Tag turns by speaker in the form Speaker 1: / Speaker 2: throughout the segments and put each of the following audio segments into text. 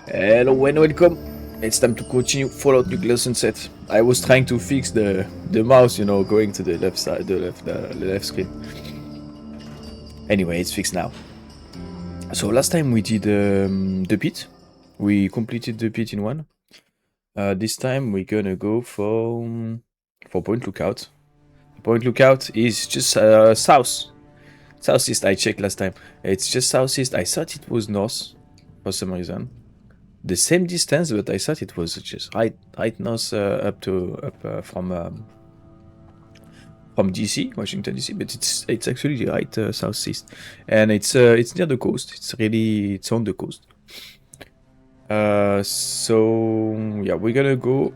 Speaker 1: Hello and welcome. It's time to continue Fallout New Glass Sunset. I was trying to fix the mouse, going to the left side, the left screen. Anyway, it's fixed now. So last time we did the pit. We completed the pit in one. This time we're gonna go for Point Lookout. Point Lookout is just southeast. I checked last time. It's just southeast. I thought it was north for some reason. The same distance, but I thought it was just right north up from DC, Washington DC, but it's actually right southeast, and it's near the coast. It's on the coast. So yeah, we're gonna go.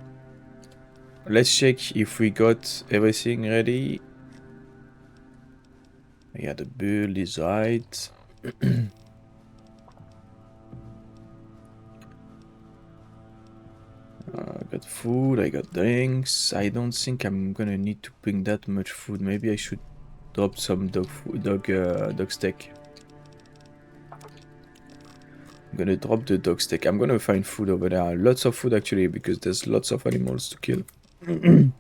Speaker 1: Let's check if we got everything ready. Yeah, the build is right. I got food, I got drinks. I don't think I'm gonna need to bring that much food. Maybe I should drop some dog steak. I'm gonna drop the dog steak. I'm gonna find food over there. Lots of food actually, because there's lots of animals to kill.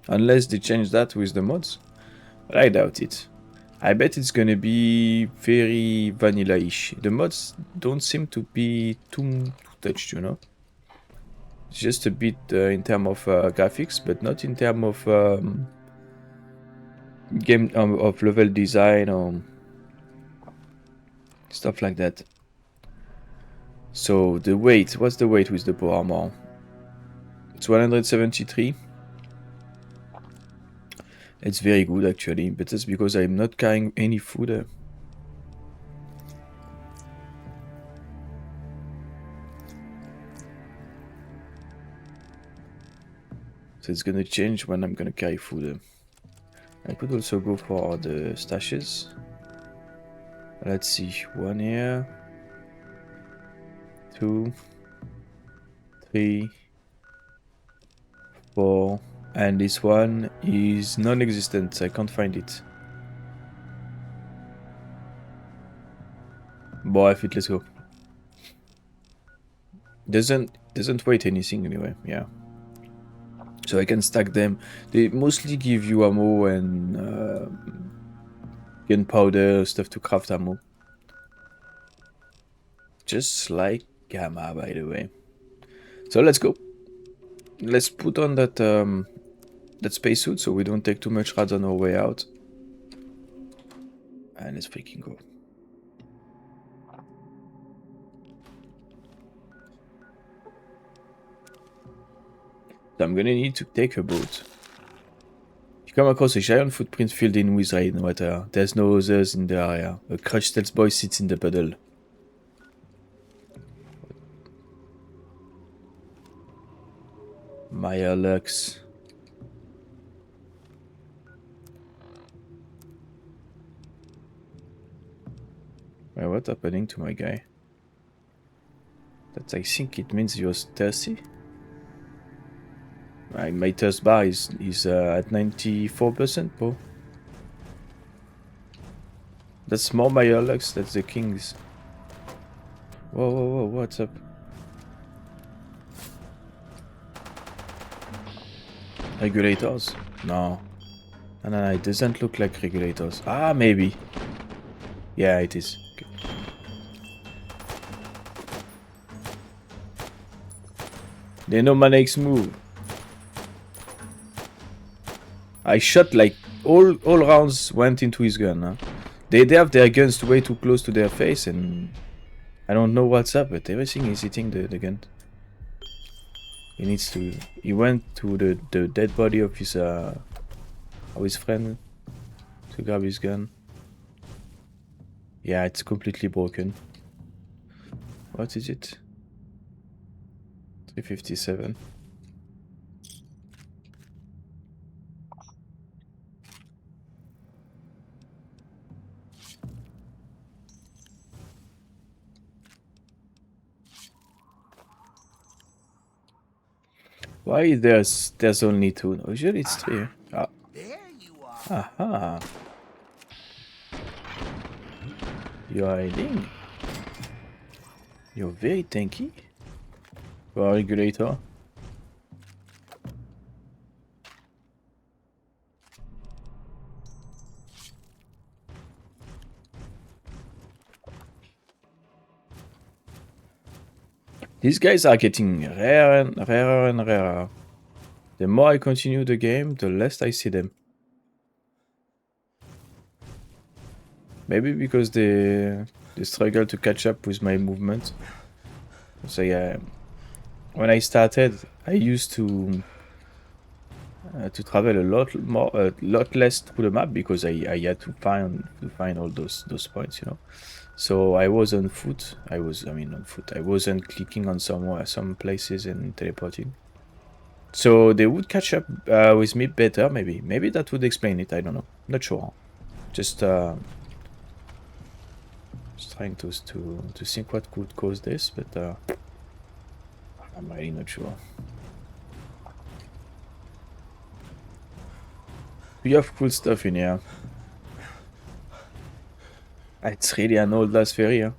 Speaker 1: Unless they change that with the mods. But I doubt it. I bet it's gonna be very vanilla-ish. The mods don't seem to be too touched, Just a bit in terms of graphics, but not in terms of game of level design or stuff like that. So the weight, what's the weight with the power armor? It's 173. It's very good actually, but that's because I'm not carrying any food. So it's gonna change when I'm gonna carry food. I could also go for the stashes. Let's see, 1 here, 2, 3, 4, and this one is non-existent. I can't find it. Boy, let's go. Doesn't weight anything anyway. Yeah. So I can stack them. They mostly give you ammo and gunpowder, stuff to craft ammo. Just like Gamma, by the way. So let's go. Let's put on that spacesuit so we don't take too much rats on our way out. And let's freaking go. So I'm gonna need to take a boat. You come across a giant footprint filled in with rainwater. There's no others in the area. A crushed stealth boy sits in the puddle. Maya Lux. Wait, what's happening to my guy? That I think it means he was thirsty. My thirst bar is at 94%, bro. That's more Maya Lux, that's the king's. Whoa, what's up? Regulators? No, it doesn't look like regulators. Ah, maybe. Yeah, it is. Okay. They know my next move. I shot like all rounds went into his gun. Huh? They have their guns way too close to their face, and I don't know what's up, but everything is hitting the gun. He went to the dead body of his friend to grab his gun. Yeah, it's completely broken. What is it? 357. Why there's only 2? No, usually it's 3. Ah.
Speaker 2: There you are.
Speaker 1: Aha. You're hiding. You're very tanky. for a regulator. These guys are getting rarer and rarer and rarer. The more I continue the game, the less I see them. Maybe because they struggle to catch up with my movement. So yeah, when I started, I used to travel a lot less through the map because I had to find all those points, you know. So I was on foot. I mean on foot. I wasn't clicking on some places and teleporting. So they would catch up with me better, maybe. Maybe that would explain it. I don't know. Not sure. Just trying to think what could cause this, but I'm really not sure. We have cool stuff in here. It's really an old ass ferry, huh?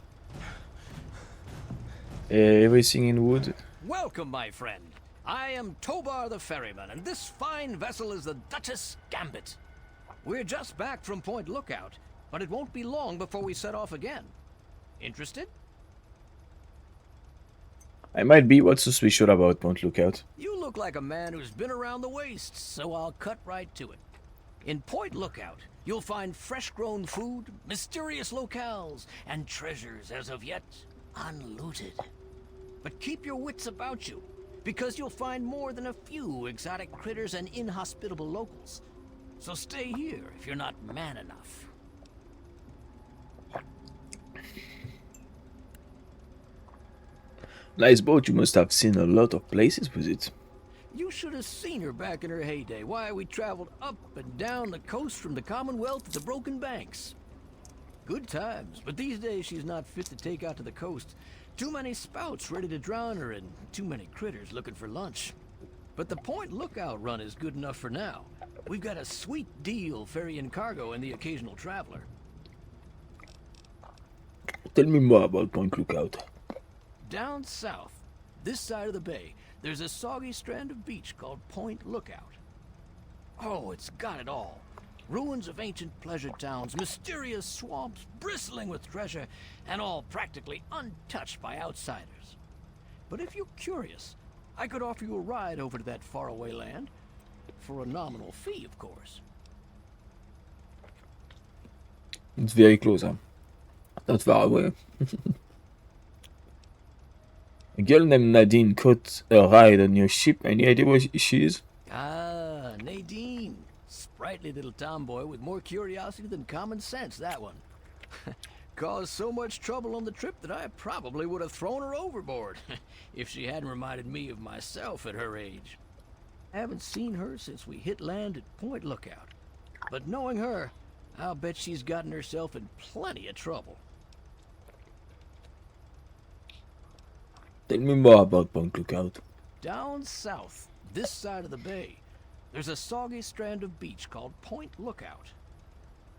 Speaker 1: Everything in wood.
Speaker 2: Welcome, my friend. I am Tobar the Ferryman, and this fine vessel is the Duchess Gambit. We're just back from Point Lookout, but it won't be long before we set off again. Interested?
Speaker 1: I might be. What's so special about Point Lookout?
Speaker 2: You look like a man who's been around the wastes, so I'll cut right to it. In Point Lookout, you'll find fresh-grown food, mysterious locales, and treasures as of yet unlooted. But keep your wits about you, because you'll find more than a few exotic critters and inhospitable locals. So stay here if you're not man enough.
Speaker 1: Nice boat. You must have seen a lot of places with it.
Speaker 2: You should have seen her back in her heyday. Why, we traveled up and down the coast from the Commonwealth to the Broken Banks. Good times, but these days she's not fit to take out to the coast. Too many spouts ready to drown her and too many critters looking for lunch. But the Point Lookout run is good enough for now. We've got a sweet deal ferrying cargo and the occasional traveler.
Speaker 1: Tell me more about Point Lookout.
Speaker 2: Down south, this side of the bay, there's a soggy strand of beach called Point Lookout. Oh, it's got it all. Ruins of ancient pleasure towns, mysterious swamps bristling with treasure, and all practically untouched by outsiders. But if you're curious, I could offer you a ride over to that faraway land. For a nominal fee, of course.
Speaker 1: It's very close, huh? Not far away. A girl named Nadine caught a ride on your ship. Any idea where she is?
Speaker 2: Ah, Nadine. Sprightly little tomboy with more curiosity than common sense, that one. Caused so much trouble on the trip that I probably would have thrown her overboard if she hadn't reminded me of myself at her age. I haven't seen her since we hit land at Point Lookout. But knowing her, I'll bet she's gotten herself in plenty of trouble.
Speaker 1: Tell me more about Point Lookout.
Speaker 2: Down south, this side of the bay, there's a soggy strand of beach called Point Lookout.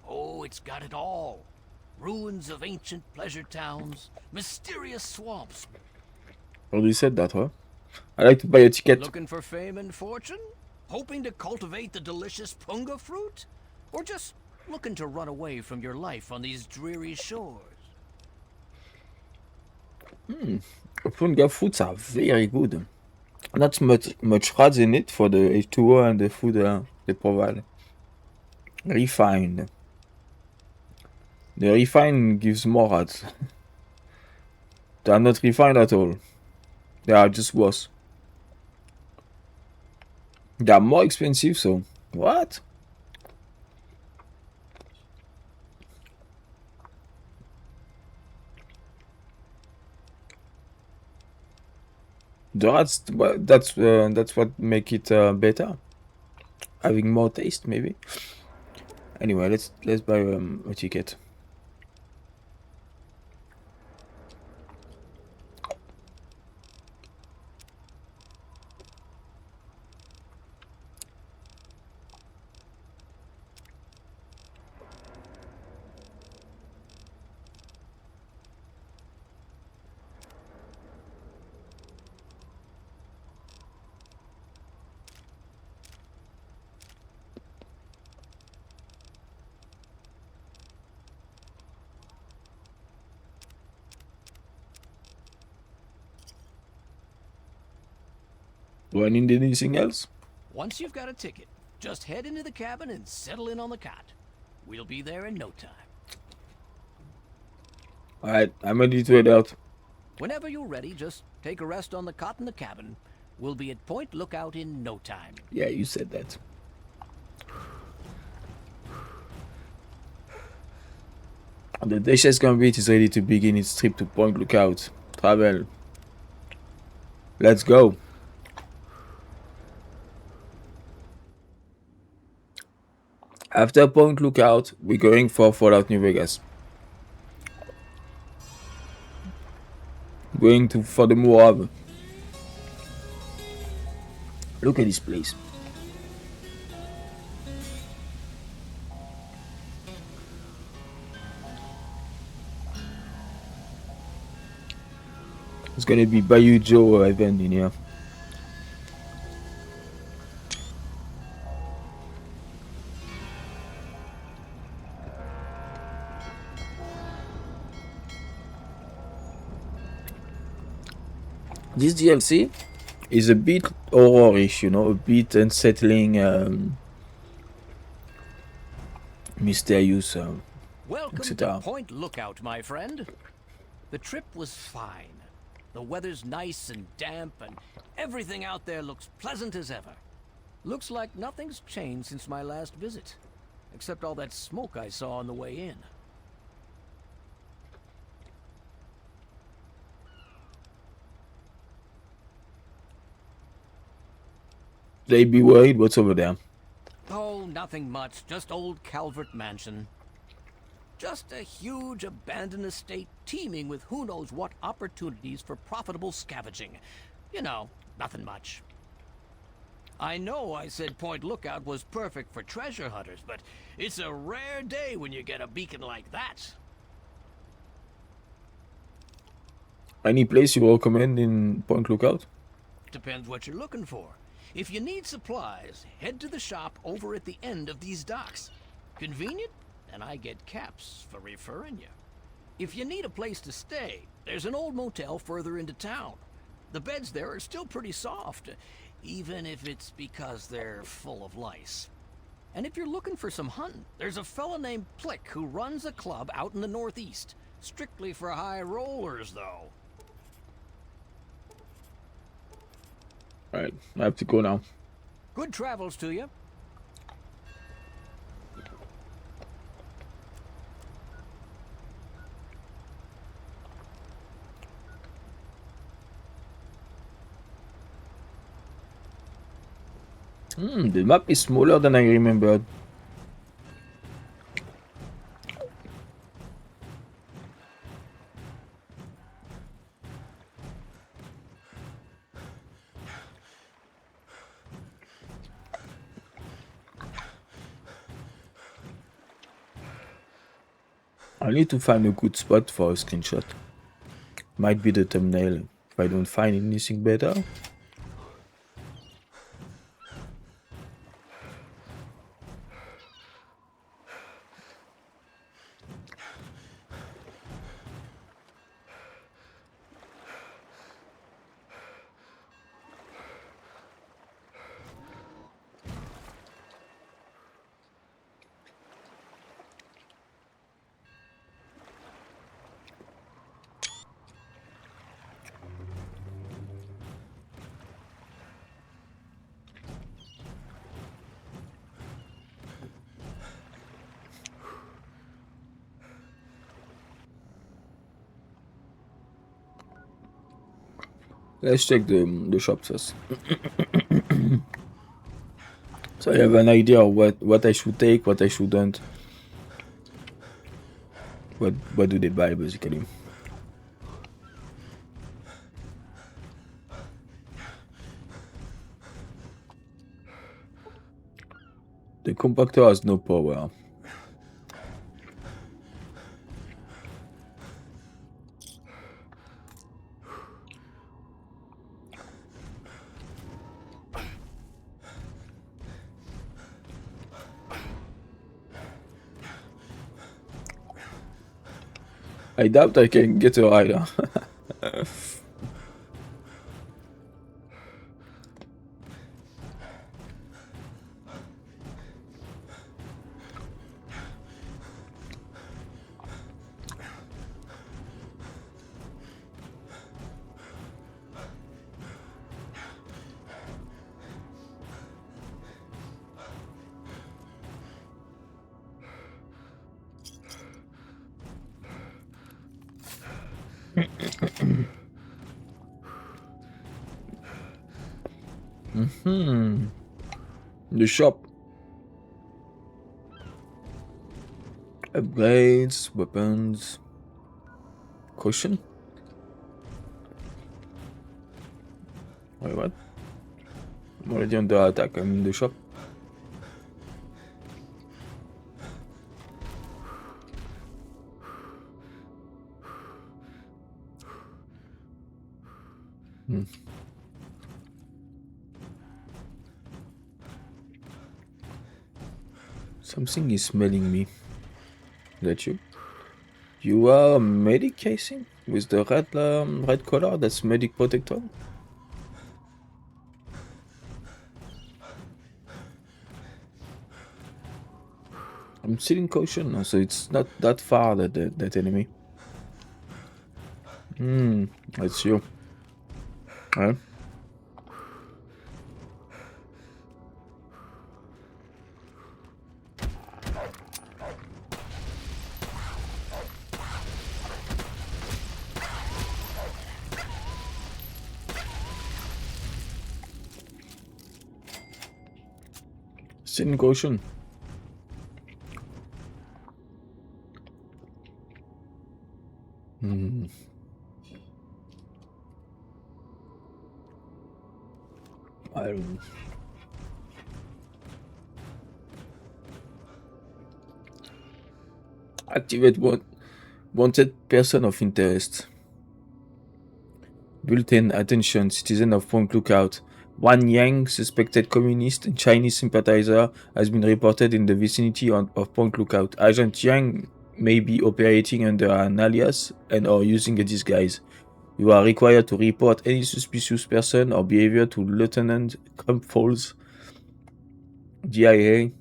Speaker 2: Oh, it's got it all. Ruins of ancient pleasure towns, mysterious swamps.
Speaker 1: Already said that, huh? I like to buy a ticket.
Speaker 2: Looking for fame and fortune? Hoping to cultivate the delicious punga fruit? Or just looking to run away from your life on these dreary shores?
Speaker 1: Punga fruits are very good. Not much rats in it for the H2O and the food they provide. Refined. The refined gives more rats. They are not refined at all. They are just worse. They are more expensive, so what? The rats, that's what make it better. Having more taste, maybe. Anyway, let's buy a ticket. Do I need anything else?
Speaker 2: Once you've got a ticket, just head into the cabin and settle in on the cot. We'll be there in no time.
Speaker 1: Alright, I'm ready to head out.
Speaker 2: Whenever you're ready, just take a rest on the cot in the cabin. We'll be at Point Lookout in no time.
Speaker 1: Yeah, you said that. The Deschutes Gambit is ready to begin its trip to Point Lookout. Travel. Let's go. After Point Lookout, we're going for Fallout New Vegas. Going to for the Moab. Look at this place. It's gonna be Bayou Joe event in here. This DLC is a bit horror-ish, you know, a bit unsettling, mysterious,
Speaker 2: Welcome to
Speaker 1: etc.
Speaker 2: Point Lookout, my friend. The trip was fine. The weather's nice and damp, and everything out there looks pleasant as ever. Looks like nothing's changed since my last visit, except all that smoke I saw on the way in.
Speaker 1: They be worried what's over there.
Speaker 2: Oh, nothing much. Just old Calvert Mansion. Just a huge abandoned estate teeming with who knows what opportunities for profitable scavenging. You know, nothing much. I know I said Point Lookout was perfect for treasure hunters, but it's a rare day when you get a beacon like that.
Speaker 1: Any place you recommend in Point Lookout?
Speaker 2: Depends what you're looking for. If you need supplies, head to the shop over at the end of these docks. Convenient? And I get caps for referring you. If you need a place to stay, there's an old motel further into town. The beds there are still pretty soft, even if it's because they're full of lice. And if you're looking for some hunting, there's a fella named Plick who runs a club out in the northeast. Strictly for high rollers, though.
Speaker 1: Alright, I have to go now.
Speaker 2: Good travels to you.
Speaker 1: The map is smaller than I remembered. I need to find a good spot for a screenshot. Might be the thumbnail if I don't find anything better. Let's check the shop first. So I have an idea of what I should take, what I shouldn't. What do they buy basically? The compactor has no power. I doubt I can get a rider. The shop. Upgrades, weapons. Caution? Wait, what? I'm already under attack. I'm in the shop. Something is smelling me. Is that you? You are medic casing with the red color. That's medic protector. I'm still in caution, so it's not that far that enemy. That's you. Alright. Still in caution. I don't know. Activate wanted person of interest. Built-in attention, citizen of Point Lookout. Wan Yang, suspected communist and Chinese sympathizer, has been reported in the vicinity of Point Lookout. Agent Yang may be operating under an alias and/or using a disguise. You are required to report any suspicious person or behavior to Lieutenant Crumpfolds, DIA,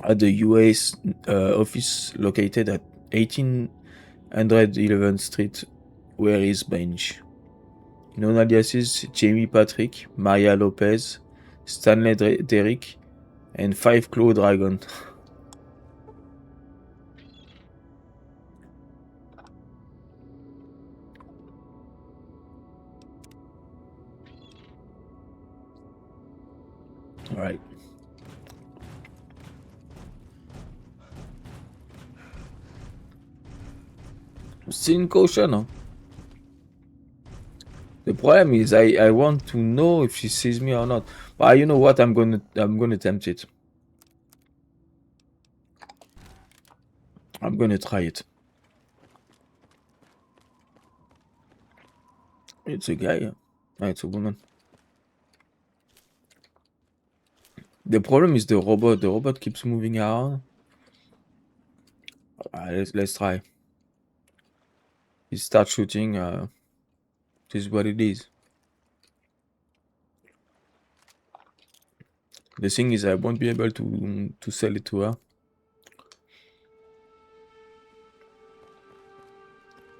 Speaker 1: at the US office located at 1811 Street, where is Bench. Known aliases: Jamie Patrick, Maria Lopez, Stanley Derrick, and Five Claw Dragon. Alright. Still in caution, huh? The problem is I want to know if she sees me or not. But you know what? I'm gonna attempt it. I'm gonna try it. It's a guy. Ah, it's a woman. The problem is the robot. The robot keeps moving around. Let's try. He starts shooting. This is what it is. The thing is, I won't be able to sell it to her.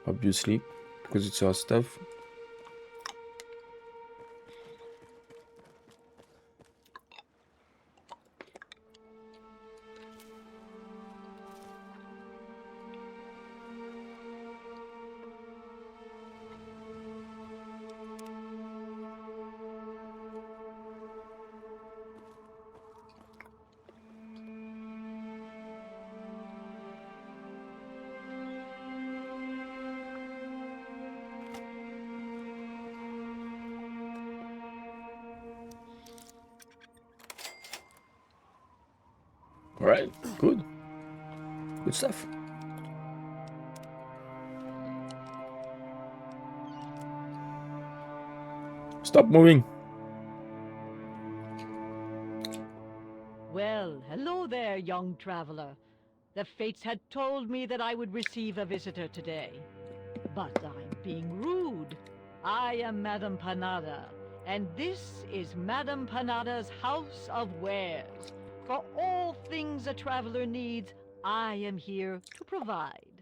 Speaker 1: Obviously, because it's her stuff. Alright, good. Good stuff. Stop moving.
Speaker 3: Well, hello there, young traveler. The fates had told me that I would receive a visitor today. But I'm being rude. I am Madame Panada, and this is Madame Panada's House of Wares. For all things a traveler needs, I am here to provide.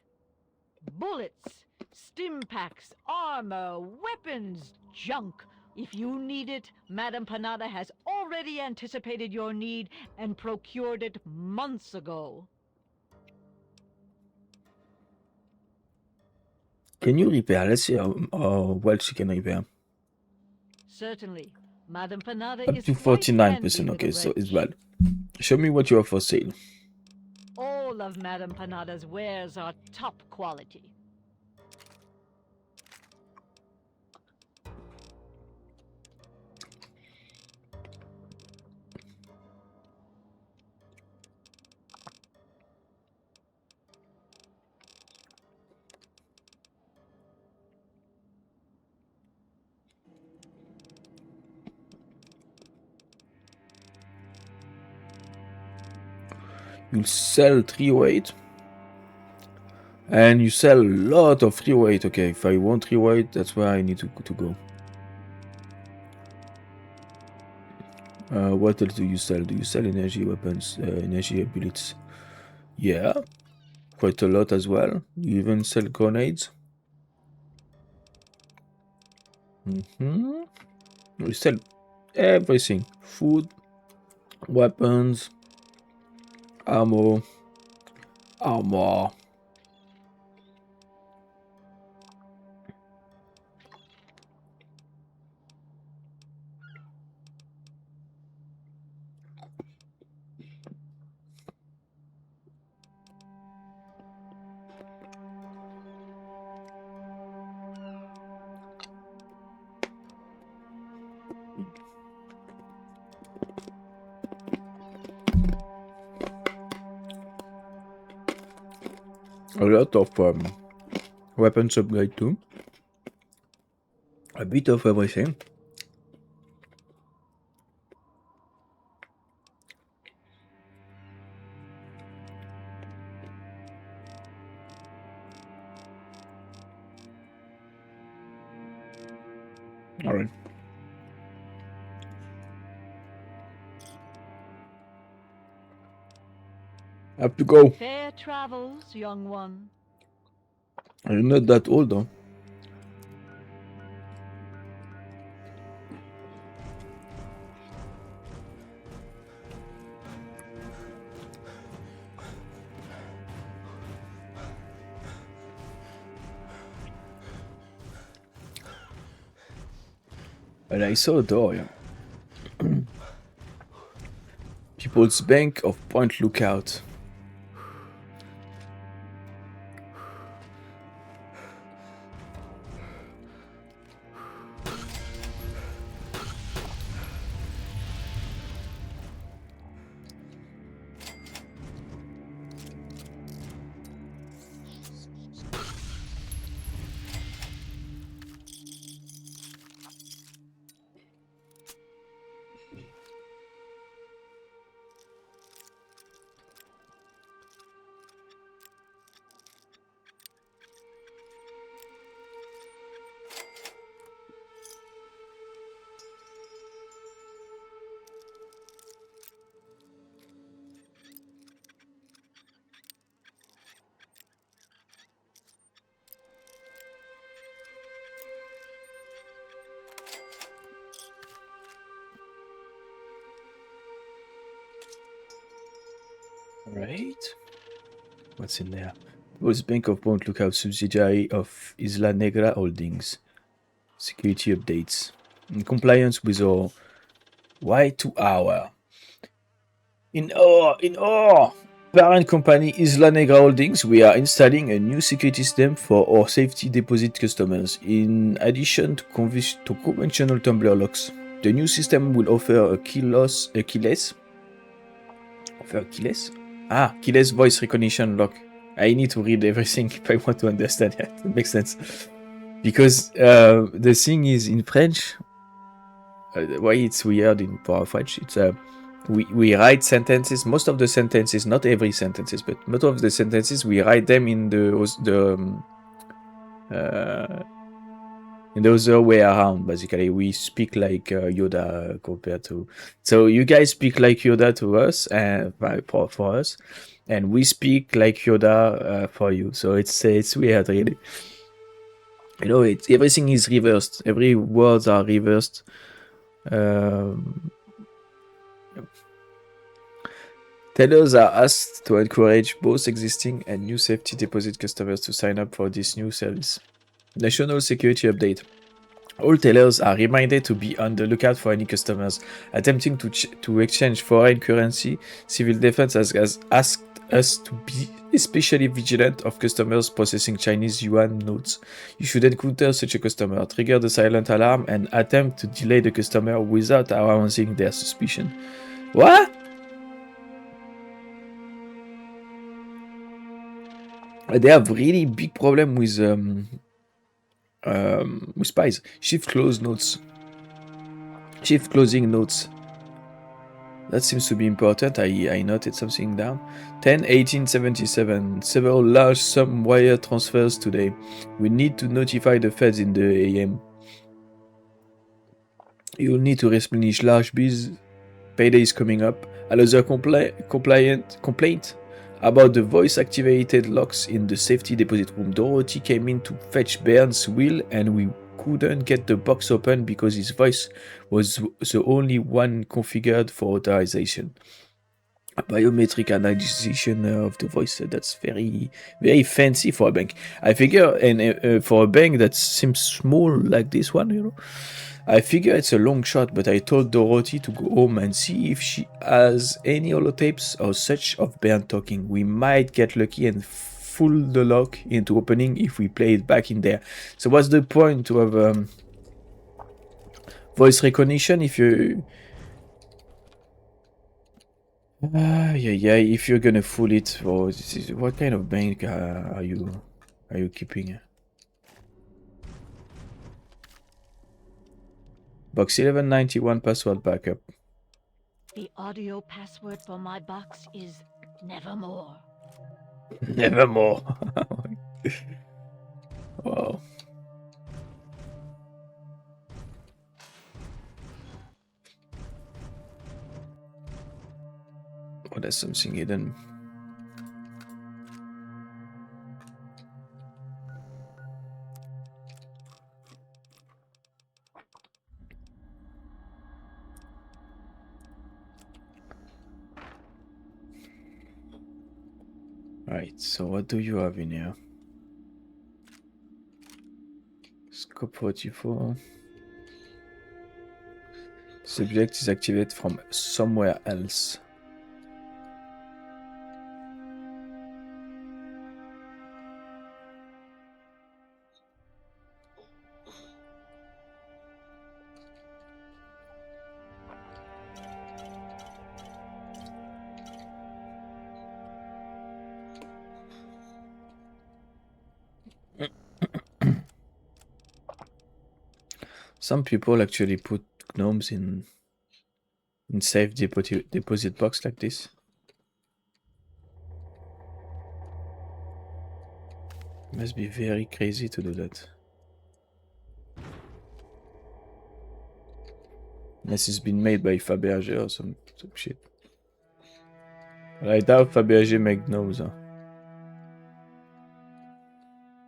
Speaker 3: Bullets, stim packs, armor, weapons, junk. If you need it, Madame Panada has already anticipated your need and procured it months ago.
Speaker 1: Can you repair? Let's see how well she can repair.
Speaker 3: Certainly. Madame Panada
Speaker 1: Up
Speaker 3: is
Speaker 1: to
Speaker 3: quite
Speaker 1: 49%.
Speaker 3: handy with
Speaker 1: Okay,
Speaker 3: a
Speaker 1: so it's
Speaker 3: wrench.
Speaker 1: well. Show me what you have for sale.
Speaker 3: All of Madame Panada's wares are top quality.
Speaker 1: You sell 308. And you sell a lot of 308. Okay, if I want 308, that's where I need to go. What else do you sell? Do you sell energy weapons, energy abilities? Yeah, quite a lot as well. You even sell grenades. You sell everything: food, weapons, armor. A lot of weapons upgrade too. A bit of everything. Alright. I have to go.
Speaker 3: Fair travels, young one.
Speaker 1: I'm not that old though. And I saw a door, yeah. People's Bank of Point Lookout. Right. What's in there? People's Bank of Point Lookout, subsidiary of Isla Negra Holdings. Security updates. In compliance with our Y2 hour. In our parent company Isla Negra Holdings, we are installing a new security system for our safety deposit customers. In addition to conventional tumbler locks, the new system will offer a keyless voice recognition lock. I need to read everything if I want to understand it. It makes sense. Because the thing is in French, why it's weird in Power French, it's we write sentences, most of the sentences, not every sentences, but most of the sentences, we write them in the other way around. Basically, we speak like Yoda compared to. So you guys speak like Yoda to us and for us, and we speak like Yoda for you. So it's weird, really. You know, everything is reversed. Every words are reversed. Tellers are asked to encourage both existing and new safety deposit customers to sign up for this new service. National security update. All tailors are reminded to be on the lookout for any customers attempting to exchange foreign currency. Civil Defense has asked us to be especially vigilant of customers processing Chinese yuan notes. You should encounter such a customer, trigger the silent alarm, and attempt to delay the customer without arousing their suspicion. What? They have really big problem with spies. Shift closing notes. That seems to be important. I noted something down. 10/18/77. Several large sum wire transfers today. We need to notify the feds in the AM. You'll need to replenish large bills. Payday is coming up. Another complaint about the voice-activated locks in the safety deposit room. Dorothy came in to fetch Bern's will, and we couldn't get the box open because his voice was the only one configured for authorization. A biometric analyzation of the voice. That's very, very fancy for a bank. I figure, and for a bank that seems small like this one, you know, I figure it's a long shot, but I told Dorothy to go home and see if she has any holotapes or such of Bern talking. We might get lucky and fool the lock into opening if we play it back in there. So what's the point to have voice recognition if you... if you're gonna fool it, or what kind of bank are you keeping? Box 1191 password backup.
Speaker 3: The audio password for my box is Nevermore.
Speaker 1: Nevermore. Wow. Oh, there's something hidden. Right, so what do you have in here? Scope 44. Subject is activated from somewhere else. Some people actually put gnomes in safe deposit box like this. Must be very crazy to do that. Unless it's been made by Fabergé or some shit. But I doubt Fabergé make gnomes, huh?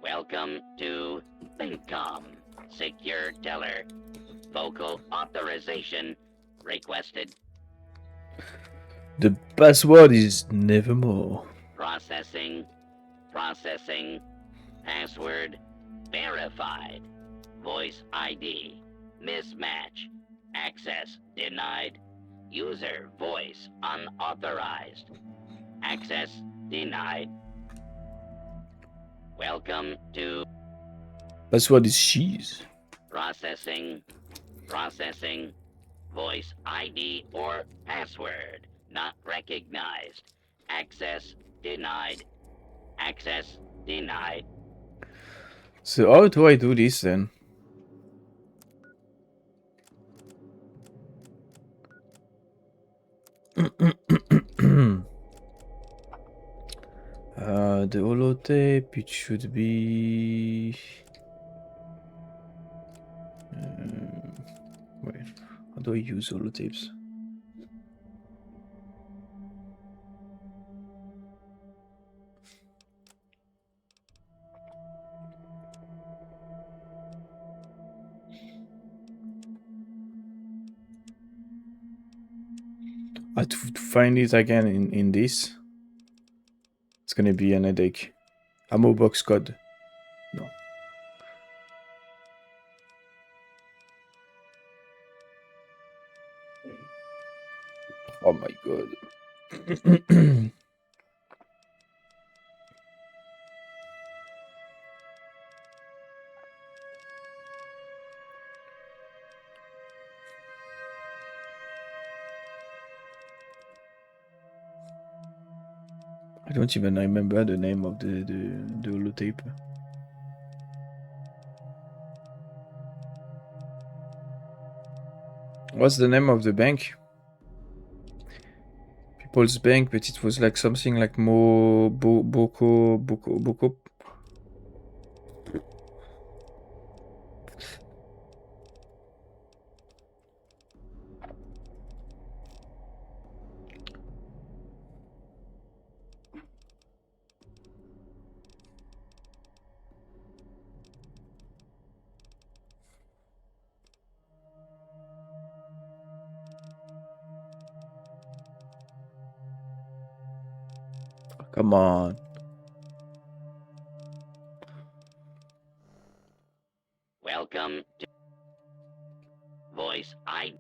Speaker 4: Welcome to ThinkCom. Secure teller. Vocal authorization requested.
Speaker 1: The password is Nevermore.
Speaker 4: Processing. Processing. Password verified. Voice ID. Mismatch. Access denied. User voice unauthorized. Access denied. Welcome to
Speaker 1: Password is cheese.
Speaker 4: processing. Processing. Voice ID or password not recognized. Access denied. Access denied.
Speaker 1: So how do I do this then? The holotape, it should be... wait, how do I use holotapes? To find it again in this, it's gonna be an headache. Ammo box code. No. Oh my god. I don't even remember the name of the holotape. What's the name of the bank? People's Bank, but it was like something like Boko. Come on.
Speaker 4: Welcome to voice ID.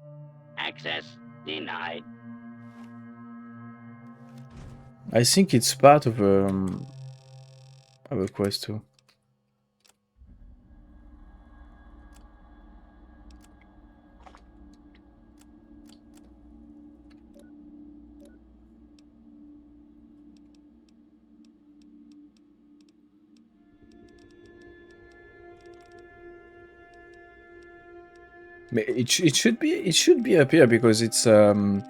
Speaker 4: Access denied.
Speaker 1: I think it's part of a quest too. It should be up here because it's in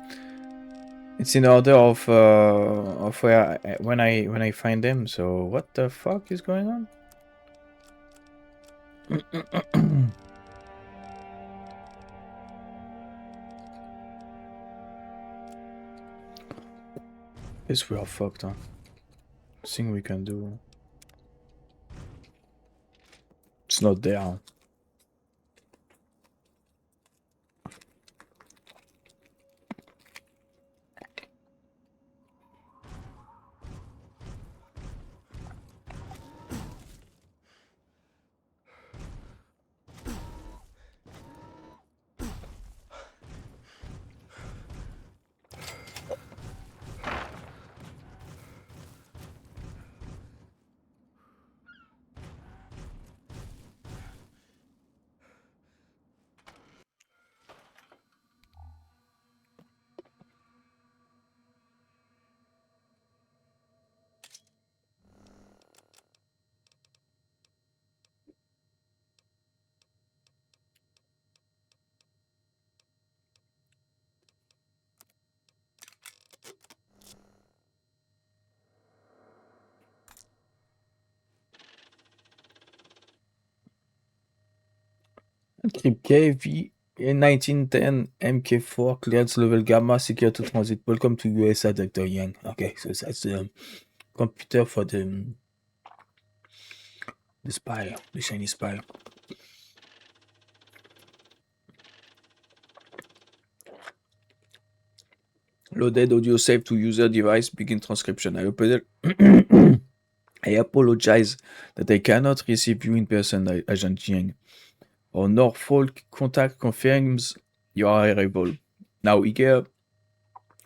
Speaker 1: order of where when I find them. So what the fuck is going on? Guess we are fucked, huh? Thing we can do. It's not there. Huh? Trip KV in 1910 MK4 clearance level gamma secure to transit. Welcome to USA, Dr. Yang. Okay, so that's the computer for the spy, the shiny spy. Loaded audio save to user device. Begin transcription. I apologize that I cannot receive you in person, Agent Yang. Our Norfolk contact confirms your arrival. Now, here,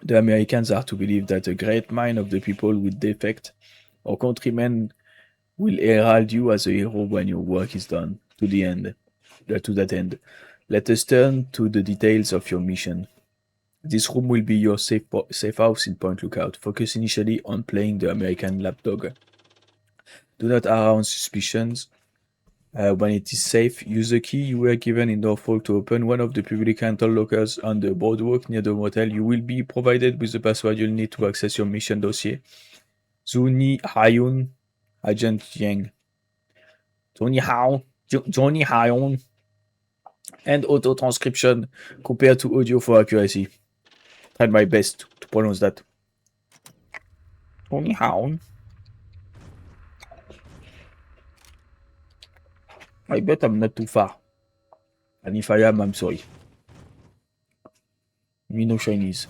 Speaker 1: the Americans are to believe that a great mind of the people with defect, our countrymen will herald you as a hero when your work is done. To that end, let us turn to the details of your mission. This room will be your safe house in Point Lookout. Focus initially on playing the American lapdog. Do not arouse suspicions. When it is safe, use the key you were given in Norfolk to open one of the public rental lockers on the boardwalk near the motel. You will be provided with the password you'll need to access your mission dossier. Zuni Hayun, Agent Yang. Johnny Hayun. And auto transcription compared to audio for accuracy. Tried my best to pronounce that. Johnny Hayun. I bet I'm not too far. And if I am, I'm sorry. Me no Chinese.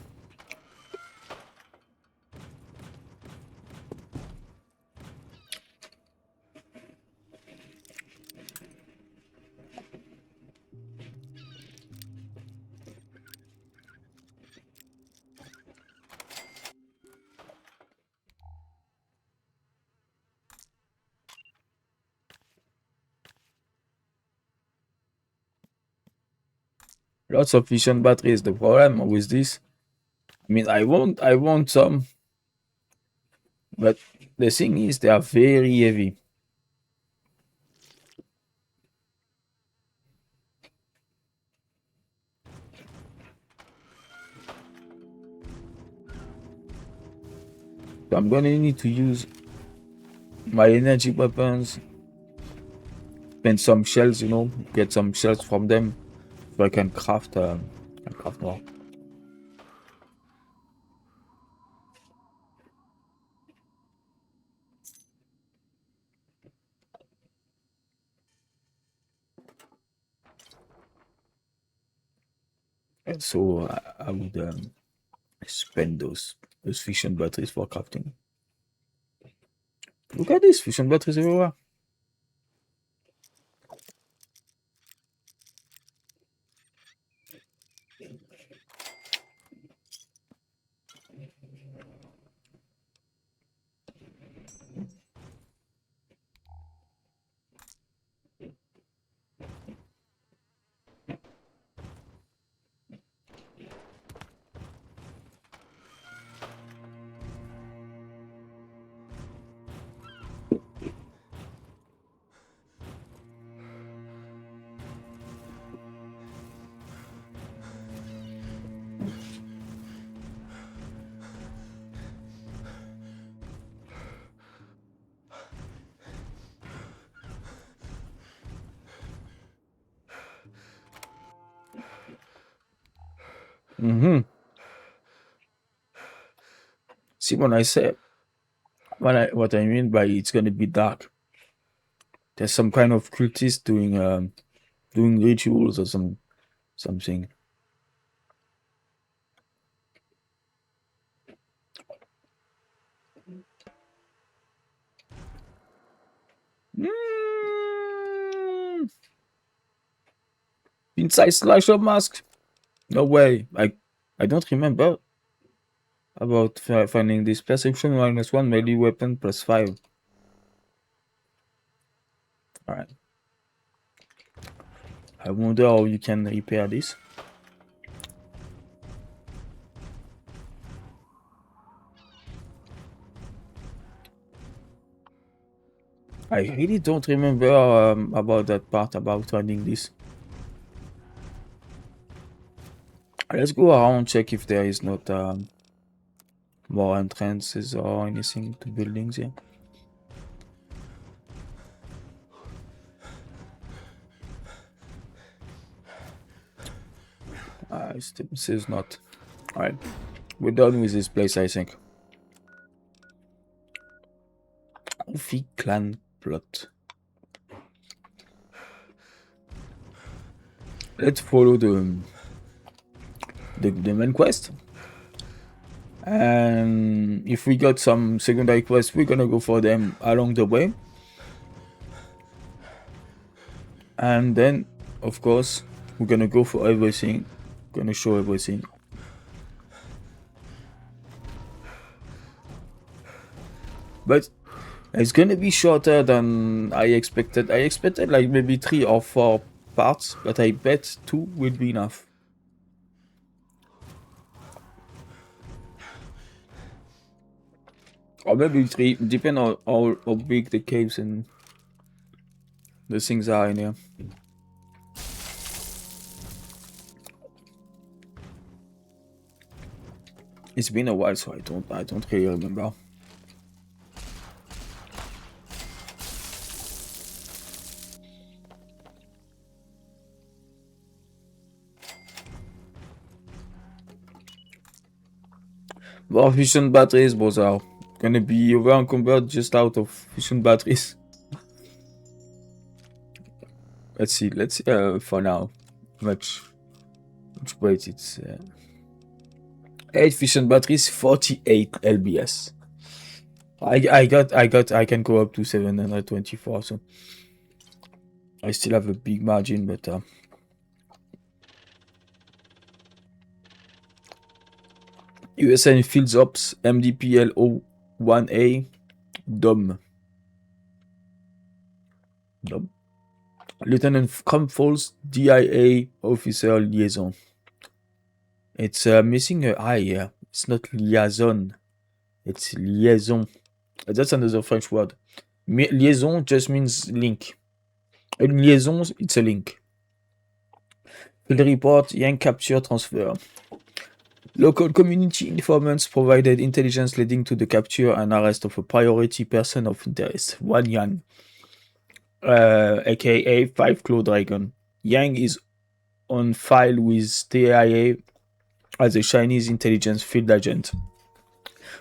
Speaker 1: Lots of fission batteries. The problem with this, I mean, I want some, but the thing is, they are very heavy. So I'm gonna need to use my energy weapons, spend some shells, you know, get some shells from them, so I can craft more. And so I would spend those fission batteries for crafting. Look at these fission batteries everywhere. Mm-hmm. See, when I say what I mean by it's gonna be dark, there's some kind of cultist doing rituals or something. Mm. Inside slasher mask? No way. I don't remember about finding this perception -1 melee weapon +5. Alright. I wonder how you can repair this. I really don't remember about that part about finding this. Let's go around, check if there is not more entrances or anything to buildings here. Still says not. Alright, we're done with this place, I think. Coffee clan plot. Let's follow the main quest. And if we got some secondary quests, we're gonna go for them along the way. And then, of course, we're gonna go for everything. Gonna show everything. But it's gonna be shorter than I expected. I expected like maybe 3 or 4 parts, but I bet 2 will be enough. Or maybe 3, depending on how big the caves and the things are in here. It's been a while, so I don't really remember. More fission batteries, both are gonna be over encumbered just out of fission batteries. Let's see for now much weight it's 8 fission batteries, 48 lbs. I can go up to 724, so I still have a big margin, but USN Fields Ops MDPL01A DOM. Lieutenant Crumpholz, DIA officer liaison. It's missing a I here. It's not liaison. It's liaison. That's another French word. Liaison just means link. A liaison, it's a link. Field report, Yang capture transfer. Local community informants provided intelligence leading to the capture and arrest of a priority person of interest, Wan Yang, aka 5 Claw Dragon. Yang is on file with TIA as a Chinese intelligence field agent,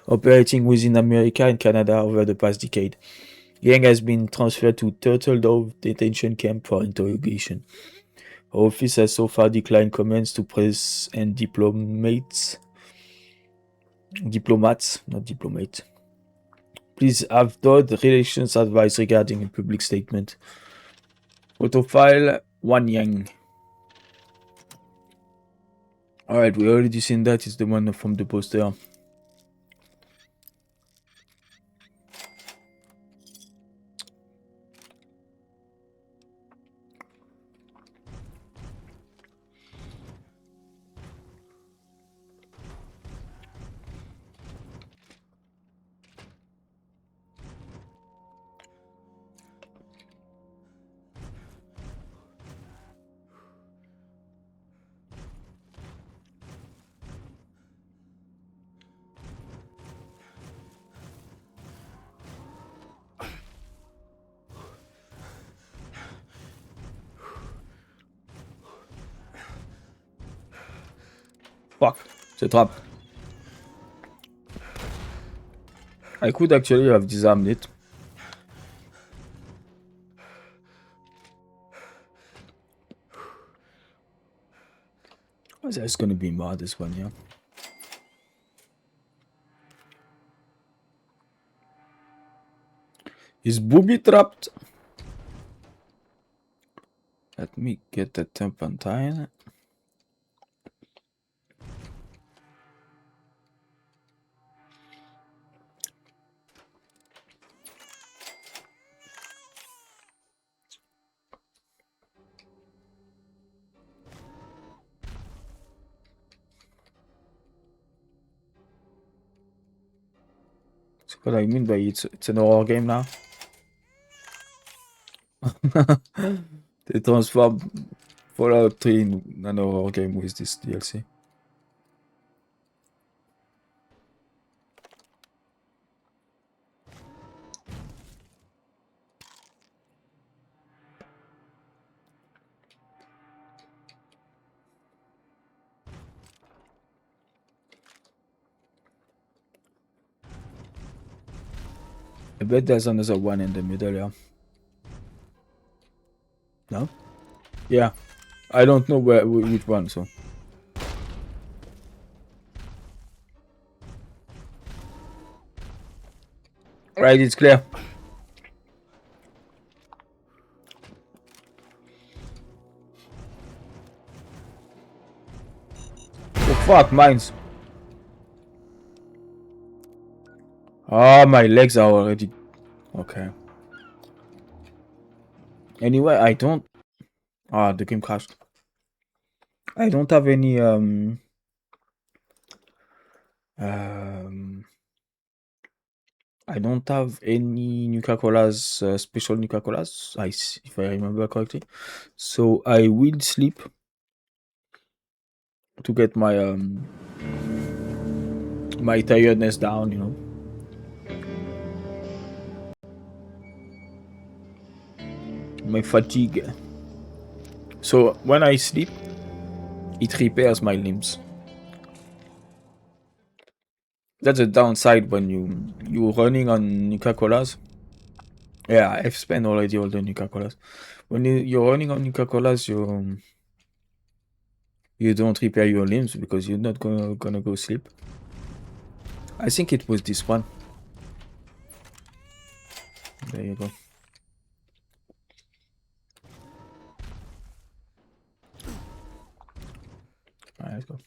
Speaker 1: operating within America and Canada over the past decade. Yang has been transferred to Turtle Dove Detention Camp for interrogation. Our office has so far declined comments to press and diplomats, not diplomate. Please have Todd relations advice regarding a public statement. Photo file, Wan Yang. Alright, we already seen that. It's the one from the poster. Fuck, c'est trap. I could actually have disarmed it. There's gonna be more this one, yeah. Is booby trapped? Let me get the turpentine. That's what I mean by it's an horror game now. They transform Fallout 3 in an horror game with this DLC. I bet there's another one in the middle, yeah. No? Yeah. I don't know which one, so. Right, it's clear. Oh fuck, mines. Oh, my legs are already... Okay. Anyway, I don't... Ah, the game crashed. I don't have any, I don't have any Nuka-Colas, special Nuka-Colas, if I remember correctly. So I will sleep to get my, my tiredness down, you know. My fatigue. So when I sleep, it repairs my limbs. That's a downside when you're running on Nuka-Colas. Yeah, I've spent already all the Nuka-Colas. When you're running on Nuka-Colas, you don't repair your limbs because you're not gonna go sleep. I think it was this one. There you go. Alright, let's go.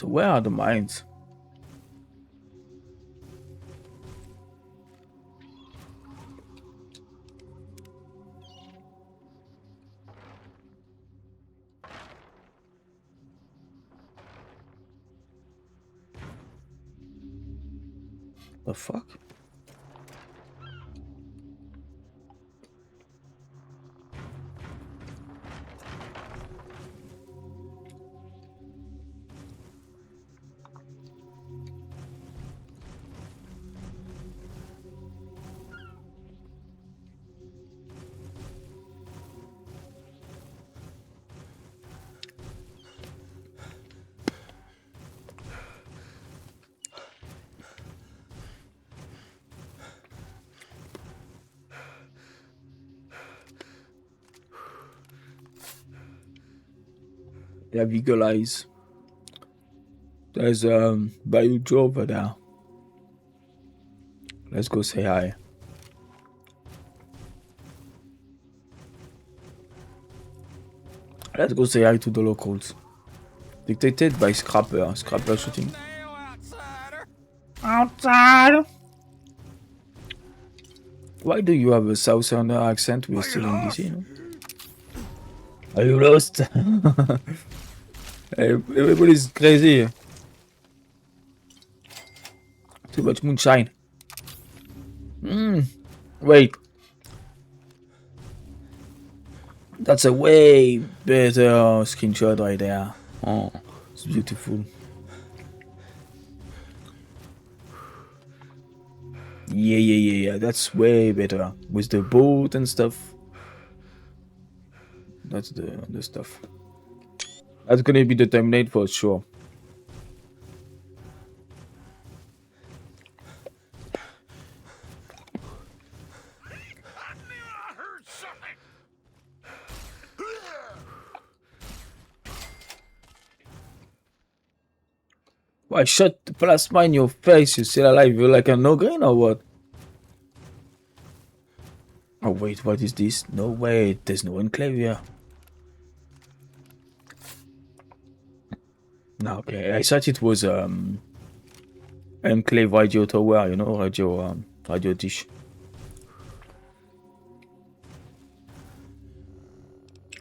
Speaker 1: So where are the mines? The fuck? They have eagle eyes. There's Bayou Joe over there. Let's go say hi. Let's go say hi to the locals. Dictated by Scrapper. Scrapper shooting. Outside! Why do you have a Southerner accent? We're still in DC, no? Are you lost? Everybody's crazy. Too much moonshine. Wait. That's a way better screenshot right there. Oh, it's beautiful. Yeah. That's way better with the boat and stuff. That's the stuff. That's gonna be the thumbnail for sure. Why shot the plasma in your face? You're still alive? You're like a no green or what? Oh wait, what is this? No way, there's no enclave here. No, okay, I thought it was enclave radio tower, you know, radio dish.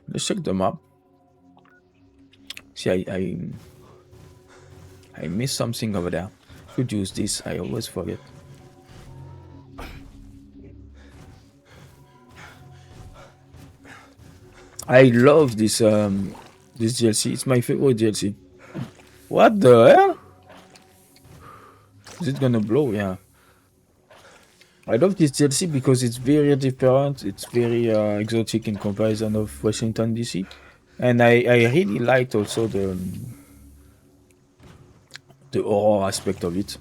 Speaker 1: Let's check the map. See, I missed something over there. Should use this. I always forget. I love this this DLC. It's my favorite DLC. What the hell? Is it gonna blow? Yeah. I love this DLC because it's very different. It's very exotic in comparison of Washington DC, and I really liked also the horror aspect of it.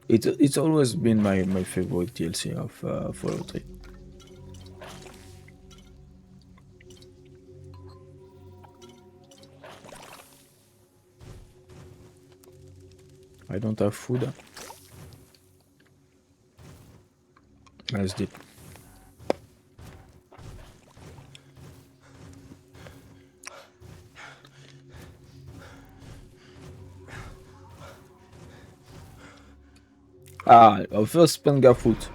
Speaker 1: It's always been my favorite DLC of Fallout 3. I don't have food. That's deep. Ah, our first Penga foot.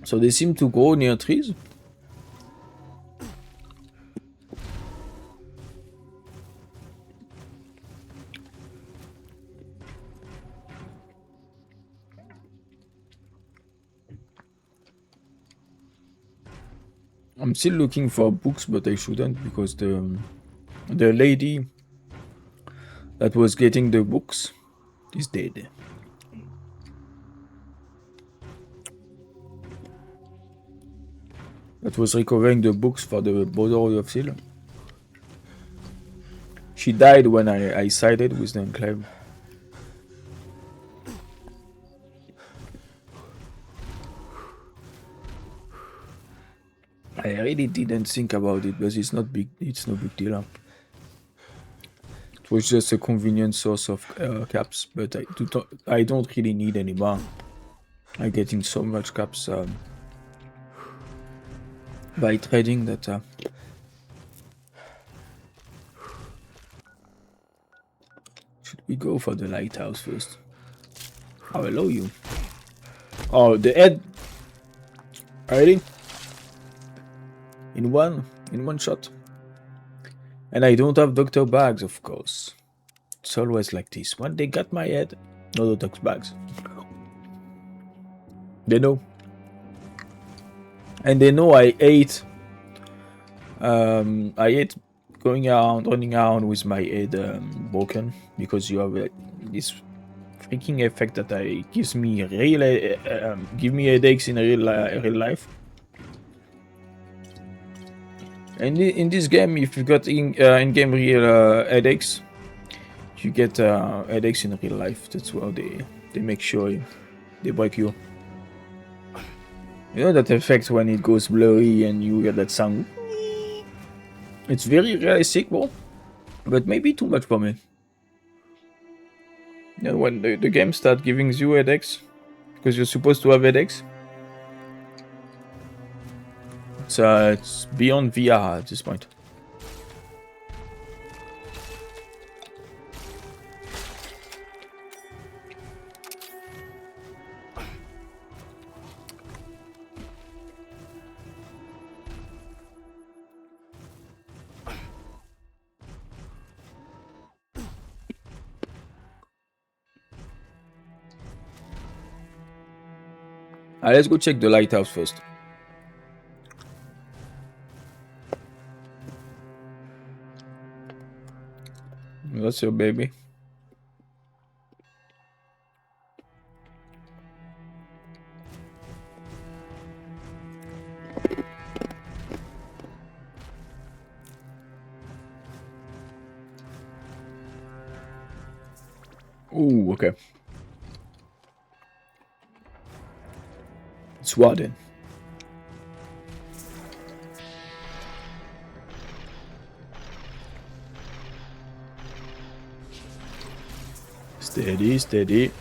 Speaker 1: So they seem to grow near trees. I'm still looking for books, but I shouldn't because the lady that was getting the books is dead. That was recovering the books for the Brotherhood of Steel. She died when I sided with the Enclave. I really didn't think about it, but it's not big. It's no big deal. It was just a convenient source of caps, but I don't really need any more. I'm getting so much caps by trading that. Should we go for the lighthouse first? Oh, hello you. Oh, the head. Already? In one shot. And I don't have doctor bags, of course. It's always like this. When they got my head, no doctor bags. They know. And they know I hate going around, running around with my head broken, because you have this freaking effect that gives me give me headaches in real life. And in this game, if you got in-game real headaches, you get headaches in real life. That's why they make sure they break you. You know that effect when it goes blurry and you get that sound? It's very realistic, bro, but maybe too much for me. You know, when the game starts giving you headaches, because you're supposed to have headaches, it's beyond VR at this point. Let's go check the lighthouse first. That's your baby. Ooh, okay. It's Warden. Steady, steady.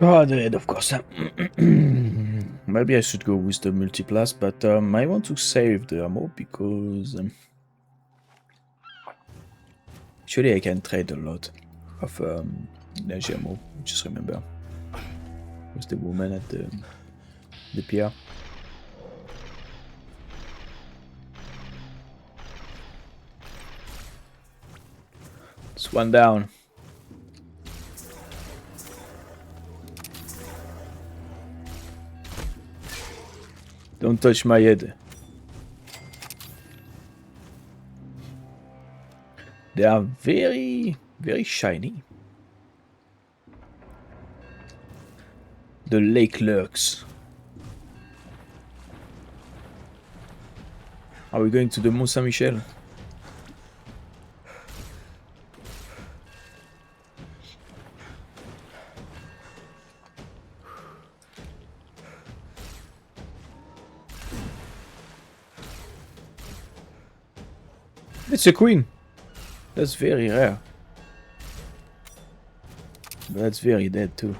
Speaker 1: Oh, the head, of course. Maybe I should go with the multiplast, but I want to save the ammo because actually I can trade a lot of energy ammo. Just remember, was the woman at the pier. It's one down. Don't touch my head. They are very, very shiny. The lake lurks. Are we going to the Mont Saint-Michel? It's a queen. That's very rare. But that's very dead too.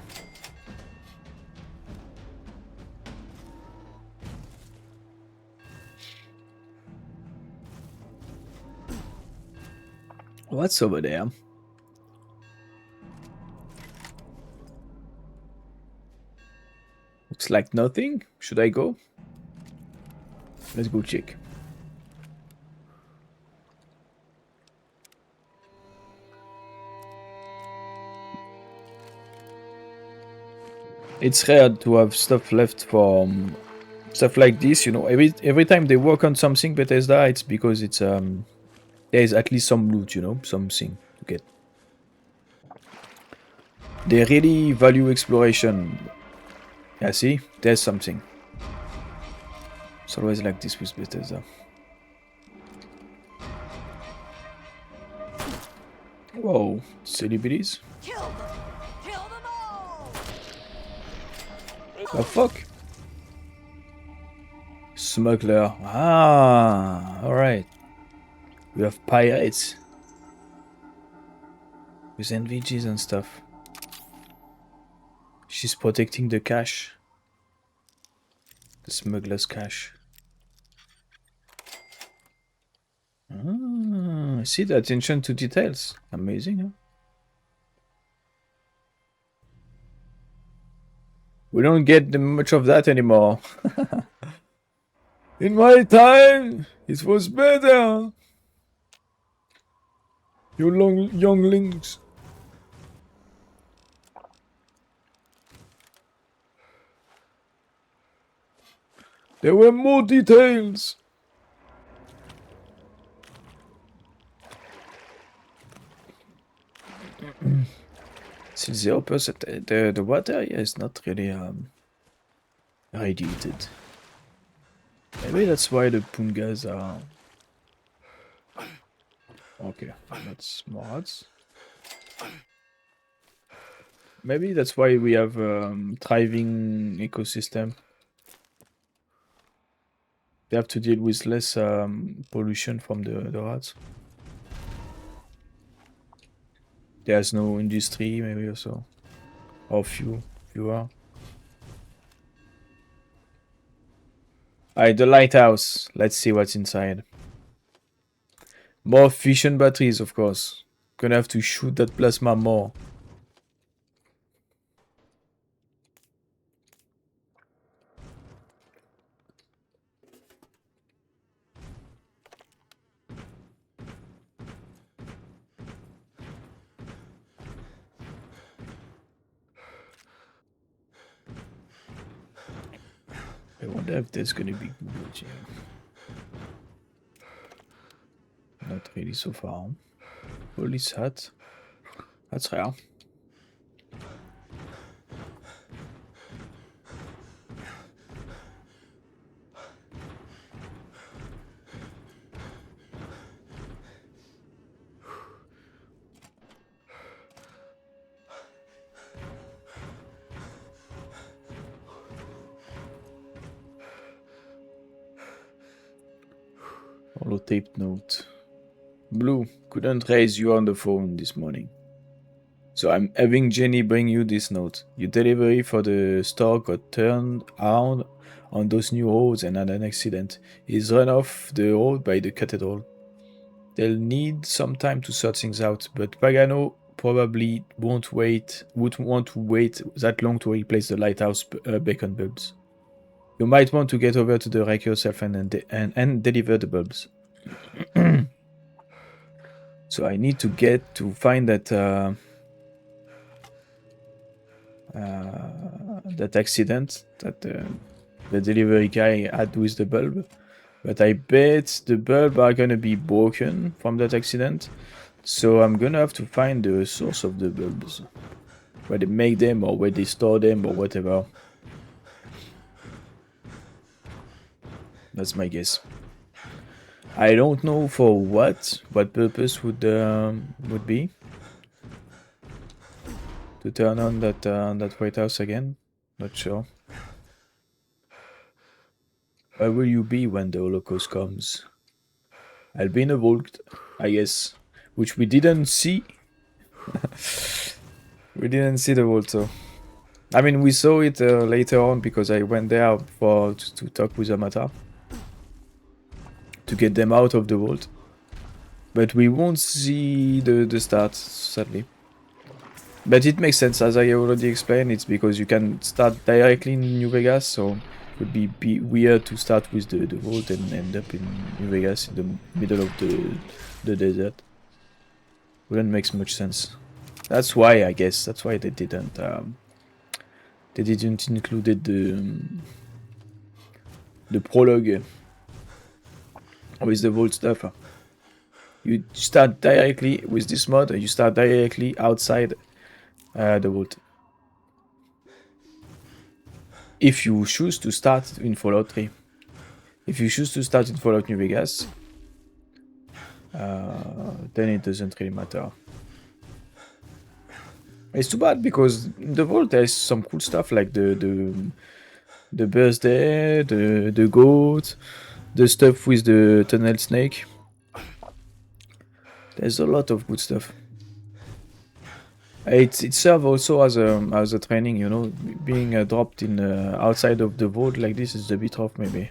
Speaker 1: What's over there? Looks like nothing. Should I go? Let's go check. It's rare to have stuff left for stuff like this, you know. Every time they work on something, Bethesda, it's because it's there's at least some loot, you know, something to get. They really value exploration. Yeah, see, there's something. It's always like this with Bethesda. Whoa, silly biddies.
Speaker 3: Kill them! Kill them all!
Speaker 1: The fuck? Smuggler. Ah, alright. We have pirates. With NVGs and stuff. She's protecting the cash. The smuggler's cash. Ah, see the attention to details. Amazing, huh? We don't get much of that anymore. In my time, it was better. You younglings. There were more details. Still 0%. The water here is not really radiated. Maybe that's why the pungas are. Okay, that's more huts. Maybe that's why we have thriving ecosystem. They have to deal with less pollution from the rats. There's no industry, maybe also, or fewer. Alright, the lighthouse. Let's see what's inside. More fission batteries, of course. Gonna have to shoot that plasma more. I wonder if there's gonna be good here. Not really so far. Police hut. That's rare. Holotaped note. Blue, couldn't raise you on the phone this morning. So I'm having Jenny bring you this note. Your delivery for the store got turned around on those new roads and had an accident. He's run off the road by the cathedral. They'll need some time to sort things out, but Pagano probably won't want to wait that long to replace the lighthouse beacon bulbs. You might want to get over to the wreck yourself and deliver the bulbs. So I need to find that that accident that the delivery guy had with the bulb. But I bet the bulb are gonna be broken from that accident. So I'm gonna have to find the source of the bulbs. Where they make them or where they store them or whatever. That's my guess. I don't know for what purpose would be to turn on that White House again. Not sure. Where will you be when the Holocaust comes? I'll be in a vault, I guess, which we didn't see. We didn't see the vault, so. I mean, we saw it later on because I went there to talk with Amata. To get them out of the vault. But we won't see the start, sadly. But it makes sense, as I already explained, it's because you can start directly in New Vegas, so it would be weird to start with the vault and end up in New Vegas in the middle of the desert. Wouldn't make much sense. That's why, I guess, that's why they didn't include the prologue with the vault stuff. You start directly with this mod, you start directly outside the vault. If you choose to start in Fallout 3. If you choose to start in Fallout New Vegas, then it doesn't really matter. It's too bad because in the vault there's some cool stuff like the The birthday, the goat, the stuff with the tunnel snake. There's a lot of good stuff. It serves also as a training, you know, being dropped in outside of the vault like this is a bit rough maybe.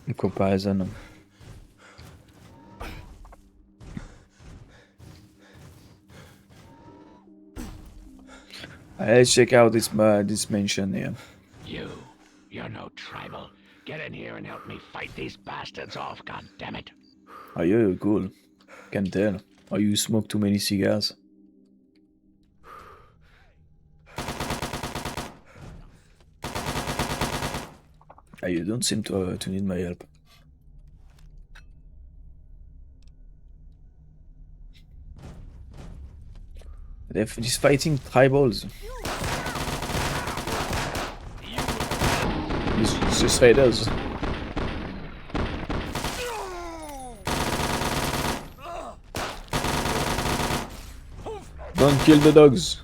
Speaker 1: In comparison. Let's check out this mansion here.
Speaker 5: You're no tribal. Get in here and help me fight these bastards off, goddammit.
Speaker 1: Oh, you're cool. Can tell. Or you smoke too many cigars. You don't seem to need my help. He's fighting tribals. He's just raiders. Don't kill the dogs.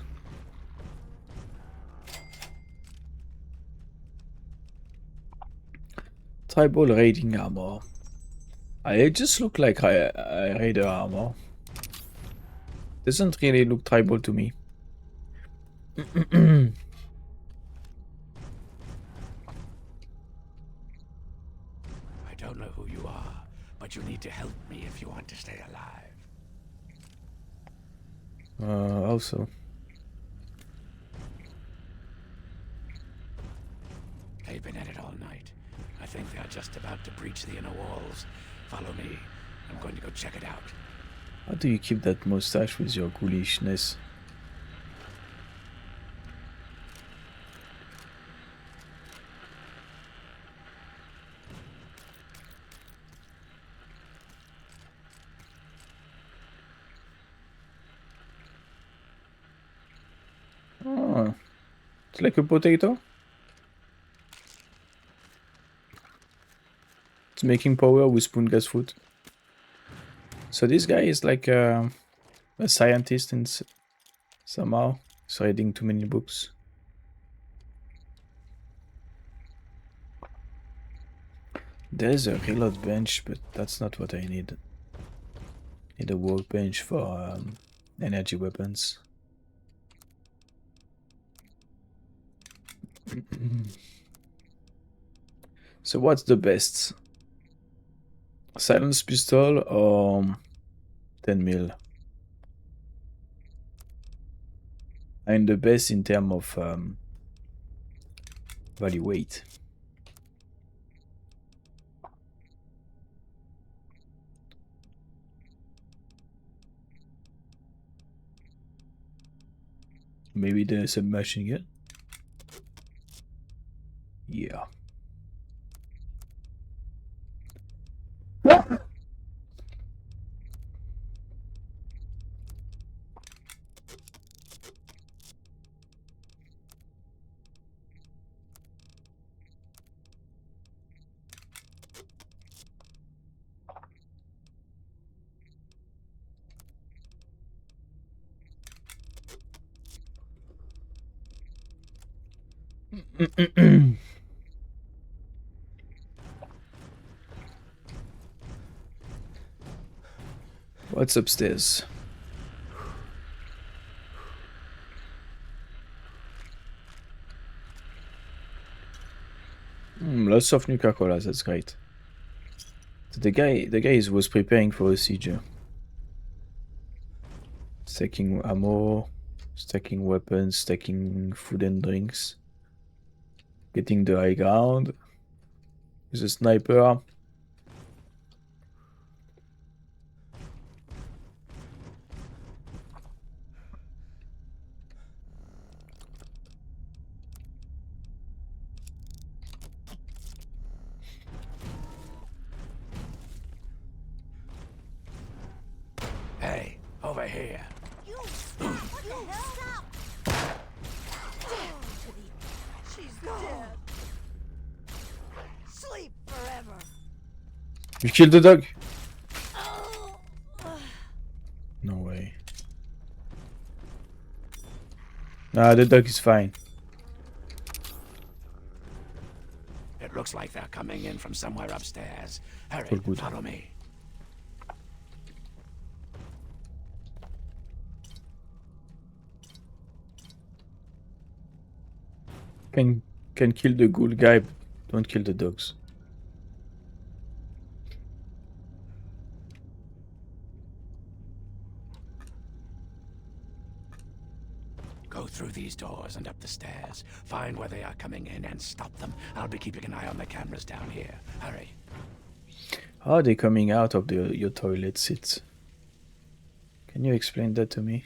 Speaker 1: Tribal raiding armor. It just look like raider armor. Doesn't really look tribal to me.
Speaker 5: I don't know who you are, but you need to help me if you want to stay alive.
Speaker 1: Also.
Speaker 5: They've been at it all night. I think they're just about to breach the inner walls. Follow me. I'm going to go check it out.
Speaker 1: How do you keep that mustache with your ghoulishness? Oh, it's like a potato. It's making power with spoon gas food. So this guy is like a scientist in somehow. He's reading too many books. There's a reload bench, but that's not what I need. I need a workbench for energy weapons. So what's the best? Silence pistol or 10 mil? And the best in terms of value weight. Maybe the submachine gun? Yeah. What's upstairs? Lots of nuka colas, that's great. So the guy was preparing for a siege. Stacking ammo, stacking weapons, stacking food and drinks. Getting the high ground. With a sniper.
Speaker 5: Hey, over here.
Speaker 6: She's dead. Sleep forever.
Speaker 1: You killed the dog? No way. Nah, the dog is fine.
Speaker 5: Looks like they're coming in from somewhere upstairs. Hurry,
Speaker 1: Cool, good.
Speaker 5: follow me.
Speaker 1: Can kill the ghoul guy, but don't kill the dogs.
Speaker 5: Go through these doors and up the stairs. Find where they are coming in and stop them. I'll be keeping an eye on the cameras down here. Hurry.
Speaker 1: How are they coming out of your toilet seats? Can you explain that to me?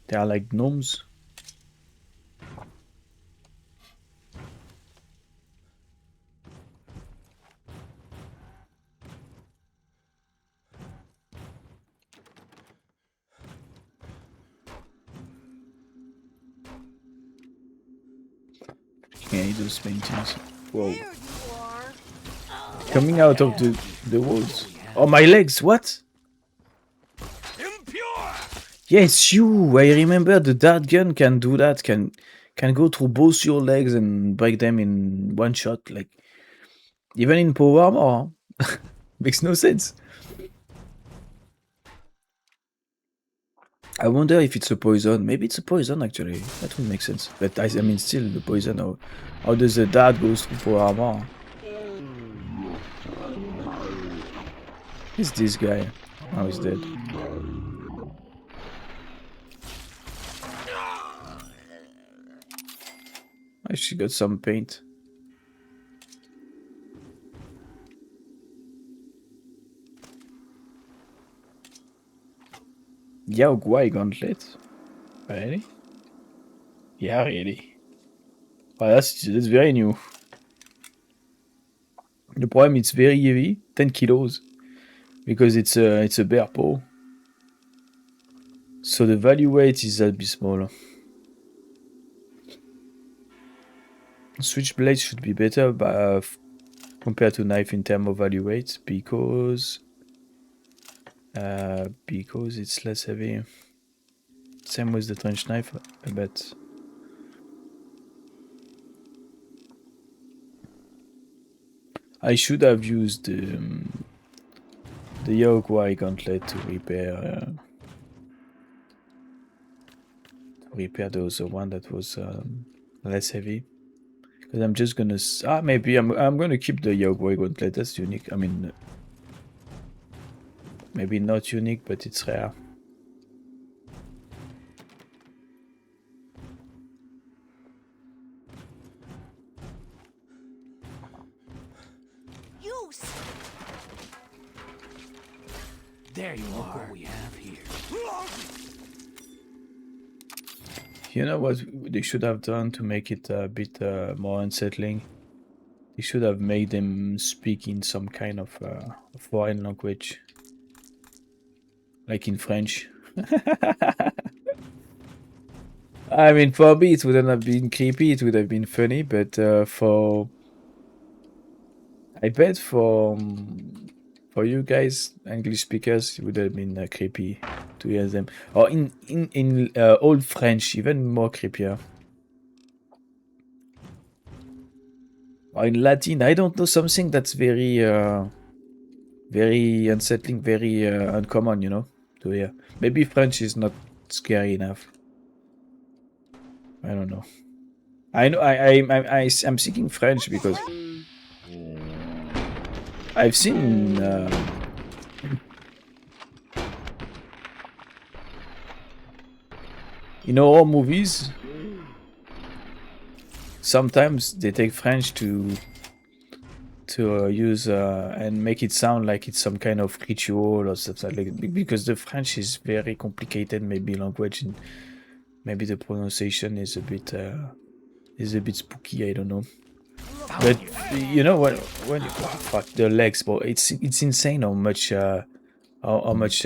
Speaker 1: They are like gnomes. Yeah, those paintings. Whoa.
Speaker 6: There you are.
Speaker 1: Coming out of the walls. Oh, my legs, what?
Speaker 5: Impure!
Speaker 1: Yes, you! I remember the dart gun can do that, can go through both your legs and break them in one shot, like even in power armor. Makes no sense. I wonder if it's a poison. Maybe it's a poison actually. That would make sense. But I mean still the poison, how does the dart go through power armor? Who's this guy? Oh, he's dead. Oh, she got some paint. Yao Guai gauntlet? Really? Yeah, really. Oh, that's very new. The problem it's very heavy, 10 kilos, because it's a bear paw. So the value weight is a bit smaller. Switchblade should be better compared to knife in terms of value weight because it's less heavy. Same with the trench knife, I bet. I should have used the Yao Guai gauntlet to repair the other one that was less heavy. Because I'm just gonna maybe I'm gonna keep the Yao Guai gauntlet. That's unique. I mean, maybe not unique, but it's rare.
Speaker 5: There you are. What we have here.
Speaker 1: You know what they should have done to make it a bit more unsettling? They should have made them speak in some kind of foreign language. Like in French. I mean, for me it wouldn't have been creepy, it would have been funny, but I bet for you guys, English speakers, it would have been creepy to hear them. Or in old French, even more creepier. Or in Latin, I don't know, something that's very very unsettling, very uncommon, you know, to hear. Maybe French is not scary enough. I don't know. I know I'm speaking French because I've seen in horror movies. Sometimes they take French to use and make it sound like it's some kind of ritual or something like that, because the French is very complicated, maybe language, and maybe the pronunciation is a bit spooky. I don't know. But you know when you fuck the legs, but it's insane how much damage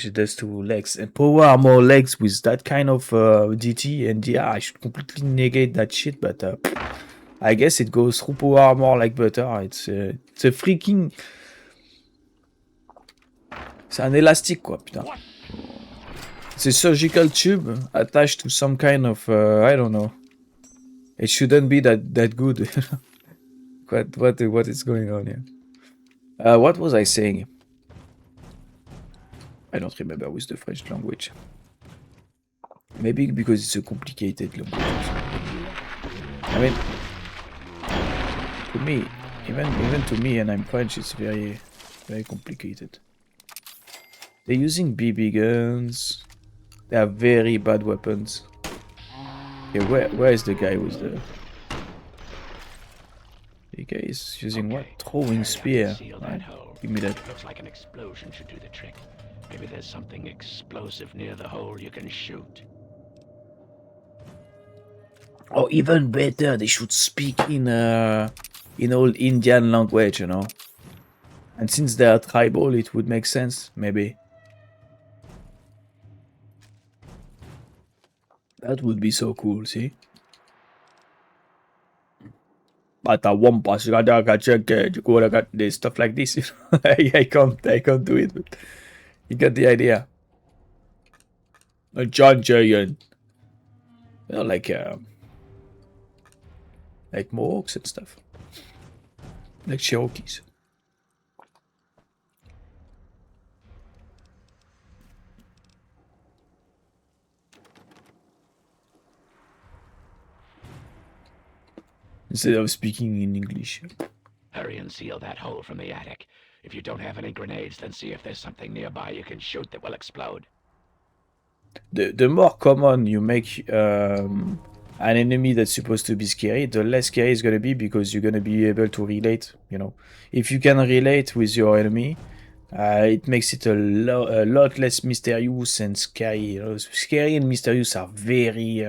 Speaker 1: it does to legs, and power armor legs with that kind of DT, and yeah, I should completely negate that shit, but I guess it goes through power armor like butter. It's a freaking, c'est un élastique quoi, putain. It's a surgical tube attached to some kind of I don't know. It shouldn't be that good. What is going on here? What was I saying? I don't remember with the French language. Maybe because it's a complicated language. I mean, to me, even to me, and I'm French, it's very complicated. They're using BB guns. They have very bad weapons. Okay, where is the guy with the... The guy is using what? Throwing spear. Right? Give me that.
Speaker 5: Looks like an explosion should do the trick. Maybe there's something explosive near the hole you can shoot.
Speaker 1: Or even better, they should speak in old Indian language, you know. And since they are tribal, it would make sense, maybe. That would be so cool, see? But I won't pass. I got this stuff like this. I can't do it. But you get the idea. John Jayan. You know, like Mohawks and stuff. Like Cherokees. Instead of speaking in English.
Speaker 5: Hurry and seal that hole from the attic. If you don't have any grenades, then see if there's something nearby you can shoot that will explode.
Speaker 1: The more common you make an enemy that's supposed to be scary, the less scary it's gonna be because you're gonna be able to relate. You know, if you can relate with your enemy, it makes it a lot less mysterious and scary. You know, scary and mysterious are very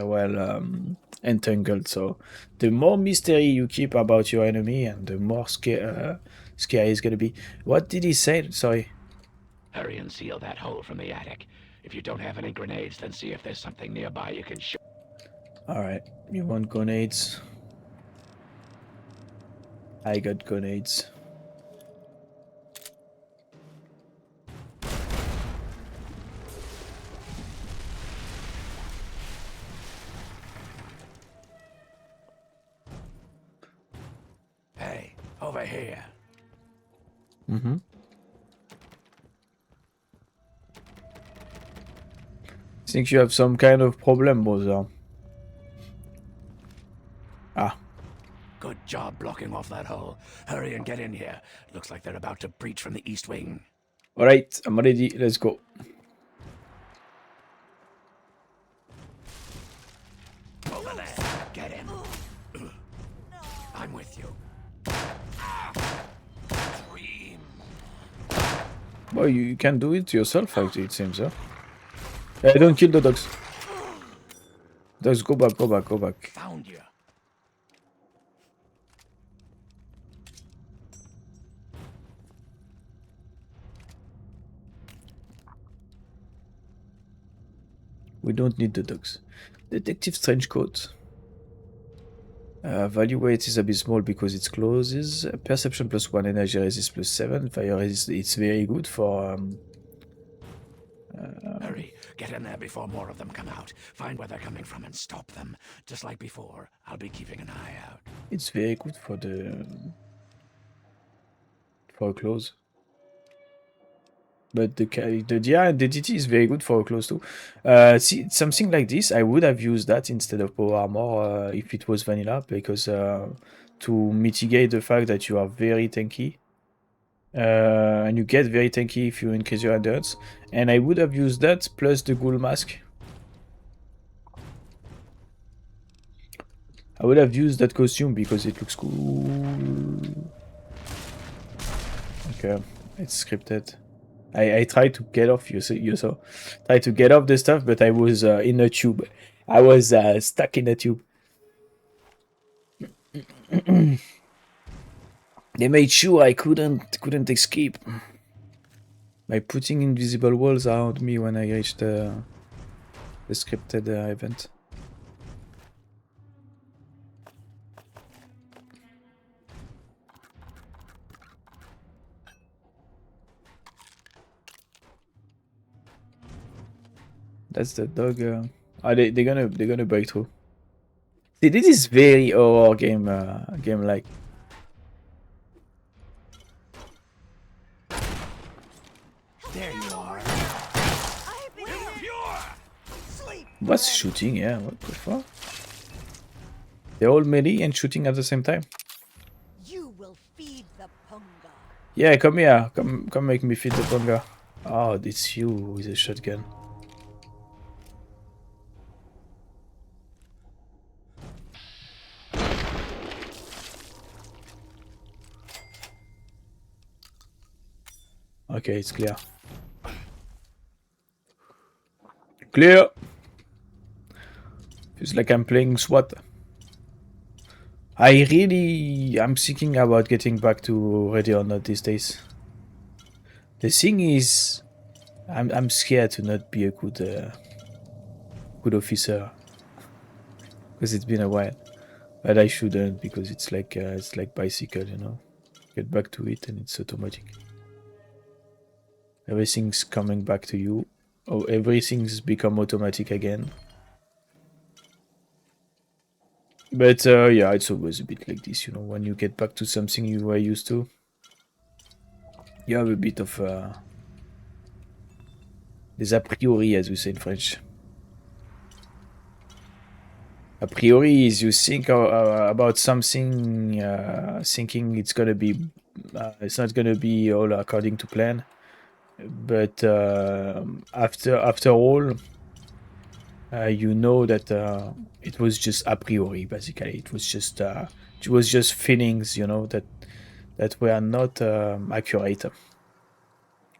Speaker 1: entangled. So the more mystery you keep about your enemy, and the more scary it's gonna be. What did he say? Sorry.
Speaker 5: Hurry and seal that hole from the attic. If you don't have any grenades, then see if there's something nearby you can shoot.
Speaker 1: Alright, you want grenades? I got grenades.
Speaker 5: Hey, over here.
Speaker 1: Mm-hmm. Think you have some kind of problem, brother. Ah.
Speaker 5: Good job blocking off that hole. Hurry and get in here. Looks like they're about to breach from the east wing.
Speaker 1: Alright, I'm ready. Let's go.
Speaker 5: Over there. Get him. I'm with you. Dream.
Speaker 1: Well, you can do it yourself, actually, it seems, huh? Hey, don't kill the dogs. Dogs, go back, go back, go back.
Speaker 5: Found you.
Speaker 1: We don't need the dogs. Detective Strange Coat. Value weight is a bit small because it closes. Perception +1, energy resist +7. Fire resist, it's very good for...
Speaker 5: Hurry. Get in there before more of them come out. Find where they're coming from and stop them. Just like before, I'll be keeping an eye out.
Speaker 1: It's very good for the... for a close. But the DT is very good for a close too. See, something like this, I would have used that instead of power armor if it was vanilla, because to mitigate the fact that you are very tanky. And you get very tanky if you increase your endurance. And I would have used that plus the ghoul mask. I would have used that costume because it looks cool. Okay, it's scripted. I tried to get off, you saw. Tried to get off the stuff, but I was in a tube. I was stuck in a tube. They made sure I couldn't escape by putting invisible walls around me when I reached the scripted event. That's the dog. They're gonna break through. See, this is very horror game like.
Speaker 5: There you are.
Speaker 6: I've been
Speaker 5: Impure!
Speaker 6: sleep.
Speaker 1: What's shooting? Yeah, what the fuck? They're all melee and shooting at the same time.
Speaker 6: You will feed the punga.
Speaker 1: Yeah, come here. Come make me feed the bunga. Oh, it's you with a shotgun. Okay, it's clear. Clear! Feels like I'm playing SWAT. I'm thinking about getting back to Ready or Not these days. The thing is, I'm scared to not be a good officer. Because it's been a while. But I shouldn't, because it's like bicycle, you know. Get back to it and it's automatic. Everything's coming back to you. Oh, everything's become automatic again. But yeah, it's always a bit like this, you know. When you get back to something you were used to, you have a bit of des a priori, as we say in French. A priori is you think about something, thinking it's gonna be, it's not gonna be all according to plan. But after all, you know that it was just a priori. Basically, it was just feelings, you know, that were not accurate.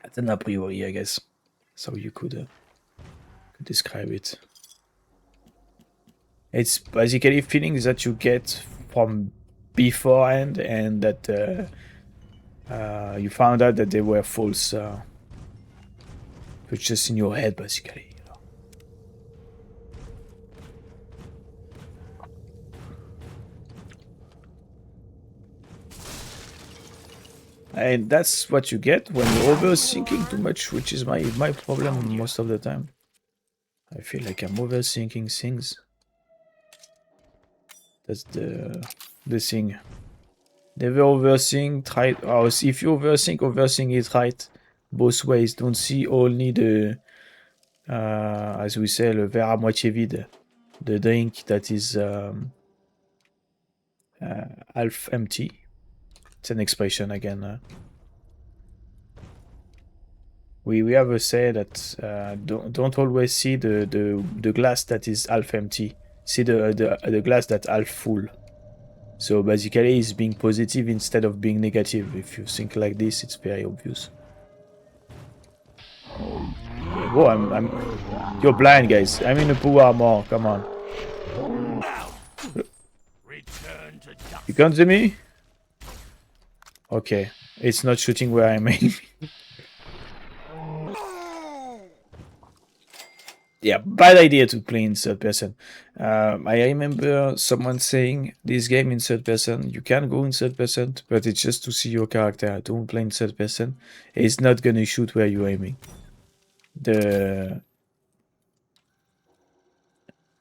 Speaker 1: That's an a priori, I guess. So you could describe it. It's basically feelings that you get from beforehand, and that you found out that they were false. It's just in your head, basically. You know. And that's what you get when you're overthinking too much, which is my problem most of the time. I feel like I'm overthinking things. That's the thing. Never overthink. Try. Oh, if you overthink it right. Both ways. Don't see only the, as we say, le verre à moitié vide. The drink that is half empty. It's an expression again. We have a say that don't always see the glass that is half empty. See the glass that's half full. So basically, it's being positive instead of being negative. If you think like this, it's very obvious. Oh, you're blind, guys. I'm in a pool armor. Come on.
Speaker 5: Return to dust.
Speaker 1: You can't see me? Okay. It's not shooting where I'm aiming. Yeah, bad idea to play in third person. I remember someone saying this game in third person, you can go in third person, but it's just to see your character. Don't play in third person. It's not gonna shoot where you're aiming. The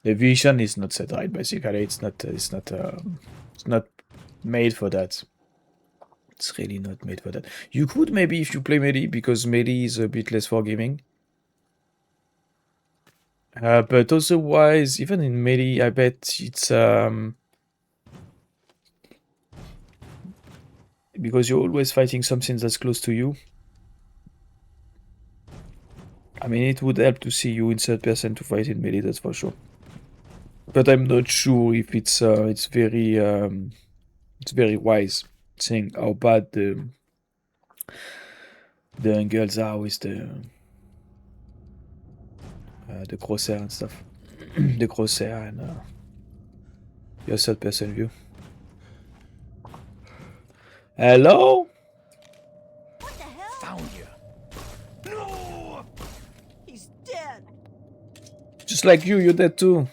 Speaker 1: vision is not set right, basically. It's not made for that. It's really not made for that. You could maybe if you play melee, because melee is a bit less forgiving. But otherwise, even in melee, I bet it's because you're always fighting something that's close to you. I mean, it would help to see you in third person to fight in melee, that's for sure. But I'm not sure if it's very wise, seeing how bad the angles are with the crosshair and stuff. The crosshair and your third person view. Hello?
Speaker 6: What the hell?
Speaker 5: Found you. No!
Speaker 6: He's dead.
Speaker 1: Just like you're dead too.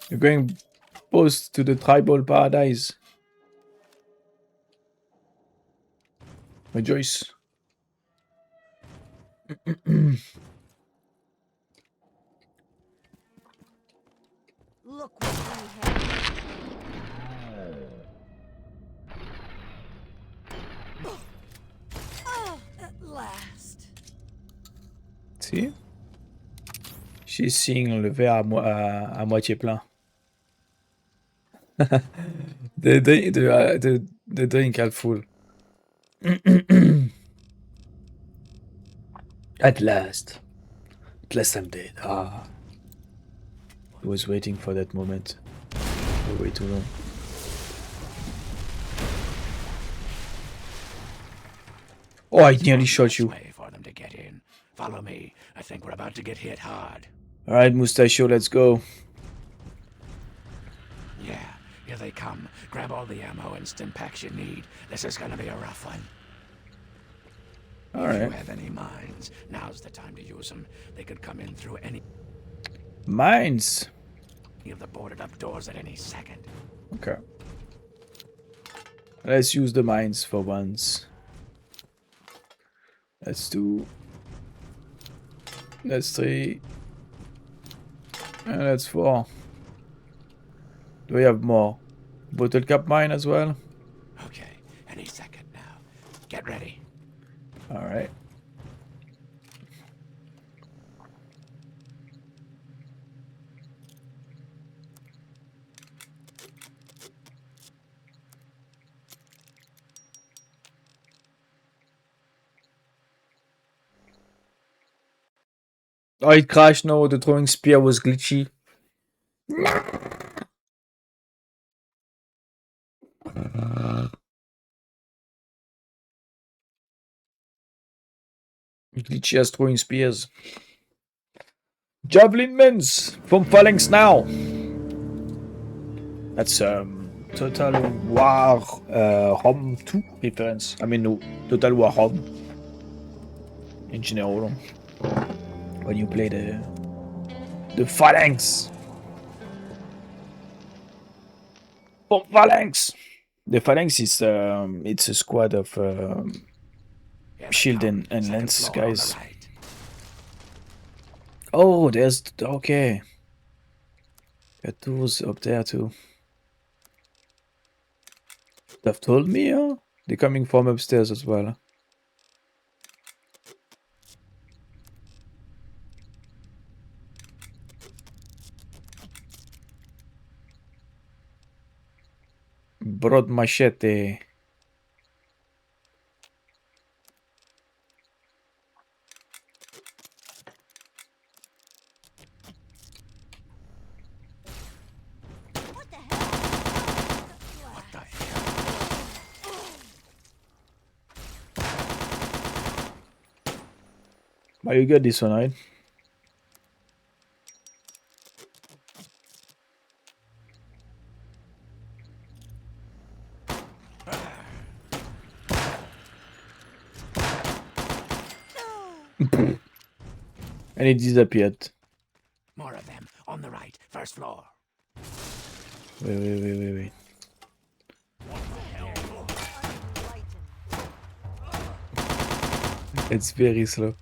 Speaker 1: You're going post to the tribal paradise. Rejoice.
Speaker 6: Look what we have. Oh, at last.
Speaker 1: See? She's seeing le verre à moitié plein. The drink half full. At last. At last I'm dead. Ah. I was waiting for that moment for way too long. Oh, I nearly shot you.
Speaker 5: Way for them to get in. Follow me. I think we're about to get hit hard.
Speaker 1: Alright, Mustachio, let's go.
Speaker 5: Yeah, here they come. Grab all the ammo and stim packs you need. This is gonna be a rough one. If you
Speaker 1: Alright.
Speaker 5: have any mines, now's the time to use them. They could come in through any
Speaker 1: Mines.
Speaker 5: of the boarded up doors at any second.
Speaker 1: Okay. Let's use the mines for once. That's 2. That's 3. And that's 4. Do we have more? Bottle cap mine as well?
Speaker 5: Okay, any second now. Get ready.
Speaker 1: Alright. Oh, it crashed. No, the throwing spear was glitchy. Glitchy as throwing spears. Javelin men's from Phalanx now. That's Total War Home 2 reference. I mean, no, Total War Home in general. When you play the Phalanx. From Phalanx. The Phalanx is it's a squad of
Speaker 5: Here they
Speaker 1: shield
Speaker 5: come.
Speaker 1: and
Speaker 5: Second
Speaker 1: lance
Speaker 5: floor on the
Speaker 1: guys.
Speaker 5: right.
Speaker 1: Oh, there's okay. Got tools up there too. They've told me, they're coming from upstairs as well. Broad machete.
Speaker 6: What the hell?
Speaker 5: What the hell?
Speaker 1: But you get this one, right? And it disappeared.
Speaker 5: More of them. On the right. First floor.
Speaker 1: Wait. It's very slow.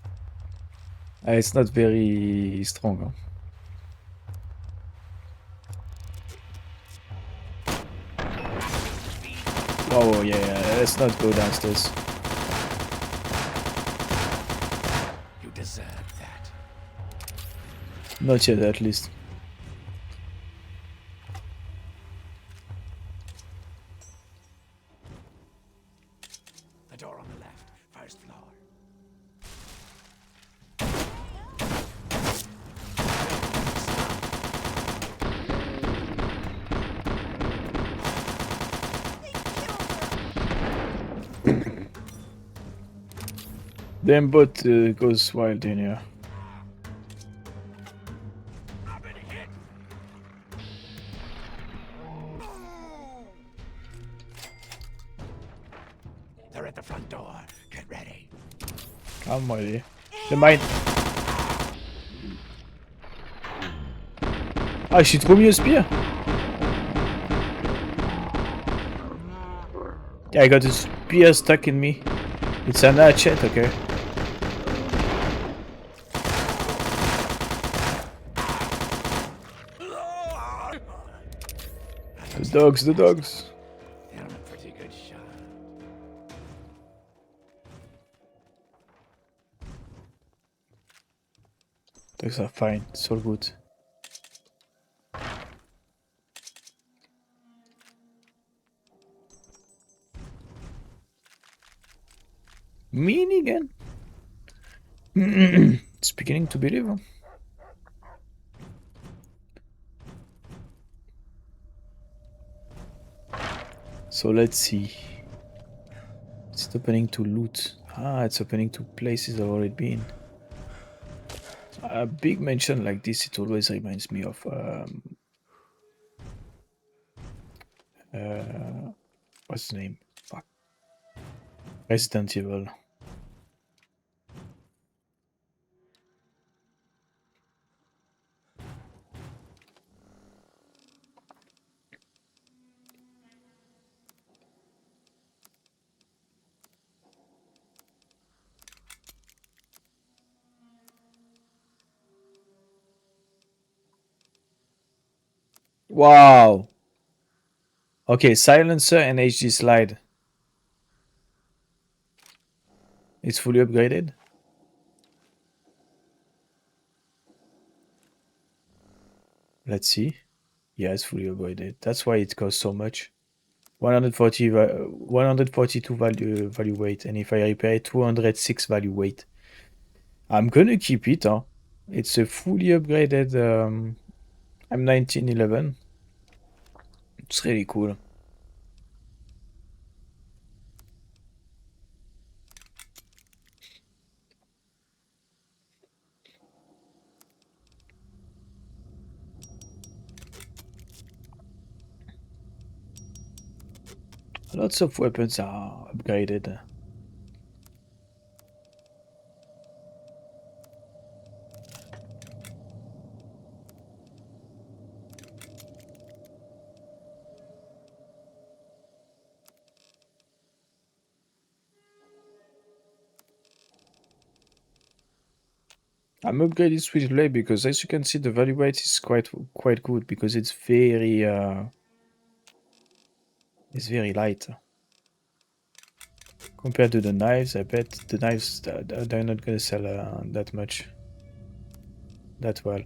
Speaker 1: It's not very strong. Huh? Oh yeah, let's not go downstairs.
Speaker 5: You deserve that.
Speaker 1: Not yet, at least.
Speaker 5: The door on the left. First floor.
Speaker 1: Then bot goes wild in here.
Speaker 5: I've been hit. They're at the front door. Get ready.
Speaker 1: I'm ready. The mine. Ah, she threw me a spear. Yeah, I got a spear stuck in me. It's an hatchet, okay. dogs, the dogs.
Speaker 5: They're a pretty good shot.
Speaker 1: Dogs are fine. It's all good. Minigun. It's beginning to believe. Huh? So let's see. It's opening to loot. Ah, it's opening to places I've already been. A big mansion like this, it always reminds me of what's the name? Fuck. Resident Evil. Wow. Okay, silencer and HD slide. It's fully upgraded. Let's see. Yeah, it's fully upgraded. That's why it costs so much. 142 value weight, and if I repair it, 206 value weight. I'm gonna keep it, huh? It's a fully upgraded M1911. It's really cool. Lots of weapons are upgraded. I'm upgrading Switchblade because, as you can see, the value weight is quite good because it's very light compared to the knives. I bet the knives they're not gonna sell that much, that well.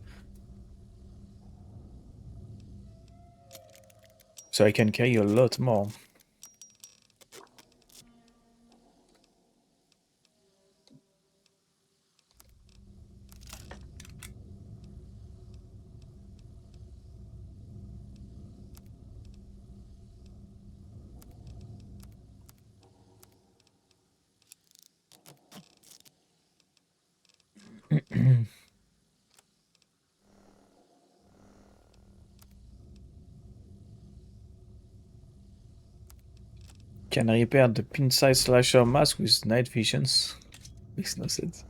Speaker 1: So I can carry a lot more. Can repair the pin-size slasher mask with night visions. Makes no sense.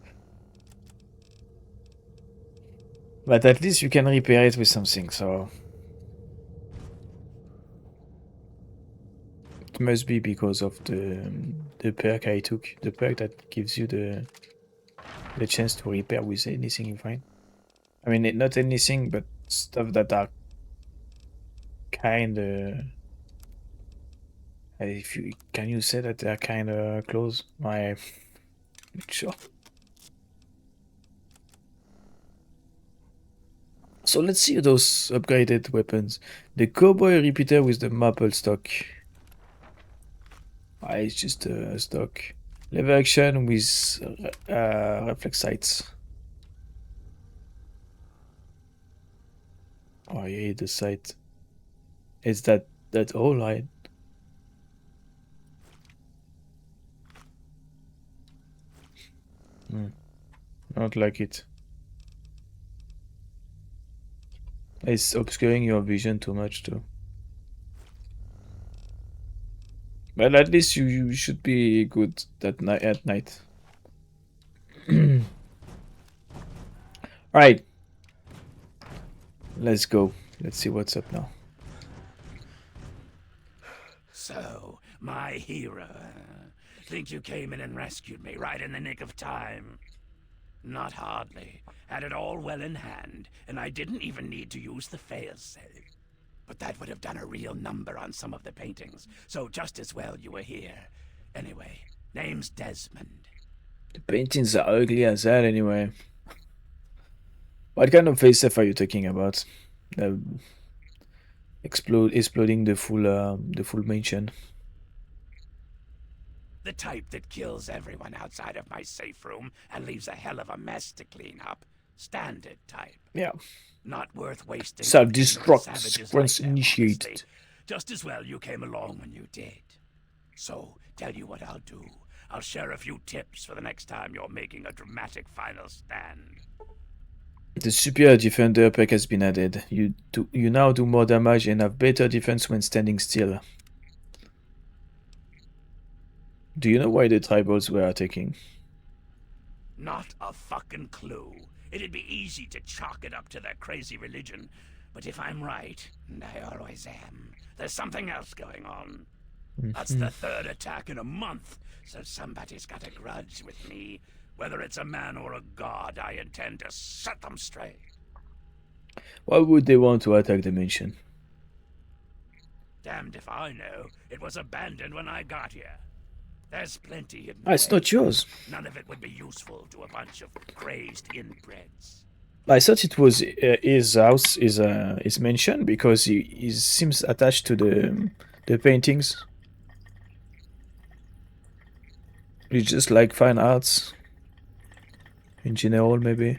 Speaker 1: But at least you can repair it with something, so... It must be because of the perk I took. The perk that gives you the chance to repair with anything you find. I mean, not anything, but stuff that are kinda... Can you say that they're kinda close? Not sure. So let's see those upgraded weapons. The cowboy repeater with the maple stock. It's just a stock. Lever action with reflex sights. Oh yeah, the sight. It's that whole line. Not like it. It's obscuring your vision too much too. Well, at least you should be good at night. Alright. Let's go. Let's see what's up now.
Speaker 5: So, my hero. Think you came in and rescued me right in the nick of time? Not hardly. Had it all well in hand, and I didn't even need to use the failsafe. But that would have done a real number on some of the paintings, so just as well you were here. Anyway, name's Desmond.
Speaker 1: The paintings are ugly as hell anyway. What kind of facelift are you talking about? Exploding the full mansion.
Speaker 5: The type that kills everyone outside of my safe room and leaves a hell of a mess to clean up. Standard type.
Speaker 1: Yeah.
Speaker 5: Not worth wasting.
Speaker 1: Self-destruct
Speaker 5: savages
Speaker 1: sequence
Speaker 5: like them,
Speaker 1: initiated.
Speaker 5: honestly. Just as well you came along when you did. So, tell you what I'll do. I'll share a few tips for the next time you're making a dramatic final stand.
Speaker 1: The Superior Defender perk has been added. You now do more damage and have better defense when standing still. Do you know why the tribals were attacking?
Speaker 5: Not a fucking clue. It'd be easy to chalk it up to their crazy religion. But if I'm right, and I always am, there's something else going on. That's the third attack in a month, so somebody's got a grudge with me. Whether it's a man or a god, I intend to set them straight.
Speaker 1: Why would they want to attack the mansion?
Speaker 5: Damned if I know. It was abandoned when I got here. There's plenty hidden
Speaker 1: Ah, it's
Speaker 5: away.
Speaker 1: not yours.
Speaker 5: None of it would be useful to a bunch of crazed inbreds.
Speaker 1: I thought it was his house, his mansion, because he seems attached to the paintings. He just like fine arts. In general, maybe.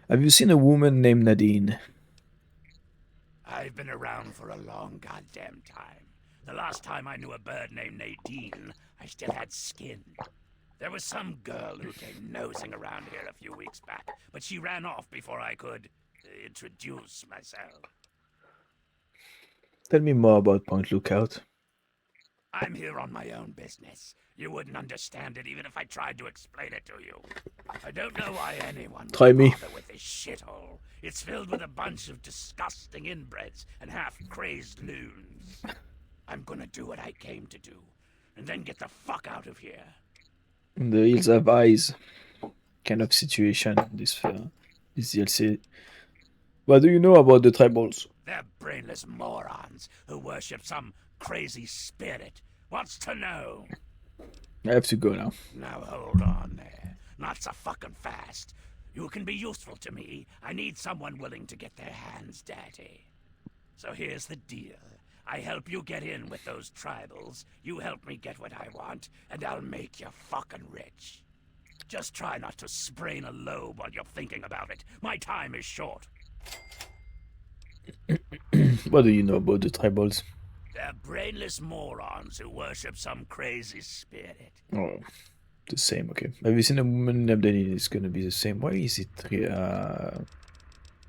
Speaker 1: Have you seen a woman named Nadine?
Speaker 5: I've been around for a long goddamn time. The last time I knew a bird named Nadine, I still had skin. There was some girl who came nosing around here a few weeks back, but she ran off before I could introduce myself.
Speaker 1: Tell me more about Point Lookout.
Speaker 5: I'm here on my own business. You wouldn't understand it even if I tried to explain it to you. I don't know why anyone would
Speaker 1: Try me.
Speaker 5: bother with this shithole. It's filled with a bunch of disgusting inbreds and half-crazed loons. I'm gonna do what I came to do, and then get the fuck out of here.
Speaker 1: The Hills Have Eyes kind of situation, this DLC. What do you know about the tribals?
Speaker 5: They're brainless morons who worship some crazy spirit. Wants to know.
Speaker 1: I have to go now.
Speaker 5: Now hold on there. Not so fucking fast. You can be useful to me. I need someone willing to get their hands dirty. So here's the deal. I help you get in with those tribals, you help me get what I want, and I'll make you fucking rich. Just try not to sprain a lobe while you're thinking about it. My time is short.
Speaker 1: What do you know about the tribals?
Speaker 5: They're brainless morons who worship some crazy spirit.
Speaker 1: Oh, the same, okay. Have you seen a woman named Nadine? It's gonna be the same. Why is it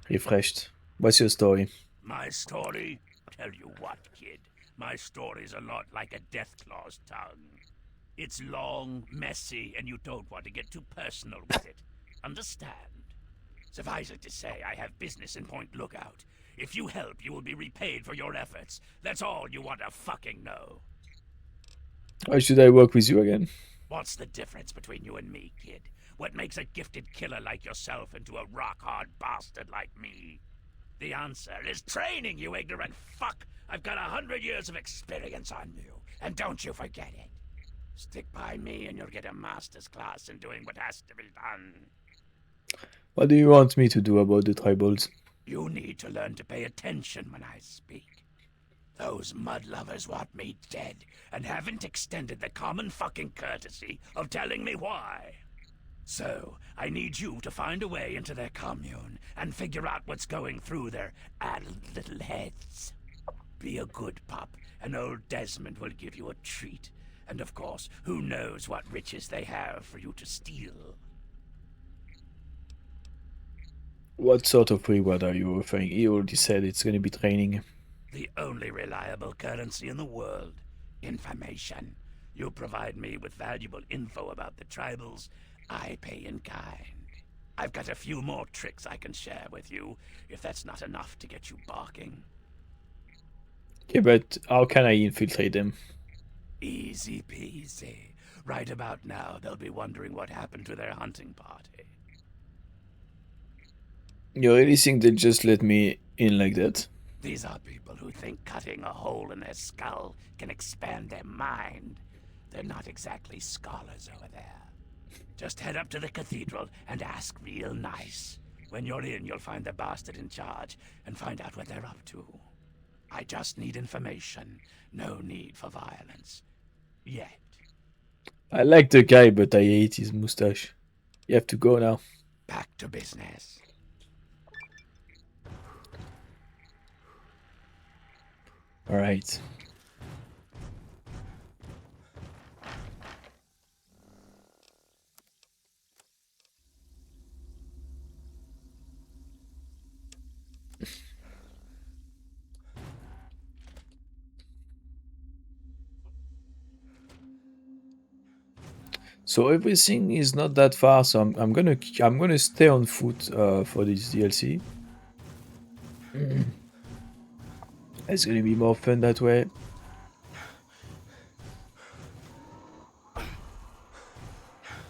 Speaker 1: refreshed? What's your story?
Speaker 5: My story? Tell you what, kid. My story's a lot like a Deathclaw's tongue. It's long, messy, and you don't want to get too personal with it. Understand? Suffice it to say, I have business in Point Lookout. If you help, you will be repaid for your efforts. That's all you want to fucking know.
Speaker 1: Why should I work with you again?
Speaker 5: What's the difference between you and me, kid? What makes a gifted killer like yourself into a rock-hard bastard like me? The answer is training, you ignorant fuck! I've got 100 years of experience on you, and don't you forget it. Stick by me and you'll get a master's class in doing what has to be done.
Speaker 1: What do you want me to do about the tribals?
Speaker 5: You need to learn to pay attention when I speak. Those mud lovers want me dead, and haven't extended the common fucking courtesy of telling me why. So, I need you to find a way into their commune and figure out what's going through their addled little heads. Be a good pup, and old Desmond will give you a treat. And of course, who knows what riches they have for you to steal.
Speaker 1: What sort of reward are you offering? He already said it's gonna be training.
Speaker 5: The only reliable currency in the world. Information. You provide me with valuable info about the tribals, I pay in kind. I've got a few more tricks I can share with you, if that's not enough to get you barking.
Speaker 1: Okay, but how can I infiltrate them?
Speaker 5: Easy peasy. Right about now, they'll be wondering what happened to their hunting party.
Speaker 1: You really think they'll just let me in like that?
Speaker 5: These are people who think cutting a hole in their skull can expand their mind. They're not exactly scholars over there. Just head up to the cathedral and ask real nice. When you're in, you'll find the bastard in charge and find out what they're up to. I just need information. No need for violence. Yet.
Speaker 1: I like the guy, but I hate his mustache. You have to go now.
Speaker 5: Back to business.
Speaker 1: All right. So everything is not that far, so I'm gonna stay on foot for this DLC. It's gonna be more fun that way.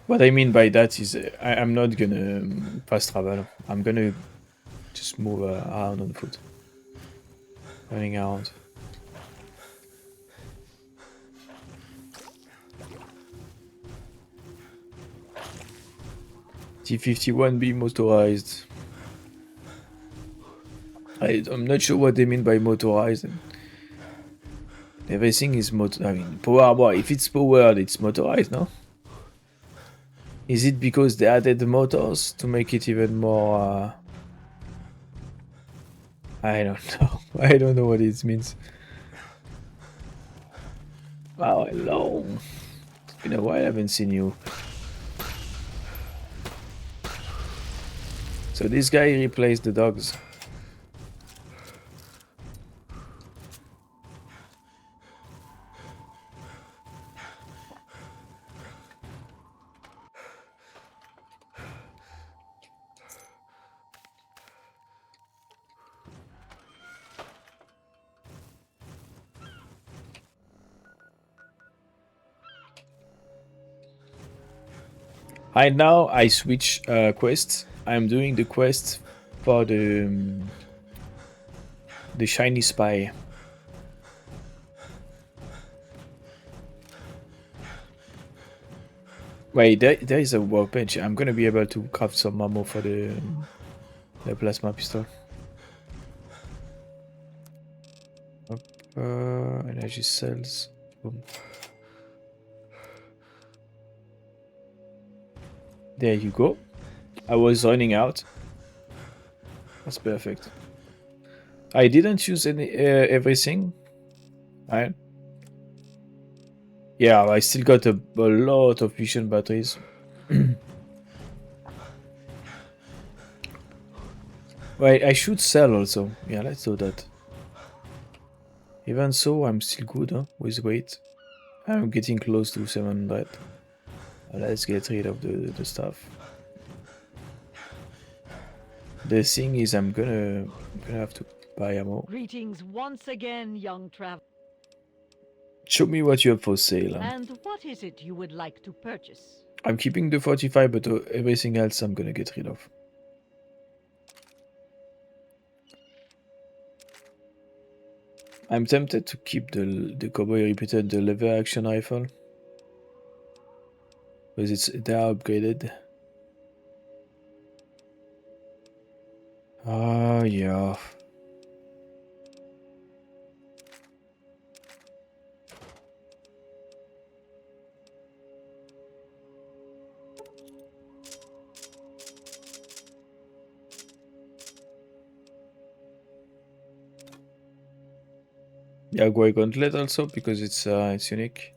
Speaker 1: What I mean by that is I'm not gonna fast travel. I'm gonna just move around on foot, running around. T51B motorized. I'm not sure what they mean by motorized. Everything is I mean, power bar. If it's powered, it's motorized, no? Is it because they added the motors to make it even more? I don't know. I don't know what it means. Wow, hello. It's been a while I haven't seen you. So this guy replaced the dogs. Right now I switch quests. I'm doing the quest for the shiny spy. Wait, there is a workbench. I'm gonna be able to craft some ammo for the plasma pistol. Energy cells. Boom. There you go. I was running out. That's perfect. I didn't use any everything. Right? Yeah, I still got a lot of vision batteries. Wait, I should sell also. Yeah, let's do that. Even so, I'm still good with weight. I'm getting close to 700. Let's get rid of the stuff. The thing is, I'm gonna have to buy ammo.
Speaker 3: Greetings once again, young traveler.
Speaker 1: Show me what you have for sale.
Speaker 3: And what is it you would like to purchase?
Speaker 1: I'm keeping the 45, but everything else I'm gonna get rid of. I'm tempted to keep the cowboy repeated, the lever action rifle, because they are upgraded. Ah, yeah. Yeah, Guai Gauntlet also, because it's unique.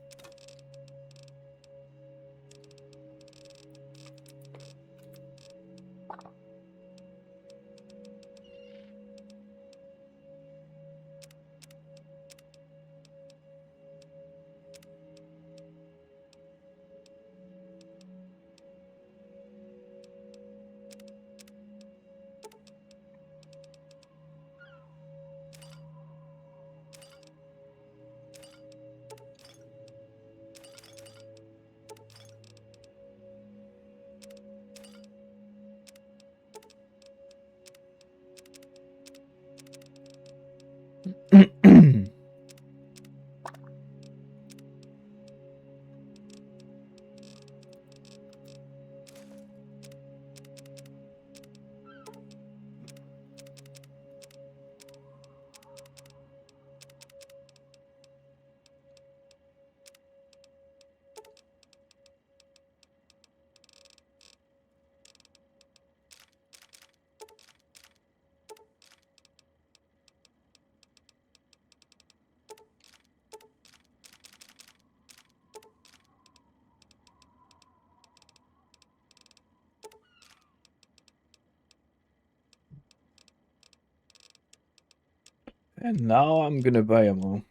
Speaker 1: And now I'm gonna buy ammo.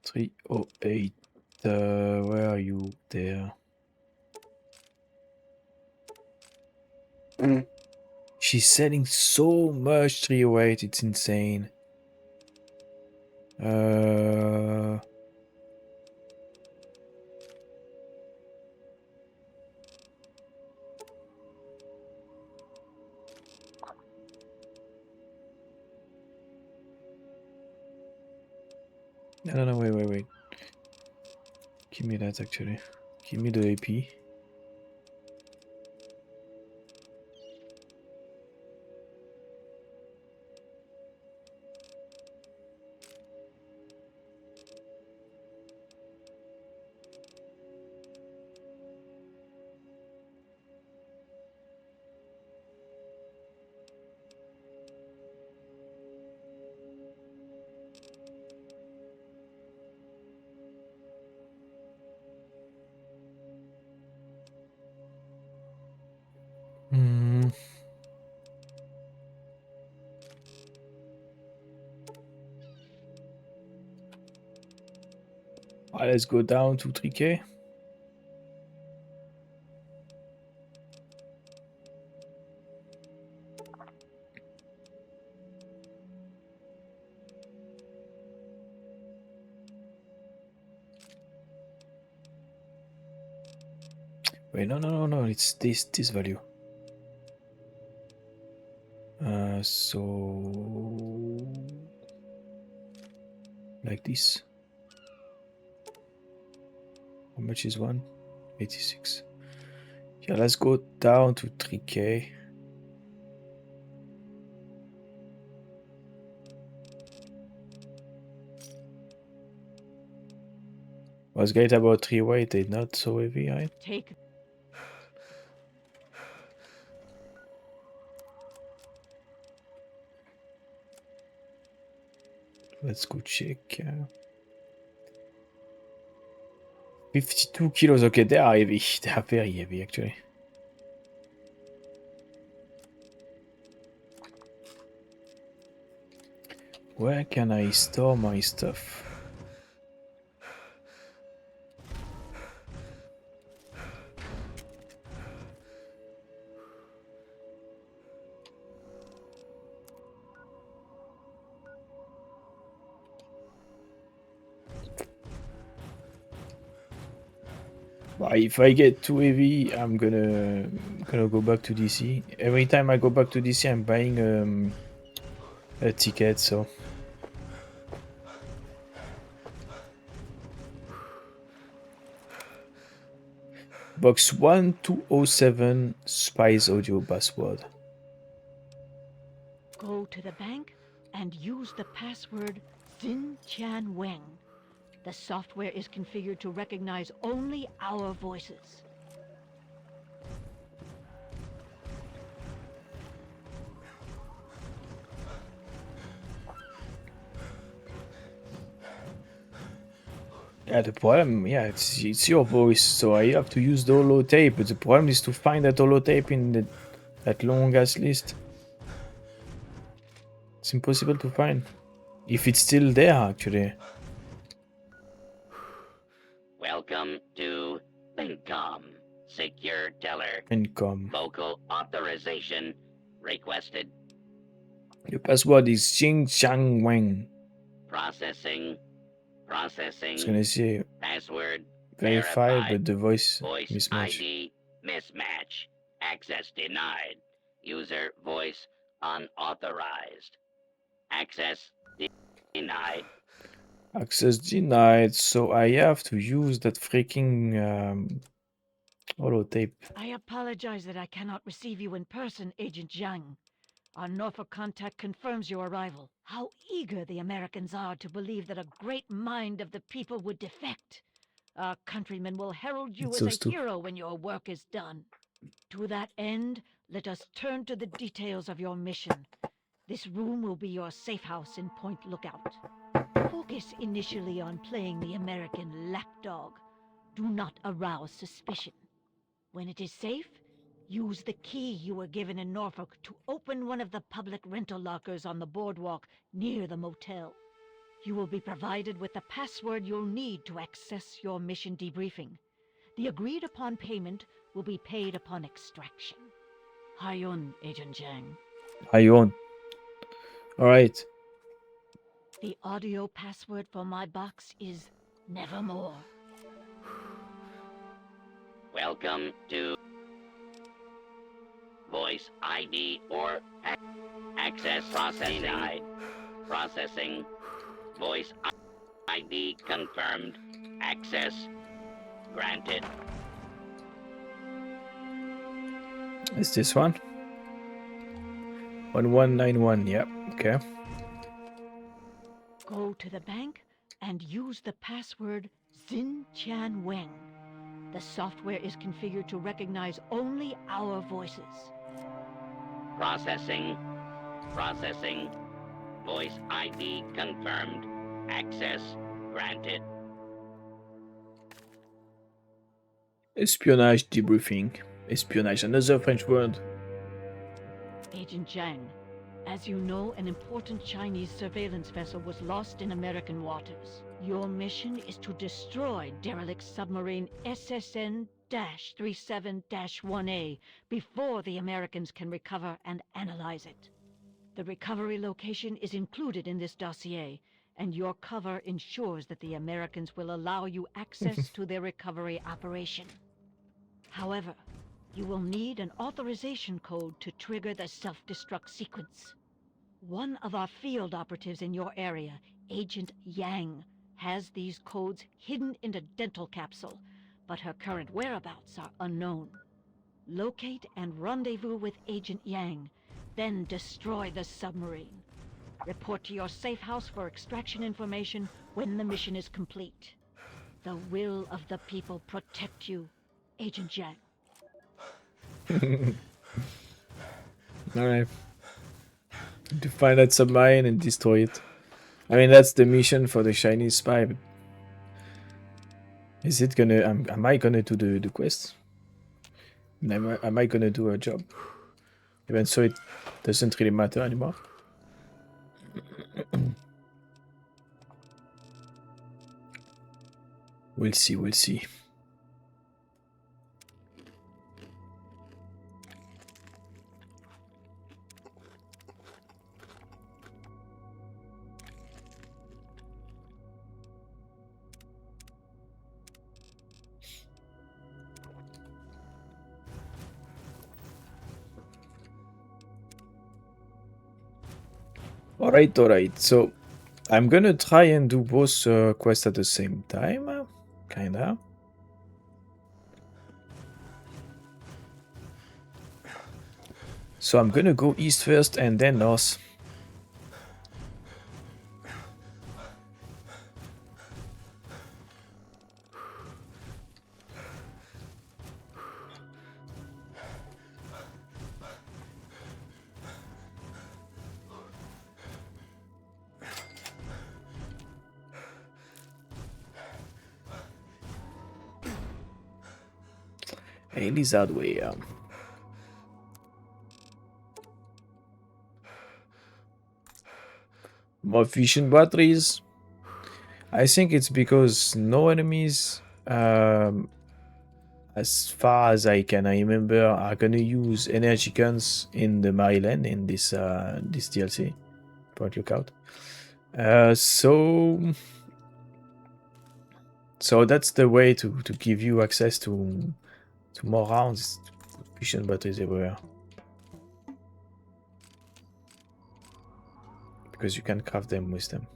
Speaker 1: $308. Where are you? There. She's selling so much 308. It's insane. No, wait. Give me that actually. Give me the AP. Hmm. Let's go down to 3K. Wait, no. It's this value. So like this. How much is one? 86. Yeah, let's go down to 3K. Was great about 3 weight, they're not so heavy, right?
Speaker 3: Take
Speaker 1: Let's go check. 52 kilos. Okay, they are heavy. They are very heavy, actually. Where can I store my stuff? If I get too heavy, I'm gonna go back to DC. Every time I go back to DC, I'm buying a ticket. So box 1207 Spice Audio password.
Speaker 3: Go to the bank and use the password Xin Tian Weng. The software is configured to recognize only our voices.
Speaker 1: Yeah, the problem, it's your voice, so I have to use the holotape. But the problem is to find that holotape in that long ass list. It's impossible to find. If it's still there, actually.
Speaker 4: Welcome to Lincom. Secure teller.
Speaker 1: Income.
Speaker 4: Vocal authorization requested.
Speaker 1: The password is Xing Chang Wang.
Speaker 4: Processing.
Speaker 1: I was gonna say
Speaker 4: Password
Speaker 1: verify,
Speaker 4: verified.
Speaker 1: but the voice
Speaker 4: Voice
Speaker 1: mismatch.
Speaker 4: ID mismatch. Access denied. User voice unauthorized. Access denied.
Speaker 1: Access denied, so I have to use that freaking holotape.
Speaker 3: I apologize that I cannot receive you in person, Agent Zhang. Our Norfolk contact confirms your arrival. How eager the Americans are to believe that a great mind of the people would defect. Our countrymen will herald you
Speaker 1: It's
Speaker 3: as
Speaker 1: so
Speaker 3: a
Speaker 1: stupid.
Speaker 3: hero when your work is done. To that end, let us turn to the details of your mission. This room will be your safe house in Point Lookout. Focus initially on playing the American lapdog. Do not arouse suspicion. When it is safe, Use the key you were given in Norfolk to open one of the public rental lockers on the boardwalk near the motel. You will be provided with the password you'll need to access your mission debriefing. The agreed upon payment will be paid upon extraction. Hayun, Agent Zhang.
Speaker 1: I own. Alright.
Speaker 3: The audio password for my box is Nevermore.
Speaker 4: Welcome to voice ID or access processing. Denied. Processing. Voice ID confirmed. Access granted.
Speaker 1: Is this one? 1191, yep, okay.
Speaker 3: Go to the bank and use the password Xin Tian Weng. The software is configured to recognize only our voices.
Speaker 4: Processing. Processing. Voice ID confirmed. Access granted.
Speaker 1: Espionage debriefing. Espionage, another French word.
Speaker 3: Agent Zhang, as you know, an important Chinese surveillance vessel was lost in American waters. Your mission is to destroy derelict submarine SSN-37-1A before the Americans can recover and analyze it. The recovery location is included in this dossier, and your cover ensures that the Americans will allow you access to their recovery operation. However, you will need an authorization code to trigger the self-destruct sequence. One of our field operatives in your area, Agent Yang, has these codes hidden in a dental capsule, but her current whereabouts are unknown. Locate and rendezvous with Agent Yang, then destroy the submarine. Report to your safe house for extraction information when the mission is complete. The will of the people protect you, Agent Yang.
Speaker 1: Alright. To find that submarine and destroy it. I mean, that's the mission for the Chinese spy. But is it gonna... am I gonna do the quest? Am I gonna do a job? Even so, it doesn't really matter anymore. We'll see, we'll see. Alright, so I'm gonna try and do both quests at the same time, kinda. So I'm gonna go east first and then north. A lizard way. More fission batteries. I think it's because no enemies, as far as I can remember, are gonna use energy guns in the Maryland in this this DLC. Point lookout. So that's the way to give you access to more rounds. Fission batteries everywhere. Because you can craft them with them.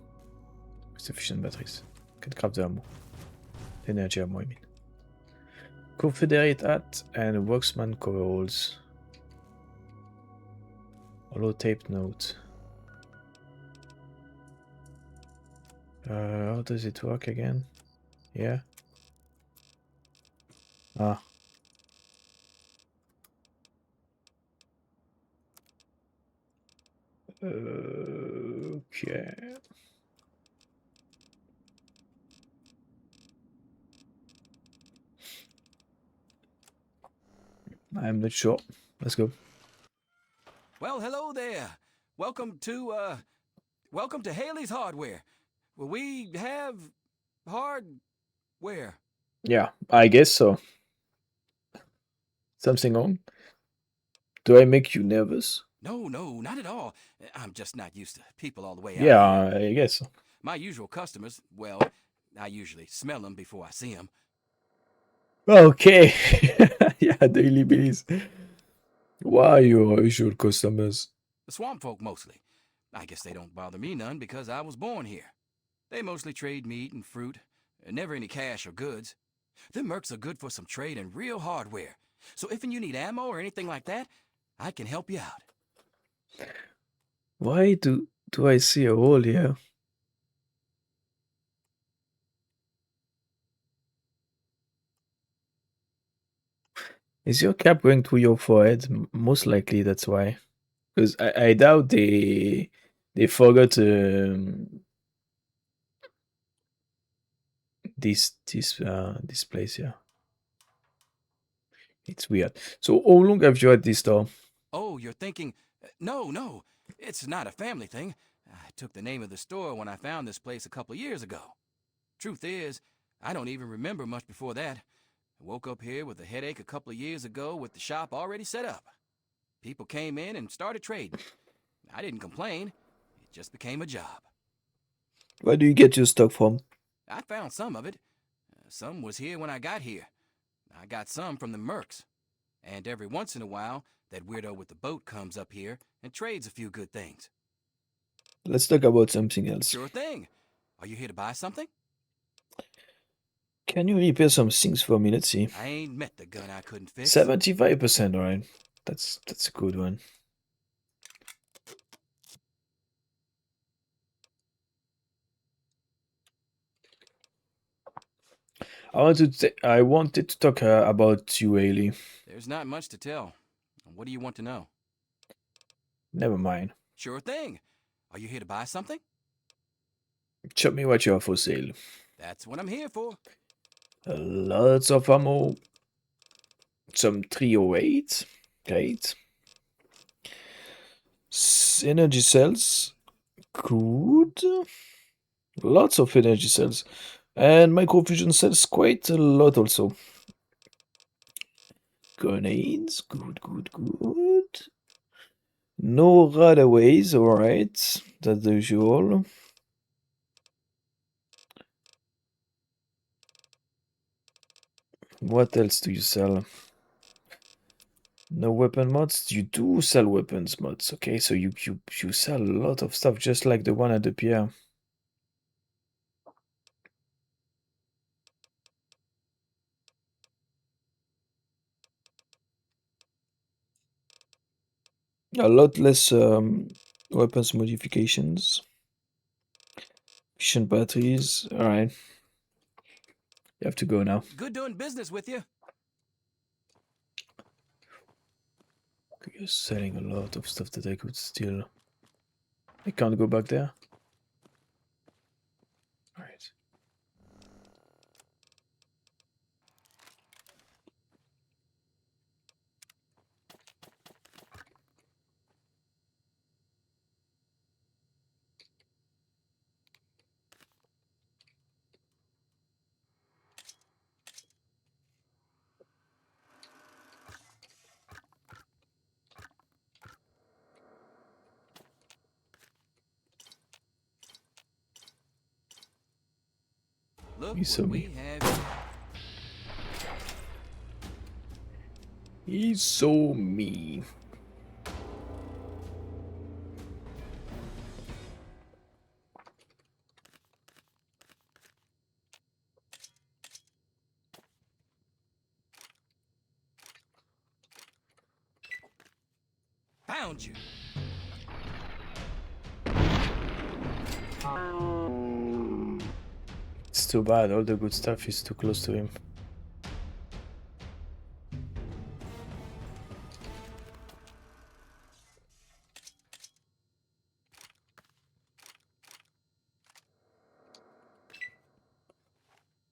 Speaker 1: With the fission batteries. You can craft the ammo. The energy ammo, I mean. Confederate hat and Worksman coveralls. Hollow tape note. How does it work again? Yeah. Ah. Okay. I'm not sure. Let's go.
Speaker 5: Well, hello there. Welcome to Haley's Hardware. Well, we have hardware.
Speaker 1: Yeah, I guess so. Something wrong? Do I make you nervous?
Speaker 5: No, not at all. I'm just not used to people all the way out
Speaker 1: Yeah,
Speaker 5: here.
Speaker 1: I guess so.
Speaker 5: My usual customers, well, I usually smell them before I see them.
Speaker 1: Okay. Yeah, daily bills. Why are your usual customers?
Speaker 5: The swamp folk mostly. I guess they don't bother me none because I was born here. They mostly trade meat and fruit, never any cash or goods. Them mercs are good for some trade and real hardware. So if you need ammo or anything like that, I can help you out.
Speaker 1: Why do I see a hole here? Is your cap going through your forehead? Most likely that's why. Because I doubt they forgot this place here. It's weird. So how long have you had this store?
Speaker 5: Oh, you're thinking, no, it's not a family thing. I took the name of the store when I found this place a couple of years ago. Truth is, I don't even remember much before that. I woke up here with a headache a couple of years ago with the shop already set up. People came in and started trading. I didn't complain. It just became a job.
Speaker 1: Where do you get your stock from?
Speaker 5: I found some of it. Some was here when I got here. I got some from the mercs. And every once in a while, that weirdo with the boat comes up here and trades a few good things.
Speaker 1: Let's talk about something else.
Speaker 5: Sure thing. Are you here to buy something?
Speaker 1: Can you repair some things for me? Let's see.
Speaker 5: I ain't met the gun I couldn't fix.
Speaker 1: 75%, alright. That's a good one. I wanted to talk about you, Haley.
Speaker 5: There's not much to tell. What do you want to know?
Speaker 1: Never mind.
Speaker 5: Sure thing. Are you here to buy something?
Speaker 1: Show me what you have for sale.
Speaker 5: That's what I'm here for.
Speaker 1: Lots of ammo. Some 308. Great. Energy cells. Good. Lots of energy cells. And microfusion cells, quite a lot also. Grenades. Good. No radaways, alright. That's the usual. What else do you sell? No weapon mods? You do sell weapons mods, okay? So you sell a lot of stuff, just like the one at the pier. A lot less weapons modifications. Efficient batteries. Alright. You have to go now.
Speaker 5: Good doing business with you.
Speaker 1: You're selling a lot of stuff that I could steal. I can't go back there. Alright.
Speaker 5: Look
Speaker 1: He's
Speaker 5: what
Speaker 1: so
Speaker 5: we
Speaker 1: mean.
Speaker 5: have.
Speaker 1: He's so mean.
Speaker 5: Found you.
Speaker 1: It's too bad, all the good stuff is too close to him.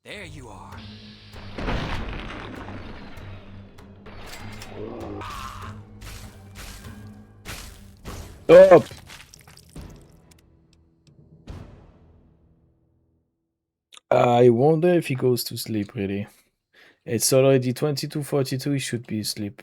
Speaker 5: There you are.
Speaker 1: Up! I wonder if he goes to sleep, really. It's already 22:42, he should be asleep.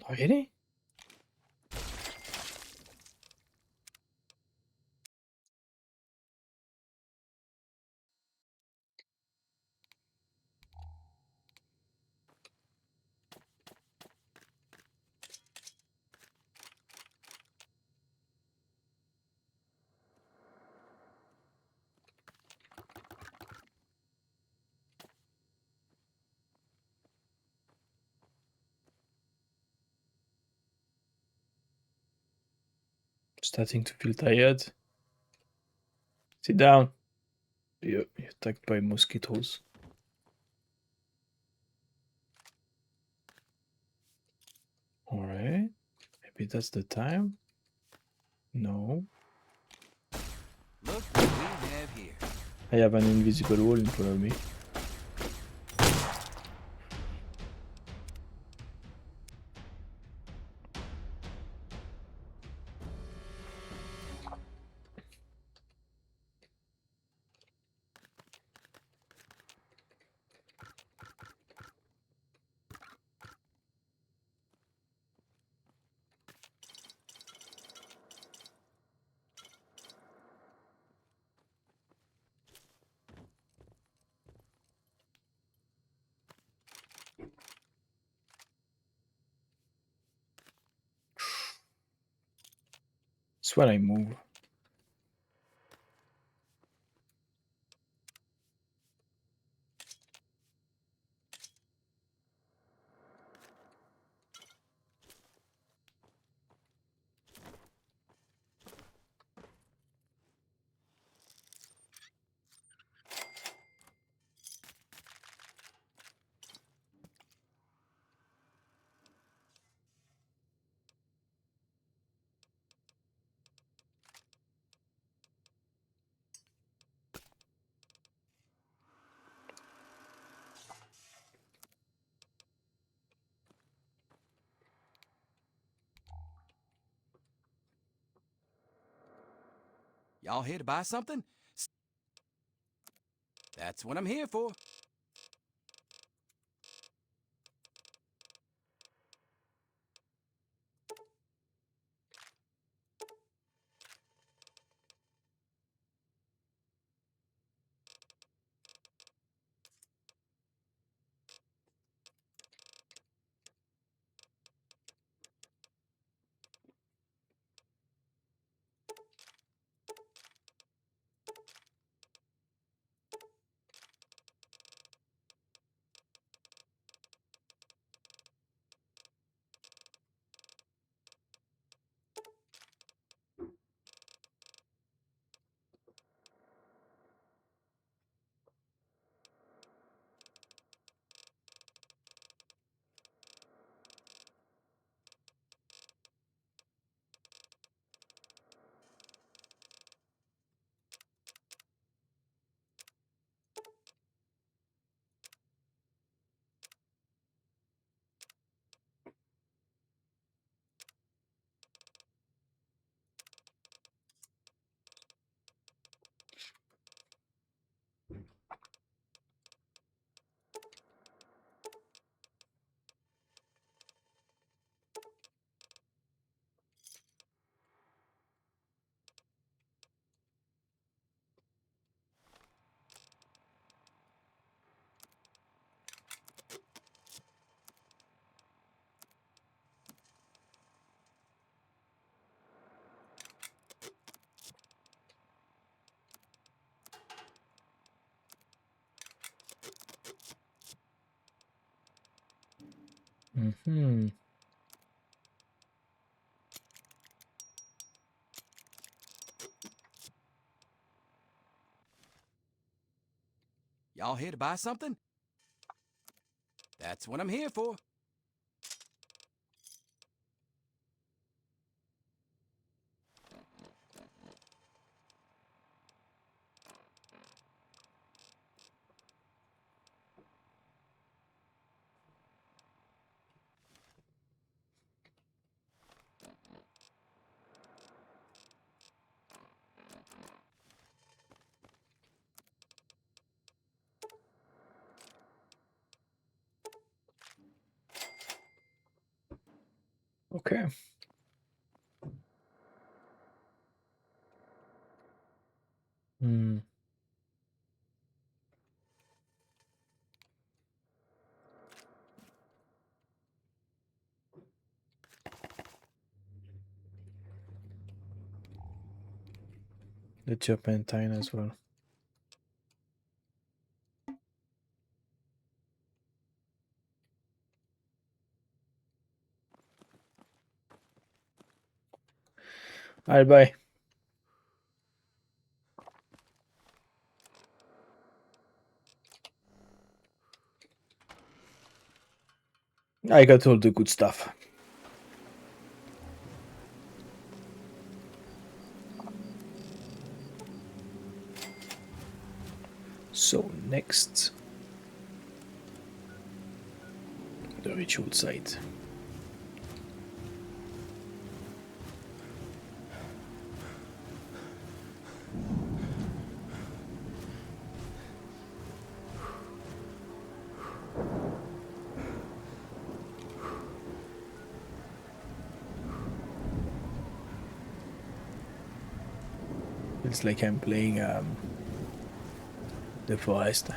Speaker 1: Really? Starting to feel tired. Sit down. You're attacked by mosquitoes. Alright. Maybe that's the time? No.
Speaker 2: Look what we have here.
Speaker 1: I have an invisible wall in front of me. It's when I move.
Speaker 2: Y'all here to buy something? That's what I'm here for.
Speaker 1: Hmm.
Speaker 7: Y'all here to buy something? That's what I'm here for.
Speaker 1: Okay. Hmm. The turpentine as well. I'll buy. I got all the good stuff. So next, the ritual site. It's like I'm playing the forest.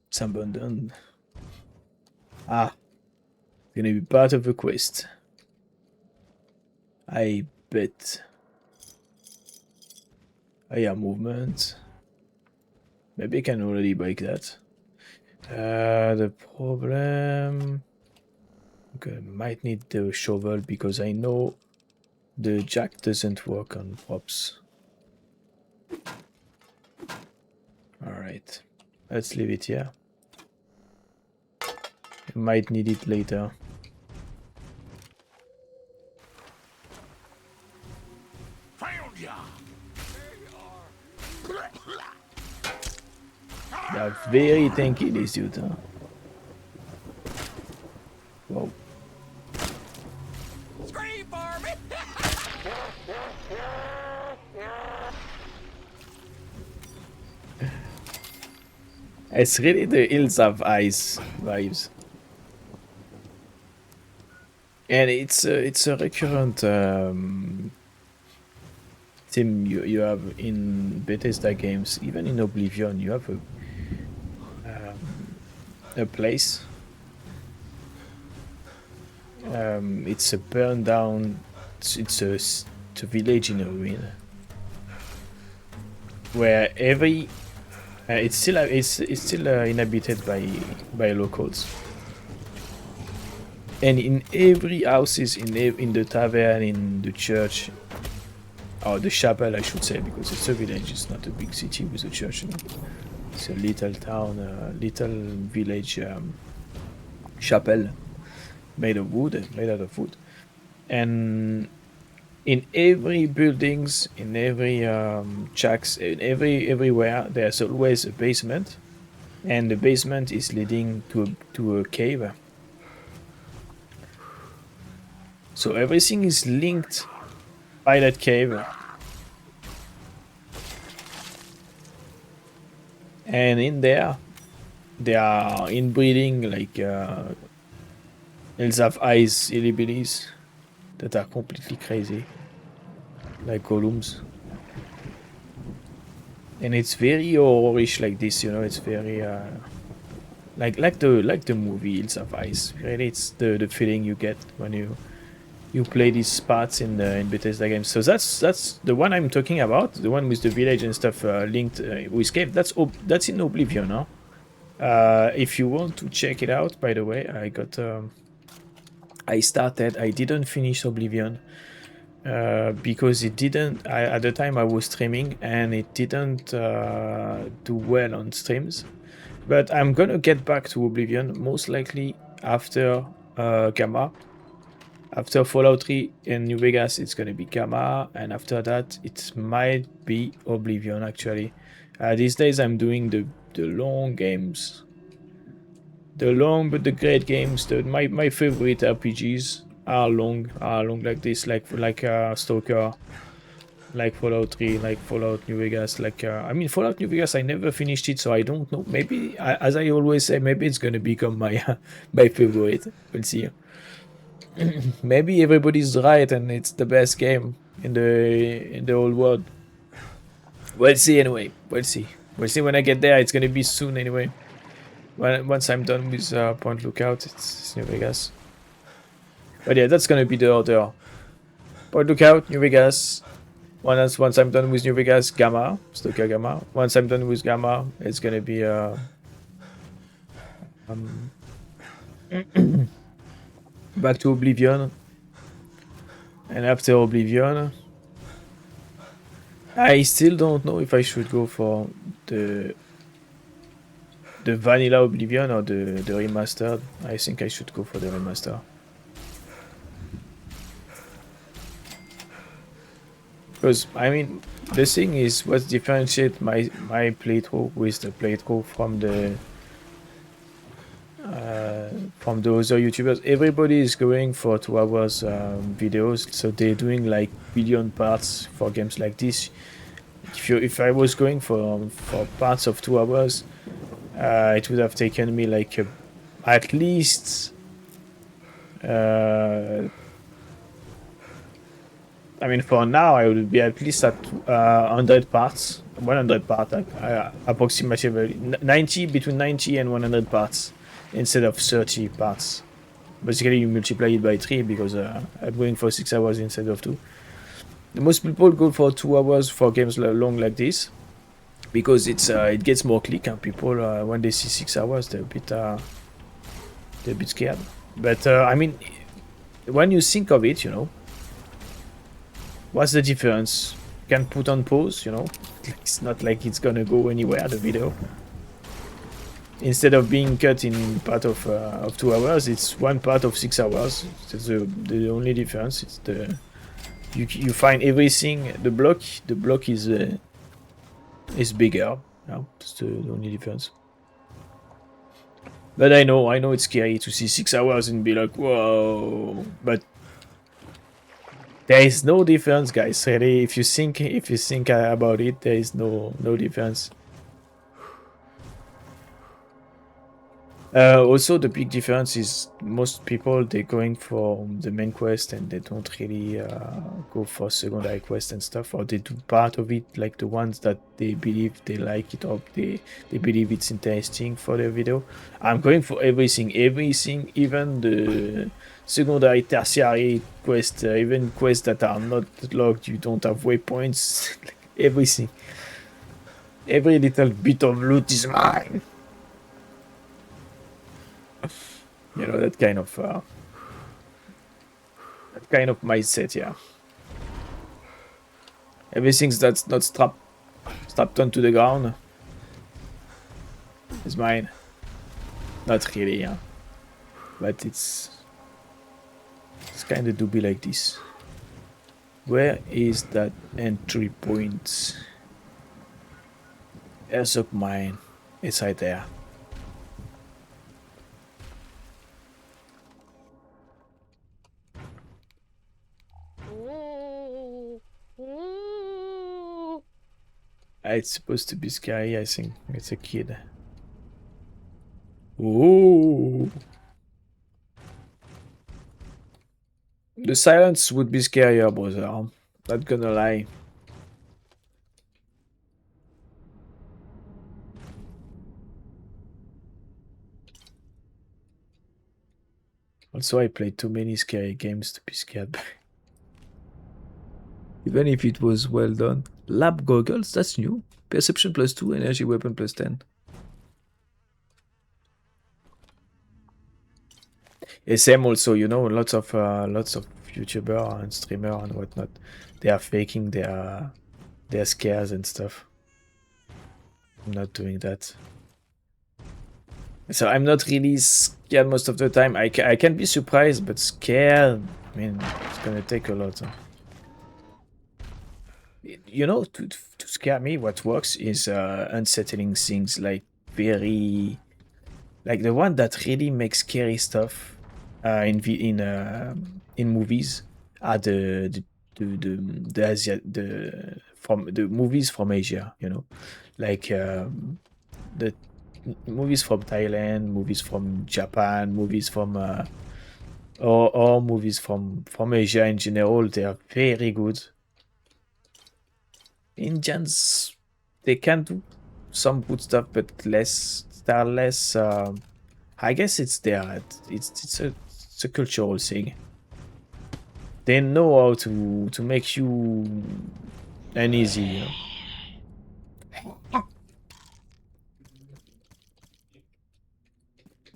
Speaker 1: It's abandoned. Ah, gonna be part of the quest. I bet. Oh yeah, movement. Maybe I can already break that. The problem... Okay, might need the shovel because I know the jack doesn't work on props. Alright, let's leave it here. Might need it later.
Speaker 5: Found ya!
Speaker 1: They are very tanky, these dudes, huh? Whoa.
Speaker 7: Scream for me!
Speaker 1: It's really the Hills of Ice vibes. And it's a recurrent theme you have in Bethesda games, even in Oblivion. You have a place. It's a burned down. It's a village in a ruin, where every it's still inhabited by locals. And in every houses, in the tavern, in the church, or the chapel, I should say, because it's a village. It's not a big city with a church. You know? It's a little town, little village chapel made of wood, made out of wood. And in every buildings, in every shacks, in everywhere, there's always a basement, and the basement is leading to a cave. So everything is linked by that cave. And in there, they are inbreeding like Hills of Ice hillbillies that are completely crazy, like golems. and it's very horrorish like this, you know. It's very like the movie Hills of Ice. Really, it's the feeling you get when you play these parts in Bethesda games. So that's the one I'm talking about, the one with the village and stuff linked with cave. That's in Oblivion, huh? If you want to check it out, by the way, I didn't finish Oblivion because it didn't. At the time I was streaming and it didn't do well on streams. But I'm gonna get back to Oblivion most likely after Gamma. After Fallout 3 and New Vegas, it's gonna be Gamma, and after that, it might be Oblivion. Actually, these days I'm doing the long games, the long but the great games. My favorite RPGs are long like this, like Stalker, like Fallout 3, like Fallout New Vegas. I mean, Fallout New Vegas, I never finished it, so I don't know. Maybe, as I always say, maybe it's gonna become my my favorite. We'll see. Maybe everybody's right and it's the best game in the whole world. We'll see anyway. We'll see when I get there. It's gonna be soon anyway. Once I'm done with Point Lookout, it's New Vegas. But yeah, that's gonna be the order. Point Lookout, New Vegas. Once I'm done with New Vegas, Gamma, Stalker Gamma. Once I'm done with Gamma, it's gonna be back to Oblivion, and after Oblivion, I still don't know if I should go for the vanilla Oblivion or the remastered. I think I should go for the remaster. Because, I mean, the thing is, what differentiates my playthrough with the playthrough from the other YouTubers. Everybody is going for 2 hours videos, so they're doing like billion parts for games like this. If I was going for parts of 2 hours, it would have taken me like at least I mean, for now I would be at least at 100 parts, 100 parts, approximately 90, between 90 and 100 parts instead of 30 parts. Basically, you multiply it by 3 because I'm going for 6 hours instead of 2. Most people go for 2 hours for games long like this because it gets more click, and people when they see 6 hours they're a bit scared. But I mean, when you think of it, you know, what's the difference? You can put on pause, you know. It's not like it's gonna go anywhere, the video. Instead of being cut in part of 2 hours, it's one part of 6 hours. That's the only difference. It's you find everything. The block is bigger. No, that's the only difference. But I know it's scary to see 6 hours and be like, whoa. But there is no difference, guys. Really, if you think about it, there is no difference. Also, the big difference is most people, they're going for the main quest and they don't really go for secondary quest and stuff, or they do part of it, like the ones that they believe they like it or they believe it's interesting for their video. I'm going for everything, even the secondary, tertiary quest, even quests that are not logged, you don't have waypoints, everything. Every little bit of loot is mine. You know, that kind of mindset, yeah. Everything that's not strapped onto the ground is mine. Not really, yeah. But it's kind of do be like this. Where is that entry point? Airsoft mine. It's right there. It's supposed to be scary, I think. It's a kid. Ooh. The silence would be scarier, brother. Not gonna lie. Also, I played too many scary games to be scared by. Even if it was well done. Lab goggles, that's new. Perception +2, energy weapon +10. SM also, you know, lots of YouTuber and streamer and whatnot. They are faking their scares and stuff. I'm not doing that. So I'm not really scared most of the time. I can be surprised, but scared, I mean, it's gonna take a lot. Huh? You know, to scare me, what works is unsettling things, like the one that really makes scary stuff in movies are the movies from Asia, you know, like the movies from Thailand, movies from Japan, movies from or movies from Asia in general. They are very good. Indians, they can do some good stuff, but less. They're less. I guess it's a cultural thing. They know how to make you uneasy. You know?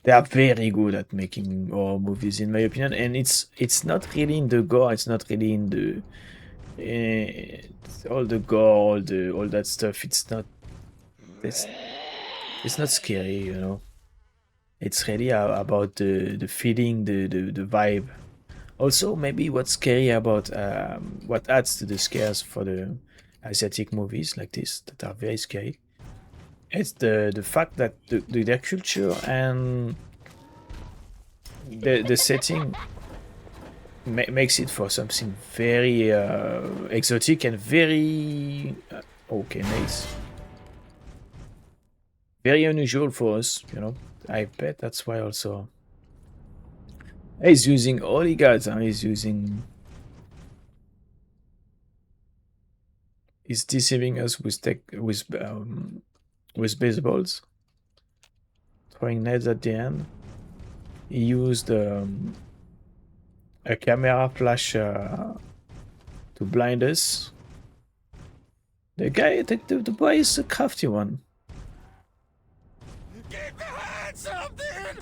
Speaker 1: They are very good at making horror movies, in my opinion, and it's not really in the gore. It's not really in the all the gore, all that stuff. It's not scary, you know. It's really about the feeling, the vibe. Also, maybe what's scary about what adds to the scares for the Asiatic movies like this that are very scary. It's the fact that their culture and the setting makes it for something very exotic and very okay, nice, very unusual for us, you know. I bet that's why also he's using all he got. He's deceiving us with baseballs, throwing nets at the end. He used a camera flash to blind us. The boy is a crafty one.
Speaker 7: Get behind something!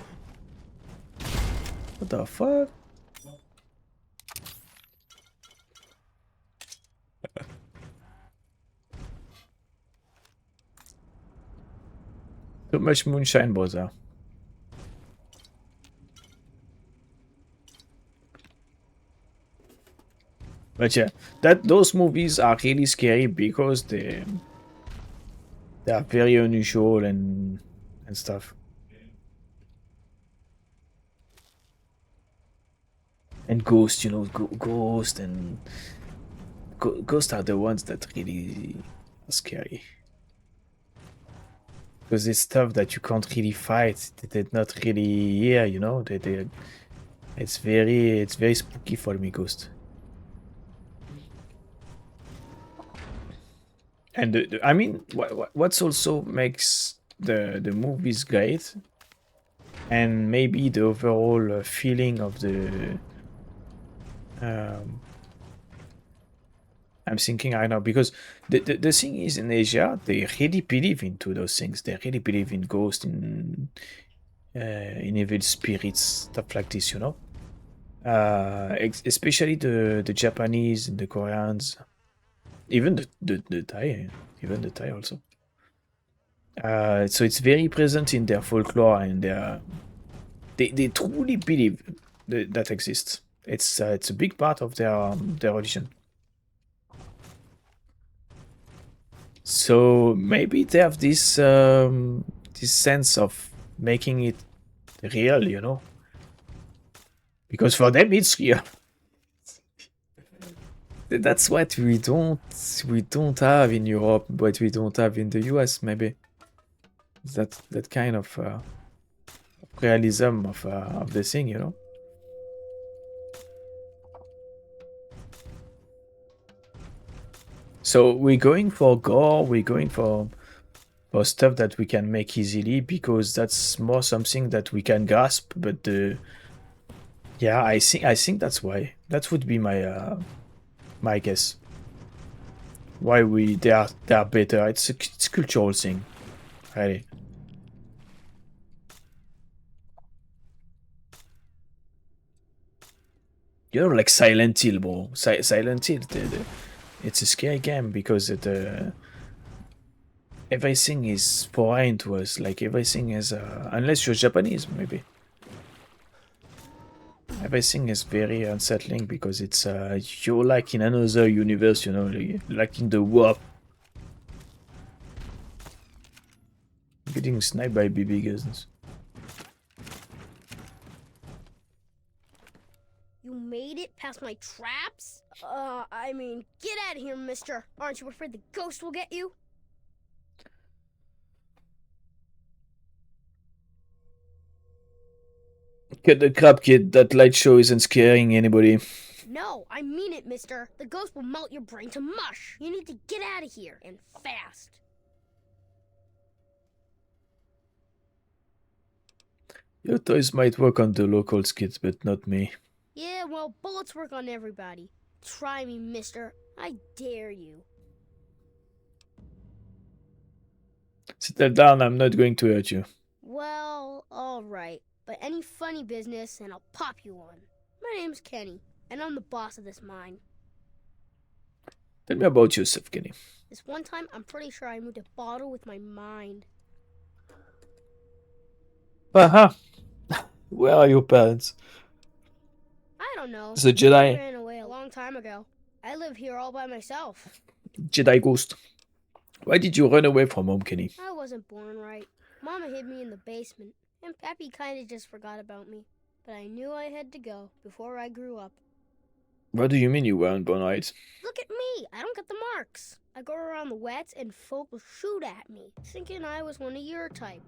Speaker 1: What the fuck? Too much moonshine, brother. But yeah, those movies are really scary because they are very unusual and stuff. And Ghost, you know, Ghost and Ghost are the ones that really are scary. Because it's stuff that you can't really fight. They're not really here, you know. It's very spooky for me, Ghost. And I mean, what's also makes the movies great, and maybe the overall feeling of the. I'm thinking right now because the thing is in Asia they really believe into those things. They really believe in ghosts, in evil spirits, stuff like this. You know, especially the Japanese and the Koreans, even the Thai, also. So it's very present in their folklore and they truly believe that exists. It's a big part of their religion. So maybe they have this sense of making it real, you know, because for them it's real. That's what we don't have in Europe, but we don't have in the US. Maybe that kind of realism of the thing, you know. So we're going for gore, we're going for stuff that we can make easily because that's more something that we can grasp, but Yeah, I think that's why. That would be my guess. Why they are better. It's a cultural thing, really. You know, like Silent Hill, bro. Silent Hill, it's a scary game because everything is foreign to us. Like everything is, unless you're Japanese, maybe. Everything is very unsettling because it's you're like in another universe, you know, like in the warp. Getting sniped by BB guns.
Speaker 6: You made it past my traps? I mean, get out of here, mister. Aren't you afraid the ghost will get you?
Speaker 1: Get the crap, kid. That light show isn't scaring anybody.
Speaker 6: No, I mean it, mister. The ghost will melt your brain to mush. You need to get out of here, and fast.
Speaker 1: Your toys might work on the locals, kids, but not me.
Speaker 6: Yeah, well, bullets work on everybody. Try me, mister. I dare you.
Speaker 1: Settle down, I'm not going to hurt you.
Speaker 6: Well, alright. But any funny business, and I'll pop you one. My name's Kenny, and I'm the boss of this mine.
Speaker 1: Tell me about yourself, Kenny.
Speaker 6: This one time, I'm pretty sure I moved a bottle with my mind.
Speaker 1: Aha! Where are your parents?
Speaker 6: I don't know.
Speaker 1: The
Speaker 6: I
Speaker 1: Jedi.
Speaker 6: ran away a long time ago. I live here all by myself.
Speaker 1: Jedi ghost. Why did you run away from home, Kenny?
Speaker 6: I wasn't born right. Mama hid me in the basement, and Pappy kinda just forgot about me. But I knew I had to go before I grew up.
Speaker 1: What do you mean you weren't born right?
Speaker 6: Look at me! I don't get the marks. I go around the wets and folk will shoot at me, thinking I was one of your type.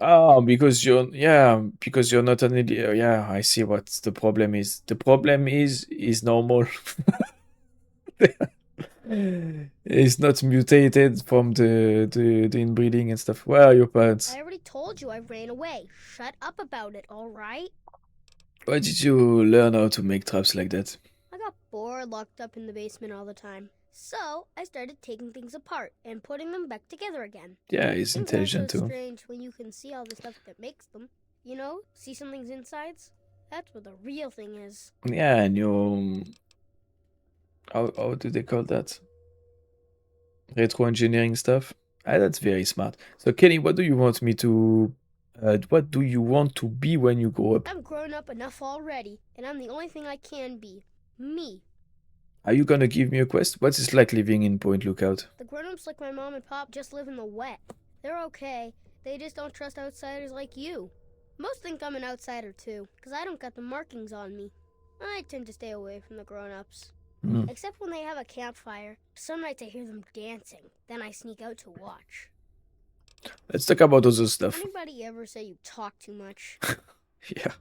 Speaker 1: Oh, because you're not an idiot. Yeah, I see what the problem is. The problem is normal. It's not mutated from the inbreeding and stuff. Where are your parents?
Speaker 6: I already told you I ran away. Shut up about it, alright?
Speaker 1: Why did you learn how to make traps like that?
Speaker 6: I got bored locked up in the basement all the time. So I started taking things apart and putting them back together again.
Speaker 1: Yeah, he's
Speaker 6: Things
Speaker 1: intelligent
Speaker 6: aren't so
Speaker 1: too.
Speaker 6: strange when you can see all the stuff that makes them. You know, see something's insides? That's what the real thing is.
Speaker 1: Yeah, and you how do they call that? Retro engineering stuff. Ah, that's very smart. So Kenny, what do you want me to what do you want to be when you grow up?
Speaker 6: I'm grown up enough already, and I'm the only thing I can be. Me.
Speaker 1: Are you gonna give me a quest? What's it like living in Point Lookout?
Speaker 6: The grown-ups like my mom and pop just live in the wet. They're okay. They just don't trust outsiders like you. Most think I'm an outsider too, because I don't got the markings on me. I tend to stay away from the grown-ups.
Speaker 1: Hmm.
Speaker 6: Except when they have a campfire. Some nights I hear them dancing. Then I sneak out to watch.
Speaker 1: Let's talk about other stuff.
Speaker 6: Anybody ever say you talk too much?
Speaker 1: Yeah.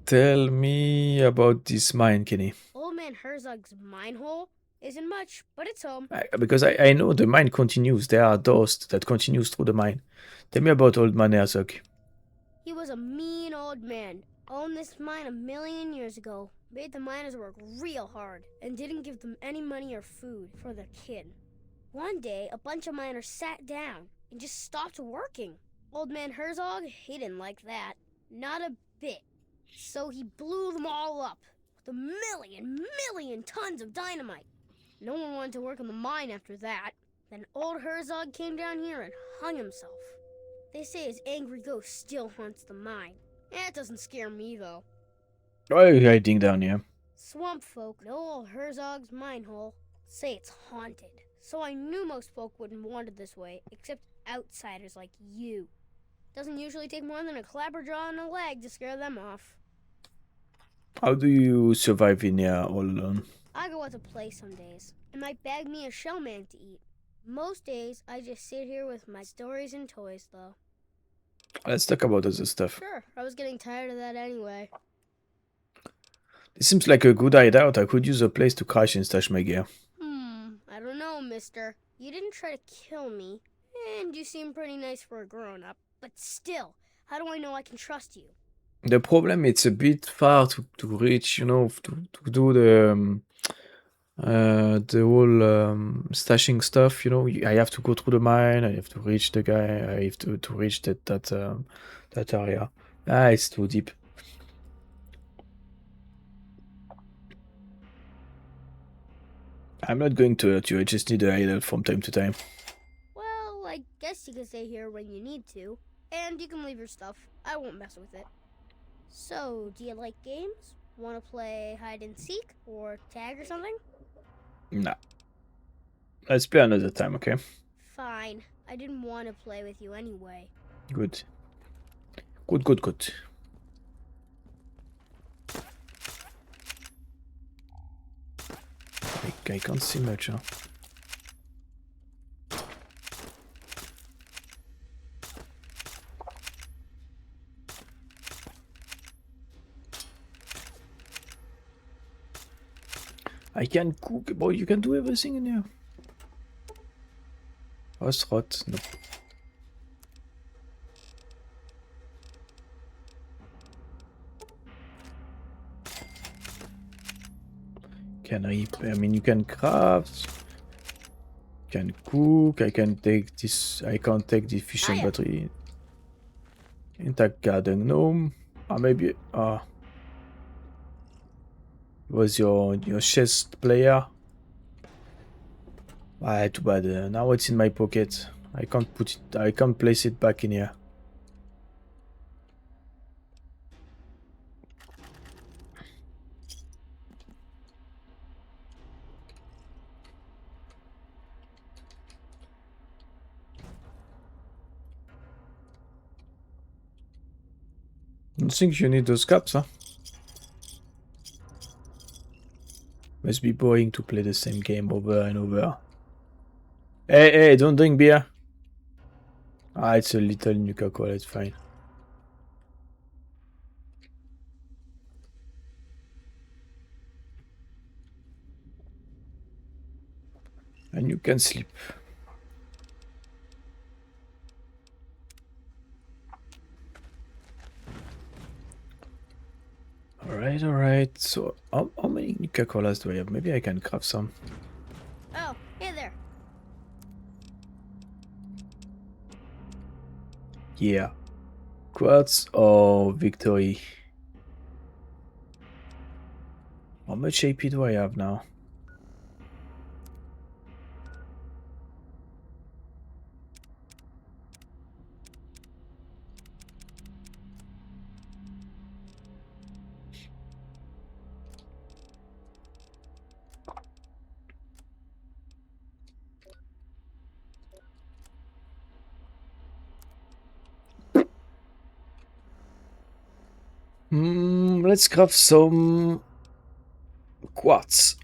Speaker 1: Tell me about this mine, Kenny.
Speaker 6: Old Man Herzog's mine hole isn't much, but it's home.
Speaker 1: Because I know the mine continues. There are doors that continues through the mine. Tell me about Old Man Herzog.
Speaker 6: He was a mean old man. Owned this mine 1,000,000 years ago. Made the miners work real hard and didn't give them any money or food for their kid. One day, a bunch of miners sat down and just stopped working. Old Man Herzog, he didn't like that. Not a bit. So he blew them all up with 1,000,000 tons of dynamite. No one wanted to work in the mine after that. Then old Herzog came down here and hung himself. They say his angry ghost still haunts the mine. That doesn't scare me, though.
Speaker 1: Why are you hiding down here?
Speaker 6: Swamp folk know old Herzog's mine hole. Say it's haunted. So I knew most folk wouldn't want it this way, except outsiders like you. Doesn't usually take more than a clapperjaw and a leg to scare them off.
Speaker 1: How do you survive in here all alone?
Speaker 6: I go out to play some days, and might bag me a shellman to eat. Most days, I just sit here with my stories and toys, though.
Speaker 1: Let's talk about other stuff.
Speaker 6: Sure, I was getting tired of that anyway.
Speaker 1: This seems like a good hideout. I could use a place to crash and stash my gear.
Speaker 6: I don't know, mister. You didn't try to kill me, and you seem pretty nice for a grown-up. But still, how do I know I can trust you?
Speaker 1: The problem, it's a bit far to reach, you know, to do the whole stashing stuff, you know. I have to go through the mine, I have to reach the guy, I have to reach that area. Ah, it's too deep. I'm not going to hurt you, I just need a idle from time to time.
Speaker 6: Well, I guess you can stay here when you need to. And you can leave your stuff. I won't mess with it. So, do you like games? Want to play hide and seek? Or tag or something?
Speaker 1: Nah. Let's play another time, okay?
Speaker 6: Fine. I didn't want to play with you anyway.
Speaker 1: Good. Good. I can't see much, huh? I can cook, boy, you can do everything in here. Horse rot, no. Can repair, I mean, you can craft, can cook, I can take this, I can't take the fishing
Speaker 6: Hiya.
Speaker 1: battery. Intact garden gnome, maybe, was your chest player? Too bad, now it's in my pocket. I can't put it, I can't place it back in here. I don't think you need those caps, huh? Must be boring to play the same game over and over. Hey, don't drink beer. It's a little Nuka-Cola, it's fine. And you can sleep. Alright. So, how many Nuka-Colas do I have? Maybe I can craft some.
Speaker 6: Oh, hey there.
Speaker 1: Yeah. Quartz or victory? How much AP do I have now? Let's craft some quartz.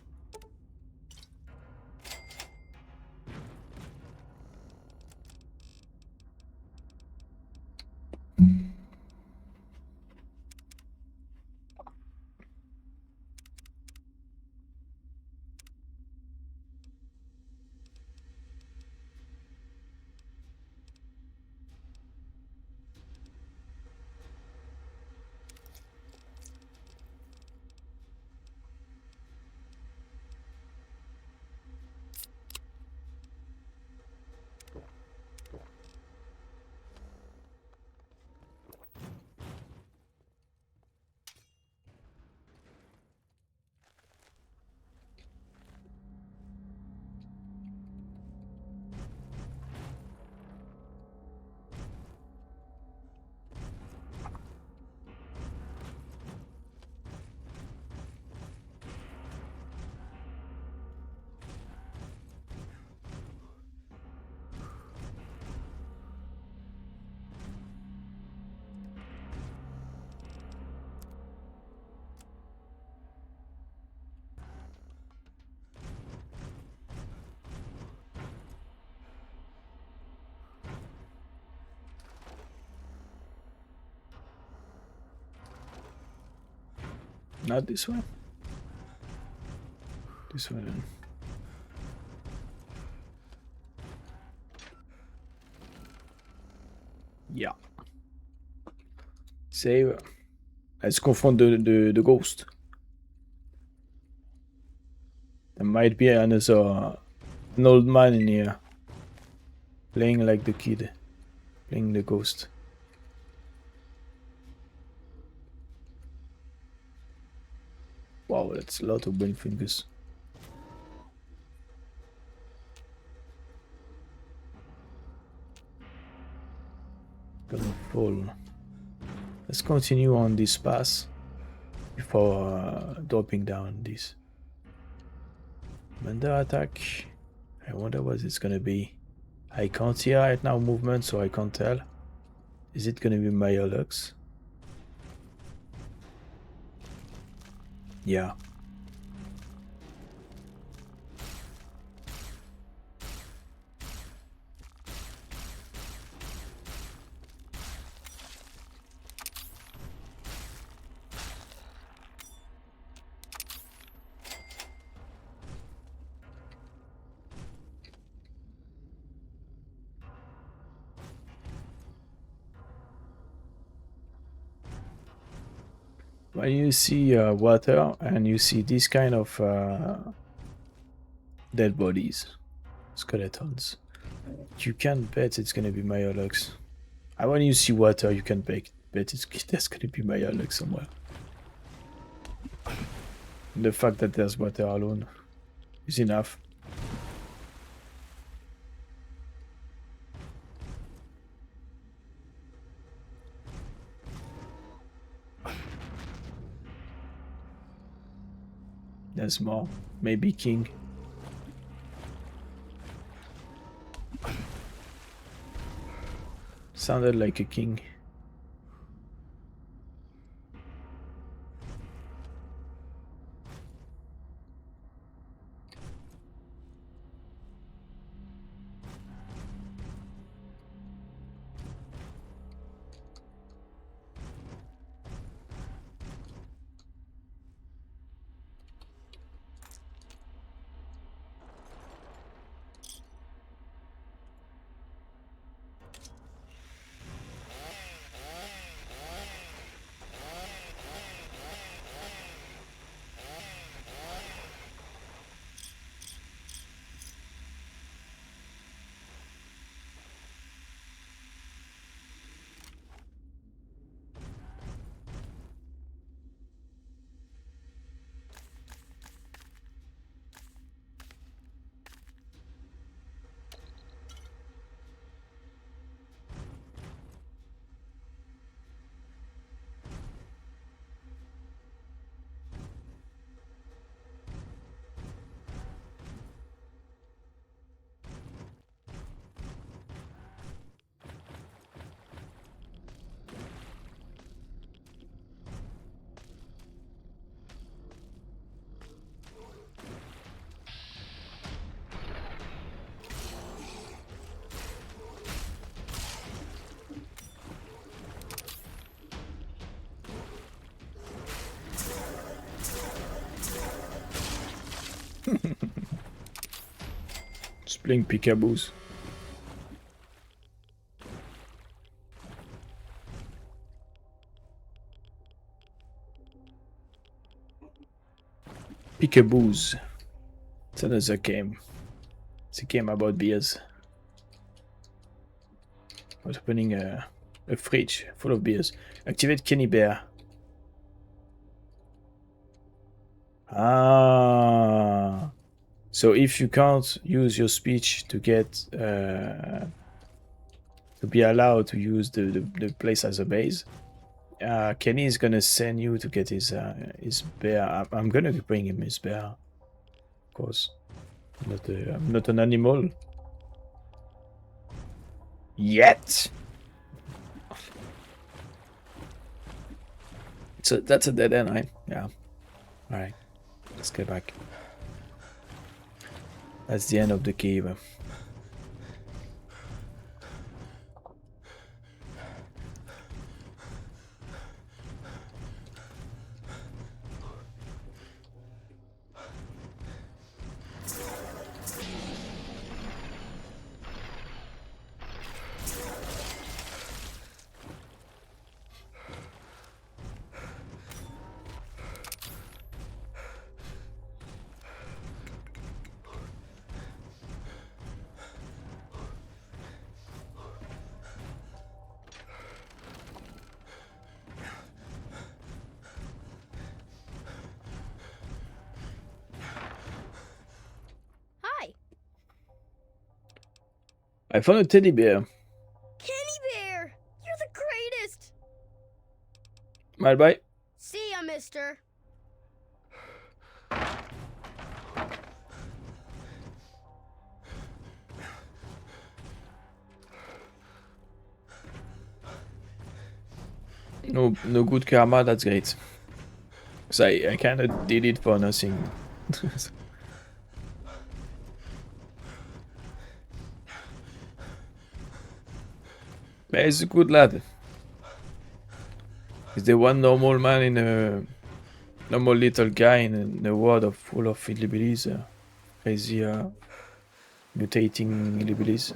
Speaker 1: Not this one. This one then. Yeah. Save. Let's confront the ghost. There might be another an old man in here. Playing like the kid. Playing the ghost. Wow, that's a lot of brain fingers. Gonna fall. Let's continue on this path before dropping down this. Under attack. I wonder what it's gonna be. I can't hear right now movement, so I can't tell. Is it gonna be Myolux? Yeah. When you see water and you see this kind of dead bodies, skeletons, you can bet it's gonna be Myolux. And when you see water, you can bet there's gonna be Myolux somewhere. The fact that there's water alone is enough. There's more. Maybe king. Sounded like a king. Just playing peekaboos. Peekaboos. It's another game. It's a game about beers. I was opening a fridge full of beers. Activate Kenny Bear. Ah. So if you can't use your speech to get to be allowed to use the place as a base, Kenny is gonna send you to get his bear. I'm gonna bring him his bear, of course. I'm not an animal yet. So that's a dead end, right? Yeah. All right. Let's get back. That's the end of the cave. I found a teddy bear.
Speaker 6: Kenny Bear! You're the greatest!
Speaker 1: Bye.
Speaker 6: See ya, mister.
Speaker 1: No good karma, that's great. So I kind of did it for nothing. But he's a good lad. He's the one normal man in a normal little guy in a world of full of hillbillies, crazy mutating hillbillies.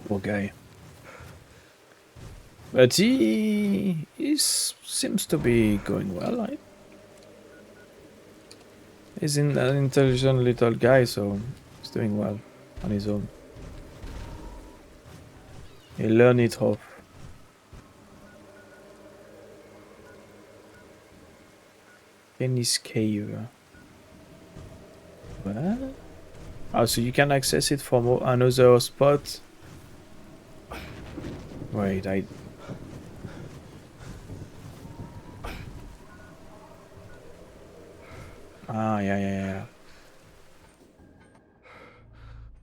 Speaker 1: Poor guy. But he seems to be going well, right? He's an intelligent little guy, so he's doing well on his own. He learned it off. Kenny's Cave. What? Oh, so you can access it from another spot? Wait, yeah.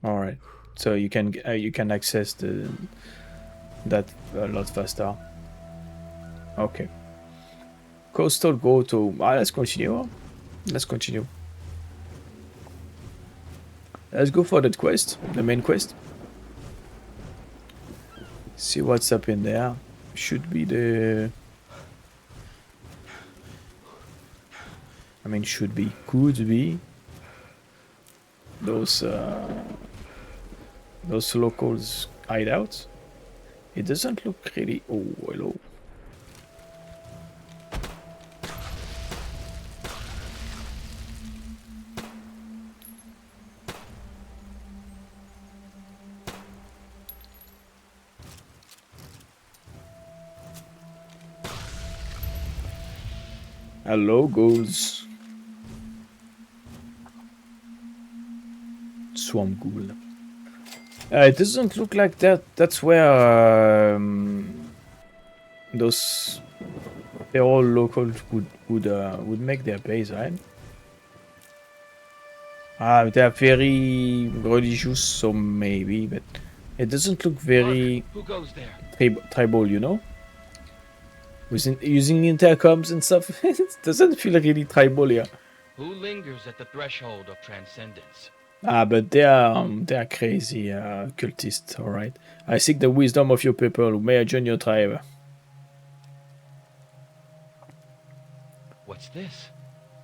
Speaker 1: All right, so you can access that a lot faster. Okay. Coastal go to. Let's continue. Let's continue. Let's go for that quest, the main quest. See what's up in there. Should be the. I mean, should be, could be those locals hideouts. It doesn't look really. Oh, hello. Hello, ghouls. Swamp ghoul. It doesn't look like that. That's where those all locals would make their base, right? They are very religious, so maybe, but it doesn't look very
Speaker 8: Who goes there?
Speaker 1: tribal, you know? Using intercoms and stuff, it doesn't feel really tribal here.
Speaker 8: Who lingers at the threshold of transcendence?
Speaker 1: But they are crazy cultists, alright. I seek the wisdom of your people. May I join your tribe?
Speaker 8: What's this?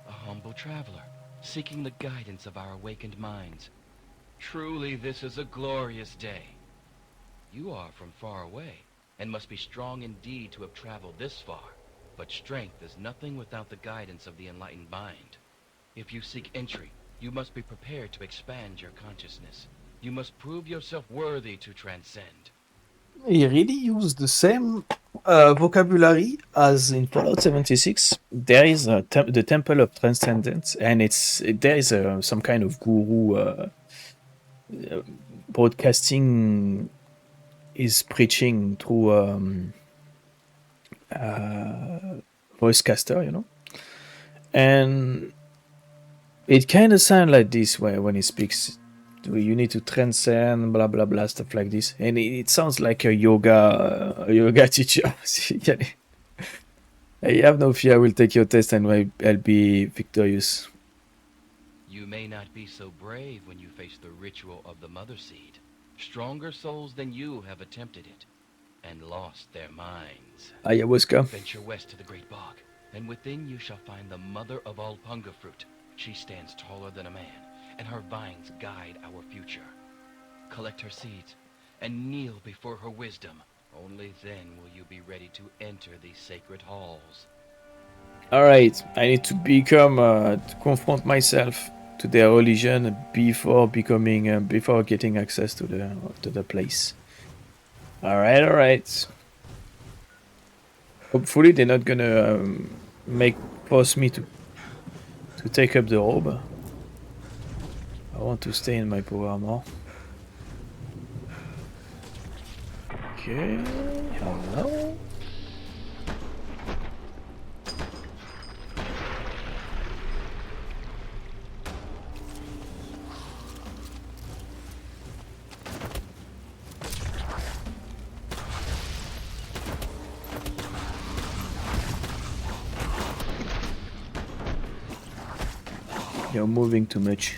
Speaker 8: A humble traveler, seeking the guidance of our awakened minds. Truly, this is a glorious day. You are from far away, and must be strong indeed to have traveled this far. But strength is nothing without the guidance of the enlightened mind. If you seek entry, you must be prepared to expand your consciousness. You must prove yourself worthy to transcend.
Speaker 1: He really used the same vocabulary as in Fallout 76. There is the Temple of Transcendence, and there is some kind of guru broadcasting is preaching through voice caster, you know, and it kind of sounds like this way when he speaks. You need to transcend, blah blah blah, stuff like this, and it sounds like a yoga teacher. I have no fear. I will take your test and I'll be victorious.
Speaker 8: You may not be so brave when you face the ritual of the Mother Seed. Stronger souls than you have attempted it, and lost their minds.
Speaker 1: Ayahuasca.
Speaker 8: Venture west to the Great Bog, and within you shall find the mother of all Punga fruit. She stands taller than a man, and her vines guide our future. Collect her seeds, and kneel before her wisdom. Only then will you be ready to enter these sacred halls.
Speaker 1: Alright, I need to become, to confront myself to their religion before getting access to the place. Alright. Hopefully they're not gonna force me to take up the robe. I want to stay in my power armor. Okay, hello. You're moving too much.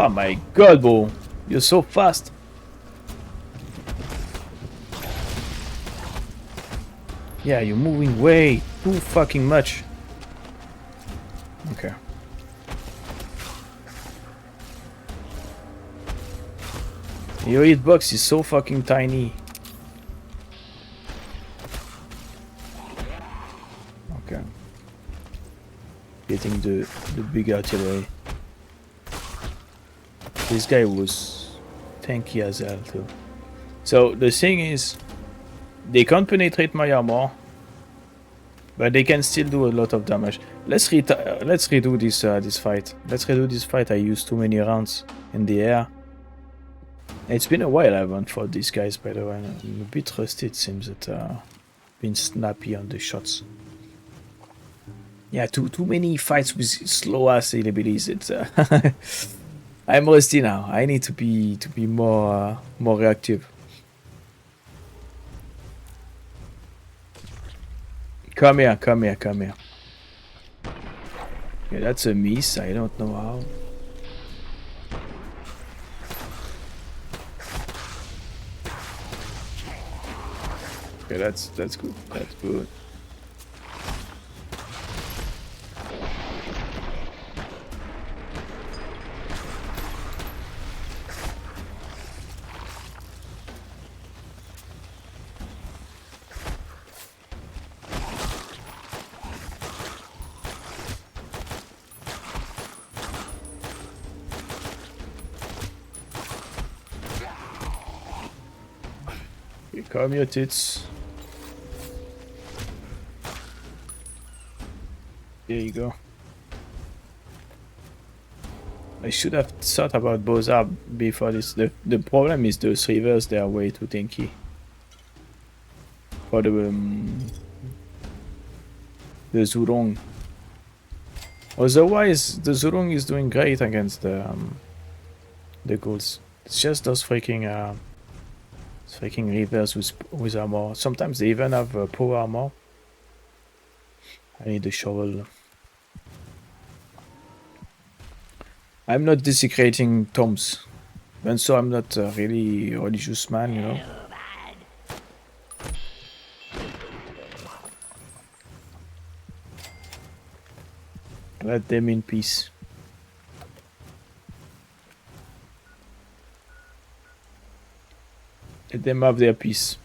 Speaker 1: Oh my god, bro. You're so fast. Yeah, you're moving way too fucking much. Okay. Your hitbox is so fucking tiny. Okay. Getting the big artillery. This guy was tanky as hell too. So the thing is, they can't penetrate my armor, but they can still do a lot of damage. Let's redo this fight. Let's redo this fight. I used too many rounds in the air. It's been a while I haven't fought these guys, by the way. I'm a bit rusty. It seems that been snappy on the shots. Yeah, too many fights with slow ass abilities. It's I'm rusty now. I need to be more reactive. Come here. Yeah, that's a miss. I don't know how. Okay, that's good. That's good. Come here, tits. There you go. I should have thought about Bozar before this. The problem is those rivers, they are way too tanky. For the Zhurong. Otherwise, the Zhurong is doing great against the ghouls. It's just those freaking rivers with armor. Sometimes they even have power armor. I need a shovel. I'm not desecrating tombs, and so I'm not a really religious man, you know. Let them in peace. Let them have their peace.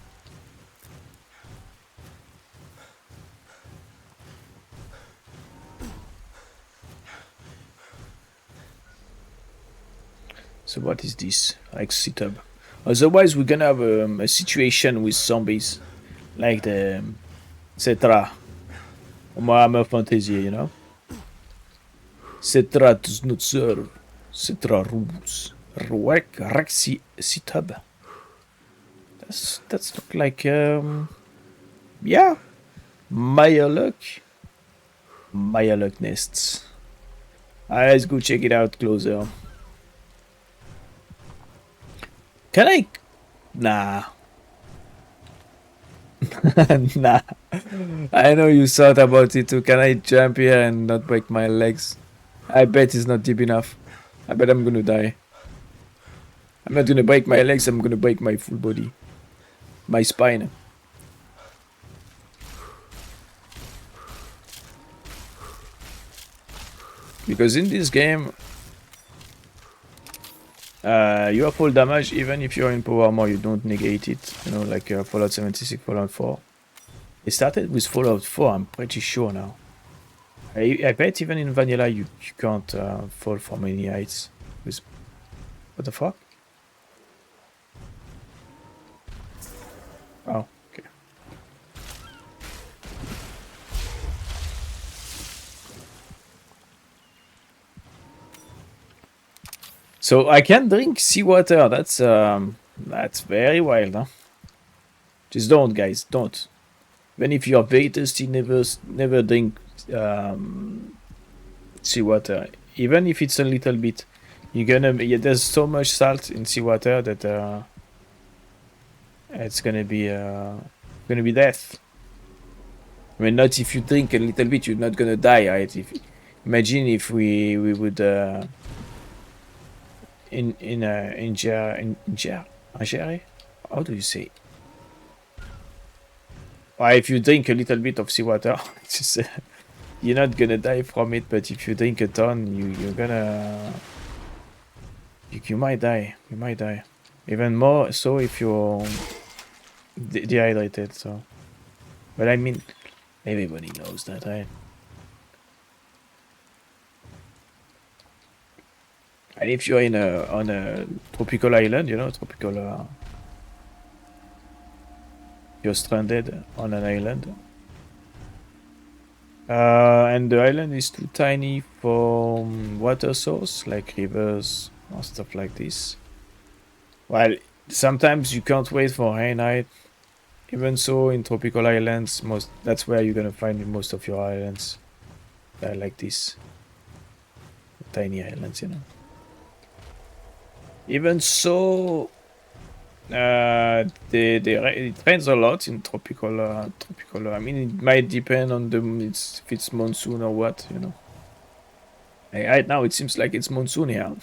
Speaker 1: So what is this? Like setup. Otherwise we're gonna have a situation with zombies. Like the Cetra. Warhammer Fantasy, you know? Cetra does not serve. Cetra rules. Rexy setup. That's not like yeah. Mirelurk nests. Alright, let's go check it out closer. Can I? Nah. Nah. I know you thought about it too. Can I jump here and not break my legs? I bet it's not deep enough. I bet I'm gonna die. I'm not gonna break my legs, I'm gonna break my full body. My spine. Because in this game, you have full damage even if you're in power armor, you don't negate it. You know, like Fallout 76, Fallout 4. It started with Fallout 4, I'm pretty sure now. I bet even in vanilla you can't fall from any heights. With what the fuck? Oh, okay. So I can drink seawater. That's very wild, huh? Just don't, guys, don't. Even if you are very thirsty, never drink seawater. Even if it's a little bit, you're gonna. Yeah, there's so much salt in seawater that it's gonna be death. I mean, not if you drink a little bit, you're not gonna die, right? Imagine if we would ingere. How do you say? Or if you drink a little bit of seawater, just, you're not gonna die from it. But if you drink a ton, you're gonna you might die. You might die. Even more so if you're dehydrated. So, but I mean, everybody knows that, right? And if you're on a tropical island, you know, you're stranded on an island, and the island is too tiny for water source like rivers or stuff like this. Well, sometimes you can't wait for rain, right? Even so, in tropical islands, that's where you're gonna find most of your islands. Like this, tiny islands, you know. Even so, it rains a lot in tropical. I mean, it might depend on if it's monsoon or what, you know. Right now, it seems like it's monsoon here.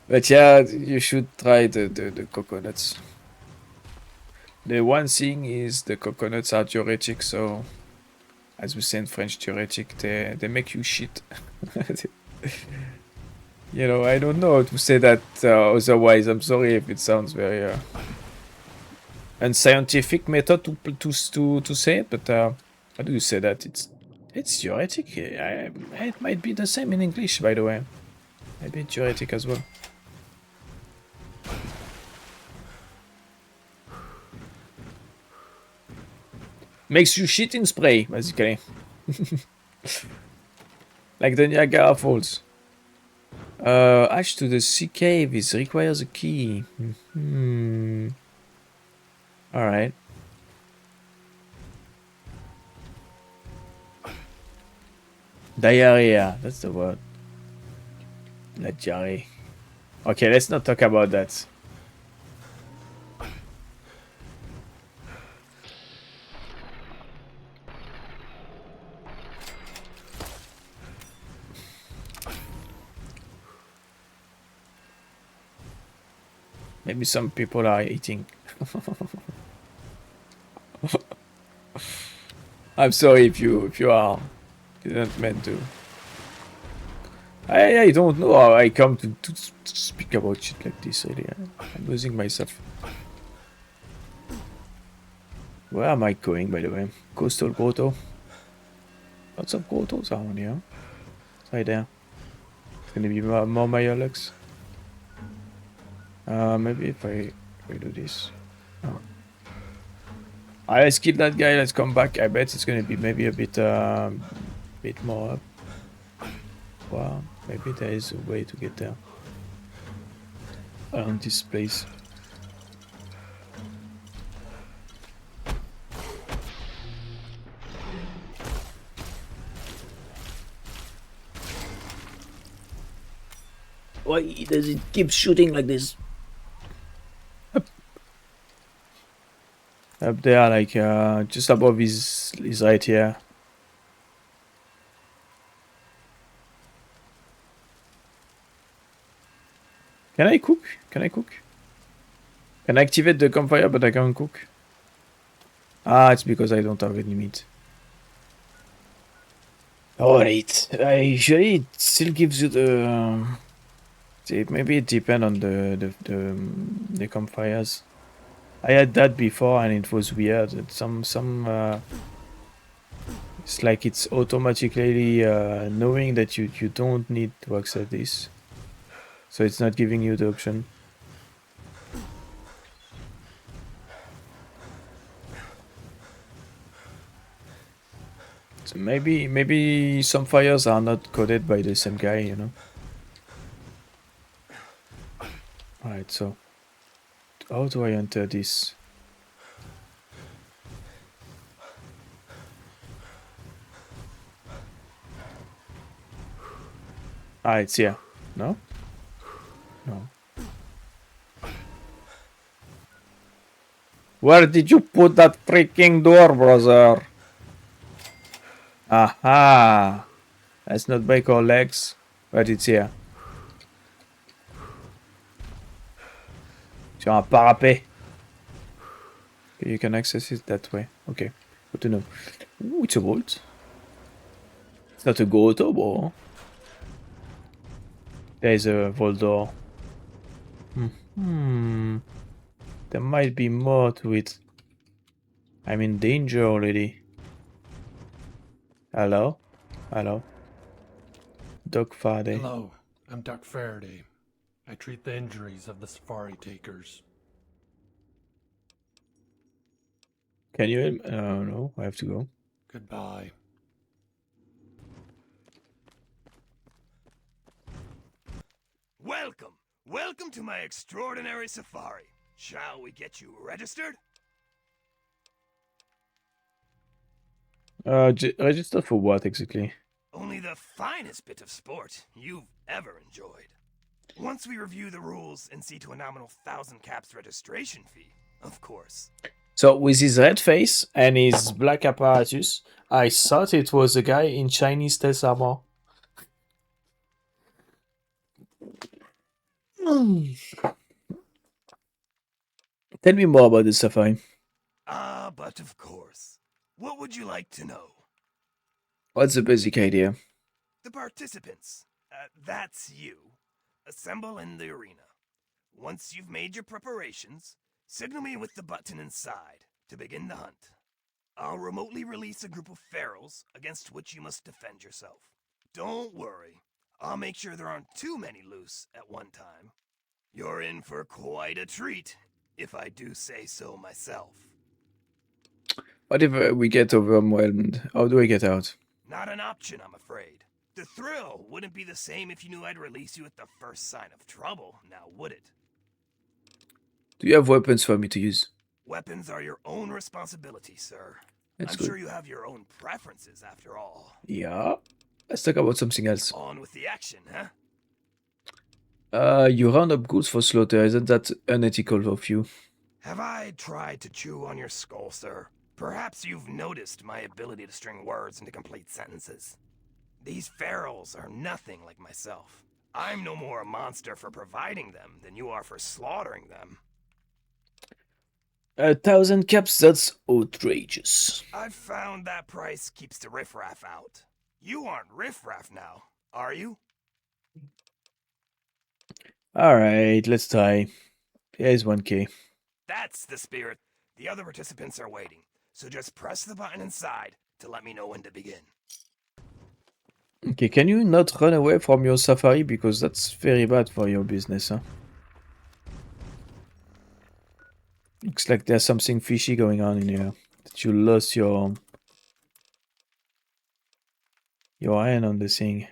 Speaker 1: But yeah, you should try the coconuts. The one thing is the coconuts are diuretic, so as we say in French, diuretic, they make you shit. You know, I don't know how to say that otherwise. I'm sorry if it sounds very unscientific method to say it, but how do you say that? It's diuretic. It might be the same in English, by the way. Maybe diuretic as well. Makes you shit in spray, basically. Like the Niagara Falls. Hatch to the sea cave. This requires a key. Alright. Diarrhea. That's the word. La diarrhea. Okay, let's not talk about that. Maybe some people are eating. I'm sorry if you are. You didn't meant to. I don't know how I come to speak about shit like this, really. I'm losing myself. Where am I going, by the way? Coastal Grotto. Lots of grottos around here. It's right there. It's gonna be more Mirelurks. Maybe if I do this. Oh. Let's kill that guy. Let's come back. I bet it's gonna be maybe a bit more up. Wow, maybe there is a way to get there around this place. Why does it keep shooting like this? Up there, like just above is right here. Can I cook? Can I cook? Can I activate the campfire, but I can't cook? Ah, it's because I don't have any meat. Alright. Usually it still gives you the. Maybe it depends on the campfires. I had that before and it was weird. Some It's like it's automatically knowing that you don't need to access this. So it's not giving you the option. So maybe some fires are not coded by the same guy, you know. Alright, so how do I enter this? Ah, it's here. No? No. Where did you put that freaking door, brother? Aha! Let's not break our legs, but it's here. Sur un parapet. Okay, you can access it that way. Okay, good to know. Ooh, it's a vault. It's not a grotto, bro. There's a vault door. There might be more to it. I'm in danger already. Hello? Hello? Doc Faraday.
Speaker 9: Hello, I'm Doc Faraday. I treat the injuries of the safari takers.
Speaker 1: Can you help? No, I have to go.
Speaker 9: Goodbye.
Speaker 5: Welcome! Welcome to my extraordinary safari. Shall we get you registered?
Speaker 1: Register for what exactly?
Speaker 5: Only the finest bit of sport you've ever enjoyed. Once we review the rules and see to a nominal 1,000 caps registration fee, of course.
Speaker 1: So with his red face and his black apparatus, I thought it was a guy in Chinese stealth armor. Tell me more about the safari.
Speaker 5: But of course. What would you like to know?
Speaker 1: What's the basic idea?
Speaker 5: The participants, that's you, assemble in the arena. Once you've made your preparations, signal me with the button inside to begin the hunt. I'll remotely release a group of ferals against which you must defend yourself. Don't worry, I'll make sure there aren't too many loose at one time. You're in for quite a treat, if I do say so myself.
Speaker 1: What if we get overwhelmed? How do I get out?
Speaker 5: Not an option, I'm afraid. The thrill wouldn't be the same if you knew I'd release you at the first sign of trouble, now would it?
Speaker 1: Do you have weapons for me to use?
Speaker 5: Weapons are your own responsibility, sir.
Speaker 1: That's
Speaker 5: I'm
Speaker 1: good.
Speaker 5: sure you have your own preferences, after all.
Speaker 1: Yeah. Let's talk about something else.
Speaker 5: On with the action, huh?
Speaker 1: You round up goods for slaughter. Isn't that unethical of you?
Speaker 5: Have I tried to chew on your skull, sir? Perhaps you've noticed my ability to string words into complete sentences. These ferals are nothing like myself. I'm no more a monster for providing them than you are for slaughtering them.
Speaker 1: 1,000 caps, that's outrageous.
Speaker 5: I've found that price keeps the riffraff out. You aren't riffraff now, are you?
Speaker 1: Alright, let's try. Here's 1k.
Speaker 5: That's the spirit. The other participants are waiting, so just press the button inside to let me know when to begin.
Speaker 1: Okay, can you not run away from your safari? Because that's very bad for your business, huh? Looks like there's something fishy going on in here. That you lost your hand on the thing.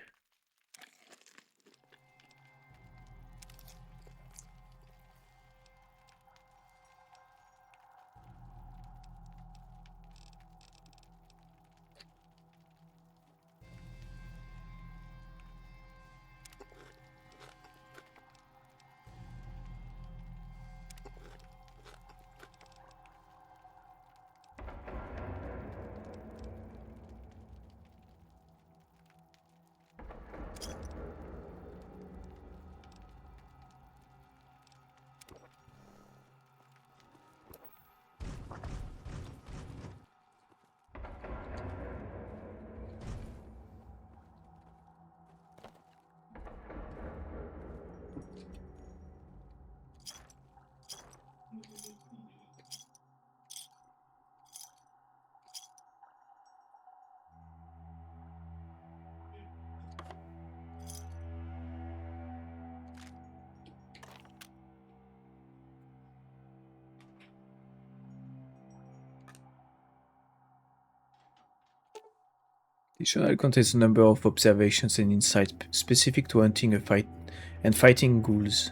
Speaker 1: The journal contains a number of observations and insights specific to hunting and fighting ghouls.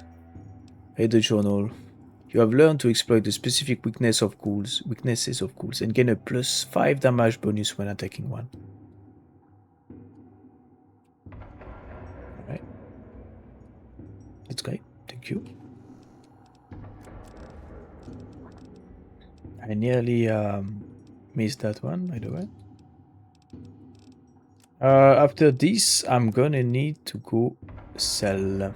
Speaker 1: Read the journal. You have learned to exploit the specific weaknesses of ghouls and gain a +5 damage bonus when attacking one. Alright. That's great. Thank you. I nearly missed that one, by the way. After this, I'm gonna need to go sell.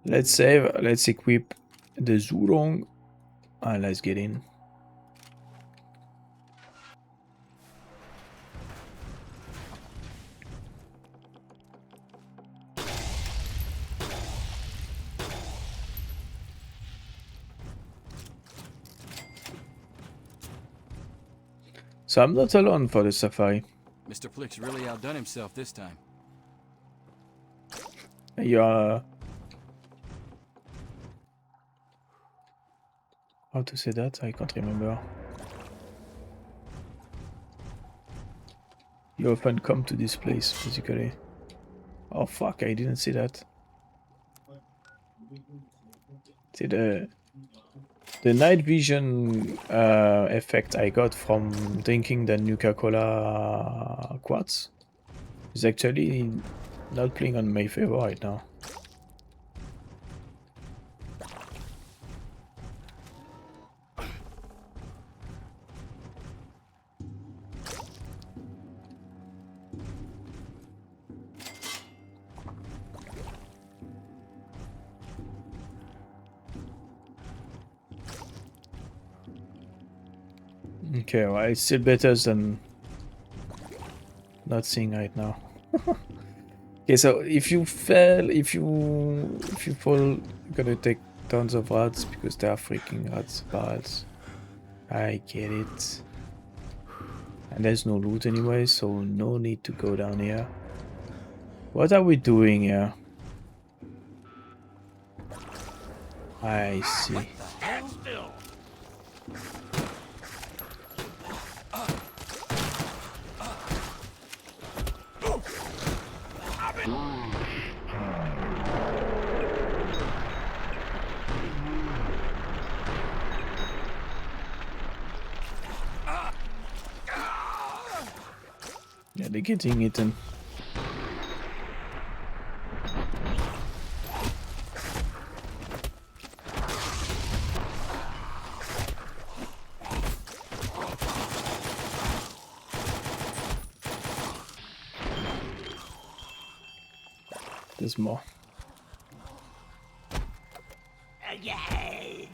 Speaker 1: Let's save, let's equip the Zurong, and let's get in. So I'm not alone for the safari.
Speaker 10: Mr. Flick's really outdone himself this time.
Speaker 1: You're... How to say that? I can't remember. You often come to this place, basically. Oh fuck, I didn't see that. See the night vision effect I got from drinking the Nuka-Cola quartz is actually not playing on my favor right now. Okay, well, it's still better than not seeing right now. Okay, so if you fall, you're gonna take tons of rats because they are freaking rats. I get it. And there's no loot anyway, so no need to go down here. What are we doing here? I see.
Speaker 5: Stand still.
Speaker 1: Yeah, they're getting eaten. There's more.
Speaker 5: Yay!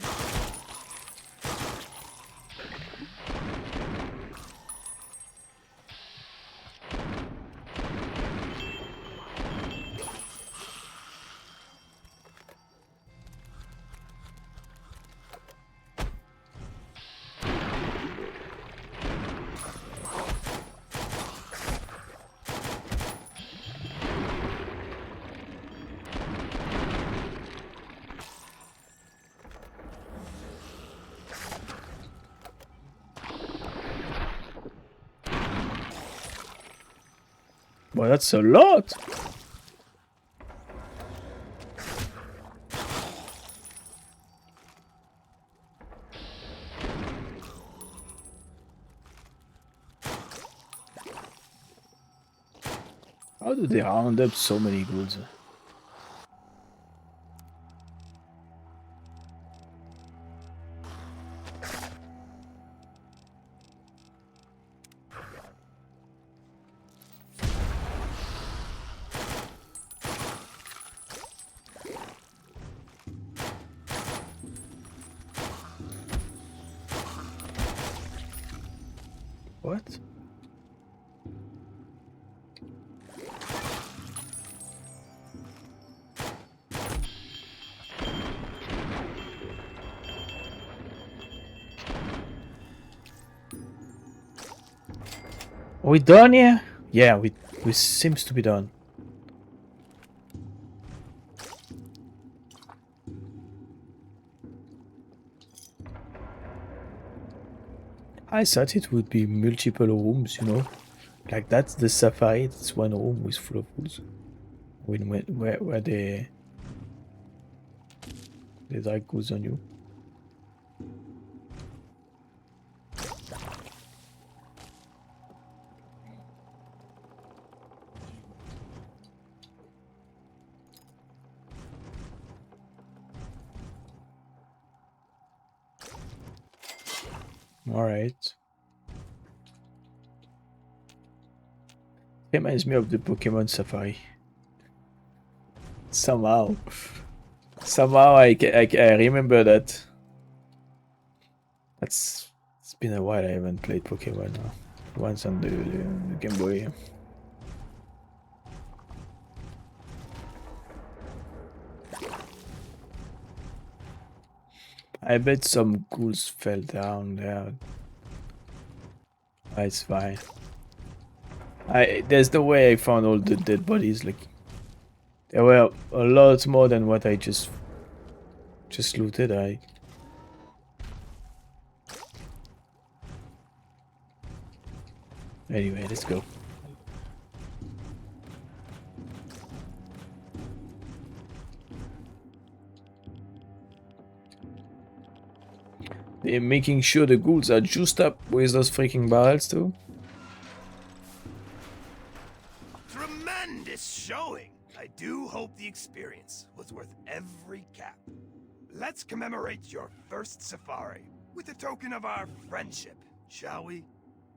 Speaker 1: Well, that's a lot. How do they round up so many goods? What? Are we done here? Yeah, we seems to be done. I thought it would be multiple rooms, you know. Like that's the safari, it's one room with full of rules. Where the drag goes on you. Alright. Reminds me of the Pokemon Safari. Somehow. Somehow I remember that. It's been a while I haven't played Pokemon now. Once on the Game Boy. I bet some ghouls fell down there. It's fine. There's no way I found all the dead bodies. Like there were a lot more than what I just looted. Anyway, let's go. They're making sure the ghouls are juiced up with those freaking barrels too.
Speaker 5: Tremendous showing! I do hope the experience was worth every cap. Let's commemorate your first safari with a token of our friendship, shall we?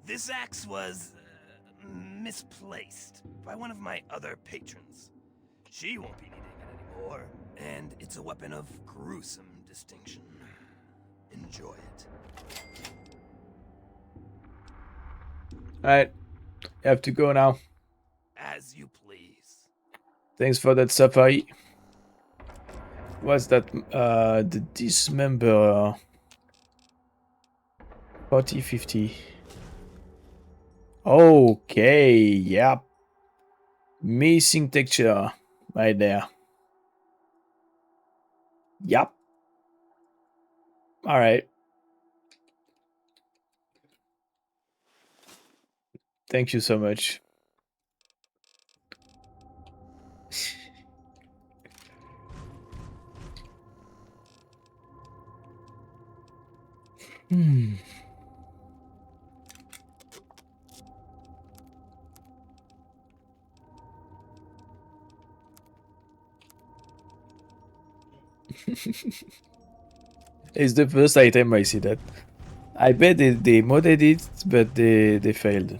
Speaker 5: This axe was misplaced by one of my other patrons. She won't be needing it anymore, and it's a weapon of gruesome distinction. Enjoy it.
Speaker 1: Alright, I have to go now.
Speaker 5: As you please.
Speaker 1: Thanks for that safari. What's that? The dismember 40-50. Okay, yep. Missing texture right there. Yep. All right. Thank you so much. It's the first item I see that. I bet they modded it, but they failed.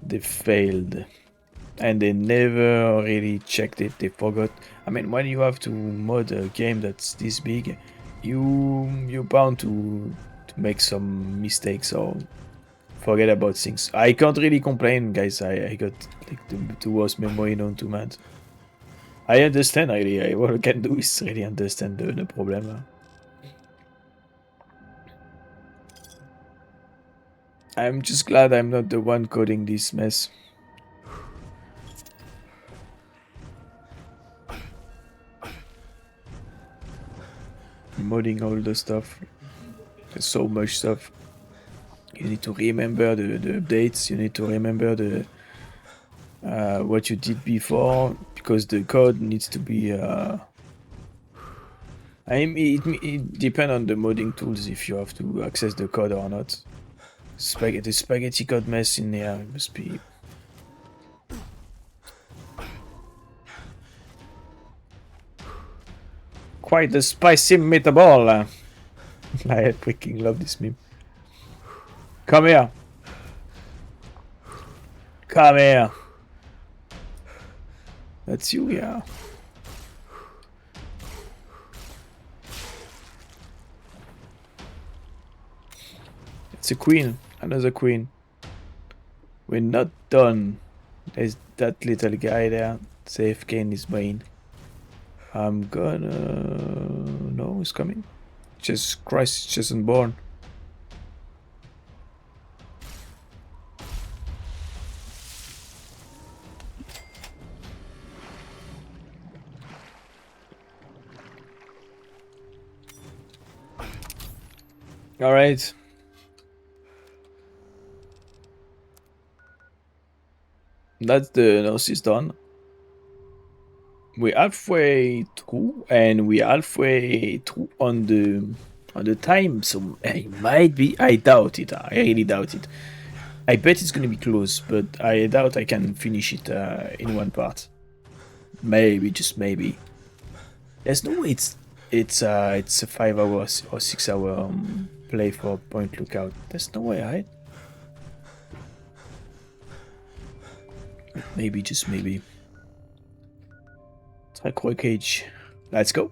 Speaker 1: They failed. And they never really checked it. They forgot. I mean, when you have to mod a game that's this big, you're bound to make some mistakes or forget about things. I can't really complain, guys. I got like the worst memory known to man. I understand, really. What I can do is really understand the problem. I'm just glad I'm not the one coding this mess. Modding all the stuff. There's so much stuff. You need to remember the updates. You need to remember the what you did before, because the code needs to be. It depends on the modding tools if you have to access the code or not. The spaghetti code mess in there must be. Quite the spicy meatball. I freaking love this meme. Come here. Come here. That's you, yeah. It's a queen. Another queen. We're not done. There's that little guy there. AFK in his brain. I'm gonna... No, he's coming. Jesus Christ, it's just unborn. Alright. That's the nurse done. We're halfway through, and we're halfway through on the time. So it might be. I doubt it. I really doubt it. I bet it's gonna be close, but I doubt I can finish it in one part. Maybe, just maybe. There's no way it's a 5 hours or 6 hour play for Point Lookout. There's no way, right? Maybe, just maybe. Track Cage. Let's go.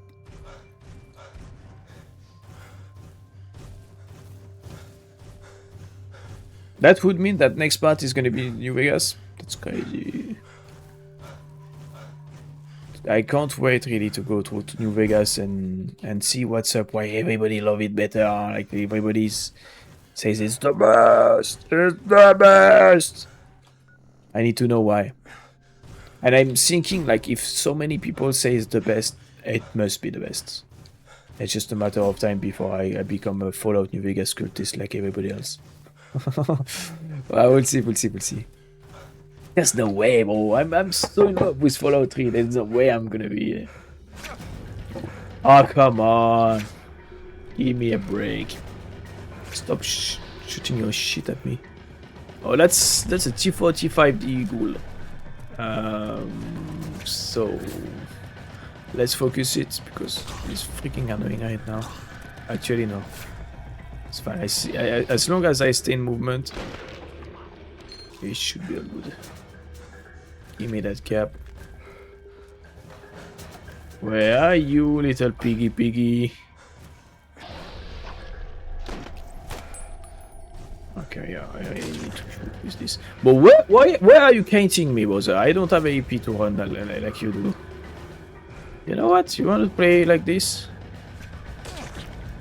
Speaker 1: That would mean that next part is gonna be New Vegas. That's crazy. I can't wait really to go to New Vegas and see what's up. Why everybody love it better? Like everybody says it's the best. It's the best. I need to know why. And I'm thinking like if so many people say it's the best, it must be the best. It's just a matter of time before I become a Fallout New Vegas cultist like everybody else. Well, we'll see. There's no way, bro. I'm so in love with Fallout 3. There's no way I'm gonna be. Oh, come on. Give me a break. Stop shooting your shit at me. Oh, that's a T4, T5D ghoul. So let's focus it because it's freaking annoying right now. Actually, no. It's fine. As long as I stay in movement, it should be all good. Give me that cap. Where are you, little piggy? Okay, yeah, I need to shoot with this. But where are you painting me, brother? I don't have AP to run like you do. You know what? You want to play like this?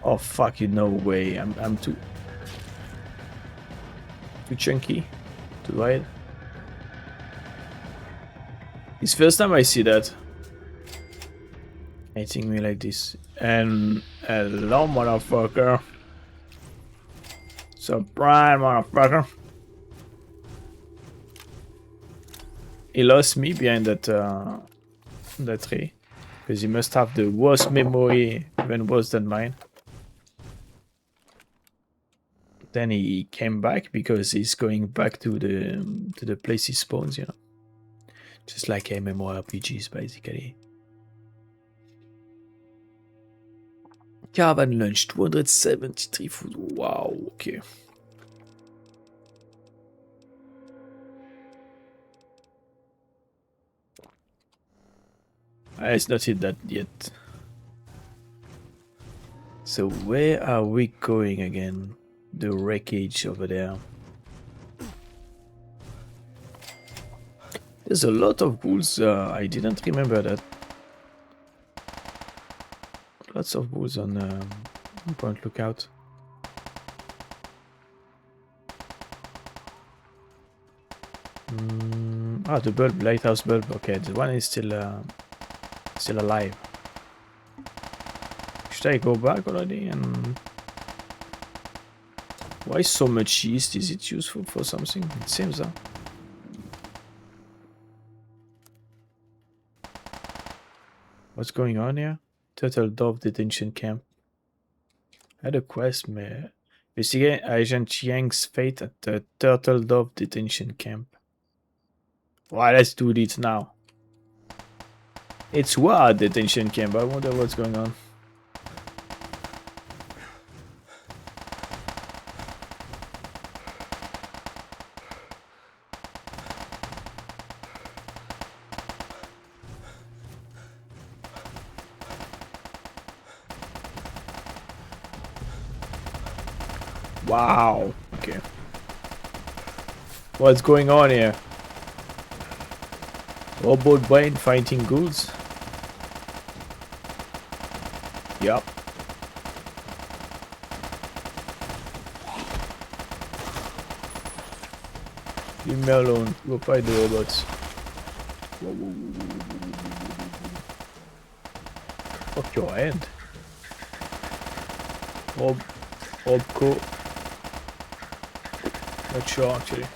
Speaker 1: Oh fuck you! No way. I'm too chunky to ride. It's first time I see that. Painting me like this. And hello, motherfucker. Surprise, motherfucker. He lost me behind that tree. Because he must have the worst memory, even worse than mine. Then he came back because he's going back to the place he spawns, you know. Just like MMORPGs, basically. Caravan lunch, 273 food. Wow, okay. It's not hit that yet. So where are we going again? The wreckage over there. There's a lot of ghouls. I didn't remember that. Lots of ghouls on Point Lookout. The bulb, lighthouse bulb. Okay, the one is still alive. Should I go back already? And why so much yeast? Is it useful for something? It seems so. What's going on here? Turtle Dove Detention Camp. I had a quest, man. Investigate Agent Yang's fate at the Turtle Dove Detention Camp. Why, let's do this now. It's what detention camp? I wonder what's going on. Wow. Okay. What's going on here? Robot brain fighting ghouls? Yup. Leave me alone. Go fight the robots. Fuck your hand. Robco. Not sure actually.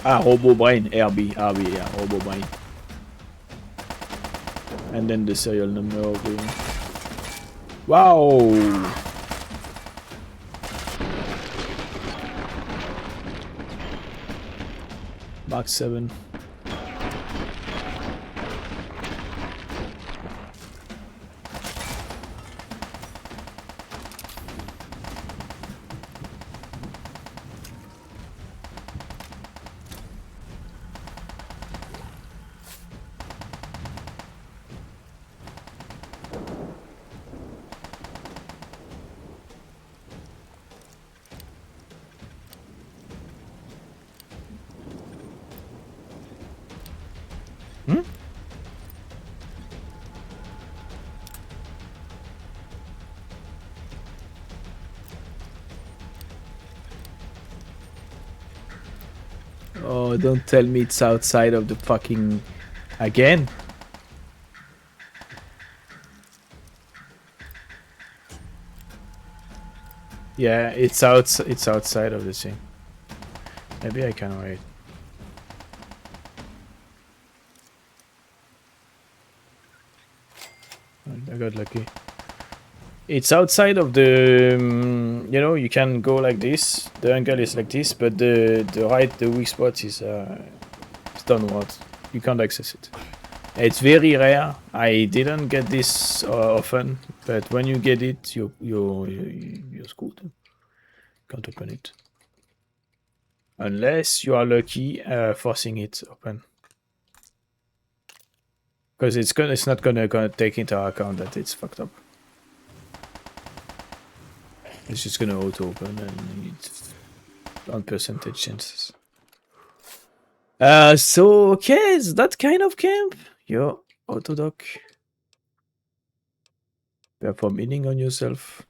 Speaker 1: Ah, Robo Brain, RB, yeah, Robo Brain. And then the serial number of the... Wow! Mark 7. Oh, don't tell me it's outside of the fucking... Again? Yeah, it's outside of the thing. Maybe I can wait. I got lucky. It's outside of the... you know, you can go like this. The angle is like this, but the weak spot is downward. You can't access it. It's very rare. I didn't get this often, but when you get it, you're screwed. Can't open it. Unless you are lucky forcing it open. Because it's not gonna take into account that it's fucked up. It's just gonna auto open and it's on percentage chances. So okay, is that kind of camp? Yo, Autodoc. Perform healing on yourself.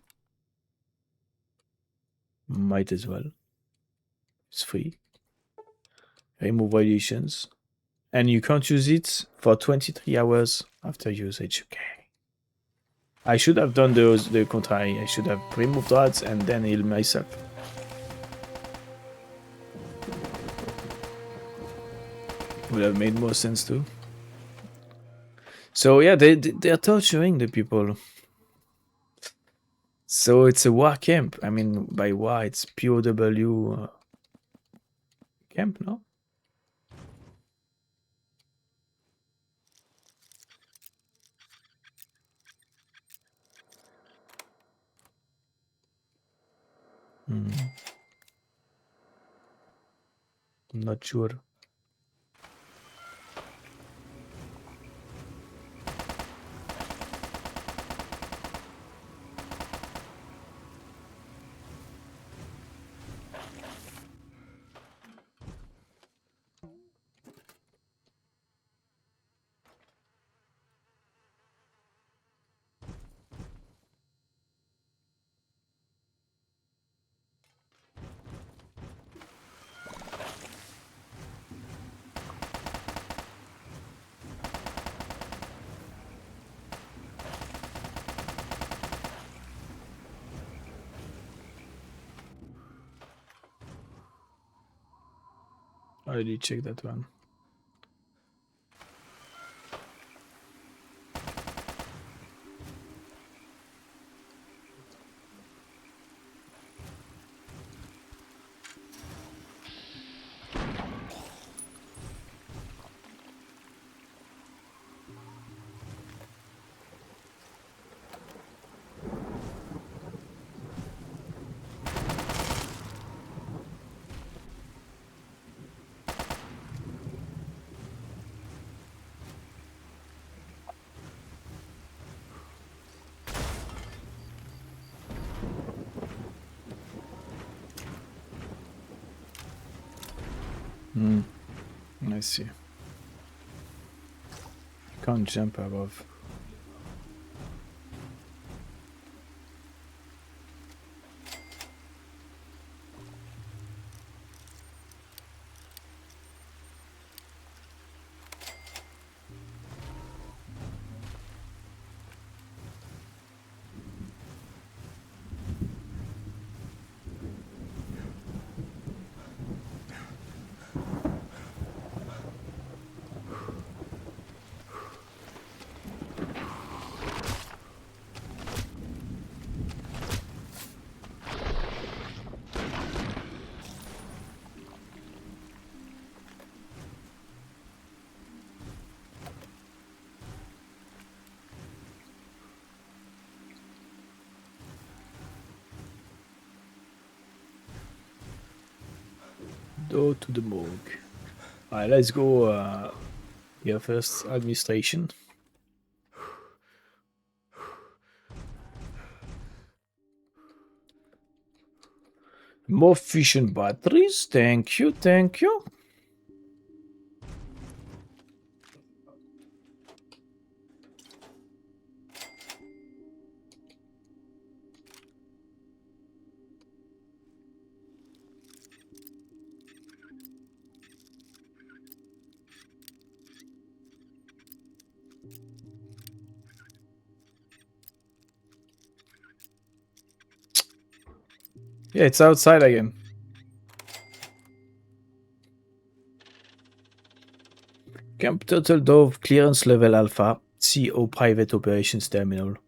Speaker 1: Might as well. It's free. Remove violations. And you can't use it for 23 hours after usage. Okay. I should have done the contrary. I should have removed rats and then heal myself. Would have made more sense too. So yeah, they're torturing the people. So it's a war camp. I mean, by war, it's POW camp, no? I'm not sure. I already checked that one. I see. Can't jump above. Go to the morgue. Alright, let's go here first. Administration. More fission batteries. Thank you, thank you. Yeah, it's outside again. Camp Turtle Dove Clearance Level Alpha, CO Private Operations Terminal.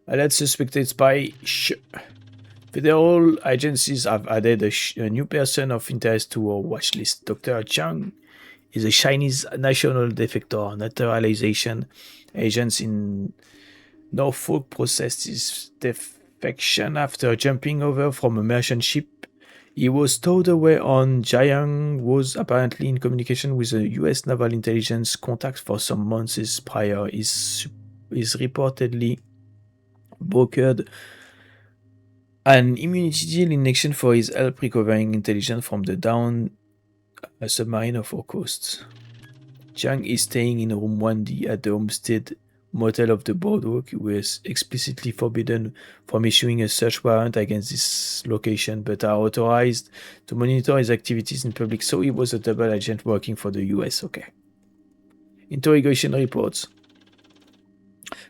Speaker 1: Alert suspected spy. Federal agencies have added a new person of interest to our watch list. Dr. Chang is a Chinese national defector. Naturalization agents in Norfolk processed his defection after jumping over from a merchant ship. He was stowed away on Jiang, was apparently in communication with a US naval intelligence contact for some months prior. Is reportedly brokered an immunity deal in exchange for his help recovering intelligence from the downed submarine off our coast. Jiang is staying in room 1D at the Homestead Motel of the Boardwalk, who is explicitly forbidden from issuing a search warrant against this location, but are authorized to monitor his activities in public. So he was a double agent working for the US. Okay. Interrogation reports.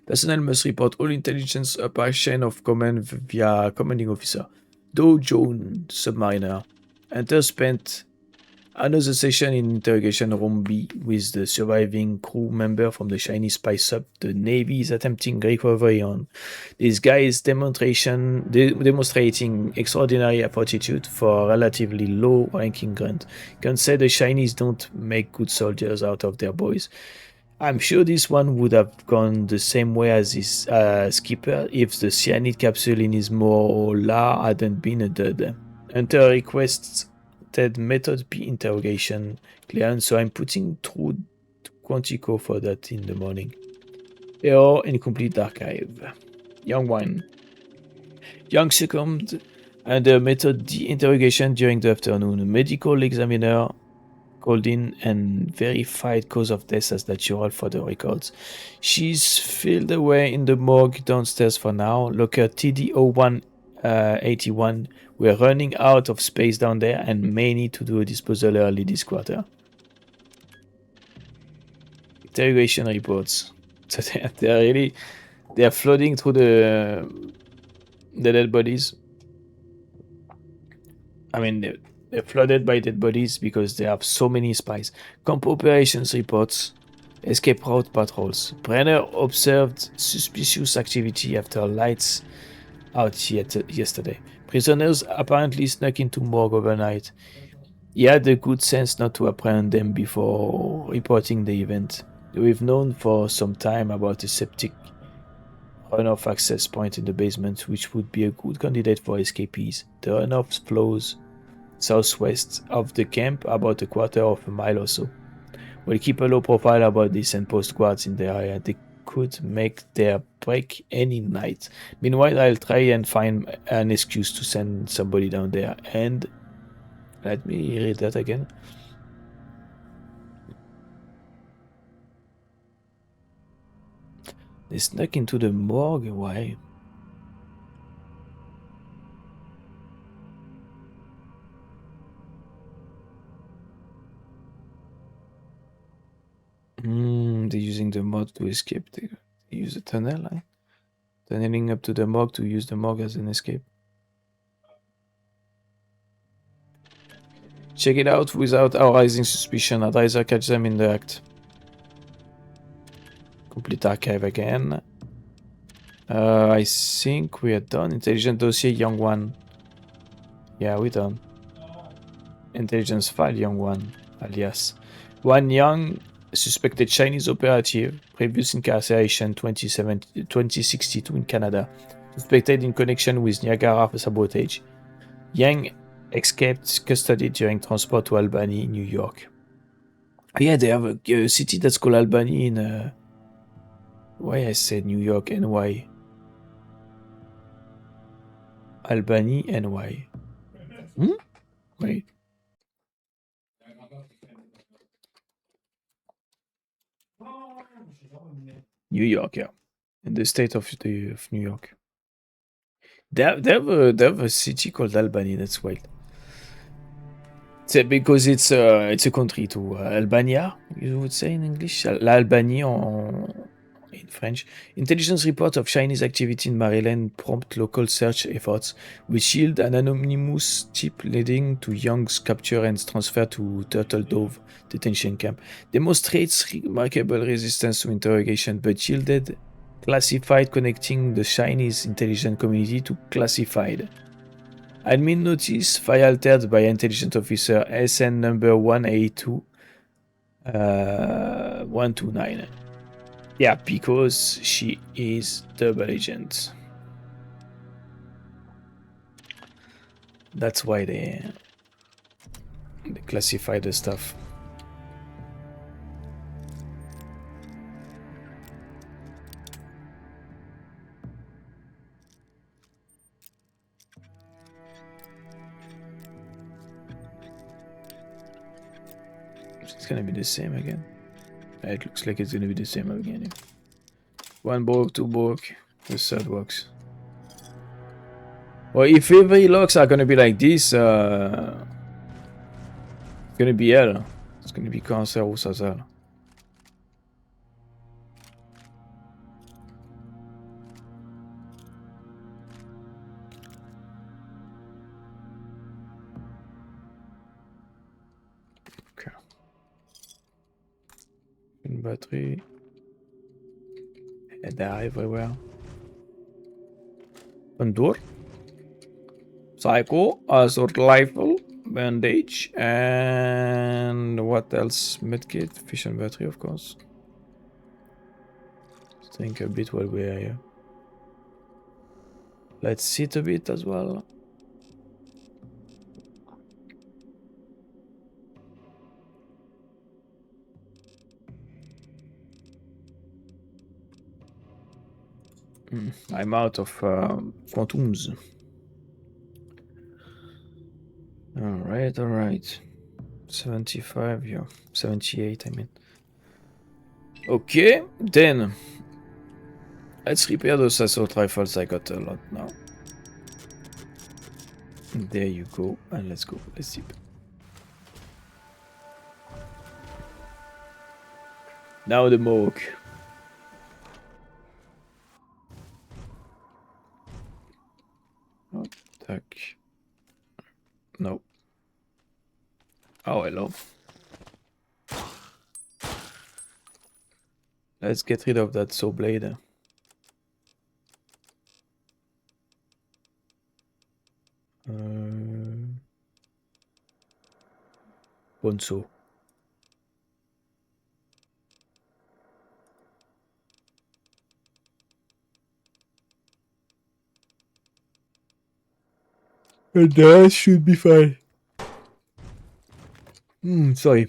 Speaker 1: Personnel must report all intelligence up a chain of command via commanding officer. Doe Jones, submariner, spent another session in interrogation room B with the surviving crew member from the Chinese spy sub the Navy is attempting recovery on. This guy is demonstrating extraordinary aptitude for a relatively low-ranking grunt. Can say the Chinese don't make good soldiers out of their boys. I'm sure this one would have gone the same way as his skipper if the cyanide capsule in his molar hadn't been a dud. Hunter requests Method P interrogation clearance, so I'm putting through Quantico for that in the morning. Error incomplete archive. Young one. Young succumbed under Method D interrogation during the afternoon. A medical examiner called in and verified cause of death as natural for the records. She's filed away in the morgue downstairs for now. Locker TD0181. We're running out of space down there and may need to do a disposal early this quarter. Interrogation reports. So they're flooding through the dead bodies. I mean, they're flooded by dead bodies because they have so many spies. Camp operations reports. Escape route patrols. Brenner observed suspicious activity after lights out yesterday. Prisoners apparently snuck into morgue overnight. He had the good sense not to apprehend them before reporting the event. We've known for some time about a septic runoff access point in the basement, which would be a good candidate for escapees. The runoff flows southwest of the camp, about a quarter of a mile or so. We'll keep a low profile about this and post guards in the area. They could make their break any night. Meanwhile, I'll try and find an excuse to send somebody down there. And let me read that again. They snuck into the morgue. Why? They're using the mod to escape. They use a tunnel, eh? Tunneling up to the morgue to use the morgue as an escape. Check it out without arousing suspicion. I'd rather catch them in the act. Complete archive again. I think we are done. Intelligence dossier, young one. Yeah, we're done. Intelligence file, young one, alias. One young suspected Chinese operative, previous incarceration 2062 in Canada, suspected in connection with Niagara sabotage. Yang escaped custody during transport to Albany, New York. Yeah, they have a city that's called Albany in. Why I said New York and why? Albany and why? Wait. New York, yeah. In the state of New York. They have a city called Albany, that's wild. Because it's a country too. Albania, you would say in English. L'Albanie in French. Intelligence report of Chinese activity in Maryland prompt local search efforts, which yield an anonymous tip leading to Young's capture and transfer to Turtle Dove detention camp. Demonstrates remarkable resistance to interrogation, but yielded classified connecting the Chinese intelligence community to classified. Admin notice file altered by intelligence officer SN number 182 129. Yeah, because she is double agent. That's why they classify the stuff. It's gonna be the same again. It looks like it's gonna be the same again. One book, two book, the third box. Well, if every locks are gonna be like this, it's gonna be hell. It's gonna be cancer ou sazal. Okay. Une batterie. And they're everywhere. One door. Psycho, assault rifle, bandage, and what else? Medkit, fission battery, of course. Think a bit while we are here. Let's sit a bit as well. I'm out of quantums. Alright. 75, yeah. 78, I mean. Okay, then. Let's repair those assault rifles. I got a lot now. There you go. And let's go. Let's zip. Now the mock. Oh, tack. No. Oh, hello. Let's get rid of that saw blade. Bonso. And that should be fine. Sorry.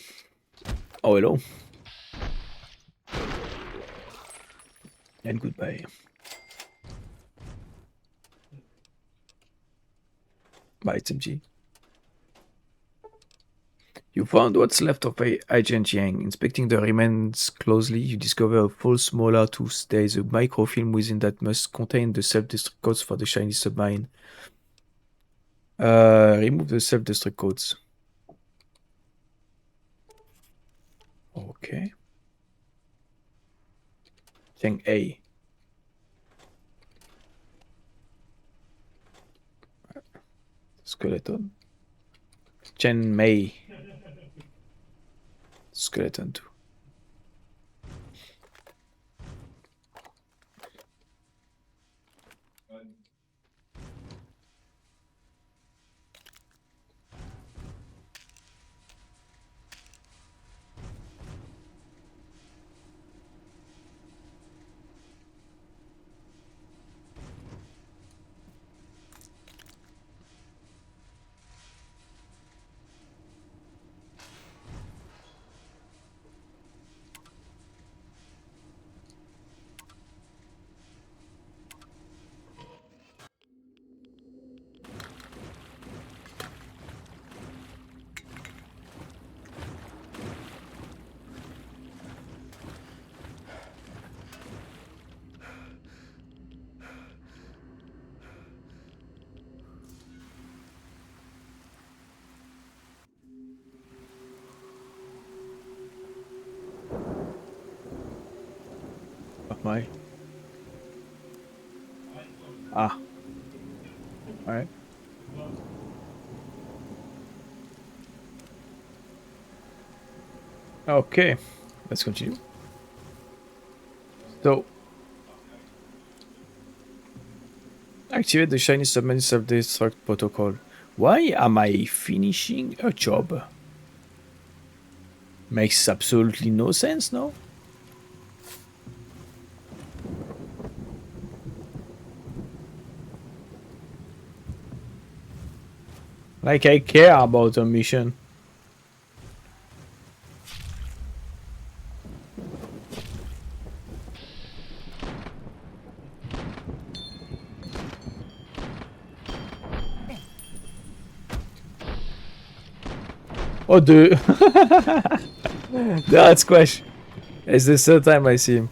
Speaker 1: Oh, hello. And goodbye. Bye, SMG. You found what's left of Agent Yang. Inspecting the remains closely, you discover a false molar tooth. There is a microfilm within that must contain the self-destruct codes for the Chinese submarine. Remove the self-destruct codes. Okay. Thing A. Skeleton. Chen Mei. Skeleton too. Why? Ah. Alright. Okay. Let's continue. So, activate the shiny submarine self-destruct protocol. Why am I finishing a job? Makes absolutely no sense, no? Like I care about a mission. Oh, dude. That's Squash. It's the third time I see him.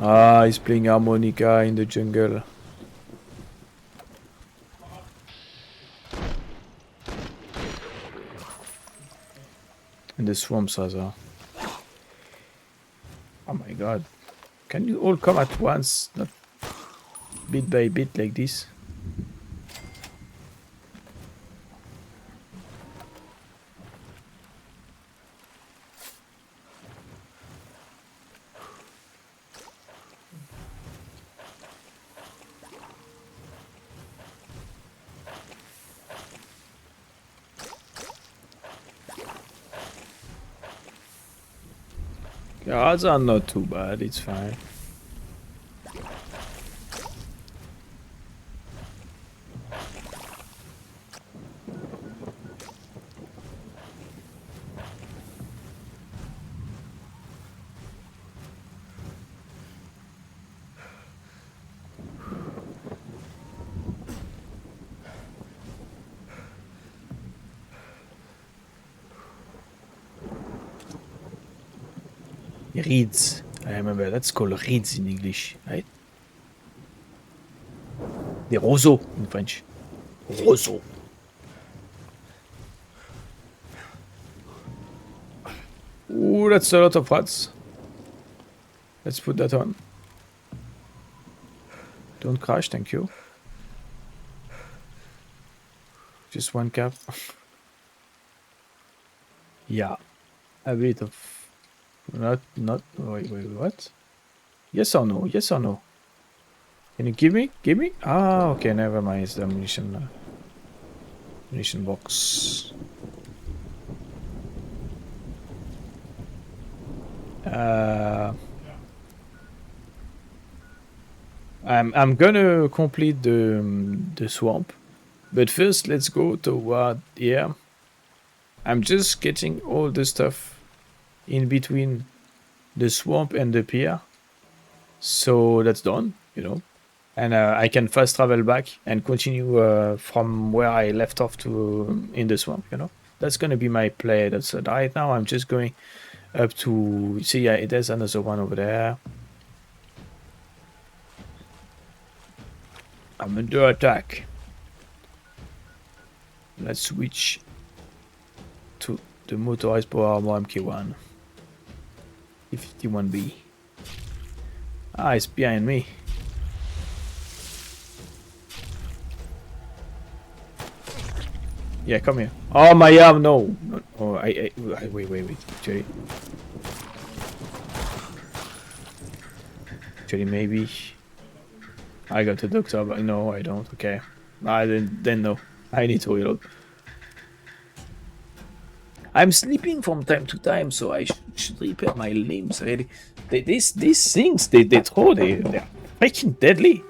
Speaker 1: Ah, he's playing harmonica in the jungle. In the swamps as well. Oh my god. Can you all come at once? Not bit by bit like this. The odds are not too bad, it's fine. Reeds. I remember that's called reeds in English, right? The roseaux in French. Roseaux. Ooh, that's a lot of rats. Let's put that on. Don't crash, thank you. Just one cap. Yeah. A bit of... Not, wait, what? Yes or no? Yes or no? Can you give me? Give me? Ah, okay, never mind. It's the ammunition, ammunition box. I'm gonna complete the swamp, but first let's go toward here. I'm just getting all the stuff in between the swamp and the pier, so that's done, you know, and I can fast travel back and continue from where I left off to in the swamp, you know. That's gonna be my play. That's right now I'm just going up to see. Yeah, there's another one over there. I'm under attack. Let's switch to the motorized power armor MK1. P51B. Ah, it's behind me. Yeah, come here. Oh, my arm, no. Oh, wait. Actually, maybe. I got the doctor, but no, I don't. Okay. Then no. I need to reload. I'm sleeping from time to time, so I should repair my limbs. Really, these things they throw, they're freaking deadly.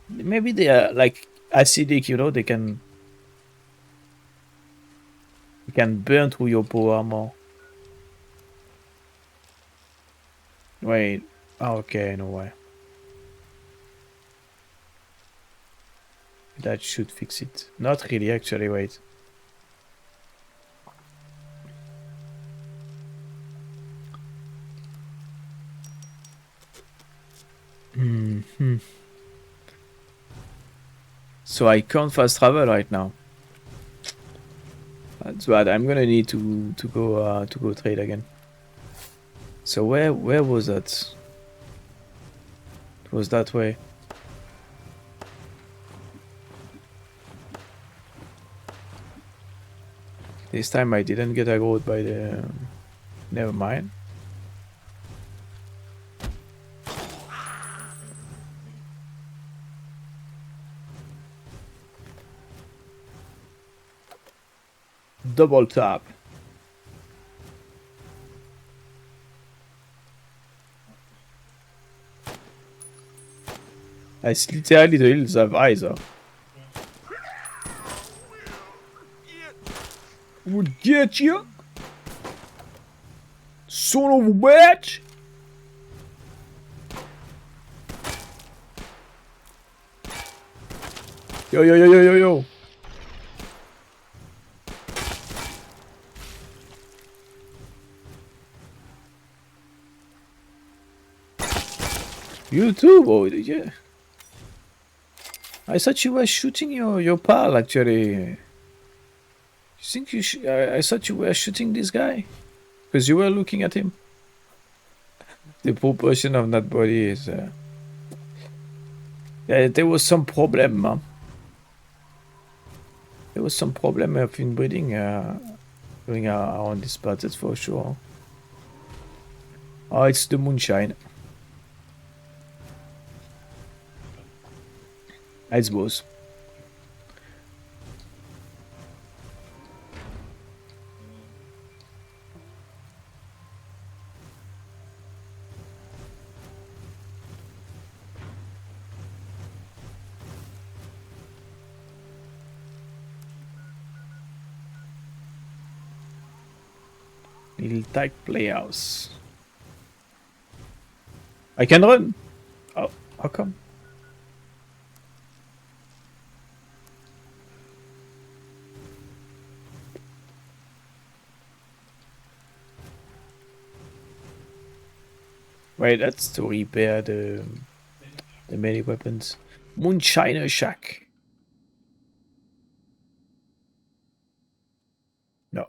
Speaker 1: Maybe they are like acidic, you know. They can burn through your power armor. Wait. Oh, okay, no way. That should fix it. Not really, actually. Wait. So I can't fast travel right now. That's bad. I'm gonna need to go trade again. So where was that? It was that way. This time I didn't get aggroed by the... Never mind. Double tap. It's literally the Hills of Isaac. We'll get you, son of a bitch. Yo. You too, boy. Yeah. I thought you were shooting your pal, actually. You think you should... I thought you were shooting this guy. Because you were looking at him. The proportion of that body is... Yeah, there was some problem, man. There was some problem of inbreeding going around this part, that's for sure. Oh, it's the moonshine. I suppose. Little tight playhouse. I can run. Oh, how come? Wait, that's to repair the melee weapons. Moonshiner Shack. No.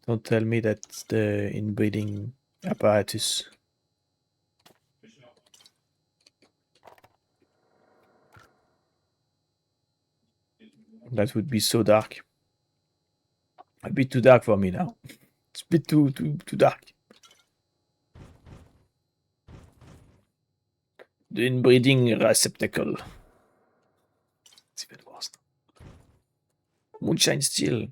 Speaker 1: Don't tell me that's the inbreeding apparatus. That would be so dark. A bit too dark for me now. It's a bit too dark. The inbreeding receptacle. It's even worse. Moonshine steel.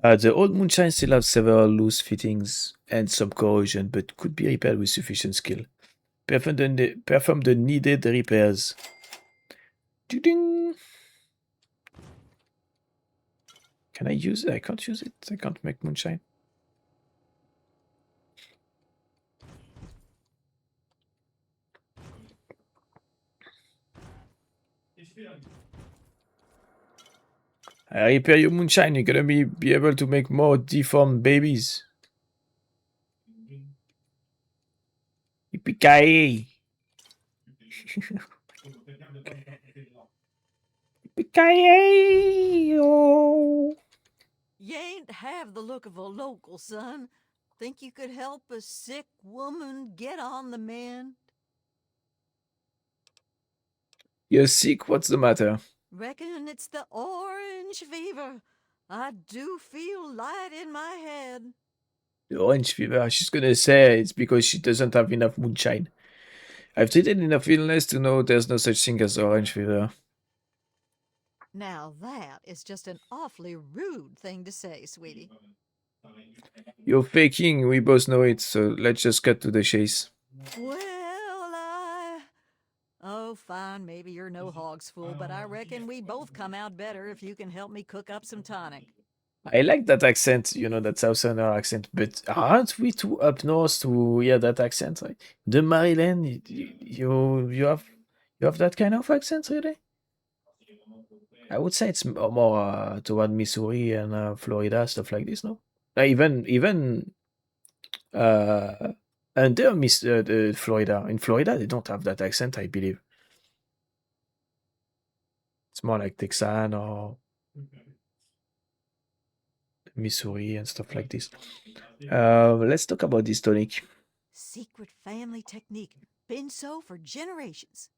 Speaker 1: The old moonshine still have several loose fittings and some corrosion, but could be repaired with sufficient skill. Perform the needed repairs. Ding. Can I use it? I can't use it. I can't make moonshine. I repair your moonshine, you're gonna be able to make more deformed babies. Yippee-ki-yay! Yippee-ki-yay! Oh.
Speaker 3: You ain't have the look of a local, son. Think you could help a sick woman get on the mend?
Speaker 1: You're sick? What's the matter?
Speaker 3: Reckon it's the orange fever. I do feel light in my head.
Speaker 1: The orange fever. She's gonna say it's because she doesn't have enough moonshine. I've treated enough illness to know there's no such thing as orange fever.
Speaker 3: Now that is just an awfully rude thing to say, sweetie.
Speaker 1: You're faking, we both know it, so let's just cut to the chase.
Speaker 3: Well, Oh, fine, maybe you're no hog's fool, but I reckon we both come out better if you can help me cook up some tonic.
Speaker 1: I like that accent, you know, that Southerner accent, but aren't we too up north to hear that accent? Right? The Maryland, you have that kind of accent, really? I would say it's more toward Missouri and Florida, stuff like this, no? Even under Florida. In Florida, they don't have that accent, I believe. It's more like Texan or Missouri and stuff like this. Let's talk about this tonic.
Speaker 11: Secret family technique. Been so for generations.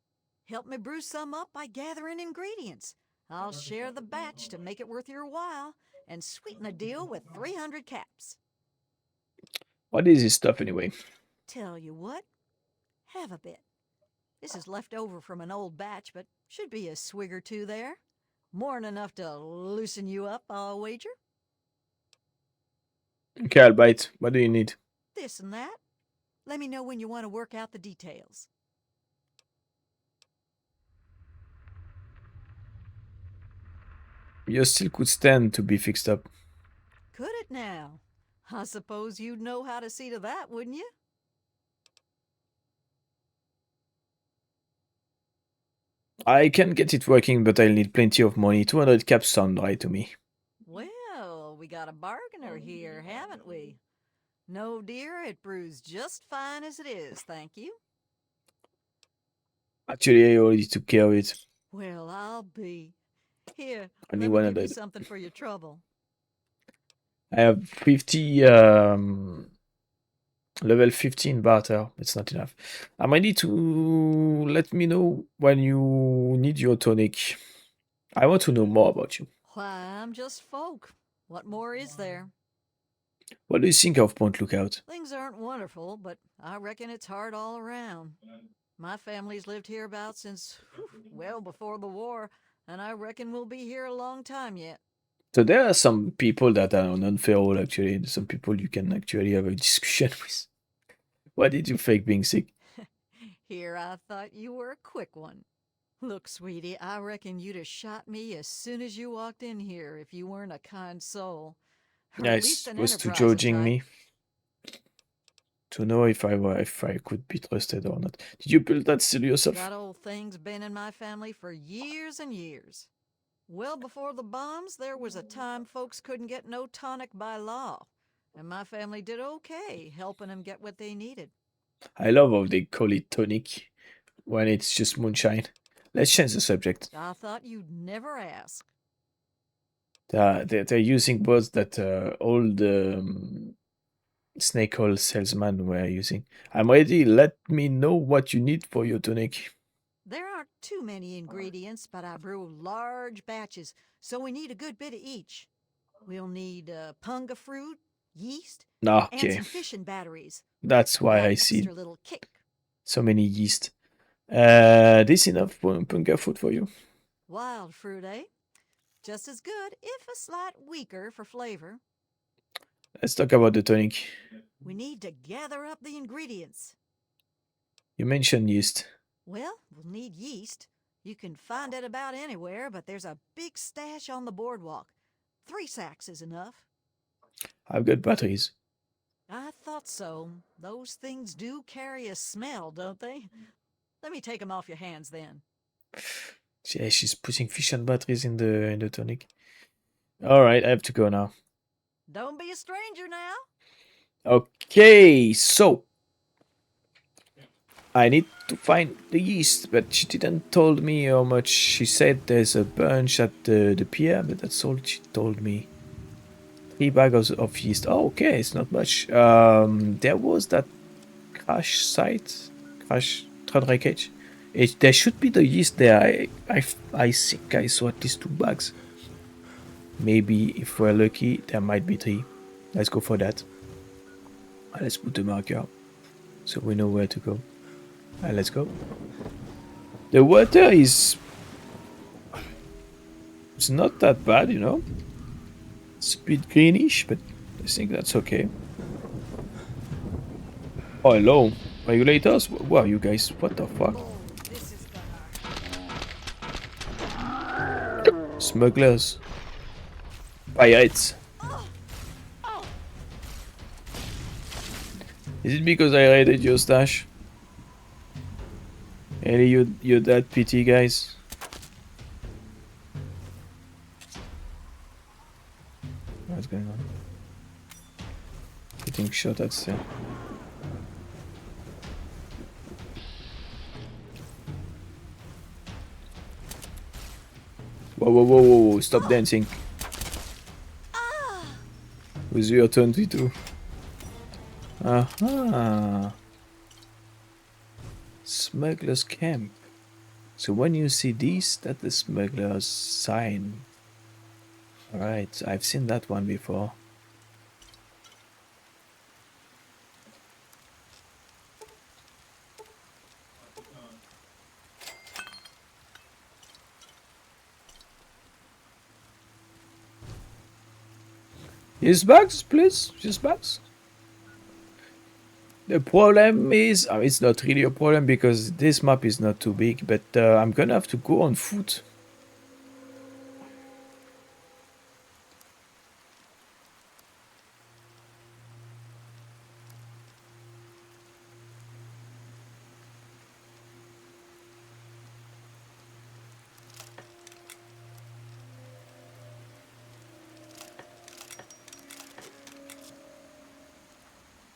Speaker 11: Help me brew some up by gathering ingredients. I'll share the batch to make it worth your while and sweeten the deal with 300 caps.
Speaker 1: What is this stuff anyway?
Speaker 11: Tell you what, have a bit. This is left over from an old batch, but should be a swig or two there. More than enough to loosen you up, I'll wager.
Speaker 1: Okay, I'll bite. What do you need?
Speaker 11: This and that. Let me know when you want to work out the details.
Speaker 1: You still could stand to be fixed up.
Speaker 11: Could it now? I suppose you'd know how to see to that, wouldn't you?
Speaker 1: I can get it working, but I'll need plenty of money. 200 caps sound right to me.
Speaker 11: Well, we got a bargainer here, haven't we? No, dear, it brews just fine as it is, thank you.
Speaker 1: Actually, I already took care of it.
Speaker 11: Well, I'll be. Here,
Speaker 1: Only
Speaker 11: let me give you
Speaker 1: 100.
Speaker 11: something for your trouble.
Speaker 1: I have 50 level 15 barter. It's not enough. I'm ready to let me know when you need your tonic. I want to know more about you.
Speaker 11: Why, I'm just folk. What more is there?
Speaker 1: What do you think of Point Lookout?
Speaker 11: Things aren't wonderful, but I reckon it's hard all around. My family's lived here about since, well, before the war, and I reckon we'll be here a long time yet.
Speaker 1: So there are some people that are on unfair role, actually. Some people you can actually have a discussion with. Why did you fake being sick?
Speaker 11: Here, I thought you were a quick one. Look, sweetie, I reckon you'd have shot me as soon as you walked in here if you weren't a kind soul. Or
Speaker 1: Yeah,
Speaker 11: at
Speaker 1: it's
Speaker 11: least an
Speaker 1: was to
Speaker 11: enterprising
Speaker 1: judging
Speaker 11: type.
Speaker 1: me. To know if I could be trusted or not. Did you build that still yourself?
Speaker 11: That old thing's been in my family for years and years. Well before the bombs, there was a time folks couldn't get no tonic by law. And my family did okay, helping them get what they needed.
Speaker 1: I love how they call it tonic when it's just moonshine. Let's change the subject.
Speaker 11: I thought you'd never ask.
Speaker 1: They're using words that old snake oil salesman were using. I'm ready. Let me know what you need for your tonic.
Speaker 11: There aren't too many ingredients, but I brew large batches, so we need a good bit of each. We'll need punga fruit, yeast, and
Speaker 1: Okay,
Speaker 11: some fishing batteries.
Speaker 1: that's why
Speaker 11: That
Speaker 1: I see
Speaker 11: extra little kick.
Speaker 1: so many yeast. This enough punga food for you.
Speaker 11: Wild fruit, eh? Just as good, if a slight weaker for flavor.
Speaker 1: Let's talk about the tonic.
Speaker 11: We need to gather up the ingredients.
Speaker 1: You mentioned yeast.
Speaker 11: Well, we'll need yeast. You can find it about anywhere, but there's a big stash on the boardwalk. 3 sacks is enough.
Speaker 1: I've got batteries.
Speaker 11: I thought so. Those things do carry a smell, don't they? Let me take them off your hands then.
Speaker 1: Yeah, she's putting fission batteries in the tonic. All right, I have to go now.
Speaker 11: Don't be a stranger now.
Speaker 1: Okay, so I need to find the yeast, but she didn't told me how much. She said there's a bunch at the pier, but that's all she told me. 3 bags of yeast. Oh, okay, it's not much. There was that crash train wreckage. There should be the yeast there. I think I saw at least 2 bags. Maybe if we're lucky, there might be 3. Let's go for that. Let's put the marker so we know where to go. Let's go. The water is... It's not that bad, you know. It's a bit greenish, but I think that's okay. Oh, hello. Regulators? What are you guys? What the fuck? Smugglers. Pirates. Is it because I raided your stash? Ellie, you're that pity, guys. What's going on? Getting shot at still. Whoa, whoa, whoa, whoa, stop dancing. with your 22. Aha. Smuggler's camp. So when you see this, that's the smuggler's sign. Alright, I've seen that one before. Use bags, please. Use bags. The problem is, it's not really a problem because this map is not too big, but I'm gonna have to go on foot.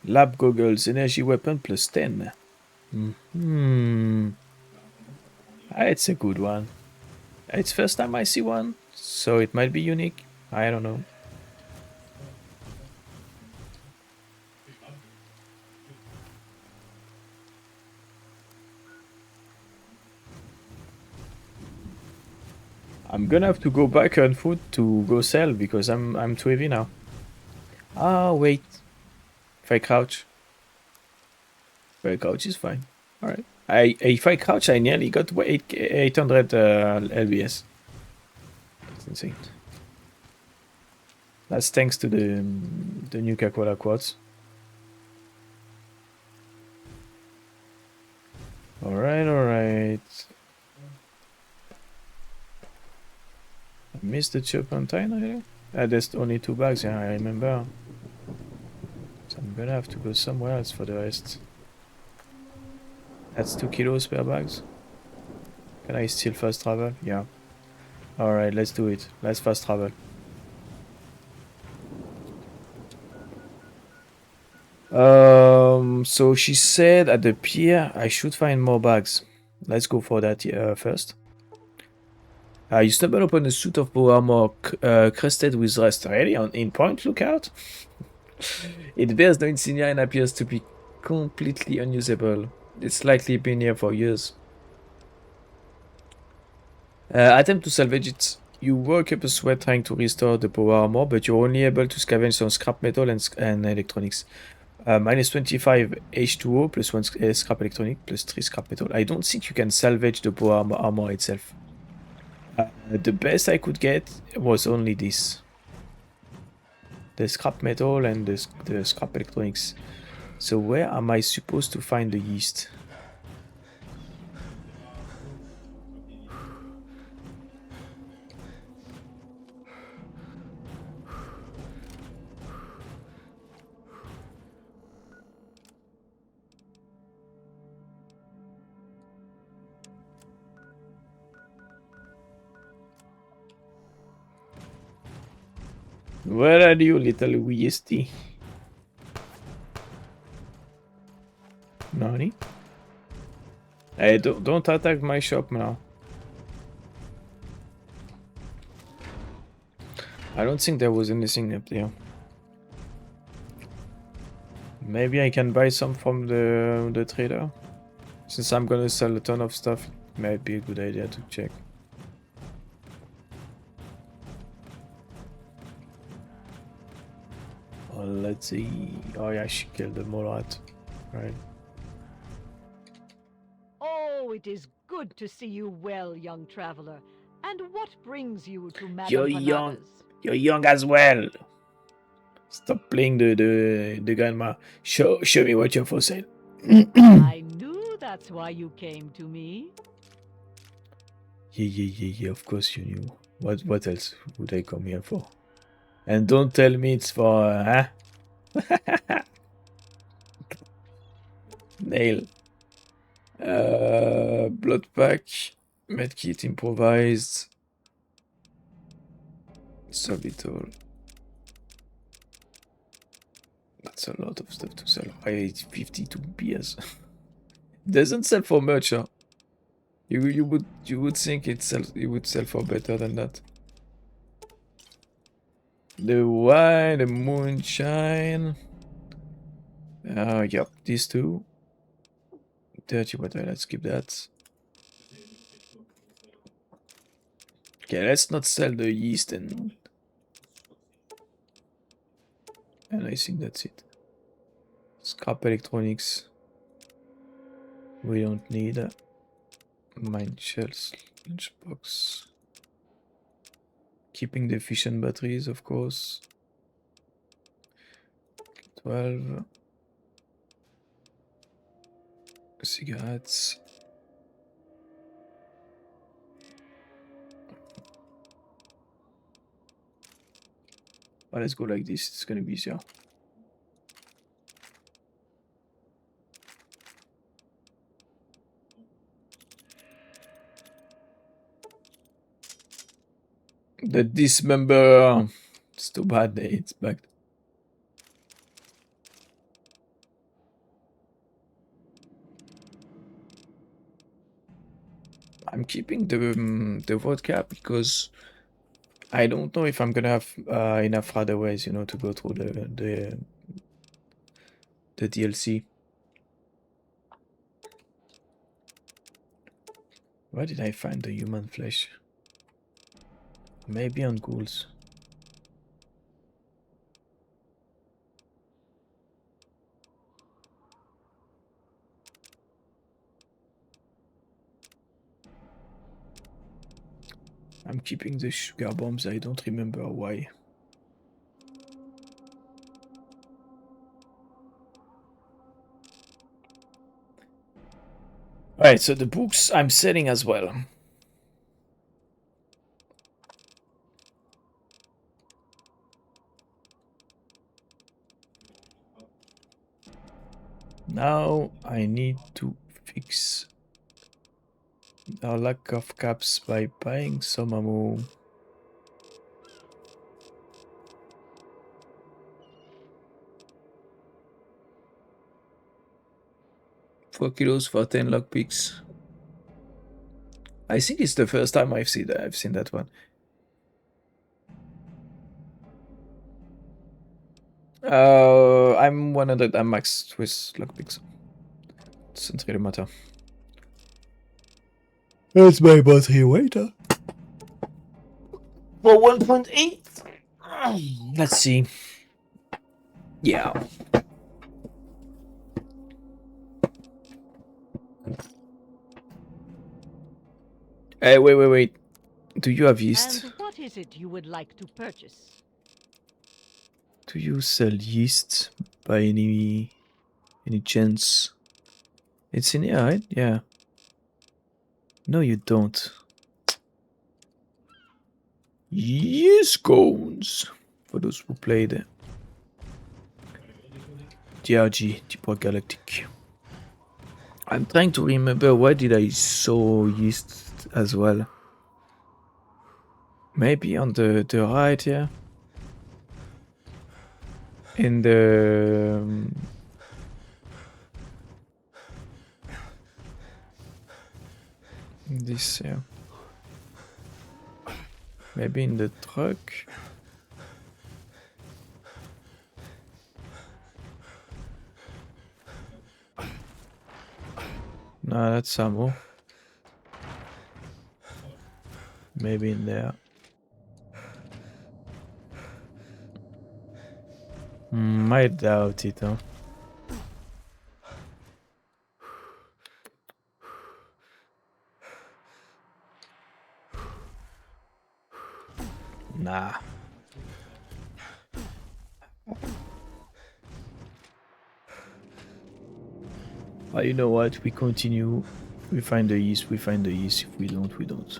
Speaker 1: Lab goggles, energy weapon plus 10. It's a good one. It's first time I see one, so it might be unique. I don't know. I'm gonna have to go back on foot to go sell because I'm too heavy now. Ah, wait. If I crouch. If I crouch is fine. Alright. If I crouch, I nearly got 800 LBS. That's insane. That's thanks to the Nuka-Cola quads. Alright, alright. I missed the turpentine, really? There's only 2 bags, yeah, I remember. So I'm gonna have to go somewhere else for the rest. That's 2 kilos per bags. Can I still fast travel? Yeah. Alright, let's do it. Let's fast travel. So she said at the pier I should find more bags. Let's go for that first. You stumble upon a suit of power armor crested with rust. Really? In point lookout? It bears no insignia and appears to be completely unusable. It's likely been here for years. Attempt to salvage it. You work up a sweat trying to restore the power armor, but you're only able to scavenge some scrap metal and electronics. Minus 25 H2O plus 1 scrap electronic plus 3 scrap metal. I don't think you can salvage the power armor itself. The best I could get was only this. The scrap metal and the scrap electronics. So where am I supposed to find the yeast? Where are you, little yeasty? Nani? Hey, don't attack my shop now. I don't think there was anything up there. Maybe I can buy some from the trader. Since I'm gonna sell a ton of stuff, it might be a good idea to check. Well, let's see. Oh yeah, she killed the mole rat. Right.
Speaker 3: Oh, it is good to see you well, young traveler. And what brings you to Madame
Speaker 1: You're
Speaker 3: Panada's?
Speaker 1: young. You're young as well. Stop playing the grandma. Show me what you're for sale.
Speaker 3: I knew that's why you came to me.
Speaker 1: Yeah, of course you knew. What else would I come here for? And don't tell me it's for, huh? Nail. Blood pack. Medkit improvised. Sorbitol. That's a lot of stuff to sell. I ate 52 beers. Doesn't sell for much, huh? You would think it would sell for better than that. The wine, the moonshine. Yep, these two. Dirty water, let's keep that. Okay, let's not sell the yeast and I think that's it. Scrap electronics. We don't need. Mine shells, lunchbox. Keeping the fission batteries, of course. 12. Cigarettes. Well, let's go like this, it's gonna be easier. The dismember. It's too bad that it's back. I'm keeping the vodka because I don't know if I'm gonna have enough other ways, you know, to go through the DLC. Where did I find the human flesh? Maybe on ghouls. I'm keeping the sugar bombs, I don't remember why. Alright, so the books I'm selling as well. Now I need to fix our lack of caps by buying some ammo. $4 for 10 lockpicks. I think it's the first time I've seen that one. I'm 100. I'm maxed with lockpicks. Doesn't really matter. That's my battery waiter. For 1.8. Let's see. Yeah. Hey, wait. Do you have yeast?
Speaker 3: And what is it you would like to purchase?
Speaker 1: Do you sell yeast by any chance? It's in here, right? Yeah. No, you don't. Yes, cones. For those who played DRG, Deep Rock Galactic. I'm trying to remember why did I saw yeast as well. Maybe on the right here. In the this here. Maybe in the truck. No, that's ammo. Maybe in there. I doubt it, huh? Nah. But you know what? We continue. We find the yeast. If we don't, we don't.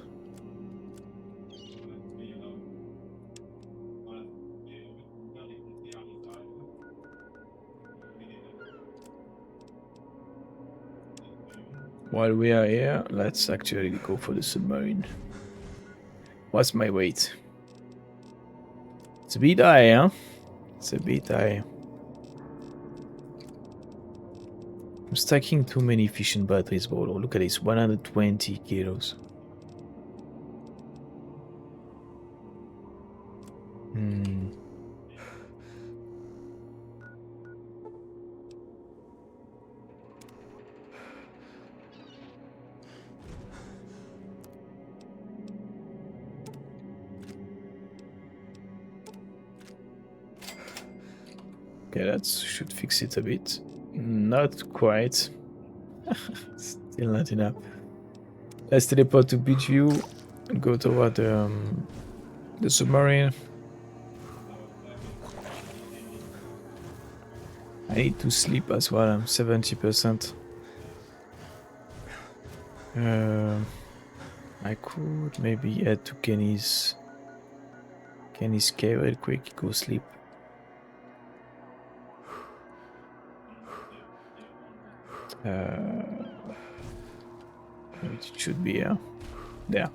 Speaker 1: While we are here, let's actually go for the submarine. What's my weight? It's a bit high, huh? It's a bit high. I'm stacking too many fission batteries, bro. Look at this, 120 kilos. Okay, that should fix it a bit. Not quite. Still not enough. Let's teleport to Beachview and go toward the submarine. I need to sleep as well. I'm 70%. I could maybe head to Kenny's cave real quick. Go sleep. It should be there.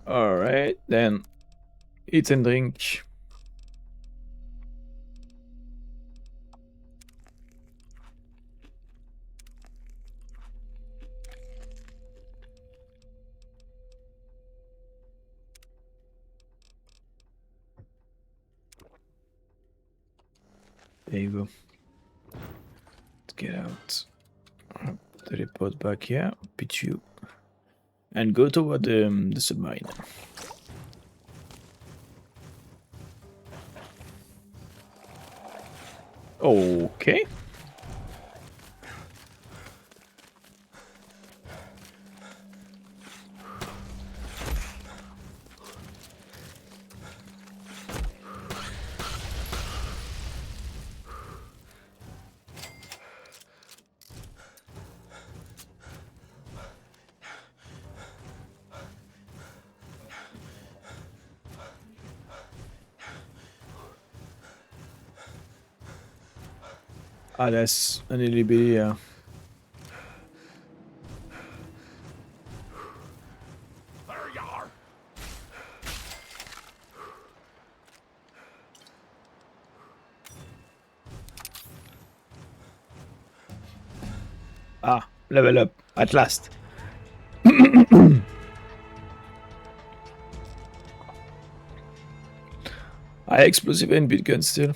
Speaker 1: Alright, then eat and drink. There you go. Let's get out. Teleport back here, pitch you, and go toward the submarine. Okay. Ah, that's a little bit,
Speaker 5: There you are.
Speaker 1: Ah, level up at last. High explosive and big guns still.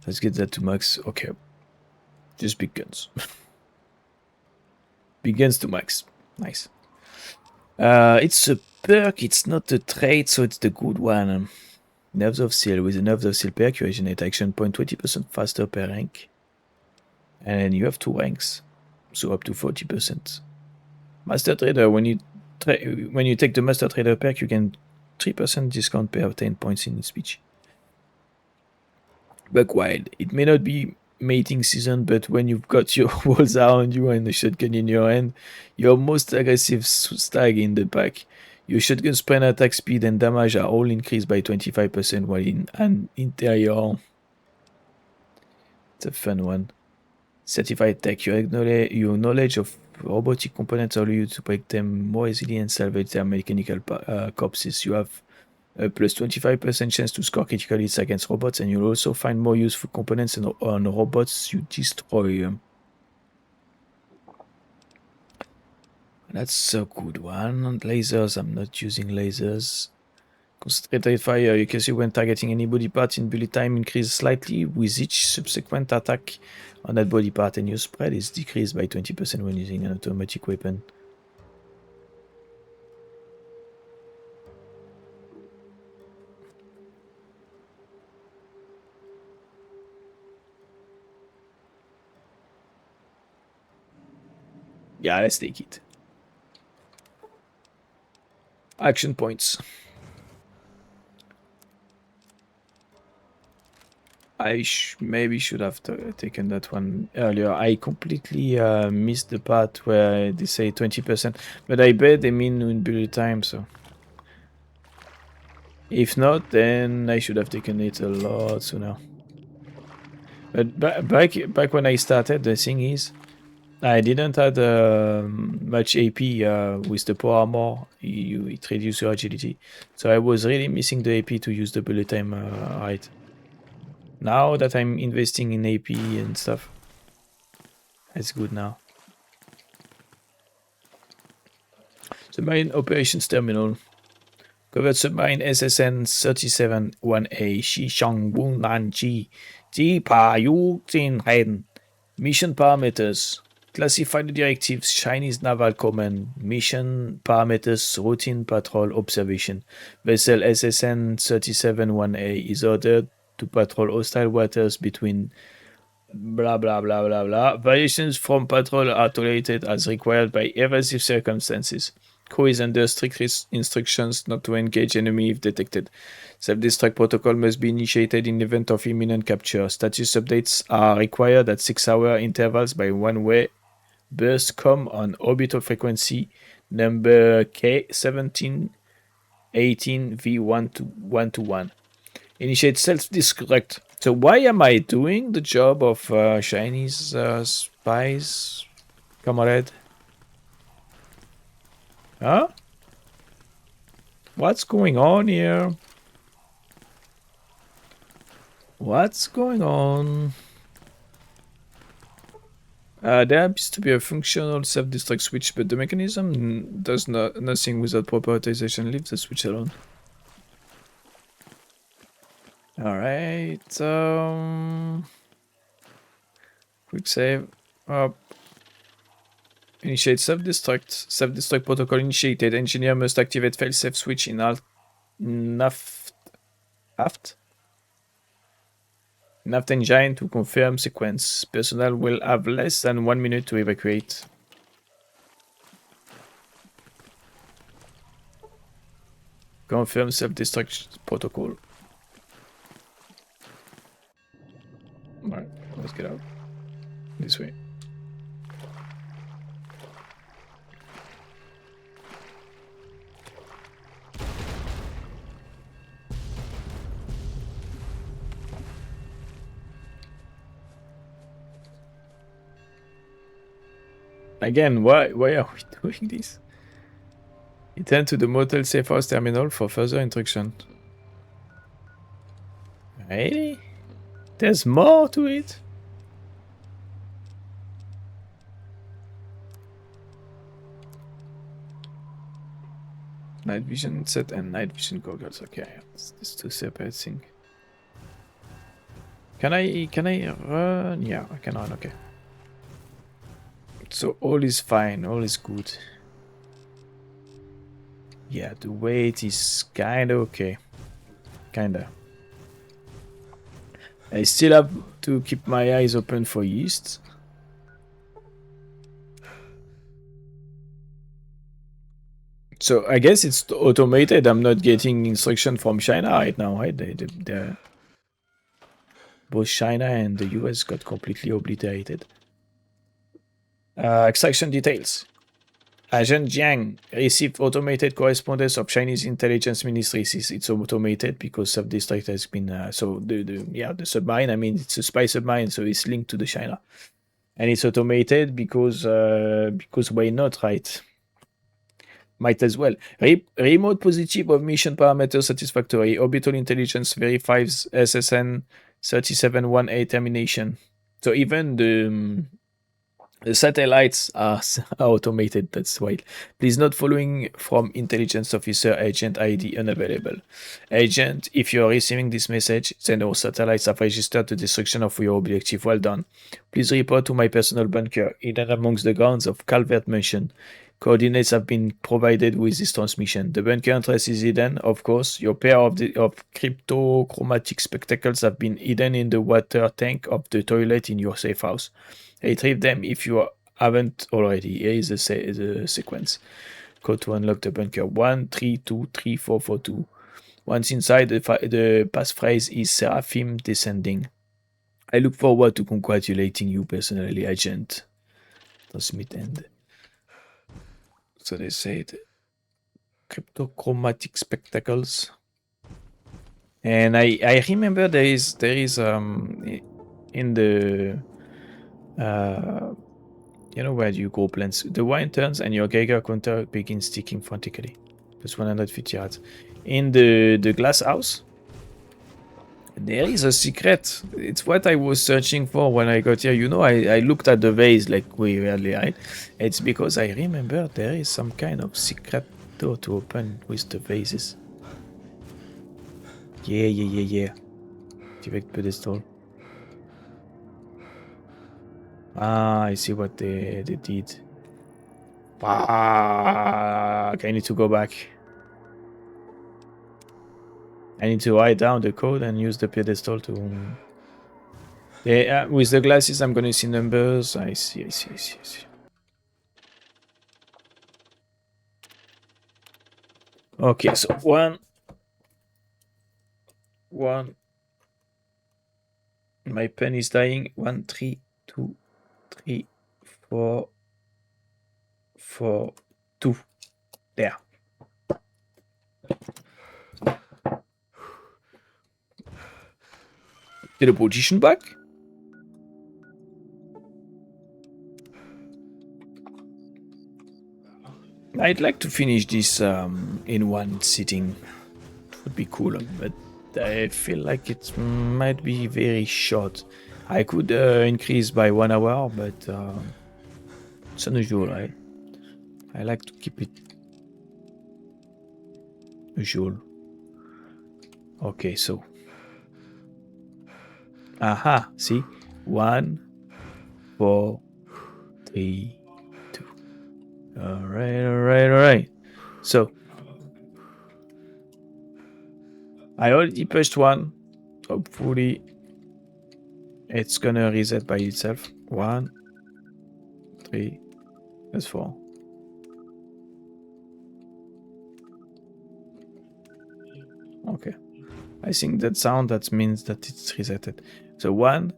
Speaker 1: Let's get that to max. Okay. Just big guns. Big guns to max. Nice. It's a perk, it's not a trait, so it's the good one. Nerves of Seal. With the Nerves of Seal perk, you originate action point 20% faster per rank. And you have 2 ranks, so up to 40%. Master Trader, when you take the Master Trader perk, you get 3% discount per 10 points in speech. Buckwild. It may not be mating season, but when you've got your walls around you and a shotgun in your hand, your most aggressive stag in the pack. Your shotgun sprint attack speed and damage are all increased by 25% while in an interior. It's a fun one. Certified tech. Your knowledge of robotic components allow you to make them more easily and salvage their mechanical corpses. You have a plus 25% chance to score critical hits against robots, and you'll also find more useful components on robots you destroy. That's a good one. Lasers, I'm not using lasers. Concentrated fire, you can see when targeting any body part in bullet time increases slightly with each subsequent attack on that body part, and your spread is decreased by 20% when using an automatic weapon. Yeah, let's take it. Action points. I maybe should have taken that one earlier. I completely missed the part where they say 20%, but I bet they mean in bullet time, so. If not, then I should have taken it a lot sooner. But back when I started, the thing is, I didn't have much AP with the power armor. It reduces your agility. So I was really missing the AP to use the bullet time right. Now that I'm investing in AP and stuff, it's good now. Submarine Operations Terminal. Covered submarine SSN 37-1A Shishangwunan Ji Ji Pa Yu Jin Hen. Mission parameters. Classify the directives. Chinese Naval Command. Mission parameters. Routine patrol observation. Vessel SSN 371A is ordered to patrol hostile waters between blah blah blah blah blah. Variations from patrol are tolerated as required by evasive circumstances. Crew is under strict instructions not to engage enemy if detected. Self-destruct protocol must be initiated in event of imminent capture. Status updates are required at 6-hour intervals by one-way burst. Come on orbital frequency number K1718V121. Initiate self-destruct. So why am I doing the job of Chinese spies, comrade? Huh? What's going on here? What's going on? There appears to be a functional self-destruct switch, but the mechanism does nothing without proper authorization. Leave the switch alone. Alright, quick save. Initiate self-destruct. Self-destruct protocol initiated. Engineer must activate failsafe switch in Naft engine to confirm sequence. Personnel will have less than 1 minute to evacuate. Confirm self-destruct protocol. Alright, let's get out. This way. Again, why are we doing this? Return to the Motel Safe House terminal for further instruction. Really? There's more to it? Night vision set and night vision goggles. Okay, it's two separate things. Can I run? Yeah, I can run. Okay. So all is fine, all is good. Yeah, the weight is kinda okay. Kinda. I still have to keep my eyes open for yeast. So I guess it's automated. I'm not getting instruction from China right now, right? Both China and the US got completely obliterated. Extraction details. Agent Jiang received automated correspondence of Chinese intelligence ministries. It's automated because self-destruct has been so the submarine. I mean, it's a spy submarine, so it's linked to the China, and it's automated because why not, right? Might as well. Remote positive of mission parameters satisfactory. Orbital intelligence verifies SSN 371A termination. So even the satellites are automated. That's wild. Please note following from intelligence officer agent ID unavailable. Agent, if you are receiving this message, then our satellites have registered the destruction of your objective. Well done. Please report to my personal bunker hidden amongst the grounds of Calvert Mansion. Coordinates have been provided with this transmission. The bunker entrance is hidden, of course. Your pair of cryptochromatic spectacles have been hidden in the water tank of the toilet in your safe house. Retrieve them if you haven't already. Here is the sequence. Code to unlock the bunker 1323442. Once inside, the passphrase is Seraphim Descending. I look forward to congratulating you personally, Agent. Transmit end. So they said cryptochromatic spectacles. And I remember there is in the you know where you go plants. The wine turns and your Geiger counter begins ticking frantically. Plus 150 yards. In the glass house, there is a secret. It's what I was searching for when I got here. You know, I looked at the vase like we really, right? It's because I remember there is some kind of secret door to open with the vases. Yeah. Activate pedestal. Ah, I see what they did. Fuck, I need to go back. I need to write down the code and use the pedestal to... Yeah, with the glasses I'm gonna see numbers. I see. Okay, so one. My pen is dying. 1, 3, 2, 3, 4, 4, 2. There. Teleportation back. I'd like to finish this in one sitting. Would be cool, but I feel like it might be very short. I could increase by 1 hour, but it's unusual, right? I like to keep it usual. Okay, so. Aha, see? 1, 4, 3, 2. Alright. So. I already pushed 1. Hopefully it's gonna reset by itself. 1, 3, that's 4. Okay. I think that sound, that means that it's resetted. So 1,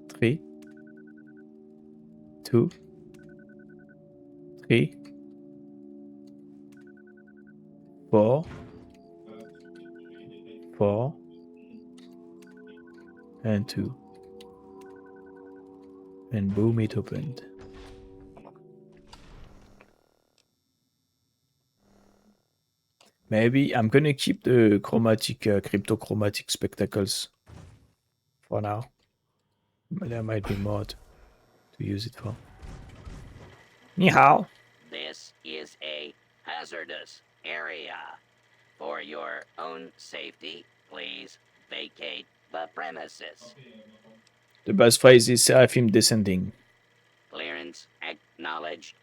Speaker 1: 3, 2, 3, 4, 4, and 2. And boom, it opened. Maybe I'm gonna keep the chromatic, cryptochromatic spectacles for now. But there might be more to use it for. Ni hao.
Speaker 4: This is a hazardous area. For your own safety, please vacate the premises.
Speaker 1: The best phrase is Seraphim descending.
Speaker 4: Clearance acknowledged.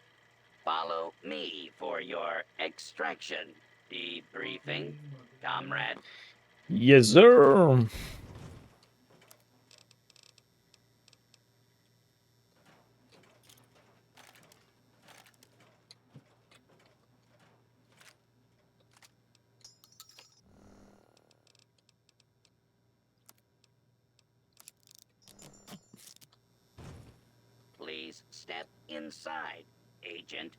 Speaker 4: Follow me for your extraction. Debriefing, comrade.
Speaker 1: Yes, sir.
Speaker 4: Please step inside, Agent.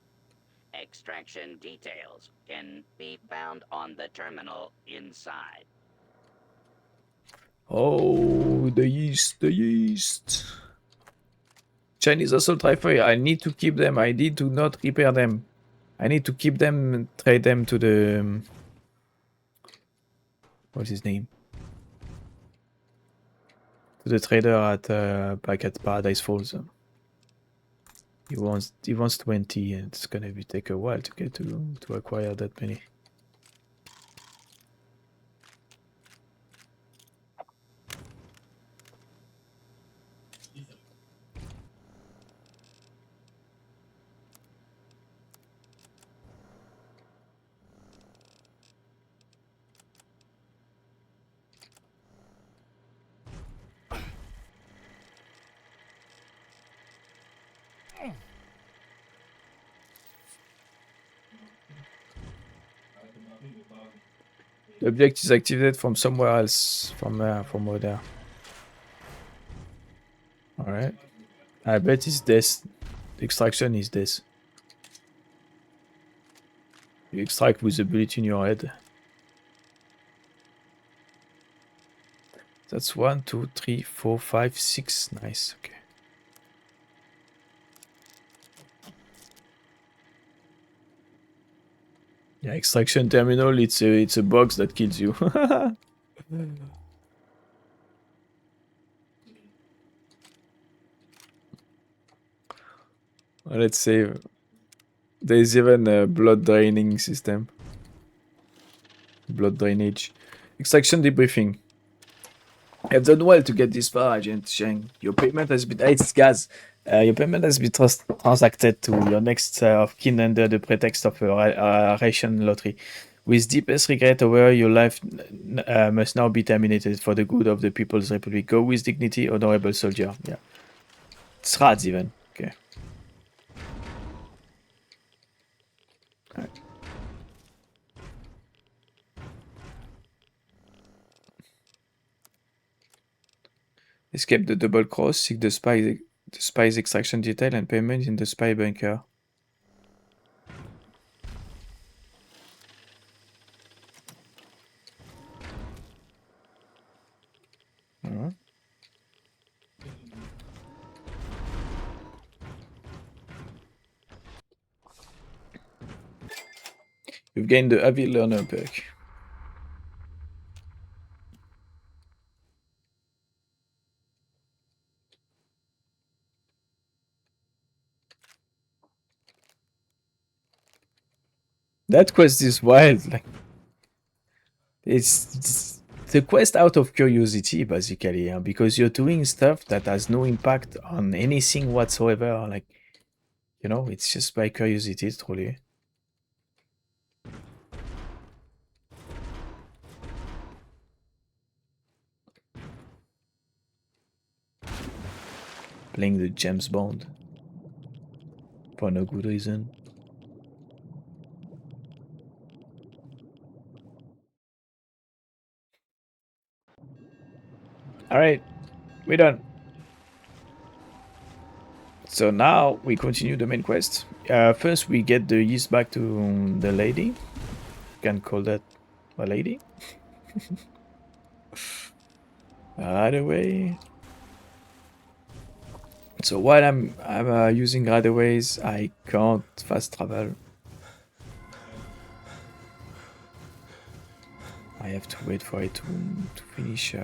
Speaker 4: Extraction details can be found on the terminal inside.
Speaker 1: Oh, the yeast. Chinese assault rifle. I need to keep them. I need to not repair them. I need to keep them and trade them to the... what's his name? To the trader at back at Paradise Falls. He wants 20, and it's gonna take a while to get to acquire that many. The object is activated from somewhere else. From over there. Alright. I bet it's this. The extraction is this. You extract with the bullet in your head. That's 1, 2, 3, 4, 5, 6. Nice, okay. Yeah, extraction terminal, it's a box that kills you. Let's save. There's even a blood draining system. Blood drainage. Extraction debriefing. I've done well to get this far, Agent Sheng. Your payment has been... It's gas. Your payment has been transacted to your next of kin under the pretext of a ration lottery. With deepest regret, however, your life must now be terminated for the good of the People's Republic. Go with dignity, honorable soldier. Yeah. It's rats even. Okay. All right. Escape the double cross, seek the spy's extraction detail and payment in the spy bunker. Alright. You've gained the Avid Learner perk. That quest is wild. Like, it's the quest out of curiosity, basically, because you're doing stuff that has no impact on anything whatsoever. Like, you know, it's just by curiosity, truly. Playing the James Bond for no good reason. Alright, we're done. So now we continue the main quest. First we get the yeast back to the lady. Can call that a lady. Right away. So while I'm using Radaways, I can't fast travel. I have to wait for it to finish.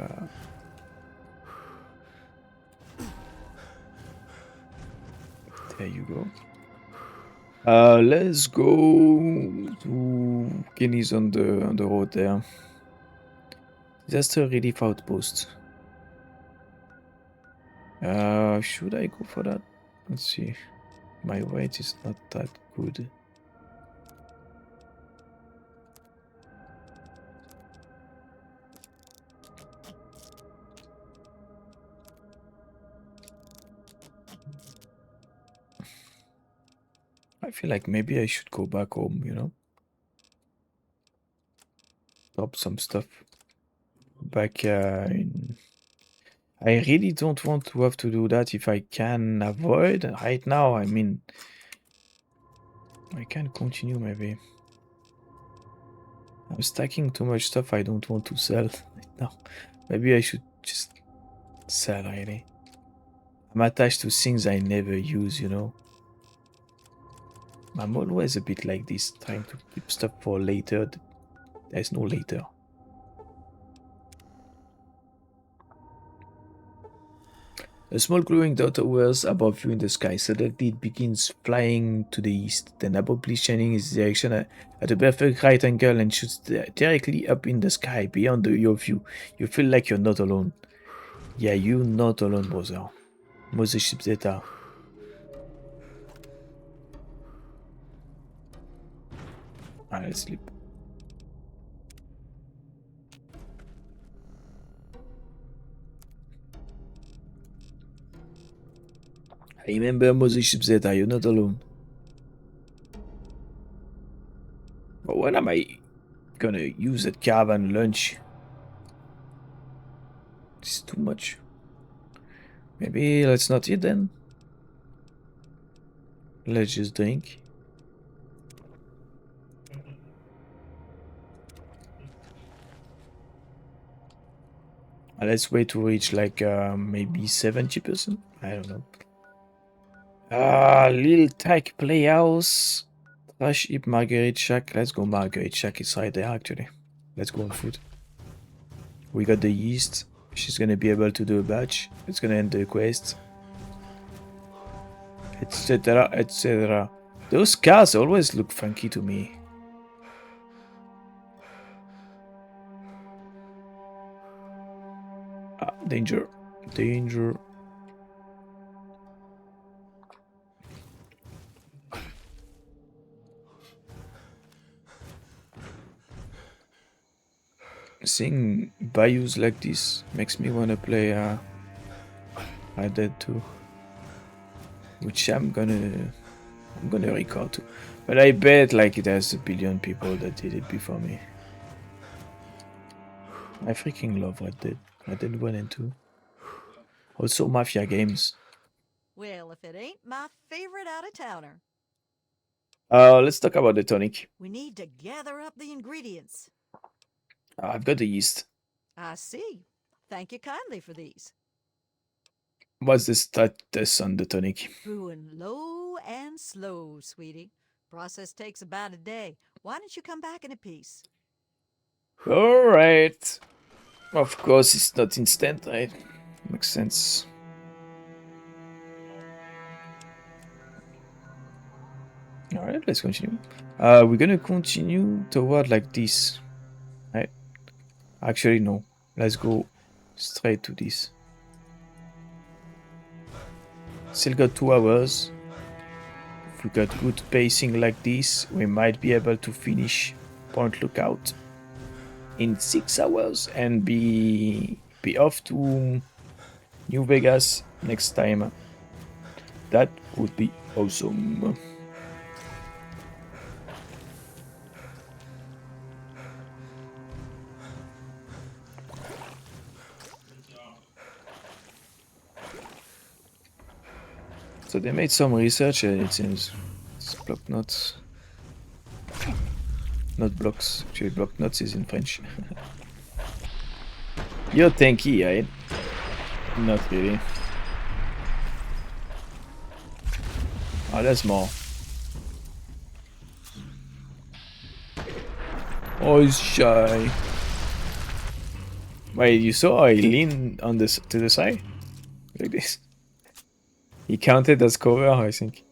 Speaker 1: There you go. Let's go to Guineas on the road there. Disaster relief outpost. Should I go for that? Let's see. My weight is not that good. I feel like maybe I should go back home, you know? Drop some stuff back in... I really don't want to have to do that if I can avoid. Right now, I mean... I can continue maybe. I'm stacking too much stuff I don't want to sell. No, maybe I should just sell really. I'm attached to things I never use, you know? I'm always a bit like this, trying to keep stuff for later. There's no later. A small glowing dot hovers above you in the sky. Suddenly it begins flying to the east, then abruptly changing its direction at a perfect right angle and shoots directly up in the sky beyond your view. You feel like you're not alone. Yeah, you're not alone, brother. Mothership Zeta. Alright, let's sleep. Remember, Mothership Zeta, you're not alone. But when am I gonna use that caravan lunch? It's too much. Maybe let's not eat then. Let's just drink. Let's wait to reach like maybe 70%. I don't know. Lil Tech Playhouse. Trash Heap Marguerite Shack. Let's go Marguerite Shack. It's right there actually. Let's go on foot. We got the yeast. She's gonna be able to do a batch. It's gonna end the quest. Etc. etc. Those cars always look funky to me. Danger. Danger. Seeing bayous like this makes me wanna play Red Dead 2, which I'm gonna record too. But I bet like it has a billion people that did it before me. I freaking love Red Dead. Red Dead 1 and 2. Also Mafia games.
Speaker 11: Well, if it ain't my favorite out-of-towner.
Speaker 1: Let's talk about the tonic.
Speaker 11: We need to gather up the ingredients.
Speaker 1: I've got the yeast.
Speaker 11: I see. Thank you kindly for these.
Speaker 1: What's the status on the tonic?
Speaker 11: Brewing low and slow, sweetie. Process takes about a day. Why don't you come back in a piece?
Speaker 1: Alright. Of course, it's not instant, right? Makes sense. Alright, let's continue. We're gonna continue toward like this. Right? Actually, no. Let's go straight to this. Still got 2 hours. If we got good pacing like this, we might be able to finish Point Lookout in 6 hours and be off to New Vegas next time. That would be awesome. So they made some research and it seems it's block notes. Not blocks, actually block notes is in French. You're tanky, right? Not really. Oh, there's more. Oh, he's shy. Wait, you saw I leaned on this to the side? Like this. He counted as cover, I think.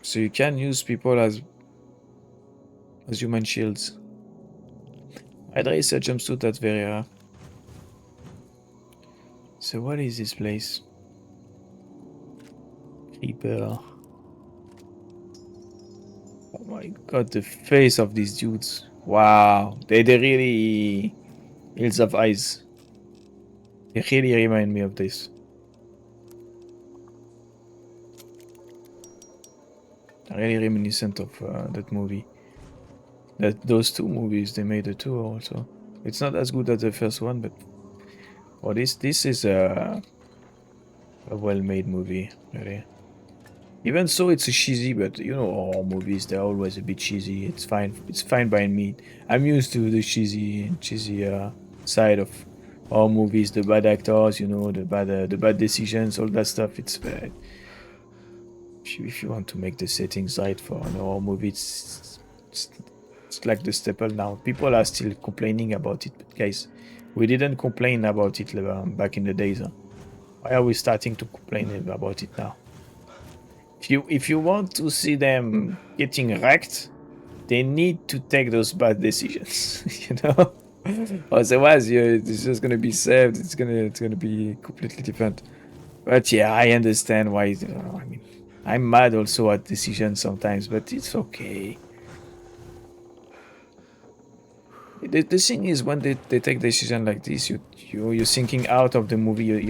Speaker 1: So you can use people as human shields. I'd raise a jumpsuit, that's very rare. So what is this place? Creeper. Oh my god, the face of these dudes. Wow, they really Hills of Eyes. They really remind me of this. Really reminiscent of that movie. Those 2 movies, they made the 2 also. It's not as good as the first one, but this is a well-made movie, really. Even so, it's a cheesy, but you know, horror movies, they're always a bit cheesy. It's fine by me. I'm used to the cheesy side of horror movies, the bad actors, you know, the bad decisions, all that stuff. It's bad. If you want to make the settings right for an horror movie, it's like the staple now. People are still complaining about it, but guys, we didn't complain about it back in the days. Huh? Why are we starting to complain about it now? If you want to see them getting wrecked, they need to take those bad decisions, you know. Otherwise, it's just gonna be saved. It's gonna be completely different. But yeah, I understand why. I mean, I'm mad also at decisions sometimes, but it's okay. The thing is, when they take decision like this, you're thinking out of the movie.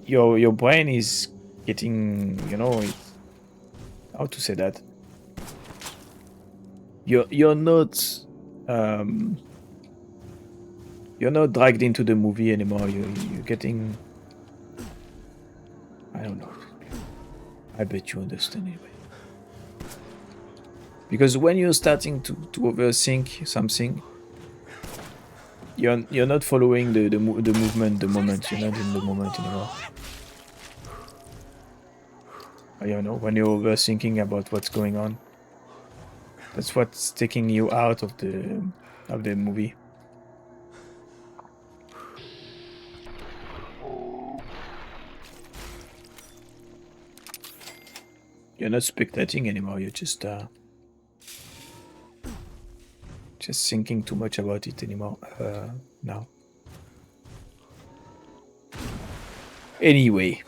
Speaker 1: Your brain is getting, you know, how to say that. You're not dragged into the movie anymore. You're getting, I don't know. I bet you understand anyway. Because when you're starting to overthink something, you're not following the movement, the moment. You're not in the moment anymore. You know, when you're overthinking about what's going on, that's what's taking you out of the movie. You're not spectating anymore. You're just thinking too much about it anymore now. Anyway,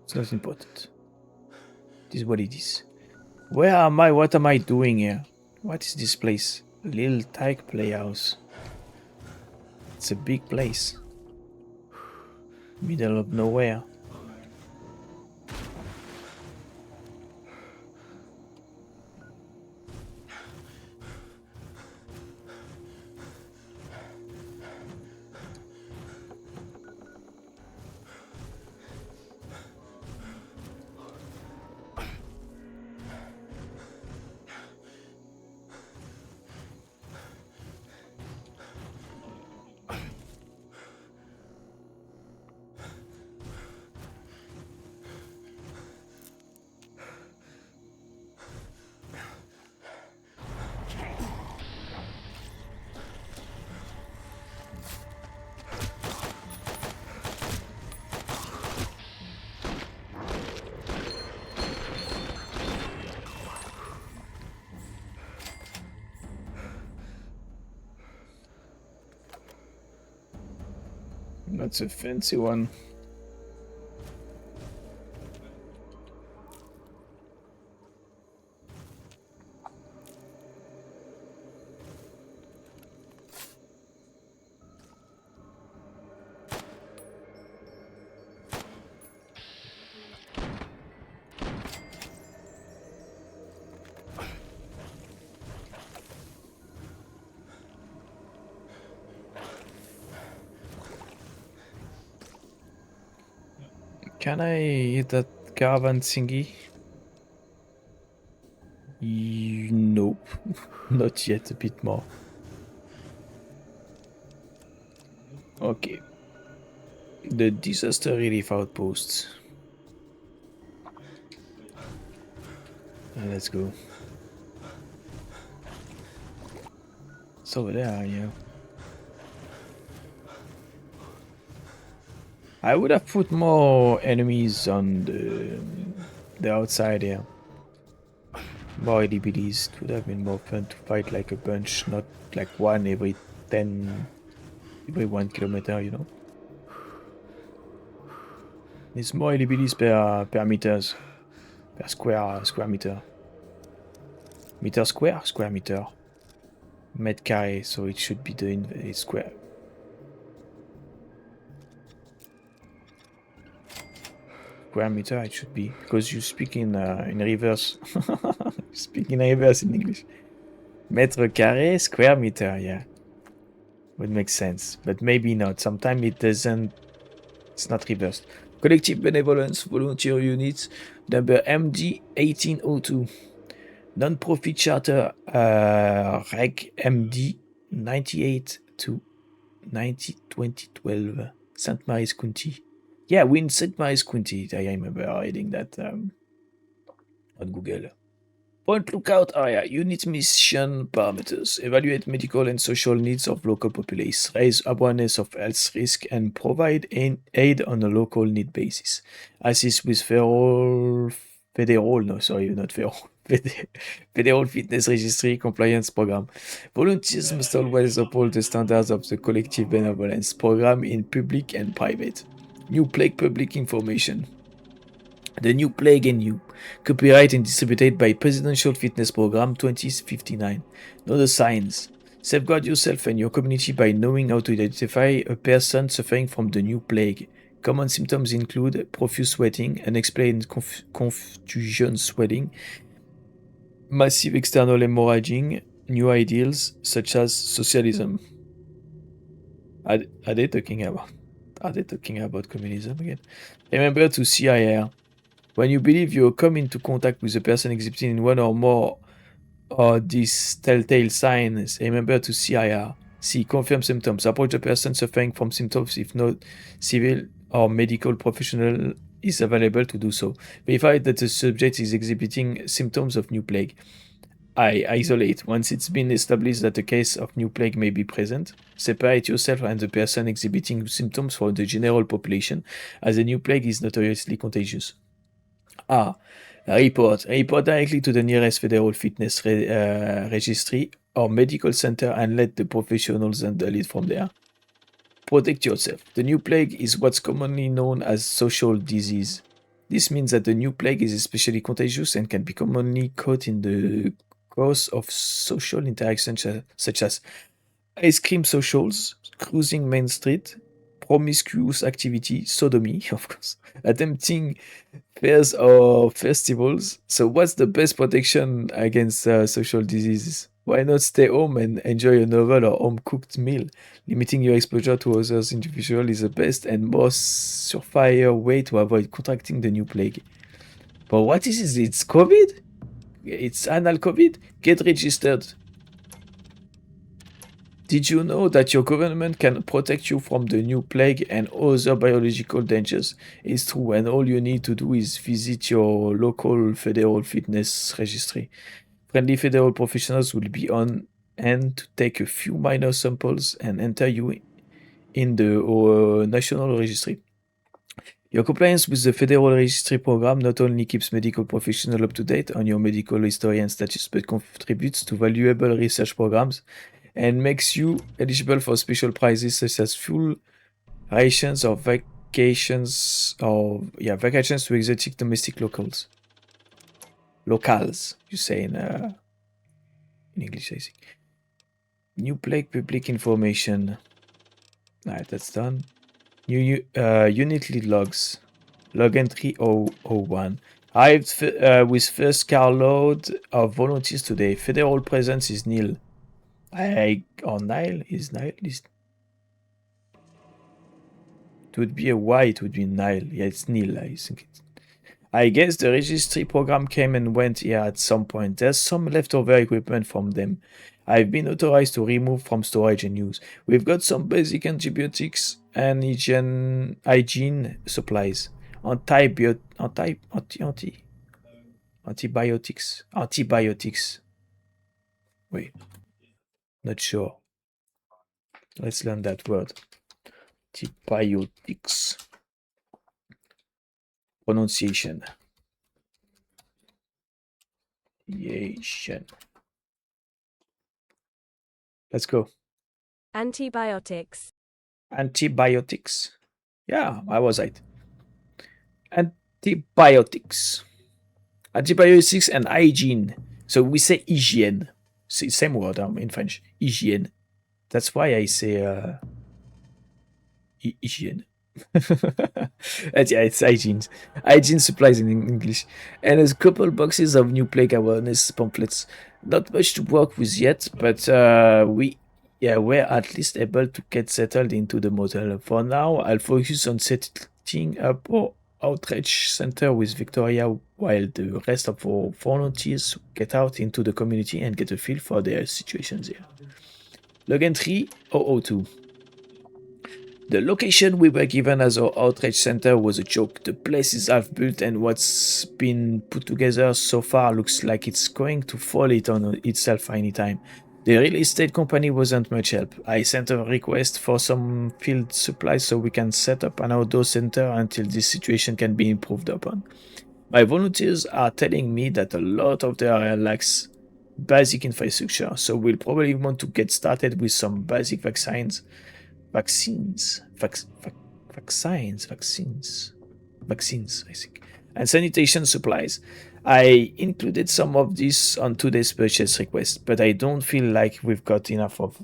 Speaker 1: it's not important. This is what it is. Where am I? What am I doing here? What is this place? Little Tyke Playhouse. It's a big place. Middle of nowhere. That's a fancy one. Can I hit that caravan thingy? Nope. Not yet, a bit more. Okay. The disaster relief outposts. Let's go. It's over there, yeah. I would have put more enemies on the outside here. More LBDs. It would have been more fun to fight like a bunch, not like one every 1 kilometer, you know. It's more LBDs per meters. Per square meter. Meter square? Square meter. Mètre carré, so it should be the square. Square meter it should be, because you speak in reverse. Speak in reverse in English. Mètre carré, square meter, yeah. Would make sense, but maybe not. Sometimes it doesn't. It's not reversed. Collective Benevolence Volunteer Unit number MD 1802. Non-profit charter Reg MD 98 to 2012. St. Mary's County. Yeah, we're in St. Mary's County. I remember reading that on Google. Point Lookout area. Unit mission parameters. Evaluate medical and social needs of local populace. Raise awareness of health risk and provide aid on a local need basis. Assist with federal fitness registry compliance program. Volunteers must always uphold the standards of the collective benevolence program in public and private. New Plague public information. The New Plague and You. Copyright and distributed by Presidential Fitness Program 2059. Know the signs. Safeguard yourself and your community by knowing how to identify a person suffering from the New Plague. Common symptoms include profuse sweating, unexplained confusion swelling, massive external hemorrhaging, new ideals such as socialism. Are they talking about communism again? Remember to CIR. When you believe you come into contact with a person exhibiting one or more of these telltale signs, remember to CIR. C. Confirm symptoms. Approach the person suffering from symptoms if no civil or medical professional is available to do so. Verify that the subject is exhibiting symptoms of New Plague. I. Isolate. Once it's been established that a case of New Plague may be present, separate yourself and the person exhibiting symptoms from the general population, as the New Plague is notoriously contagious. A. Report. Report directly to the nearest federal fitness registry or medical center and let the professionals handle it from there. Protect yourself. The new plague is what's commonly known as social disease. This means that the new plague is especially contagious and can be commonly caught in the course of social interactions such as ice cream socials, cruising Main Street, promiscuous activity, sodomy, of course, attempting fairs or festivals. So, what's the best protection against social diseases? Why not stay home and enjoy a novel or home-cooked meal? Limiting your exposure to others individuals is the best and most surefire way to avoid contracting the new plague. But what is it? It's COVID? It's anal COVID? Get registered. Did you know that your government can protect you from the new plague and other biological dangers? It's true, and all you need to do is visit your local federal fitness registry. Friendly federal professionals will be on hand to take a few minor samples and enter you in the national registry. Your compliance with the Federal Registry program not only keeps medical professionals up to date on your medical history and status, but contributes to valuable research programs and makes you eligible for special prizes such as full rations or vacations to exotic domestic locales, you say in English, I think. New plague public information. Alright, that's done. New unit lead logs. Log entry 001. Arrived with first carload of volunteers today. Federal presence is nil. Nile? Is Nile? It would be a Y, it would be Nile. Yeah, it's nil, I think. I guess the registry program came and went here at some point. There's some leftover equipment from them. I've been authorized to remove from storage and use. We've got some basic antibiotics and hygiene supplies. Antibiotics. Wait. Not sure. Let's learn that word. Antibiotics. Pronunciation. Let's go.
Speaker 12: Antibiotics.
Speaker 1: Antibiotics. Yeah, I was right. Antibiotics. Antibiotics and hygiene. So we say hygiene. Same word in French. Hygiene. That's why I say hygiene. Yeah, it's hygiene. Hygiene supplies in English. And there's a couple boxes of new plague awareness pamphlets. Not much to work with yet, but we're at least able to get settled into the model. For now, I'll focus on setting up our outreach center with Victoria while the rest of our volunteers get out into the community and get a feel for their situations here. Log entry 002. The location we were given as our outreach center was a joke. The place is half built and what's been put together so far looks like it's going to fall on itself anytime. The real estate company wasn't much help. I sent a request for some field supplies so we can set up an outdoor center until this situation can be improved upon. My volunteers are telling me that a lot of the area lacks basic infrastructure, so we'll probably want to get started with some basic vaccines, I think, and sanitation supplies. I included some of this on today's purchase request, but I don't feel like we've got enough of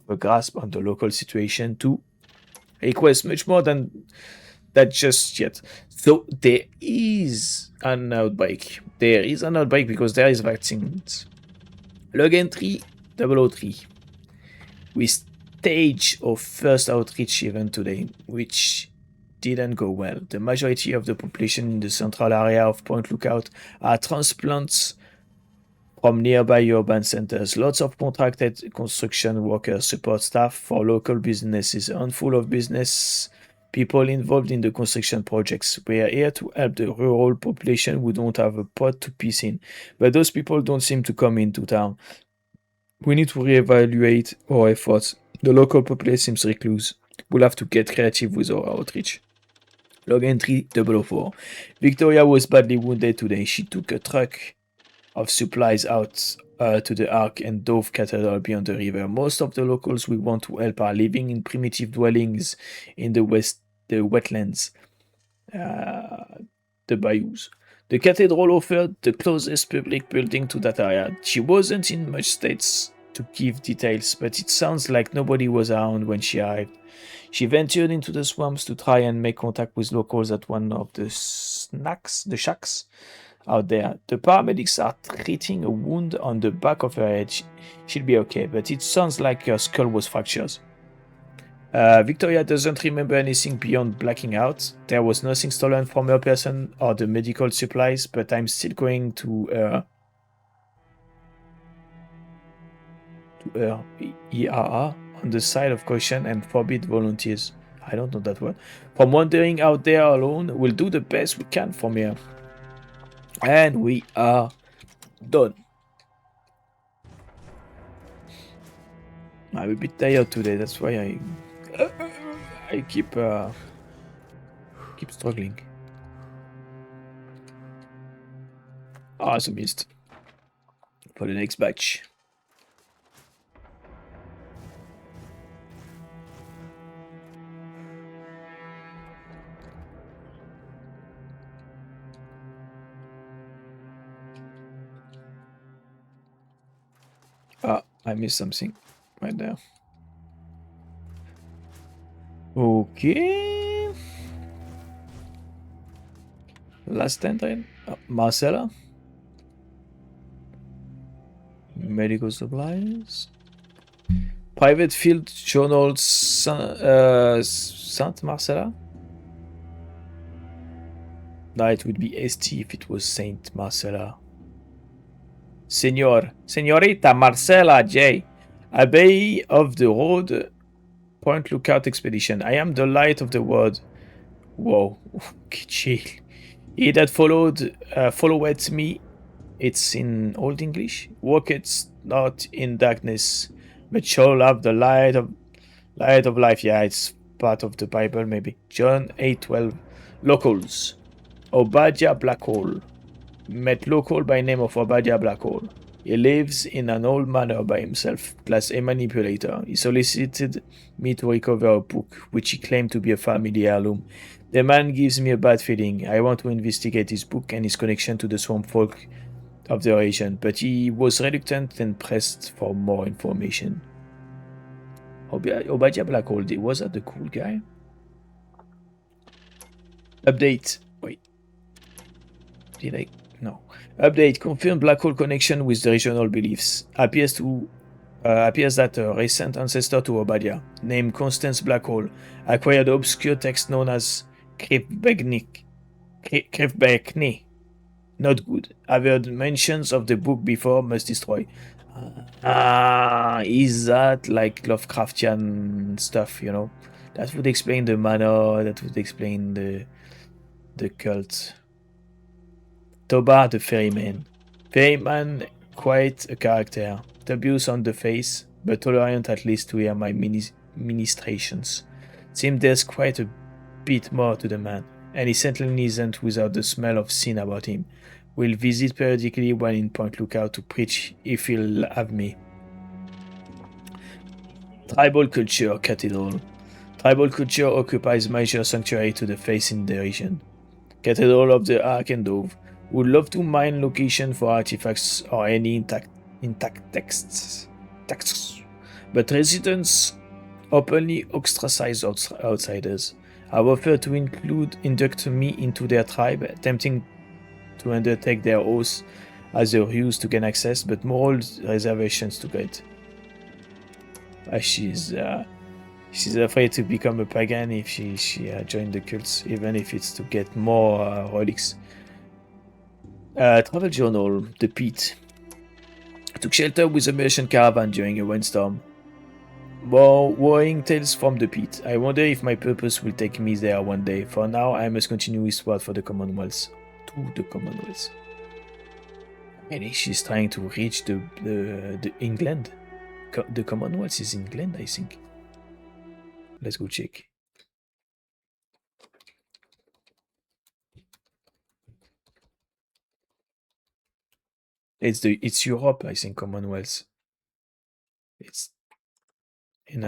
Speaker 1: a grasp on the local situation to request much more than that just yet. So there is an outbreak. There is an outbreak because there is vaccines. Log entry 003. We staged our first outreach event today, which didn't go well. The majority of the population in the central area of Point Lookout are transplants from nearby urban centers. Lots of contracted construction workers, support staff for local businesses, a handful of business people involved in the construction projects. We are here to help the rural population who don't have a pot to piss in, but those people don't seem to come into town. We need to reevaluate our efforts. The local population seems recluse. We'll have to get creative with our outreach. Log entry 004. Victoria was badly wounded today. She took a truck of supplies out to the Ark and Dove Cathedral beyond the river. Most of the locals we want to help are living in primitive dwellings in the wetlands, the bayous. The cathedral offered the closest public building to that area. She wasn't in much states to give details, but it sounds like nobody was around when she arrived. She ventured into the swamps to try and make contact with locals at one of the shacks out there. The paramedics are treating a wound on the back of her head. She'll be okay, but it sounds like her skull was fractured. Victoria doesn't remember anything beyond blacking out. There was nothing stolen from her person or the medical supplies, but I'm still going to her ERR on the side of caution and forbid volunteers. I don't know that word. From wandering out there alone, we'll do the best we can from here. And we are done. I'm a bit tired today, that's why I keep struggling. Awesome missed. For the next batch. Ah, I missed something right there. Okay. Last entry. Marcella. Medical supplies. Private field journal Saint Marcella. No, it would be ST if it was Saint Marcella. Senorita Marcella J. Abbey of the Road, Point Lookout Expedition. I am the light of the world. Whoa, chill. He that followeth me, it's in Old English. Walketh not in darkness, but shall have the light of life. Yeah, it's part of the Bible, maybe. John 8:12. Locals. Obadiah Blackhole. Met local by name of Obadiah Blackhole. He lives in an old manor by himself, class A manipulator. He solicited me to recover a book, which he claimed to be a family heirloom. The man gives me a bad feeling. I want to investigate his book and his connection to the swamp folk of the region, but he was reluctant and pressed for more information. Obadiah Blackhole, was that the cool guy? Update. Wait. Did I? No. Update. Confirmed black hole connection with the regional beliefs. Appears that a recent ancestor to Obadiah, named Constance Blackhole, acquired obscure text known as Krivbekni. Not good. I've heard mentions of the book before, must destroy. Is that like Lovecraftian stuff, you know? That would explain the manor, that would explain the cult. Toba the Ferryman. Ferryman, quite a character. Dubious on the face, but tolerant at least to hear my ministrations. Seems there's quite a bit more to the man, and he certainly isn't without the smell of sin about him. We'll visit periodically when in Point Lookout to preach if he'll have me. Tribal Culture Cathedral. Tribal culture occupies major sanctuary to the faith in the region. Cathedral of the Ark and Dove. Would love to mine location for artifacts or any intact texts. But residents openly ostracize outsiders. I offer to induct me into their tribe, attempting to undertake their oaths as a ruse to gain access, but moral reservations to get. She's afraid to become a pagan if she joined the cults, even if it's to get more relics. Travel journal, The Pit. Took shelter with a merchant caravan during a windstorm. More worrying tales from the pit. I wonder if my purpose will take me there one day. For now, I must continue eastward for the Commonwealth. To the Commonwealth. Maybe she's trying to reach the England. The Commonwealth is England, I think. Let's go check. It's Europe, I think, Commonwealth. It's in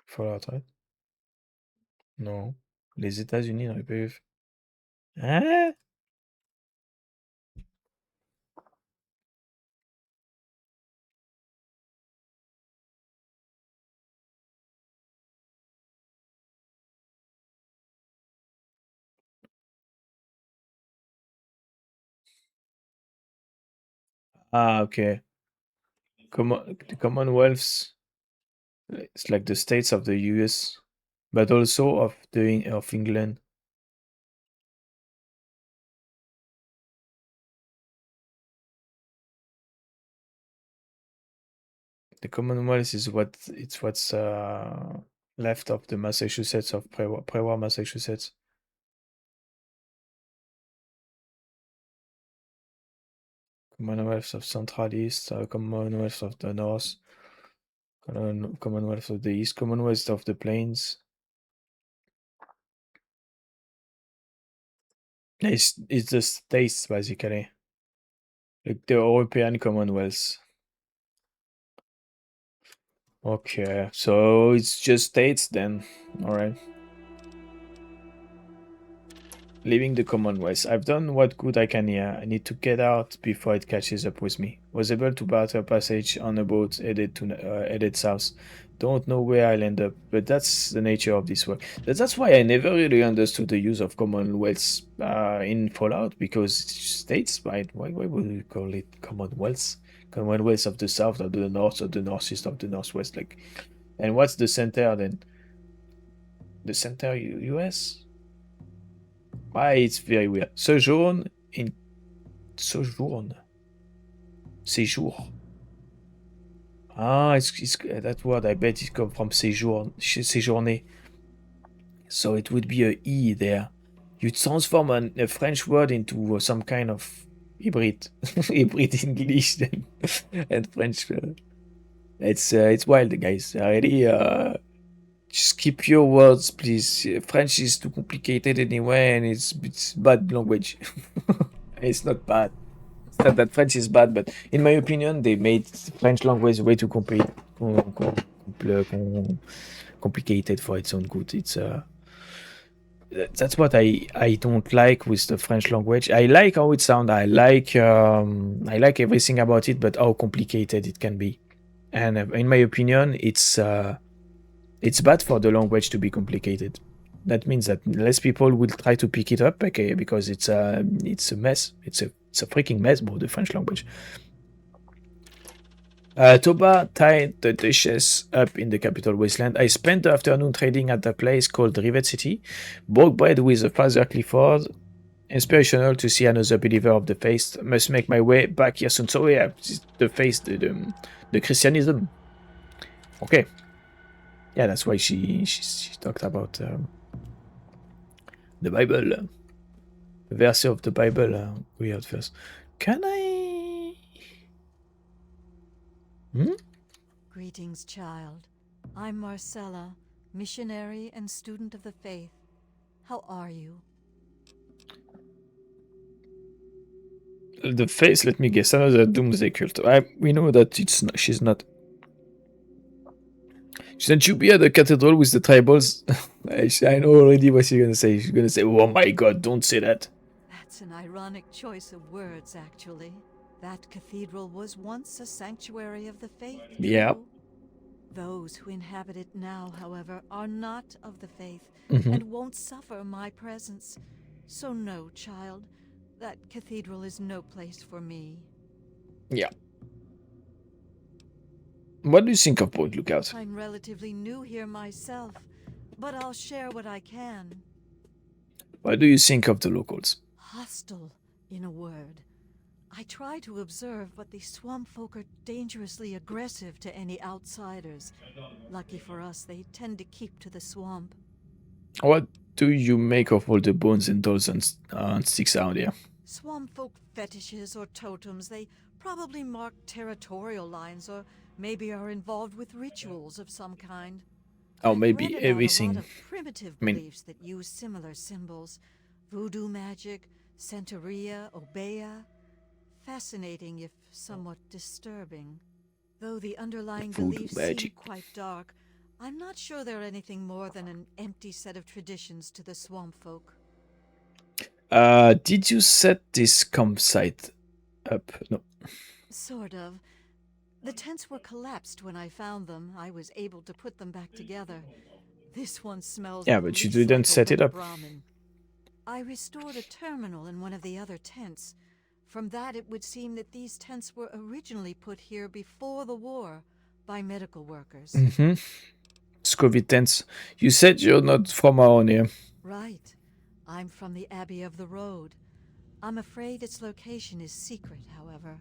Speaker 1: Fallout, right? Non. Les États-Unis n'auraient pas eu. Hein? Ah, okay. The Commonwealths, it's like the states of the US, but also of England. The Commonwealth is what's left of the Massachusetts of pre-war Massachusetts. Commonwealth of Central East, Commonwealth of the North, Commonwealth of the East, Commonwealth of the Plains. It's the states basically, like the European Commonwealth. Okay, so it's just states then. All right. Leaving the Commonwealth. I've done what good I can here. I need to get out before it catches up with me. Was able to barter passage on a boat headed south. Don't know where I'll end up, but that's the nature of this work. That's why I never really understood the use of Commonwealth in Fallout, because it's states, right? Why would we call it Commonwealth? Commonwealth of the South, of the North, of the Northeast, of the Northwest, like. And what's the center then? The center US? Why it's very weird. Sojourn in sojourn. Séjour. Ah, it's that word. I bet it comes from séjourner. So it would be a e there. You transform a French word into some kind of hybrid, hybrid English and French. It's wild, guys. Really. Just keep your words, please. French is too complicated anyway, and it's bad language. It's not bad. It's not that French is bad, but in my opinion, they made French language way too complicated for its own good. It's that's what I don't like with the French language. I like how it sounds. I like everything about it, but how complicated it can be. And in my opinion, it's bad for the language to be complicated. That means that less people will try to pick it up, okay, because it's a mess. It's a freaking mess, bro, the French language. Toba tied the dishes up in the capital wasteland. I spent the afternoon trading at a place called Rivet City. Broke bread with Father Clifford. Inspirational to see another believer of the faith. Must make my way back here soon. So yeah, the faith, the Christianism. Okay. Yeah, that's why she talked about the Bible, the verse of the Bible we had first. Can I?
Speaker 11: Greetings, child. I'm Marcella, missionary and student of the faith. How are you?
Speaker 1: The faith. Let me guess. Another doomsday cult. We know that it's not, she's not. Shouldn't you be at the cathedral with the tribals? I know already what she's gonna say. She's gonna say, "Oh my God, don't say that."
Speaker 11: That's an ironic choice of words, actually. That cathedral was once a sanctuary of the faith.
Speaker 1: Yeah.
Speaker 11: Those who inhabit it now, however, are not of the faith
Speaker 1: Mhm.
Speaker 11: and won't suffer my presence. So no, child, that cathedral is no place for me.
Speaker 1: Yeah. What do you think of Point Lookout?
Speaker 11: I'm relatively new here myself, but I'll share what I can.
Speaker 1: What do you think of the locals?
Speaker 11: Hostile, in a word. I try to observe, but the swamp folk are dangerously aggressive to any outsiders. Lucky for us, they tend to keep to the swamp.
Speaker 1: What do you make of all the bones and dolls and sticks out there?
Speaker 11: Swamp folk fetishes or totems, they probably mark territorial lines or maybe are involved with rituals of some kind.
Speaker 1: Or
Speaker 11: I've
Speaker 1: maybe
Speaker 11: read about
Speaker 1: everything.
Speaker 11: a lot of primitive
Speaker 1: I mean-
Speaker 11: beliefs that use similar symbols, Voodoo magic, Santeria, Obeah. Fascinating, if somewhat disturbing. Though the underlying
Speaker 1: Voodoo
Speaker 11: beliefs
Speaker 1: magic.
Speaker 11: seem quite dark, I'm not sure they're anything more than an empty set of traditions to the swamp folk.
Speaker 1: Did you set this campsite up? No.
Speaker 11: Sort of. The tents were collapsed when I found them. I was able to put them back together. This one smells.
Speaker 1: Yeah, but you
Speaker 11: least
Speaker 1: didn't
Speaker 11: like a
Speaker 1: set it
Speaker 11: wet
Speaker 1: up.
Speaker 11: Brahmin. I restored a terminal in one of the other tents. From that, it would seem that these tents were originally put here before the war by medical workers.
Speaker 1: Mm-hmm. Scovy tents. You said you're not from around here.
Speaker 11: Right. I'm from the Abbey of the Road. I'm afraid its location is secret, however.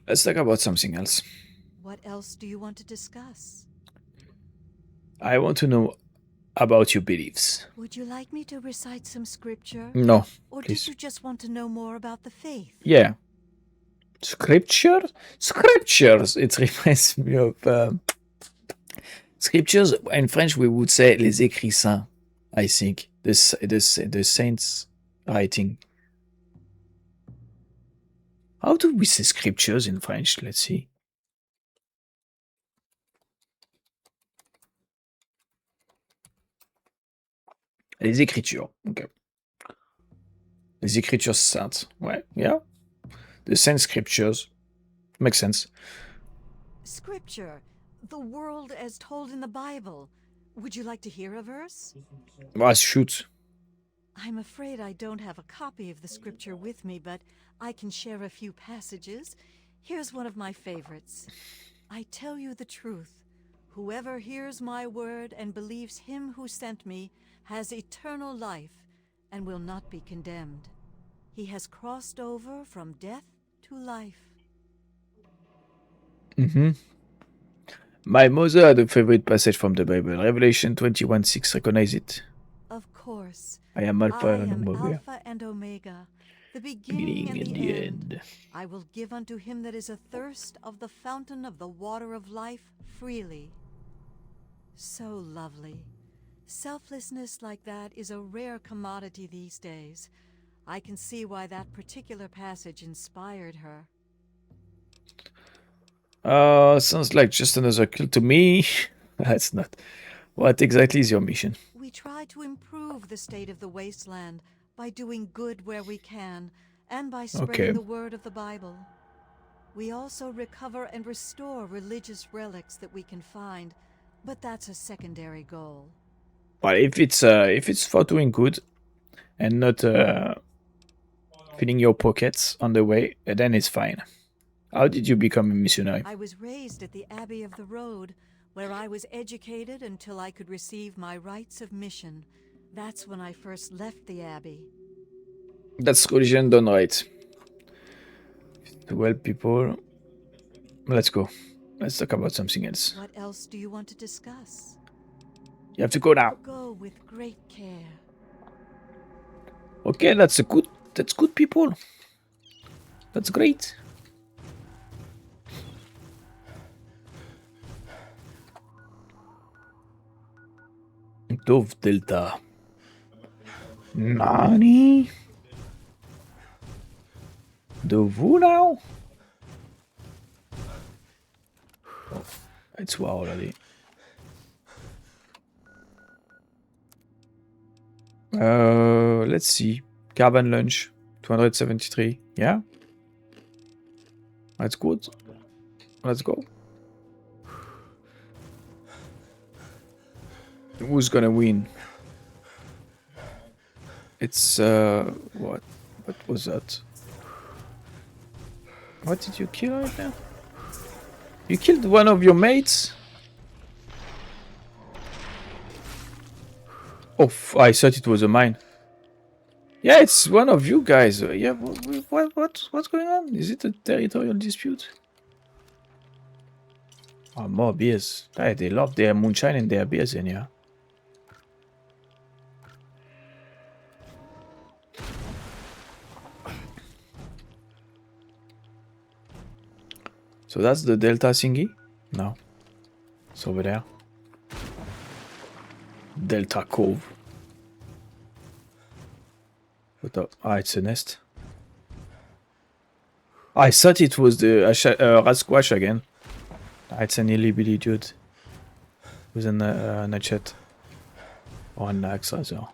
Speaker 1: Let's talk about something else.
Speaker 11: What else do you want to discuss?
Speaker 1: I want to know about your beliefs.
Speaker 11: Would you like me to recite some scripture?
Speaker 1: No,
Speaker 11: Or
Speaker 1: please.
Speaker 11: did you just want to know more about the faith?
Speaker 1: Yeah. Scripture? Scriptures! It reminds me of... scriptures, in French we would say les écrits saints, I think. The saints writing. How do we say scriptures in French? Let's see. Les Écritures. Okay. Les Écritures saintes. Ouais, yeah. The Saint Scriptures. Makes sense.
Speaker 11: Scripture. The world as told in the Bible. Would you like to hear a verse?
Speaker 1: Well, shoot.
Speaker 11: I'm afraid I don't have a copy of the scripture with me, but I can share a few passages. Here's one of my favorites. I tell you the truth. Whoever hears my word and believes him who sent me has eternal life and will not be condemned. He has crossed over from death to life.
Speaker 1: Mm-hmm. My mother had a favorite passage from the Bible. Revelation 21:6. Recognize it.
Speaker 11: Of course.
Speaker 1: I am Alpha
Speaker 11: I
Speaker 1: and
Speaker 11: am
Speaker 1: Omega.
Speaker 11: Alpha and Omega, the beginning and the end. I will give unto him that is athirst of the fountain of the water of life freely. So lovely. Selflessness like that is a rare commodity these days. I can see why that particular passage inspired her.
Speaker 1: Sounds like just another kill to me. That's not. What exactly is your mission?
Speaker 11: We try to improve the state of the wasteland by doing good where we can, and by spreading the word of the Bible. We also recover and restore religious relics that we can find, but that's a secondary goal.
Speaker 1: Well, if it's for doing good and not filling your pockets on the way, then it's fine. How did you become a missionary?
Speaker 11: I was raised at the Abbey of the Road, where I was educated until I could receive my rites of mission. That's when I first left the Abbey.
Speaker 1: That's religion done right. To help people. Let's go. Let's talk about something else.
Speaker 11: What else do you want to discuss?
Speaker 1: You have to go now.
Speaker 11: Go with great care.
Speaker 1: Okay, that's good people. That's great. Dove Delta. Nani? Dove now? Oh, it's wow already. Let's see. Caravan lunch, 273. Yeah, that's good. Let's go. Who's gonna win? It's what was that? What did you kill right now? You killed one of your mates? Oh, I thought it was a mine. Yeah, it's one of you guys. Yeah, what's going on? Is it a territorial dispute? Oh, more beers. Hey, they love their moonshine and their beers in here. So that's the Delta thingy? No. It's over there. Delta Cove. top. Ah, it's a nest. I thought it was the Rasquash again. It's an illy-billy dude. With an hatchet. Or an axe, rather.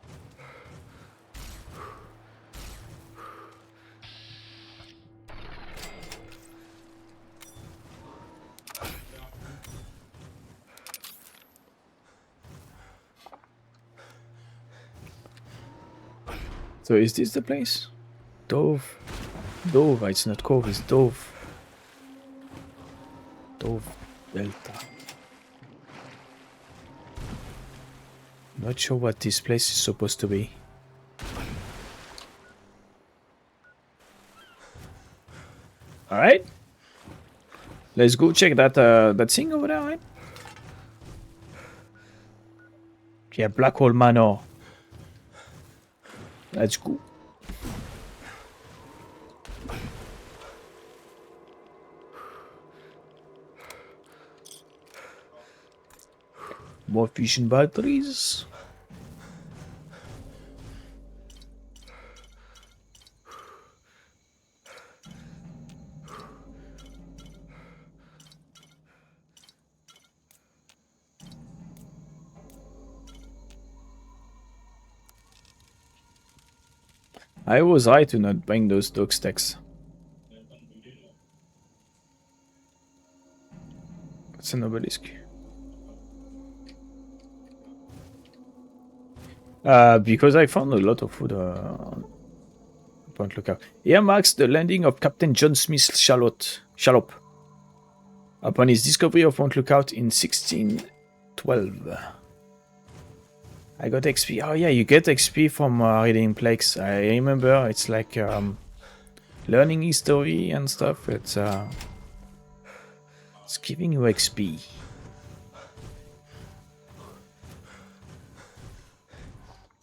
Speaker 1: So is this the place? Dove. Dove, it's not Cove, it's Dove. Dove Delta. Not sure what this place is supposed to be. Alright. Let's go check that that thing over there, right? Yeah, Black Hole Manor. Let's go. More fusion batteries. I was right to not bring those dog stacks. It's an obelisk. Because I found a lot of food on Point Lookout. Here marks the landing of Captain John Smith Shallop upon his discovery of Point Lookout in 1612. I got XP. Oh yeah, you get XP from reading plaques. I remember it's like learning history and stuff. It's giving you XP.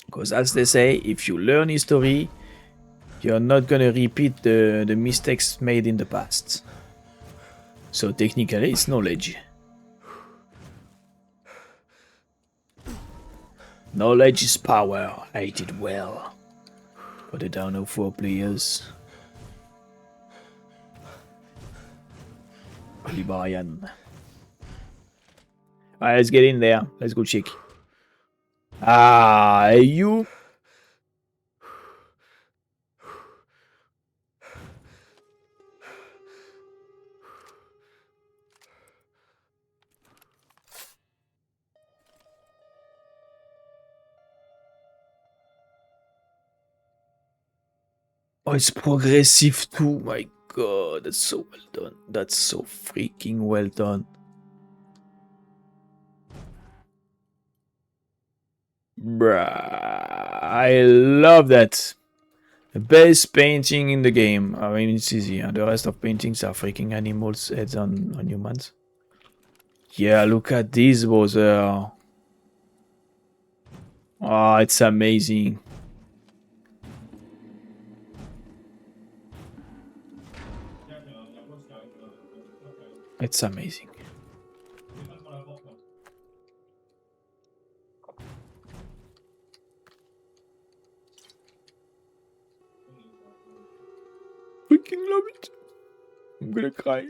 Speaker 1: Because as they say, if you learn history, you're not gonna repeat the mistakes made in the past. So technically it's knowledge. Knowledge is power. I did well. Put it down 04 players. Liberian. Alright, let's get in there. Let's go check. Ah, you. Oh, it's progressive too. My god, that's so well done. That's so freaking well done. Bruh, I love that. The best painting in the game. I mean, it's easy. And the rest of paintings are freaking animals' heads on humans. Yeah, look at this, brother. Oh, it's amazing. It's amazing. Freaking love it. I'm gonna cry.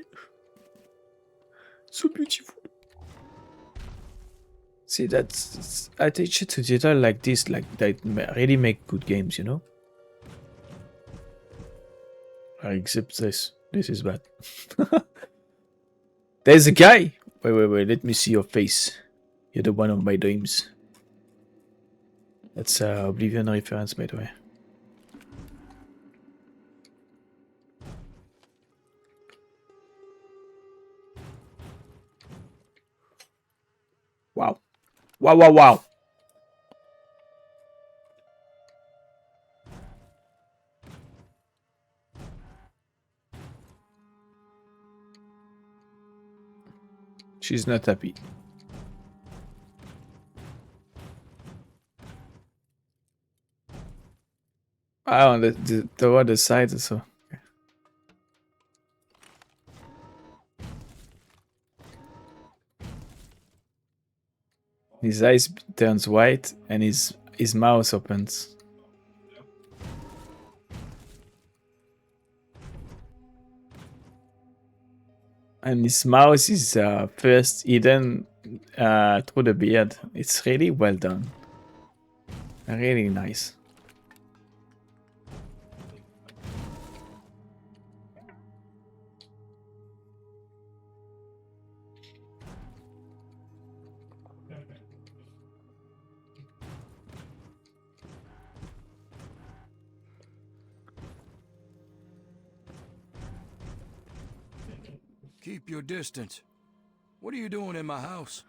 Speaker 1: So beautiful. See, that's attention to detail like this, like that really make good games, you know? Except this. This is bad. There's a guy! Wait, let me see your face. You're the one of my dreams. That's Oblivion reference, by the way. Wow. Wow. She's not happy. Oh, on the other side, so. Okay. His eyes turns white and his mouth opens. And his mouth is first hidden through the beard. It's really well done. Really nice.
Speaker 2: Keep your distance. What are you doing in my house?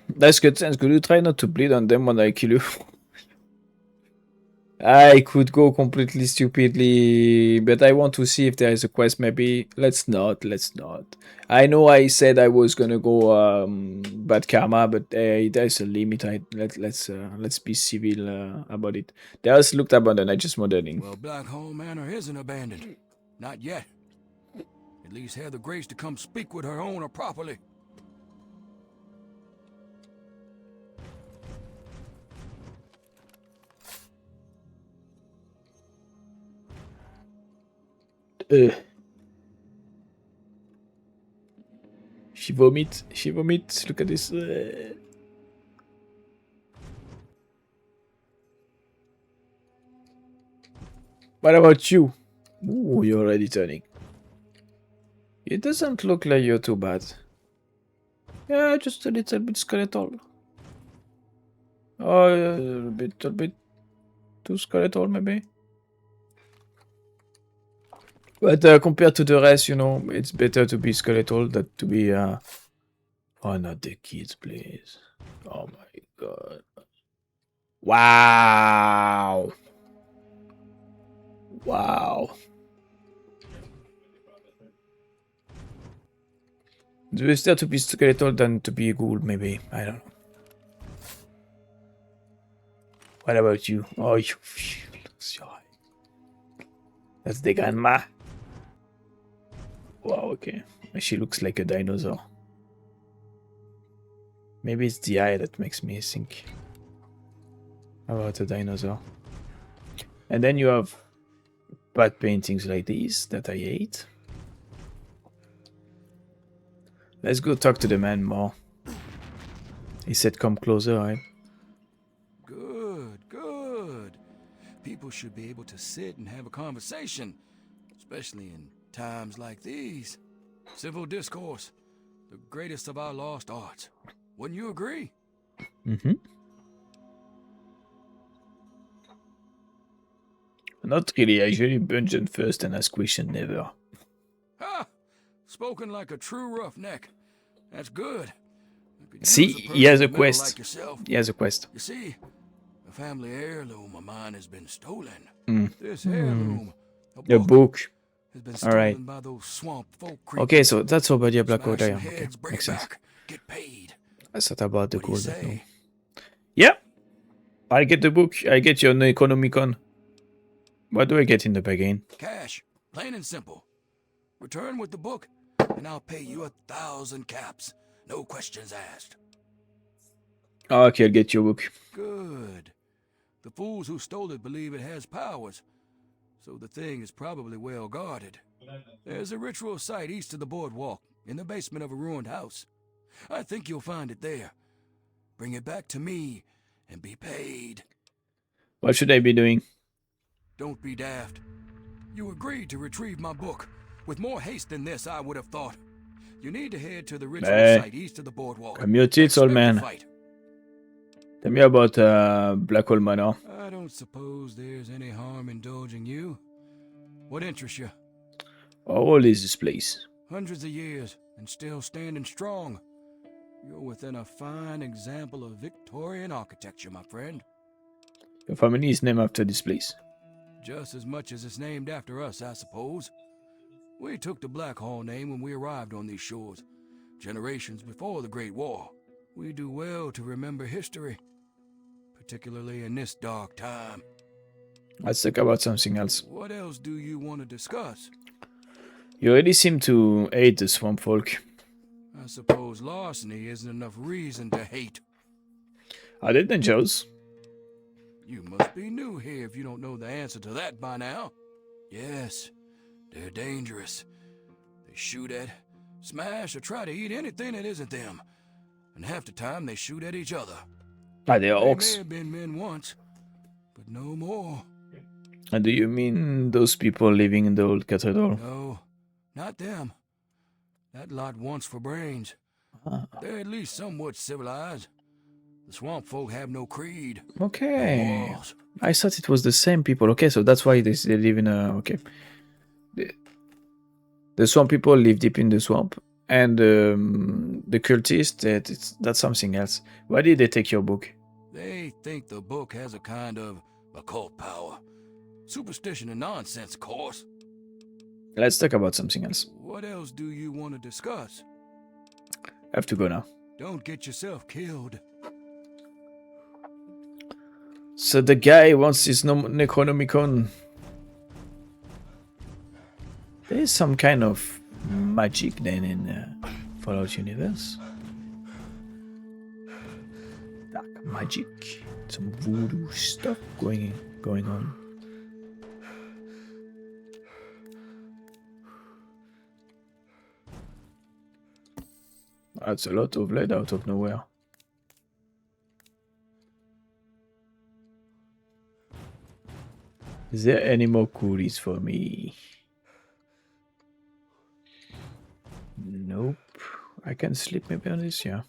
Speaker 1: That's good sense. Could you try not to bleed on them when I kill you? I could go completely stupidly, but I want to see if there is a quest. Maybe let's not. I know I said I was gonna go bad karma, but there's a limit. Let's be civil about it. There's looked abandoned. I just modeling.
Speaker 2: Well, Blackhall Manor isn't abandoned. Not yet. At least have the grace to come speak with her owner properly.
Speaker 1: She vomits. Look at this. What about you? Ooh, you're already turning. It doesn't look like you're too bad. Yeah, just a little bit skeletal. Oh, a little bit too skeletal, maybe. But compared to the rest, you know, it's better to be skeletal than to be. Oh, not the kids, please. Oh my god. Wow. Wow. It's better to be skeletal than to be a ghoul, maybe. I don't know. What about you? Oh, you looks your eye. That's the grandma. Wow, okay. She looks like a dinosaur. Maybe it's the eye that makes me think about a dinosaur. And then you have bad paintings like these that I hate. Let's go talk to the man more. He said come closer, right?
Speaker 2: Good. People should be able to sit and have a conversation, especially in times like these. Civil discourse, the greatest of our lost arts. Wouldn't you agree?
Speaker 1: Mm-hmm. Not really. I usually dungeon first and ask question never.
Speaker 2: Ha! Spoken like a true roughneck. That's good.
Speaker 1: See, he has a quest.
Speaker 2: Like
Speaker 1: he has a quest.
Speaker 2: You see, a family heirloom of mine has been stolen.
Speaker 1: Mm.
Speaker 2: This heirloom,
Speaker 1: a book.
Speaker 2: has been
Speaker 1: All right.
Speaker 2: stolen by those swamp folk
Speaker 1: Okay, so that's over the Black Order.
Speaker 2: Smashing
Speaker 1: Okay,
Speaker 2: heads, bring
Speaker 1: makes
Speaker 2: it
Speaker 1: sense.
Speaker 2: back, get paid.
Speaker 1: I thought about the
Speaker 2: What do you
Speaker 1: gold, but no.
Speaker 2: say?
Speaker 1: Yeah, I get the book. I get your Necronomicon. What do I get in the bargain?
Speaker 2: Cash, plain and simple. Return with the book, and I'll pay you 1,000 caps. No questions asked.
Speaker 1: Okay, I'll get your book.
Speaker 2: Good. The fools who stole it believe it has powers, so the thing is probably well guarded. There's a ritual site east of the boardwalk, in the basement of a ruined house. I think you'll find it there. Bring it back to me, and be paid.
Speaker 1: What should I be doing?
Speaker 2: Don't be daft. You agreed to retrieve my book. With more haste than this, I would have thought. You need to head to the ritual site east of the boardwalk.
Speaker 1: Come your tits, old man. Tell me about Black Hole Manor.
Speaker 2: I don't suppose there's any harm indulging you. What interests you?
Speaker 1: How old is this place?
Speaker 2: Hundreds of years, and still standing strong. You're within a fine example of Victorian architecture, my friend.
Speaker 1: Your family is named after this place.
Speaker 2: Just as much as it's named after us, I suppose. We took the Blackhall name when we arrived on these shores, generations before the Great War. We do well to remember history, particularly in this dark time.
Speaker 1: Let's talk about something else.
Speaker 2: What else do you want to discuss?
Speaker 1: You already seem to hate the swamp folk.
Speaker 2: I suppose larceny isn't enough reason to hate.
Speaker 1: Are they dangerous?
Speaker 2: You must be new here if you don't know the answer to that by now. Yes, they're dangerous,
Speaker 5: shoot at, smash, or try to eat anything that isn't them. And half the time they shoot at each other.
Speaker 1: Ah, they are
Speaker 5: They
Speaker 1: orcs.
Speaker 5: may have been men once, but no more.
Speaker 1: And do you mean those people living in the old cathedral?
Speaker 5: No, not them. That lot wants for brains. They're at least somewhat civilized. The swamp folk have no creed.
Speaker 1: Okay.
Speaker 5: No morals.
Speaker 1: I thought it was the same people. Okay, so that's why they live in a... Okay. The swamp people live deep in the swamp. And the cultists, that's something else. Why did they take your book?
Speaker 5: They think the book has a kind of occult power. Superstition and nonsense, of course.
Speaker 1: Let's talk about something else.
Speaker 5: What else do you want to discuss?
Speaker 1: I have to go now.
Speaker 5: Don't get yourself killed.
Speaker 1: So the guy wants his Necronomicon. There is some kind of magic then in Fallout universe. Dark magic. Some voodoo stuff going on. That's a lot of lead out of nowhere. Is there any more coolies for me? Nope. I can sleep maybe on this, yeah.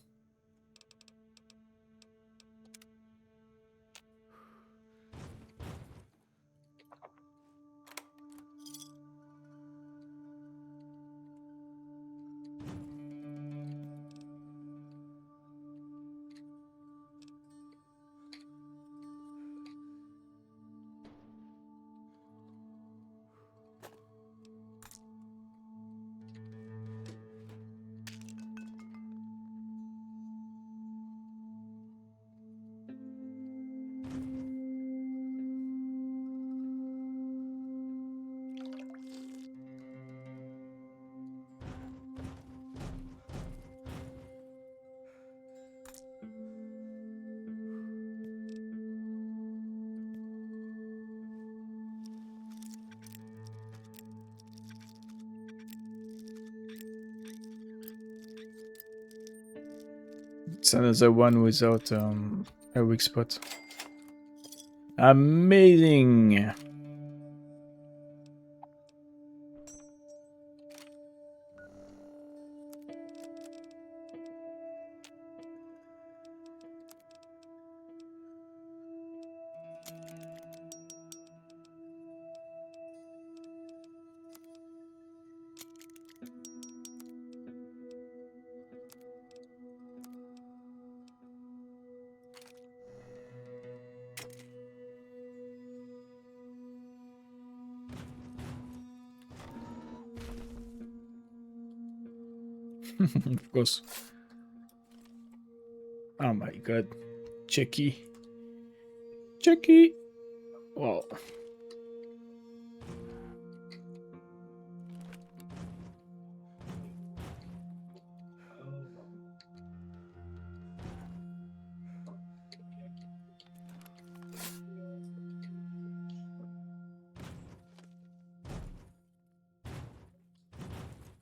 Speaker 1: It's another one without a weak spot. Amazing! Of course. Oh my god. Checky. Checky! Wow.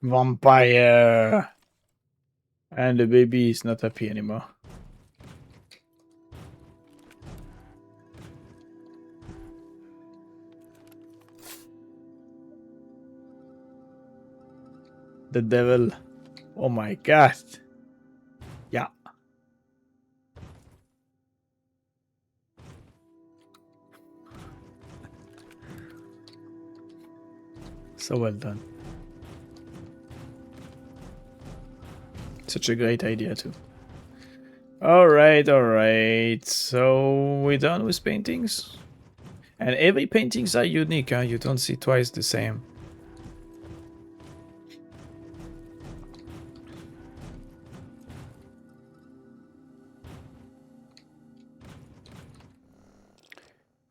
Speaker 1: Vampire! And the baby is not happy anymore. The devil. Oh my god. Yeah. So well done. Such a great idea too. Alright, alright. So we're done with paintings. And every paintings are unique, huh? You don't see twice the same.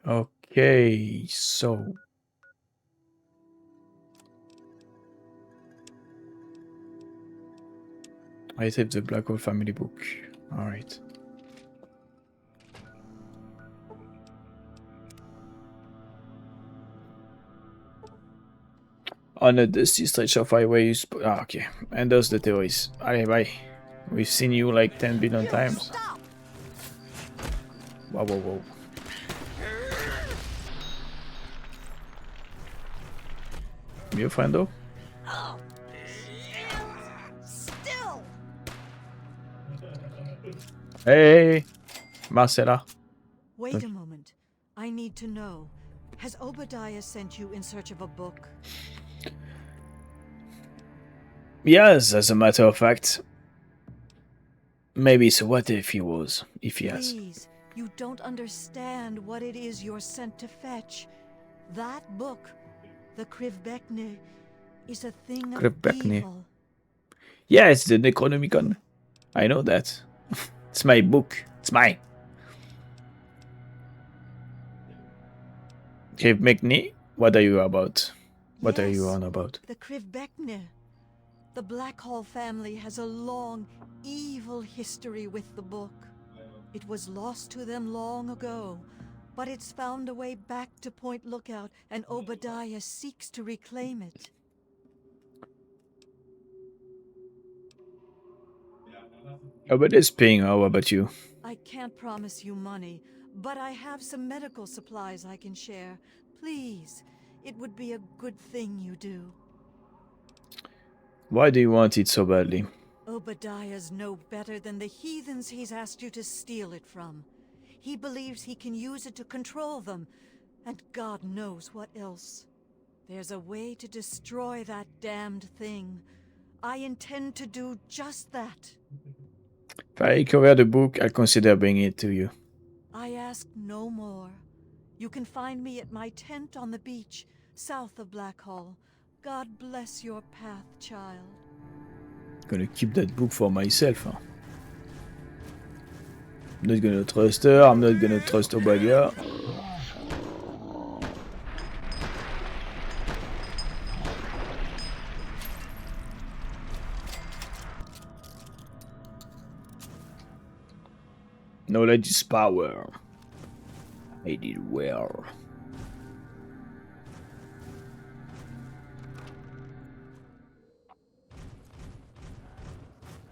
Speaker 1: Okay, so I saved the Black Hole family book. Alright. On a dusty stretch of highway, okay. And those the theories. Allez, bye. We've seen you like 10 billion times. Whoa, whoa, whoa. You friendo?
Speaker 11: Oh, still.
Speaker 1: Hey, Marcella.
Speaker 11: Wait a moment. I need to know. Has Obadiah sent you in search of a book?
Speaker 1: Yes, as a matter of fact. Maybe, so what if he was? If he has.
Speaker 11: Please, you don't understand what it is you're sent to fetch. That book, the Krivbekne, is a thing of
Speaker 1: Krivbekne.
Speaker 11: evil.
Speaker 1: Yeah, it's the Necronomicon. I know that. It's my book. It's mine. Krivbekne? What are you about? What are you on about?
Speaker 11: The Krivbekne. The Blackhall family has a long, evil history with the book. It was lost to them long ago, but it's found a way back to Point Lookout, and Obadiah seeks to reclaim it.
Speaker 1: How about this ping? How about you?
Speaker 11: I can't promise you money, but I have some medical supplies I can share. Please, it would be a good thing you do.
Speaker 1: Why do you want it so badly?
Speaker 11: Obadiah's no better than the heathens he's asked you to steal it from. He believes he can use it to control them, and God knows what else. There's a way to destroy that damned thing. I intend to do just that.
Speaker 1: If I cover the book, I'll consider bringing it to you.
Speaker 11: I ask no more. You can find me at my tent on the beach, south of Blackhall. God bless your path, child.
Speaker 1: I'm gonna keep that book for myself. Huh? I'm not gonna trust her, I'm not gonna trust Obadiah. Knowledge is power. I did well.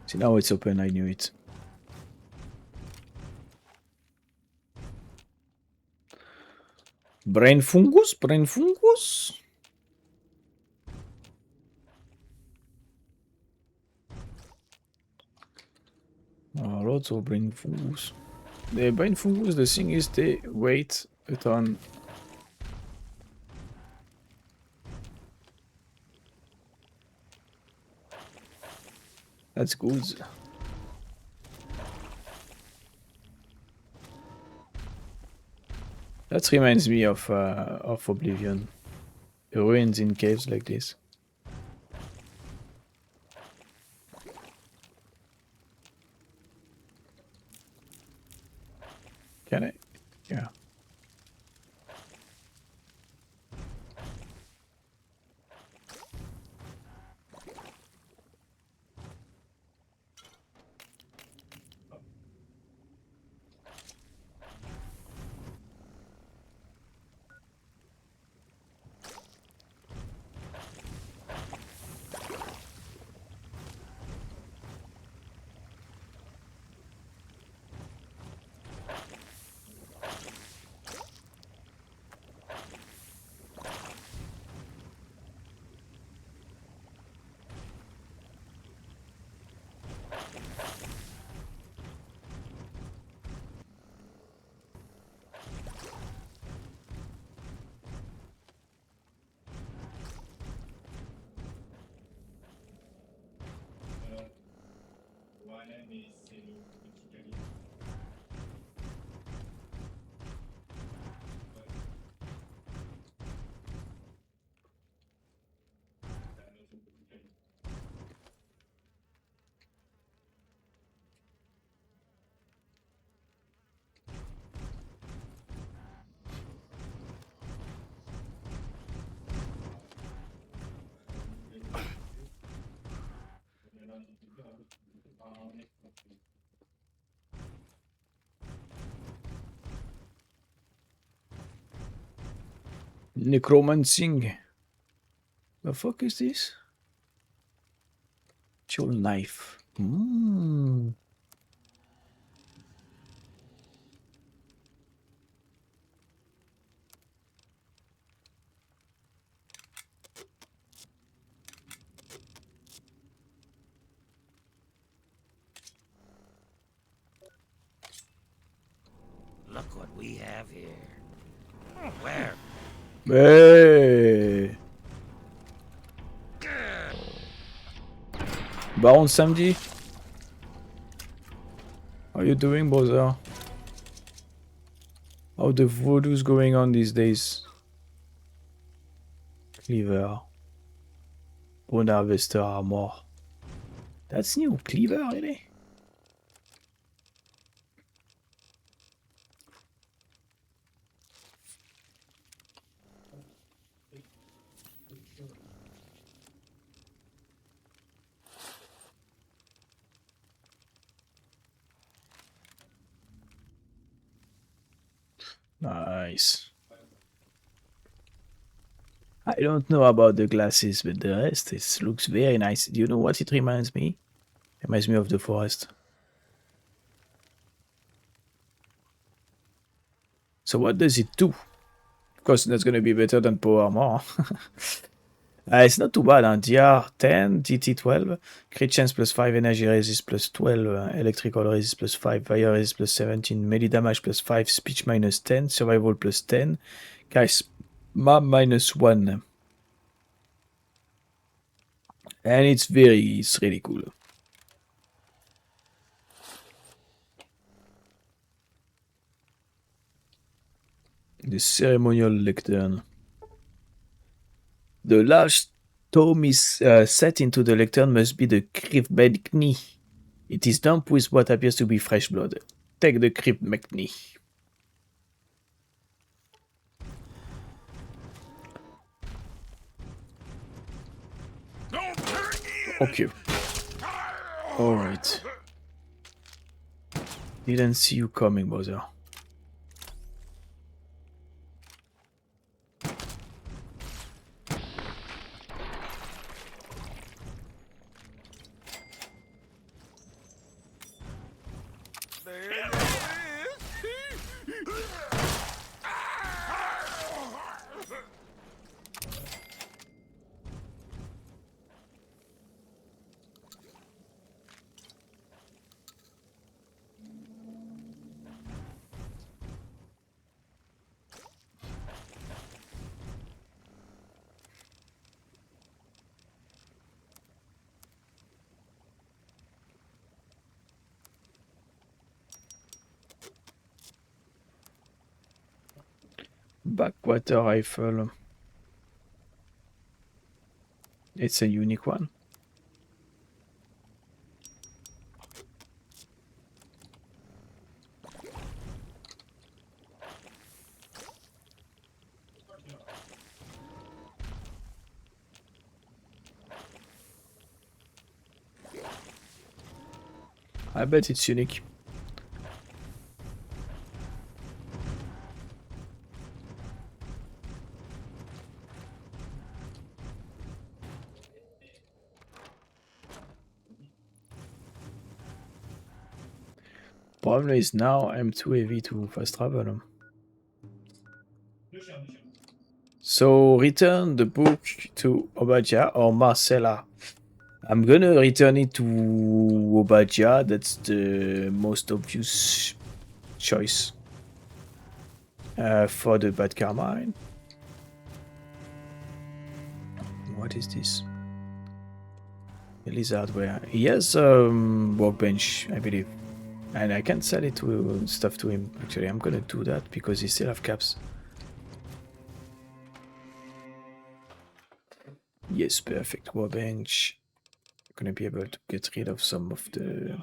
Speaker 1: See, now it's open, I knew it. Brain fungus? Brain fungus? Oh, lots of brain fungus. The brain fungus, the thing is they weight a ton. That's good. That reminds me of Oblivion. Ruins in caves like this. Can I? Yeah. Necromancing. The fuck is this? Jewel knife. Mm.
Speaker 5: Look what we have here. Where?
Speaker 1: Hey. Baron Samedi, how you doing, brother? How the voodoo's going on these days? Cleaver. Bone Harvester Armor. That's new. Cleaver, really? Nice. I don't know about the glasses, but the rest, it looks very nice. Do you know what it reminds me? It reminds me of the forest. So what does it do? Of course, that's going to be better than Power Armor. It's not too bad, huh? DR10, DT12, crit chance plus 5, energy resist plus 12, electrical resist plus 5, fire resist plus 17, melee damage plus 5, speech minus 10, survival plus 10, charisma minus 1. And it's really cool. The ceremonial lectern. The large tome is set into the lectern must be the Krivmekni. It is damp with what appears to be fresh blood. Take the Krivmekni. Okay. Alright. Didn't see you coming, brother. Backwater rifle. It's a unique one. I bet it's unique. Problem is now I'm too heavy to fast travel. So return the book to Obadja or Marcella. I'm gonna return it to Obadja. That's the most obvious choice for the bad karma. What is this? Lizardware. He has workbench, I believe. And I can sell it to stuff to him. Actually, I'm gonna do that because he still have caps. Yes, perfect. Workbench. Gonna be able to get rid of some of the...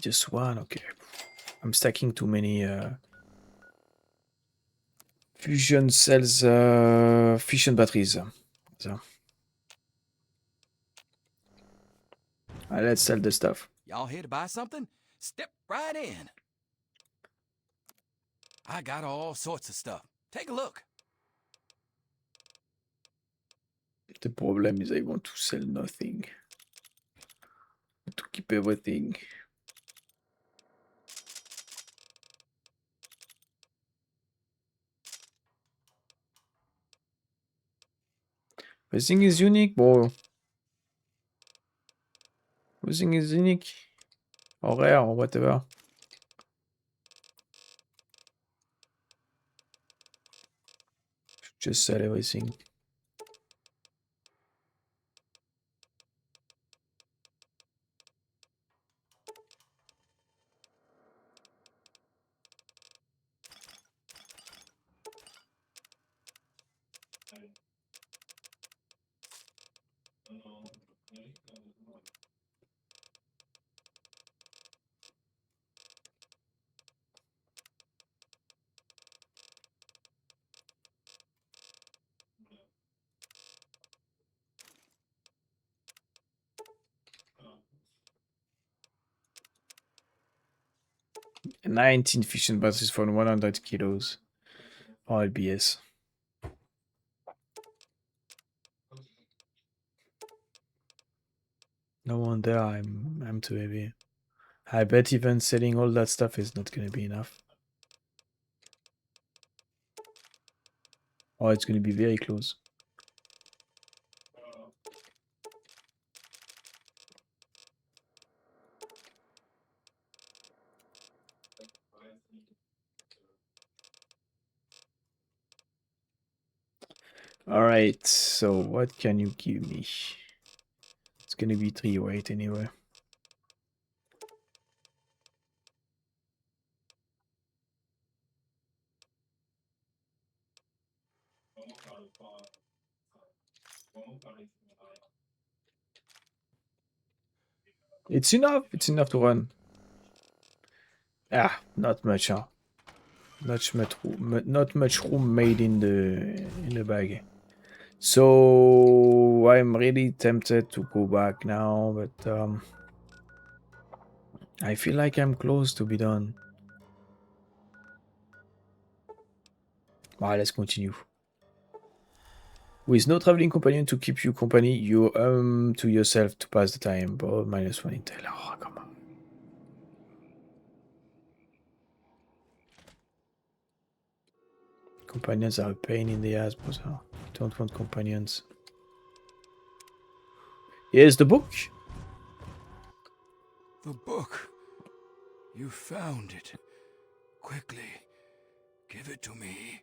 Speaker 1: Just one, okay. I'm stacking too many fusion cells, fission batteries. So. Let's sell the stuff.
Speaker 10: Y'all here to buy something? Step right in. I got all sorts of stuff. Take a look.
Speaker 1: The problem is I want to sell nothing. To keep everything. Everything is unique, bro. Everything is unique. Or rare, or whatever. Just sell everything. And 19 fishing bases for 100 kilos. All BS. No wonder I'm too heavy. I bet even selling all that stuff is not gonna be enough. Or it's gonna be very close. Alright, so what can you give me? It's gonna be 3 weight anyway. It's enough to run. Ah, not much, huh? Not much room made in the bag. So I'm really tempted to go back now, but I feel like I'm close to be done. Alright, let's continue. With no traveling companion to keep you company, you to yourself to pass the time. But -1 intel. Oh, come on. Companions are a pain in the ass, but don't want companions. Here's the book.
Speaker 5: The book. You found it. Quickly, give it to me.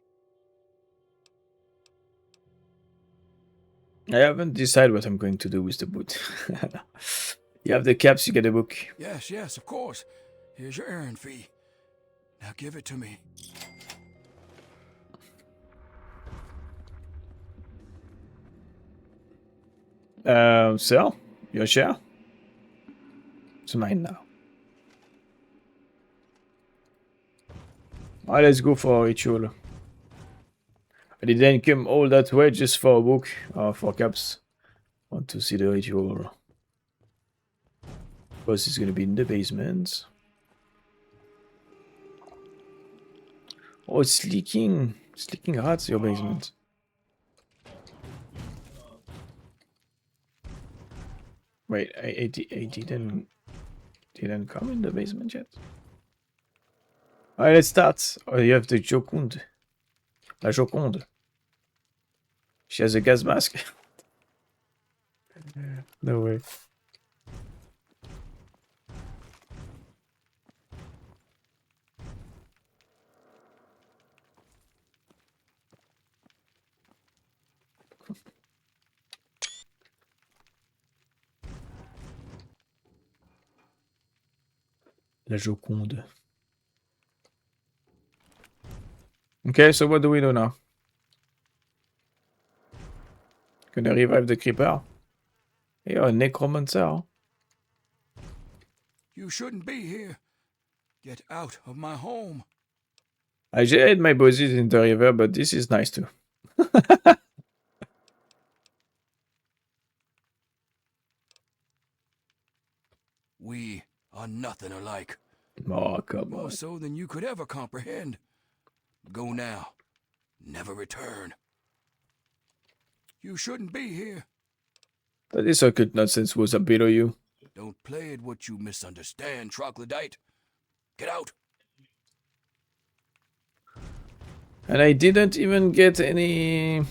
Speaker 1: I haven't decided what I'm going to do with the boot. You have the caps, you get the book.
Speaker 5: Yes, of course. Here's your errand fee. Now give it to me.
Speaker 1: So, your share? It's mine now. Alright, let's go for a ritual. I didn't come all that way just for a book or for caps. Want to see the ritual. Boss is gonna be in the basement. Oh, it's leaking. It's leaking hot, your basement. Wait, I didn't come in the basement yet. Alright, let's start. Oh, you have the Joconde. La Joconde. She has a gas mask. No way. La Joconde. Okay, so what do we do now? Gonna revive the creeper. You're a necromancer. Huh?
Speaker 5: You shouldn't be here. Get out of my home.
Speaker 1: I just had my bosses in the river, but this is nice too.
Speaker 5: We are nothing alike.
Speaker 1: Oh, come
Speaker 5: More
Speaker 1: on.
Speaker 5: so than you could ever comprehend. Go now. Never return. You shouldn't be here.
Speaker 1: That is circuit nonsense was a below you.
Speaker 5: Don't play at what you misunderstand, troglodyte. Get out.
Speaker 1: And I didn't even get any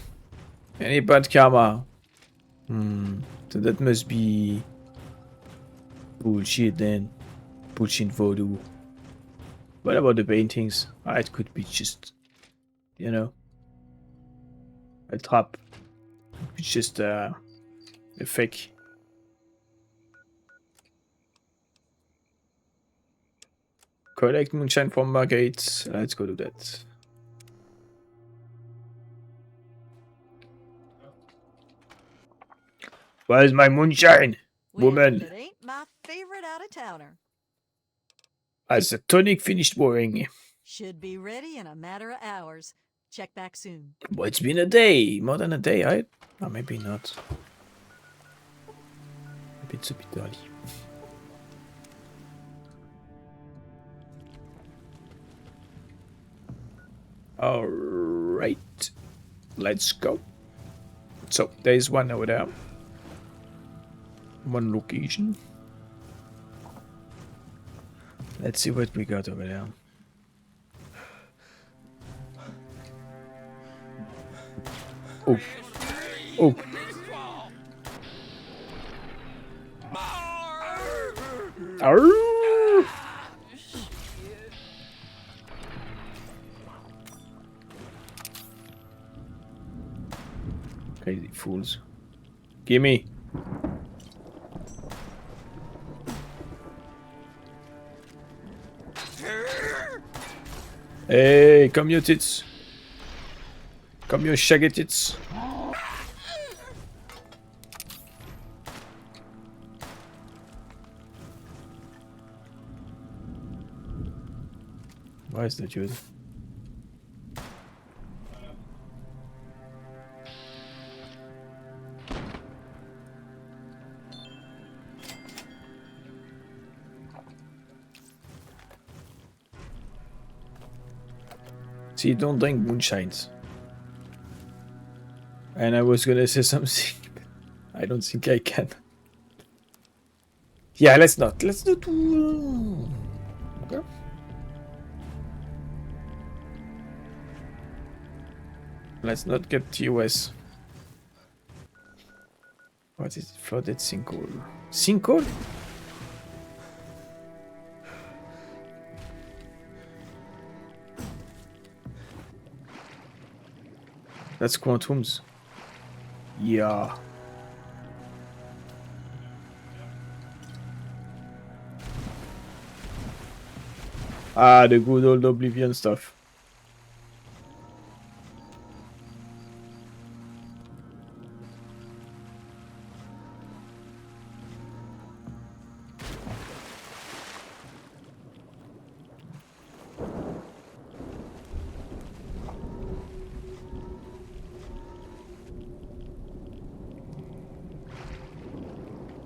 Speaker 1: bad karma. So that must be bullshit then. Bullshit voodoo. What about the paintings? It could be just, you know, a trap. It's just a fake. Collect moonshine from Margate. Let's go do that. Where's my moonshine, woman?
Speaker 11: It ain't my favorite out-of-towner.
Speaker 1: As the tonic finished pouring.
Speaker 11: Should be ready in a matter of hours. Check back soon.
Speaker 1: Well, it's been a day. More than a day, right? Or maybe not. Maybe it's a bit early. Alright. Let's go. So, there's one over there. One location. Let's see what we got over there. Oh. Oh. Arr! Crazy fools. Gimme. Hey, come your tits. Come your shaggy tits. Why is that good? See, don't drink moonshines. And I was gonna say something, but I don't think I can. Yeah, let's not do... Okay. Let's not get TOS. What is it? Flooded sinkhole. Sinkhole? That's Quantum's. Yeah. Ah, the good old Oblivion stuff.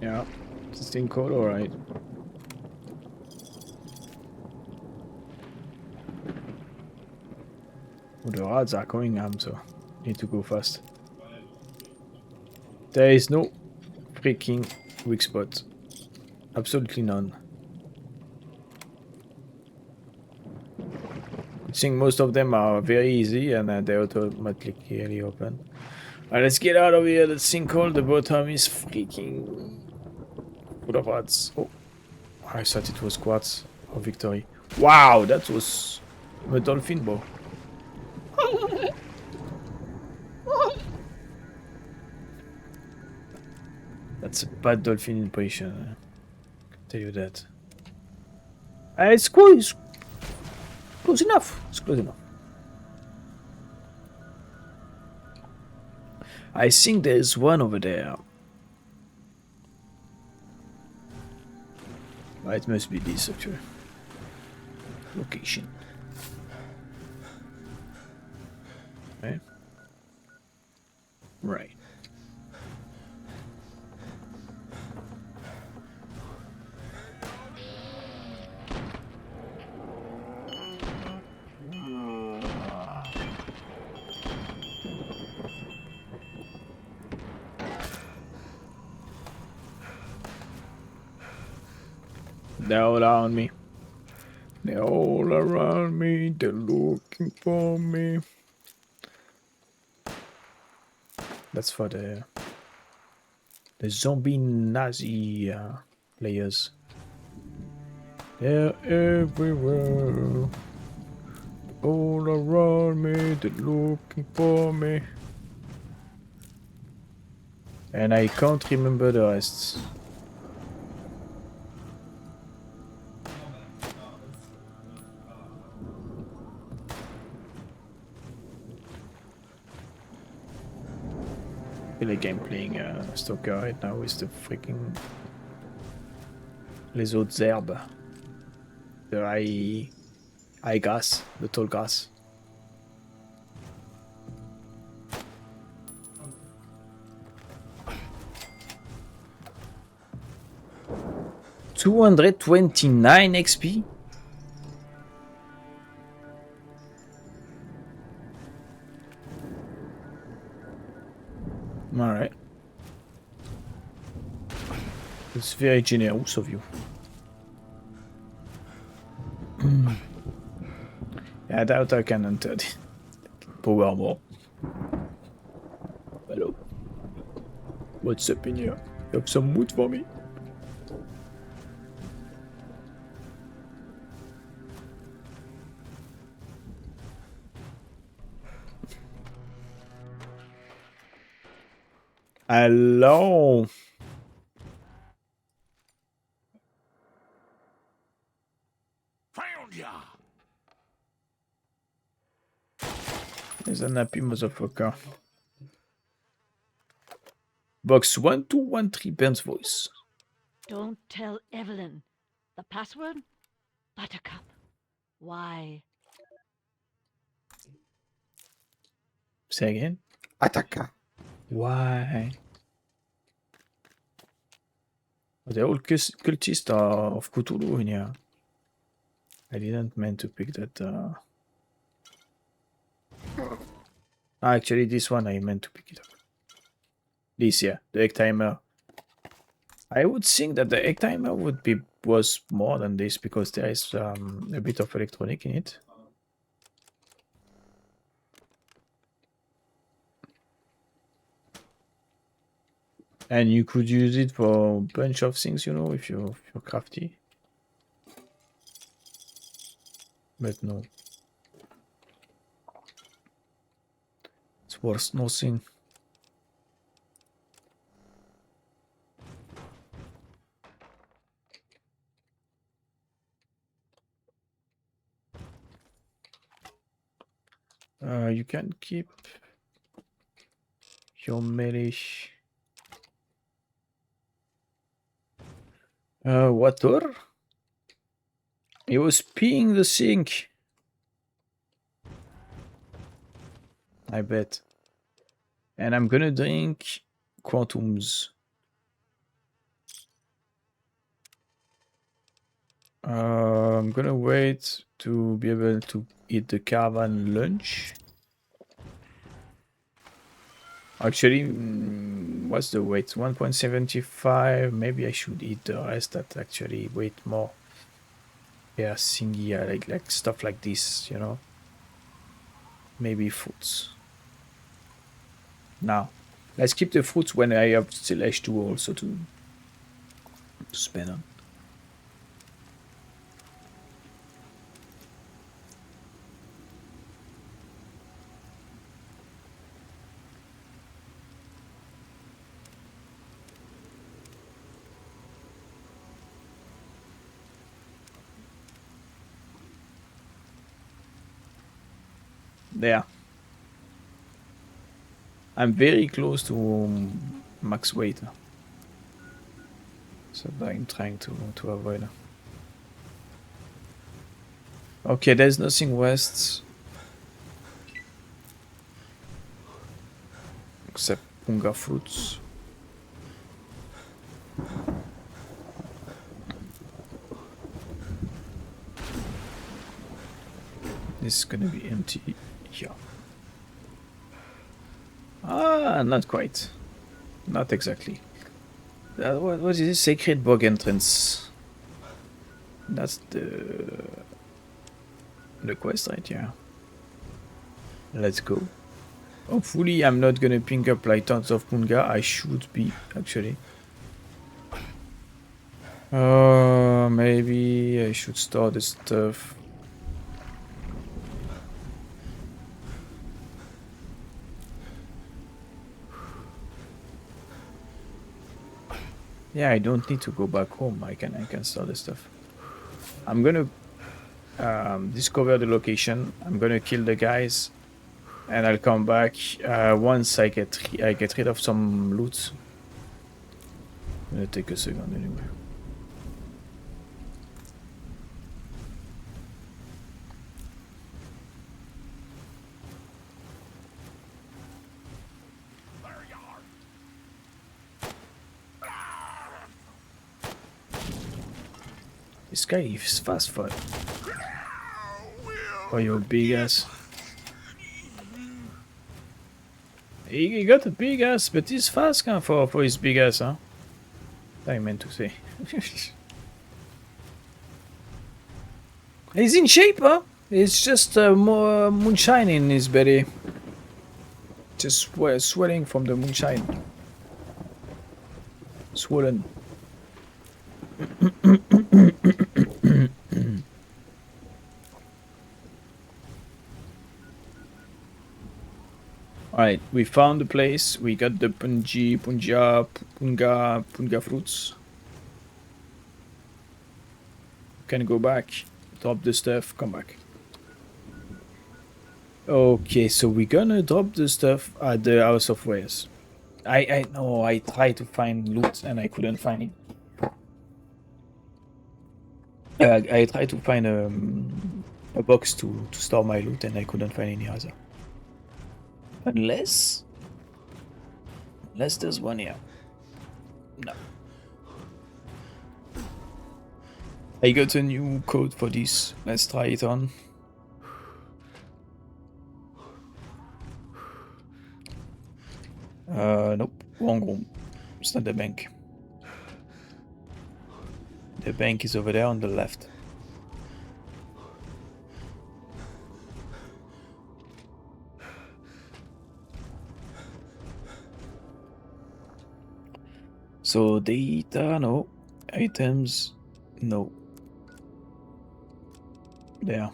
Speaker 1: Yeah, it's a thing called alright. Oh, the rods are going so need to go fast. There is no freaking weak spot. Absolutely none. I think most of them are very easy and they automatically open. Alright, let's get out of here. The sinkhole, the bottom is freaking full of rods. Oh, I thought it was quartz. Oh, victory. Wow, that was a dolphin bow. That's a bad dolphin impression. I can tell you that. It's close. Close enough. It's close enough. I think there's one over there. It must be this actually. Location. Okay. Right. They're all around me. They're all around me. They're looking for me. That's for the zombie Nazi players. They're everywhere. All around me. They're looking for me. And I can't remember the rest. I feel like I'm playing Stalker right now with the freaking... Les autres herbes. The high grass, the tall grass. $229 XP? Alright. It's very generous of you. Yeah, I doubt I can enter the power more. Hello. What's up in here? You have some wood for me? Hello.
Speaker 5: Found ya.
Speaker 1: There's a nappy motherfucker. Box 1213 Ben's voice.
Speaker 3: Don't tell Evelyn. The password? Buttercup. Why?
Speaker 1: Say again?
Speaker 13: Ataka.
Speaker 1: Why? They're all cultists of Cthulhu in here. I didn't mean to pick that. Actually, this one I meant to pick it up. This, yeah, the egg timer. I would think that the egg timer was more than this because there is a bit of electronic in it. And you could use it for a bunch of things, you know, if you're crafty. But no. It's worth nothing. You can keep your melee. Water? He was peeing the sink. I bet. And I'm gonna drink Quantums. I'm gonna wait to be able to eat the caravan lunch. Actually, what's the weight? 1.75. Maybe I should eat the rest that actually weight more. Yeah, thingy, like stuff like this, you know. Maybe fruits. Now, let's keep the fruits when I have still H2O also to spend on. There. I'm very close to max weight. So I'm trying to avoid. Okay, there's nothing west. Except Punga fruits. This is gonna be empty. Yeah. Ah, not quite. Not exactly. What is this? Sacred Bog entrance. That's the quest right here. Let's go. Hopefully I'm not gonna ping up like tons of Punga. I should be, actually. Maybe I should store the stuff. Yeah, I don't need to go back home. I can store the stuff. I'm gonna discover the location. I'm gonna kill the guys, and I'll come back once I get rid of some loot. I'm gonna take a second anyway. This guy is fast for your big ass. He got a big ass, but he's fast for his big ass, huh? I meant to say. He's in shape, huh? It's just more moonshine in his belly. Just swelling from the moonshine. Swollen. Alright, we found the place. We got the punga fruits. Can go back, drop the stuff, come back. Okay, so we're gonna drop the stuff at the House of Wares. I know I tried to find loot and I couldn't find it. I tried to find a box to store my loot and I couldn't find any other. Unless there's one here. No. I got a new code for this. Let's try it on. Nope, wrong room. It's not the bank. The bank is over there on the left. So data, no. Items, no. There.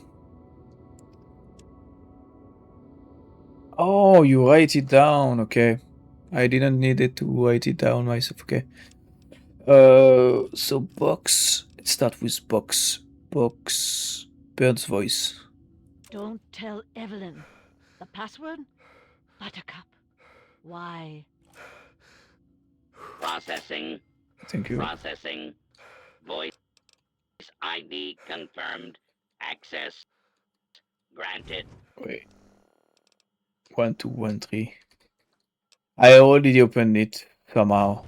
Speaker 1: Oh, you write it down, okay. I didn't need it to write it down myself, okay. So box, let's start with box. Box, Bird's voice.
Speaker 3: Don't tell Evelyn. The password? Buttercup. Why?
Speaker 4: Processing.
Speaker 1: Thank you.
Speaker 4: Processing. Voice ID confirmed. Access granted.
Speaker 1: Wait. 1213. I already opened it somehow.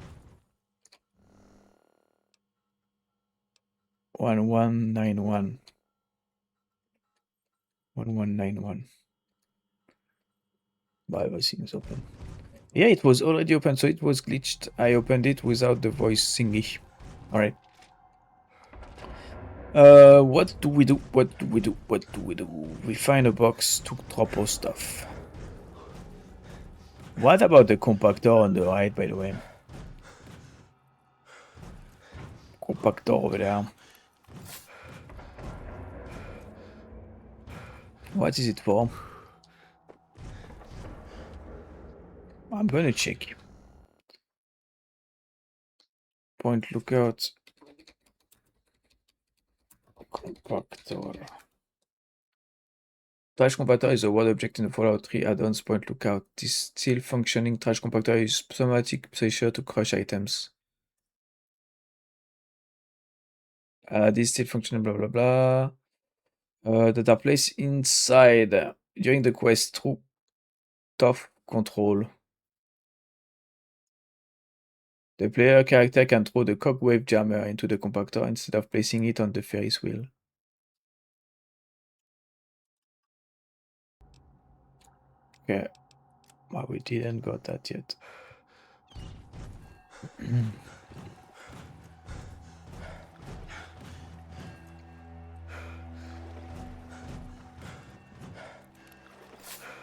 Speaker 1: 1191. 1191. But everything is open. Yeah, it was already open, so it was glitched. I opened it without the voice thingy. Alright. What do we do? What do we do? What do we do? We find a box to drop our stuff. What about the compactor on the right, by the way? Compactor over there. What is it for? I'm gonna check. Point lookout. Compactor. Trash compactor is a word object in the Fallout 3 add-ons Point Lookout. This still functioning trash compactor is pneumatic pressure to crush items. This still functioning blah blah blah. That are placed inside during the quest through tough control. The player character can throw the cogwave jammer into the compactor instead of placing it on the Ferris wheel. Okay, well, we didn't got that yet.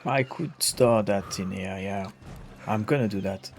Speaker 1: I could store that in here, yeah. I'm gonna do that.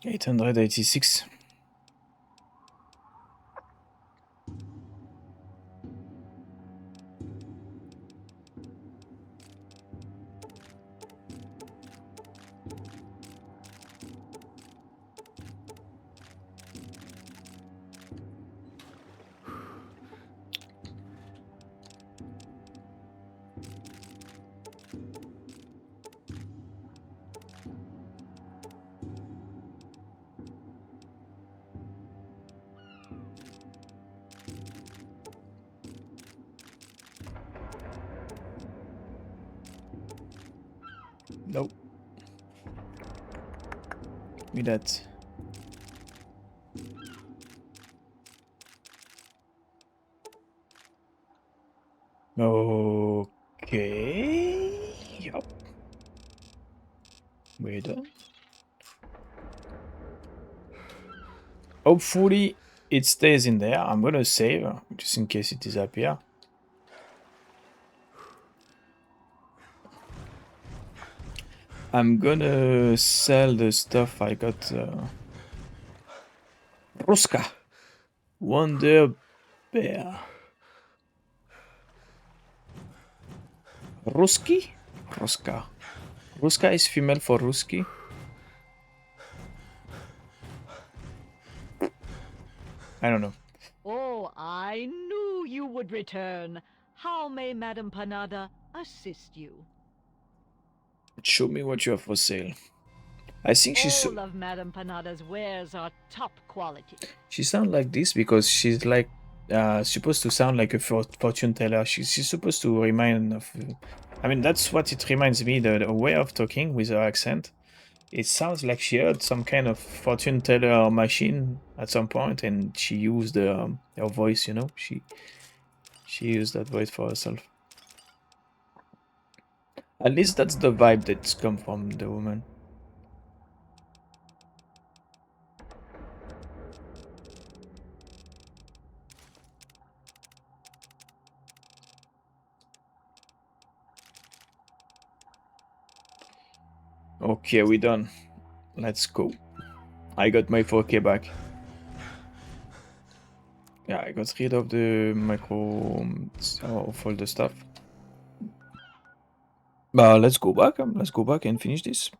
Speaker 1: $886. Nope. Me that. Okay. Yup. We're done. Hopefully it stays in there. I'm gonna save just in case it disappears. I'm gonna sell the stuff I got. Ruska. Wonder Bear. Ruski? Ruska. Ruska is female for Ruski. I don't know.
Speaker 3: Oh, I knew you would return. How may Madame Panada assist you?
Speaker 1: Show me what you have for sale. I think she's
Speaker 3: All of Madame Panada's wares are top quality.
Speaker 1: she sounds like this because she's like supposed to sound like a fortune teller. She's supposed to remind of. I mean, that's what it reminds me. The way of talking with her accent. It sounds like she heard some kind of fortune teller machine at some point, and she used her voice. You know, she used that voice for herself. At least that's the vibe that's come from the woman. Okay, we done. Let's go. I got my 4K back. Yeah, I got rid of the micro of all the stuff. But let's go back. Let's go back and finish this.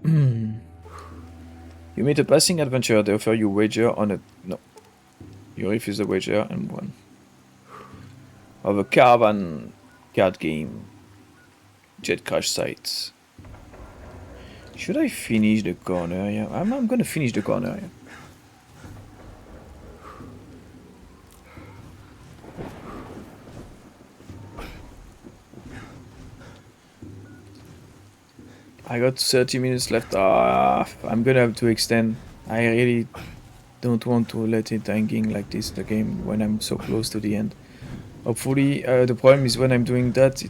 Speaker 1: You meet a passing adventurer. They offer you wager on a no. You refuse the wager and won. Of a caravan card game. Jet crash site. Should I finish the corner? Yeah, I'm gonna finish the corner. Yeah. I got 30 minutes left. I'm gonna have to extend. I really don't want to let it hanging like this the game when I'm so close to the end. Hopefully, the problem is when I'm doing that,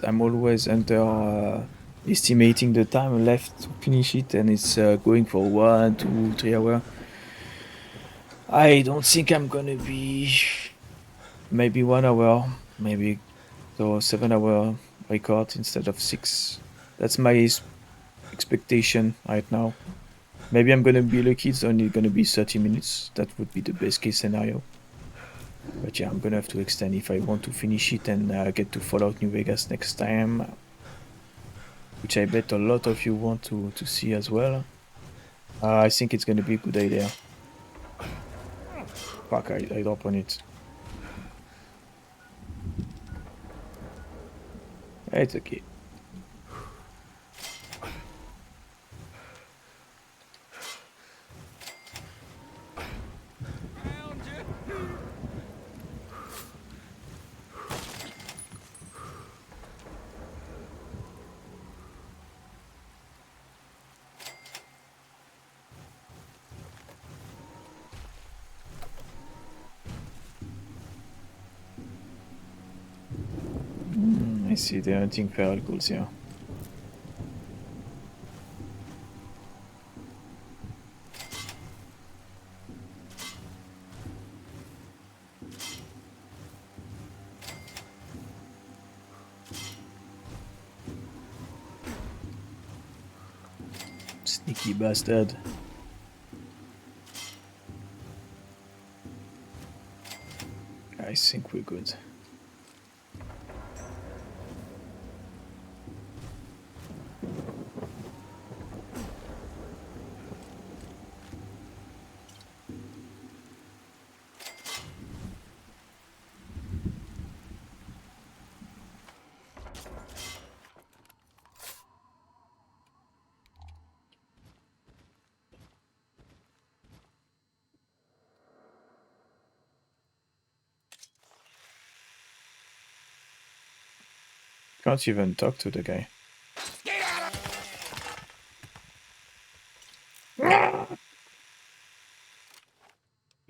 Speaker 1: I'm always under estimating the time left to finish it, and it's going for 1, 2, 3 hours. I don't think I'm gonna be maybe 1 hour, maybe so 7 hour record instead of 6. That's my expectation right now. Maybe I'm gonna be lucky, it's only gonna be 30 minutes. That would be the best case scenario. But yeah, I'm gonna have to extend if I want to finish it and get to Fallout New Vegas next time. Which I bet a lot of you want to see as well. I think it's gonna be a good idea. Fuck, I drop on it. It's okay. I see they're hunting feral ghouls here. Sneaky bastard. I think we're good. Can't even talk to the guy.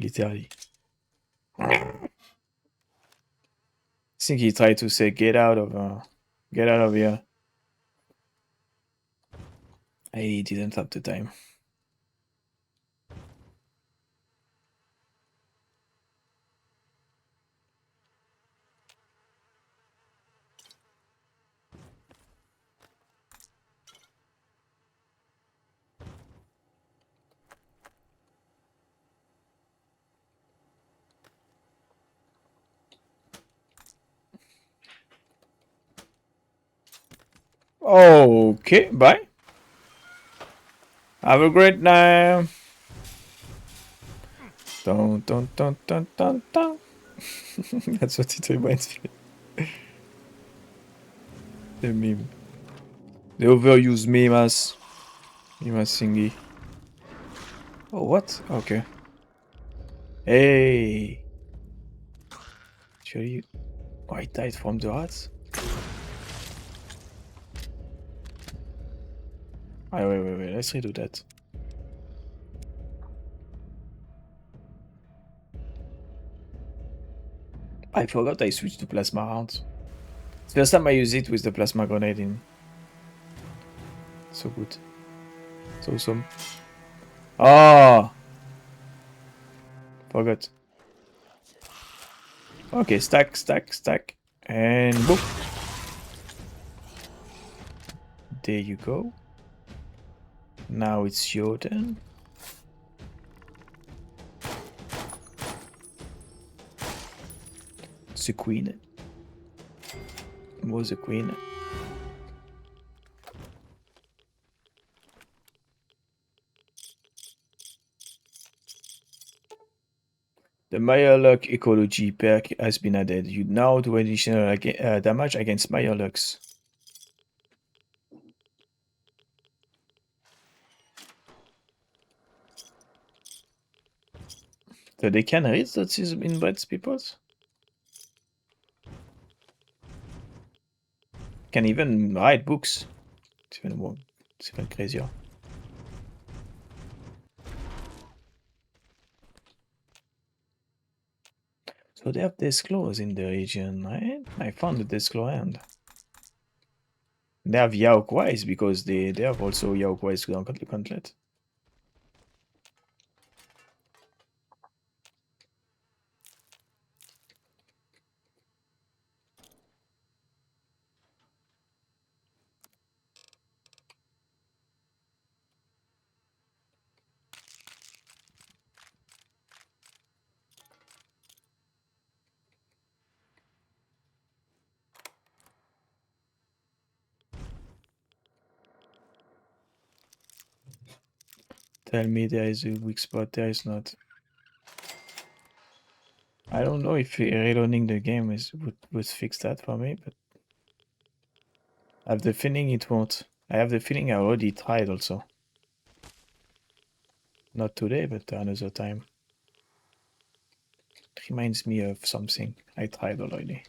Speaker 1: Literally. I think he tried to say get out of here. I didn't have the time. Okay, bye. Have a great night. Dun, dun, dun, dun, dun, dun. That's what it reminds me. The meme. The overused memes. Memes thingy. Oh, what? Okay. Hey. Actually, oh, I died from the rats? Wait, let's redo that. I forgot I switched to plasma rounds. It's the first time I use it with the plasma grenade in. So good. So awesome. Ah! Forgot. Okay, stack. And boom. There you go. Now it's your turn. It's the queen. Was a queen. The Mirelurk Ecology perk has been added. You now do additional damage against Mirelurks. So they can read those inbred peoples? Can even write books. It's even more, it's even crazier. So they have Deathclaws in the region, right? I found the Deathclaw hand. They have Yaoguais because they have also Yaoguais gauntlet. Tell me there is a weak spot, there is not. I don't know if reloading the game would fix that for me, but I have the feeling it won't. I have the feeling I already tried also. Not today, but another time. It reminds me of something I tried already.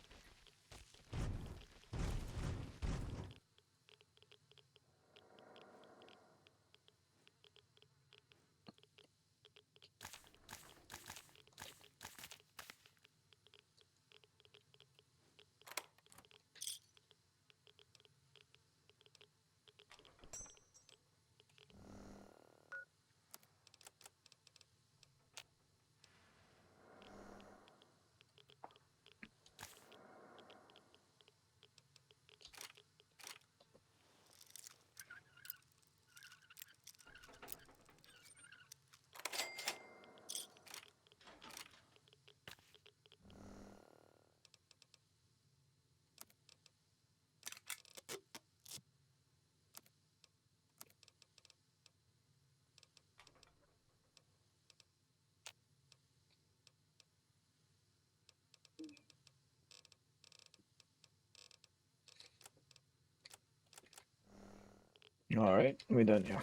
Speaker 1: Alright, we're done here.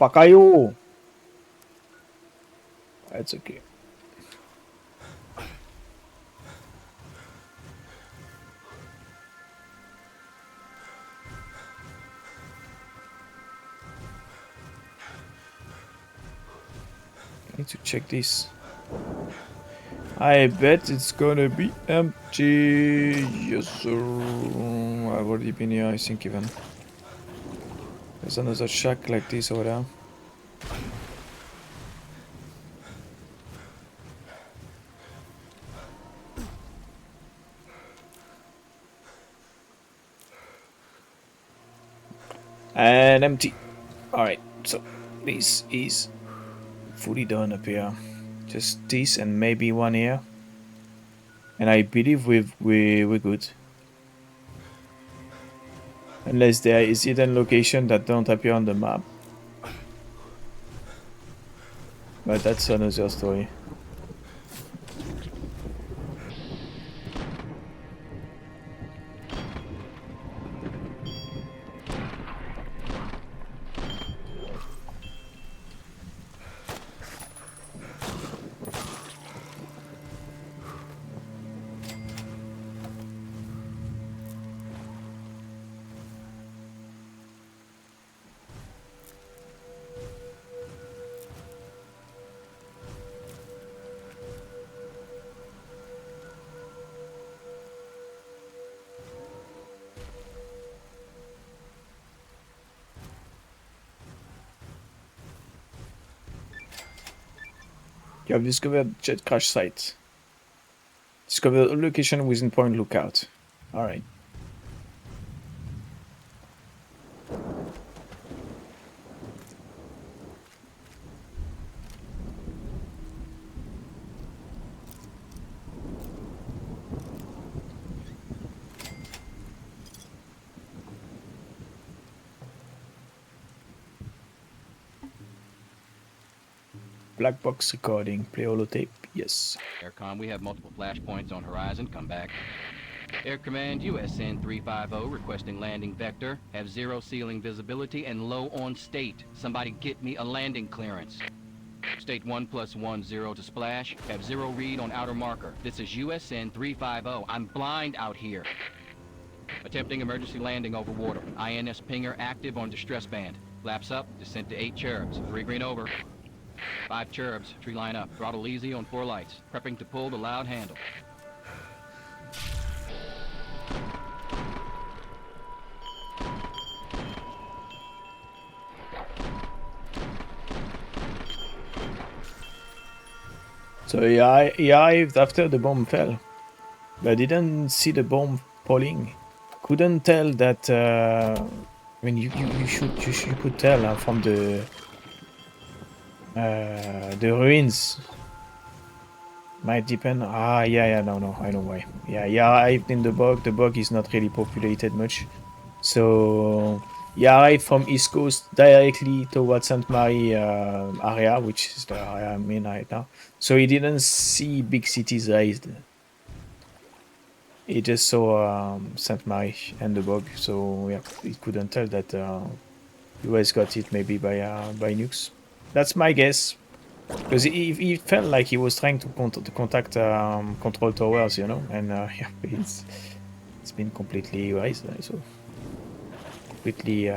Speaker 1: Pakayo! That's okay. I need to check this. I bet it's gonna be empty. Yes, sir. I've already been here, I think, even. There's another shack like this over there. And empty. Alright, so this is fully done up here. Just this and maybe one here. And I believe we're good. Unless there is hidden location that don't appear on the map. But that's another story. You have discovered jet crash site. Discover a location within point lookout. Alright. Black box recording. Play holotape. Yes.
Speaker 8: Aircom, we have multiple flashpoints on horizon. Come back. Air Command USN 350 requesting landing vector. Have 0 ceiling visibility and low on state. Somebody get me a landing clearance. State 1+10 to splash. Have 0 read on outer marker. This is USN 350. I'm blind out here. Attempting emergency landing over water. INS pinger active on distress band. Flaps up, descent to 8 cherubs. 3 green over. 5 cherubs, tree line up. Throttle easy on 4 lights. Prepping to pull the loud handle.
Speaker 1: So he arrived after the bomb fell, but didn't see the bomb falling. Couldn't tell that. I mean, you could tell from the ruins. Might depend. Yeah, no, I know why. Yeah, he arrived in the bog. The bog is not really populated much, so he arrived from East Coast directly towards St. Mary area, which is the area I'm in right now. So he didn't see big cities raised. He just saw St. Mary and the bog. So yeah, he couldn't tell that US got hit maybe by nukes. That's my guess. Because he felt like he was trying to contact control towers, you know, and yeah, it's been completely erased, so completely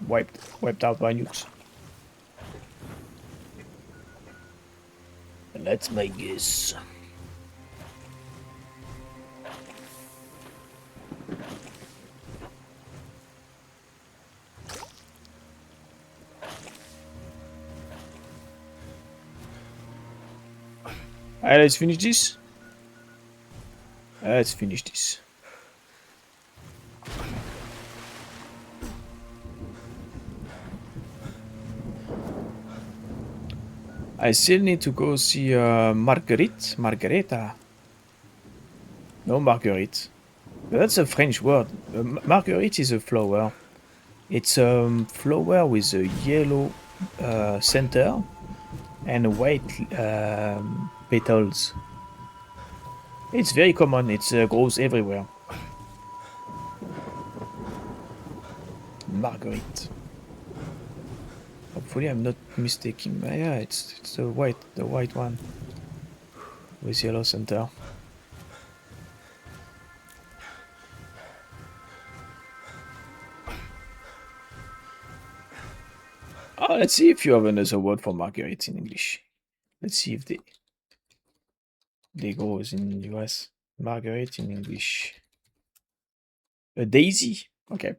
Speaker 1: wiped out by nukes. And that's my guess. Alright, let's finish this. Let's finish this. I still need to go see Margareta. No, Marguerite. But that's a French word. Marguerite is a flower. It's a flower with a yellow center and white petals. It's very common. It grows everywhere. Marguerite. Hopefully, I'm not mistaken. Yeah, it's the white one with yellow center. Oh, let's see if you have another word for Marguerite in English. Let's see if they grows in US. Marguerite in English. A daisy. Okay.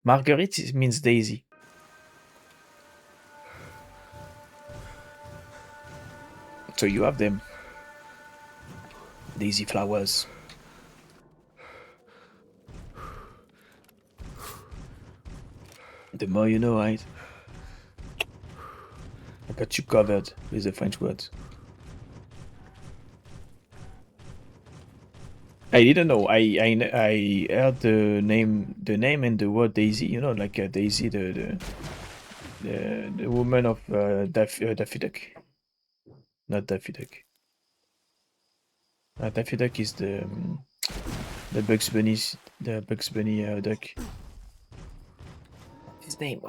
Speaker 1: Marguerite means daisy. So you have them. Daisy flowers. The more you know, right? I got you covered with the French words. I didn't know. I heard the name and the word Daisy. You know, like Daisy, the woman of Daffy Duck. Not Daffy Duck. Daffy Duck is the Bugs Bunny, duck. His name.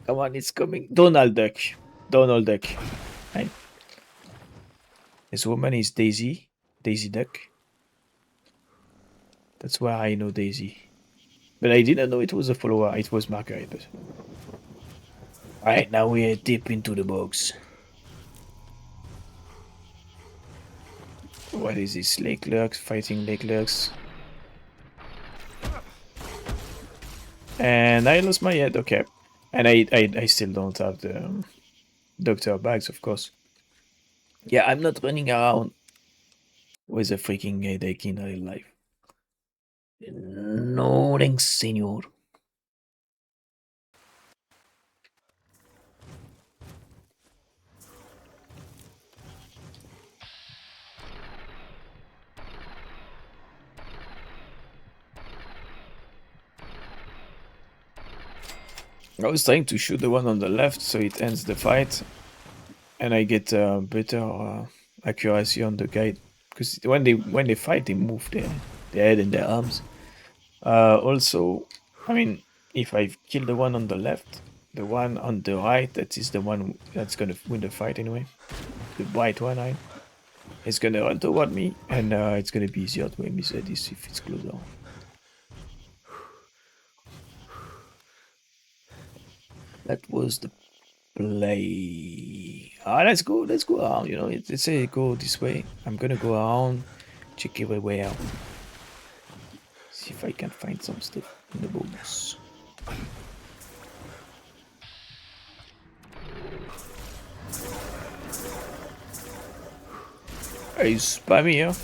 Speaker 1: Come on, it's coming. Donald Duck. Right. This woman is Daisy Duck. That's why I know Daisy. But I didn't know it was a follower. It was Margaret. Alright, now we're deep into the box. What is this? Lake Lurks, fighting Lake Lurks. And I lost my head, okay. And I still don't have the doctor bags, of course. Yeah, I'm not running around with a freaking headache in real life. No thanks, senor. I was trying to shoot the one on the left so it ends the fight and I get better accuracy on the guide because when they fight, they move their head and their arms. Also, I mean, if I kill the one on the left, the one on the right, that is the one that's gonna win the fight anyway. The white one, is gonna run toward me, and it's gonna be easier to aim his head if it's closer. That was the play. Let's go around. You know, let's say go this way. I'm gonna go around, check everywhere out. See if I can find some stuff in the bones. Hey, spam me here.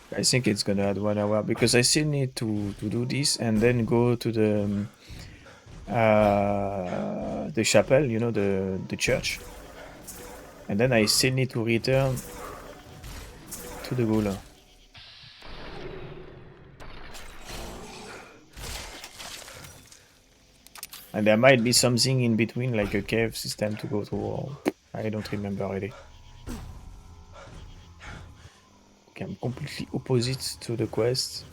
Speaker 1: I think it's gonna add 1 hour because I still need to do this and then go to the chapel, you know, the church, and then I still need to return to the goal. And there might be something in between, like a cave system to go through. Or I don't remember really. Okay, I'm completely opposite to the quest.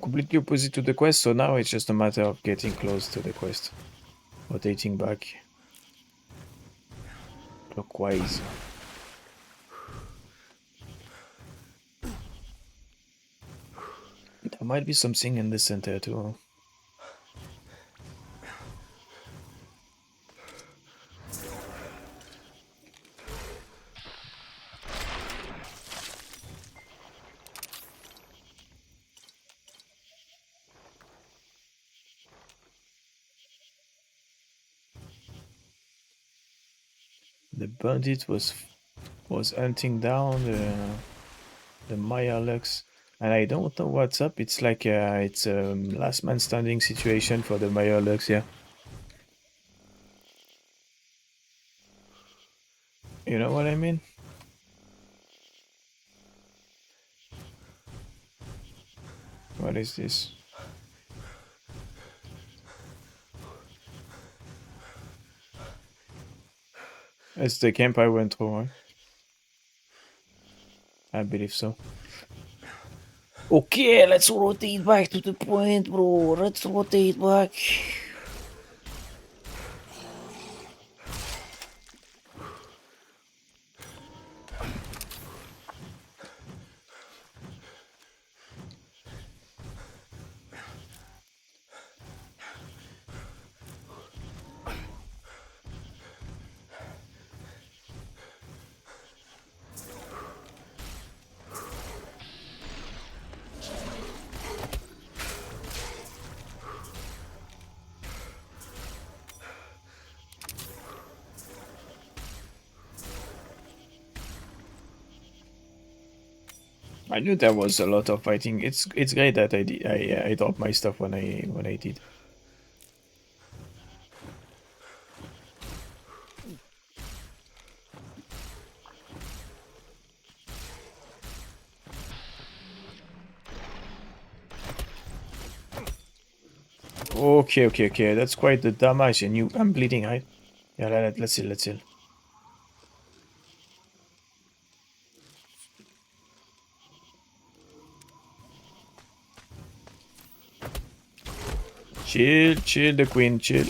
Speaker 1: Completely opposite to the quest, so now it's just a matter of getting close to the quest. Rotating back clockwise. There might be something in the center too. The bandit was hunting down the Mirelurks, and I don't know what's up. It's like it's a last man standing situation for the Mirelurks here. You know what I mean? What is this? It's the camp I went through, right? I believe so. Okay, let's rotate back to the point, bro. Let's rotate back. I knew there was a lot of fighting. It's great that I dropped my stuff when I did. Okay. That's quite the damage, and I'm bleeding, right? Yeah, let's heal. Chill, chill, the queen, chill.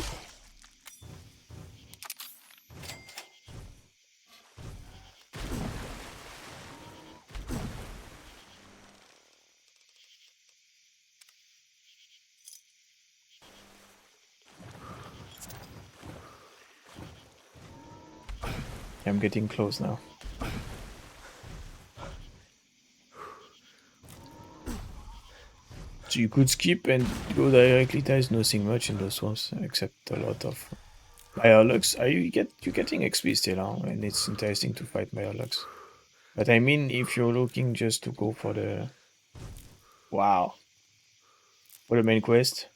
Speaker 1: I'm getting close now. So you could skip and go directly. There is nothing much in those ones except a lot of Mirelux. You're getting XP still, huh? And it's interesting to fight Mirelux. But I mean, if you're looking just to go for the for the main quest,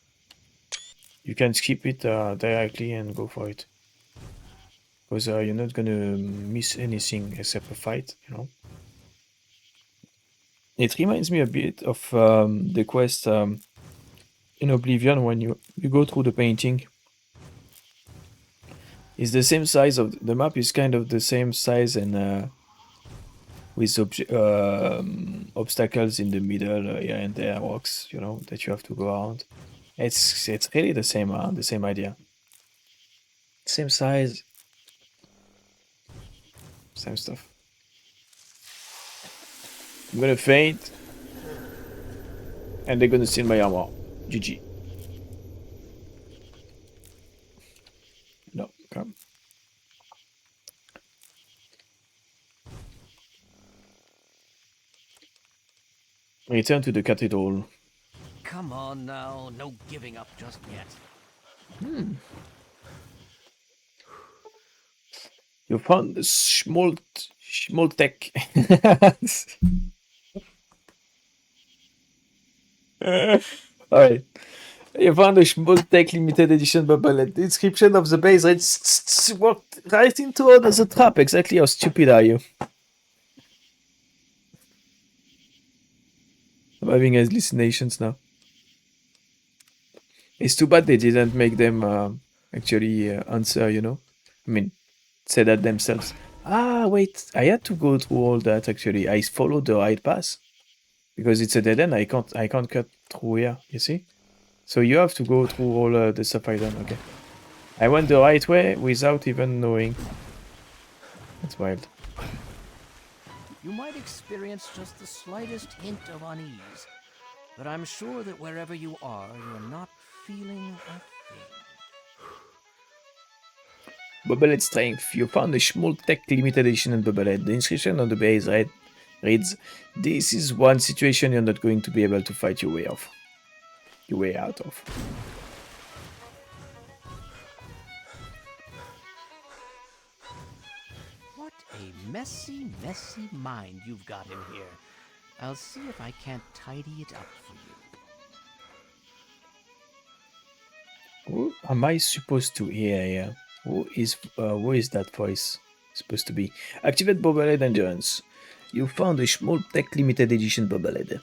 Speaker 1: you can skip it directly and go for it. Because you're not gonna miss anything except a fight, you know. It reminds me a bit of the quest in Oblivion when you go through the painting. It's the same size of the map is kind of the same size and with obstacles in the middle here and there, rocks, you know, that you have to go around. It's really the same idea. Same size. Same stuff. I'm gonna faint. And they're gonna steal my armor. GG. No, come. Return to the cathedral.
Speaker 2: Come on now, no giving up just yet.
Speaker 1: You found the small tech. Alright. You found a small tech limited edition bobblehead. The description of the base walked right into it as a trap. Exactly how stupid are you? I'm having hallucinations now. It's too bad they didn't make them actually answer, you know? I mean, say that themselves. Ah, wait, I had to go through all that actually. I followed the right path. Because it's a dead end, I can't cut through here, you see? So you have to go through all the stuff I done, okay. I went the right way without even knowing. That's wild.
Speaker 2: You might experience just the slightest hint of unease, but I'm sure that wherever you are, you're not feeling a thing.
Speaker 1: Bobblehead strength. You found a small tech limited edition in Bobblehead. The inscription on the base reads, "This is one situation you're not going to be able to fight your way out of."
Speaker 2: What a messy, messy mind you've got in here. I'll see if I can't tidy it up for you.
Speaker 1: Who am I supposed to hear here? Who is that voice supposed to be? Activate Bobblehead Endurance. You found a small tech limited edition Bobblehead.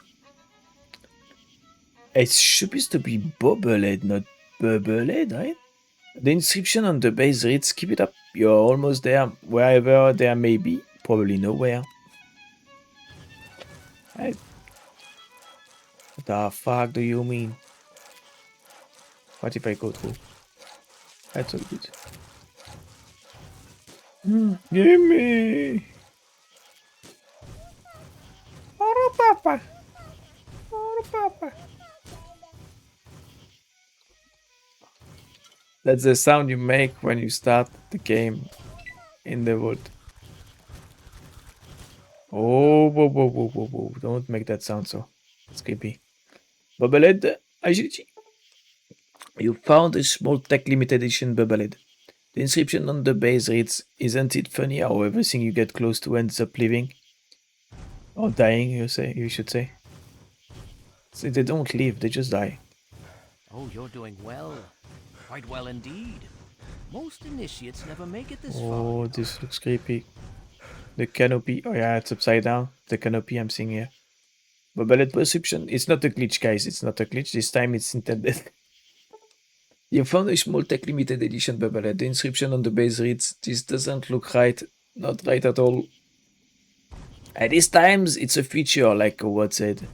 Speaker 1: It's supposed to be Bobblehead, not Bubblehead, right? The inscription on the base reads, "Keep it up, you're almost there, wherever there may be, probably nowhere." What the fuck do you mean? What if I go through? That's all good. Give me! Oh, Papa! Oh, Papa! That's the sound you make when you start the game in the wood. Oh, whoa, whoa, whoa, whoa, whoa. Don't make that sound so. It's creepy. Bobblehead, agility. You found a small tech limited edition Bobblehead. The inscription on the base reads, "Isn't it funny how everything you get close to ends up living?" Or dying, you should say. See, they don't live, they just die.
Speaker 2: Oh, you're doing well. Quite well indeed. Most initiates never make it this far.
Speaker 1: Oh, this looks creepy. The canopy. Oh yeah, it's upside down. The canopy I'm seeing here. Bobblehead perception. It's not a glitch, guys. It's not a glitch. This time it's intended. You found a small tech limited edition Bobblehead. The inscription on the base reads, "This doesn't look right. Not right at all." At these times, it's a feature, like what said.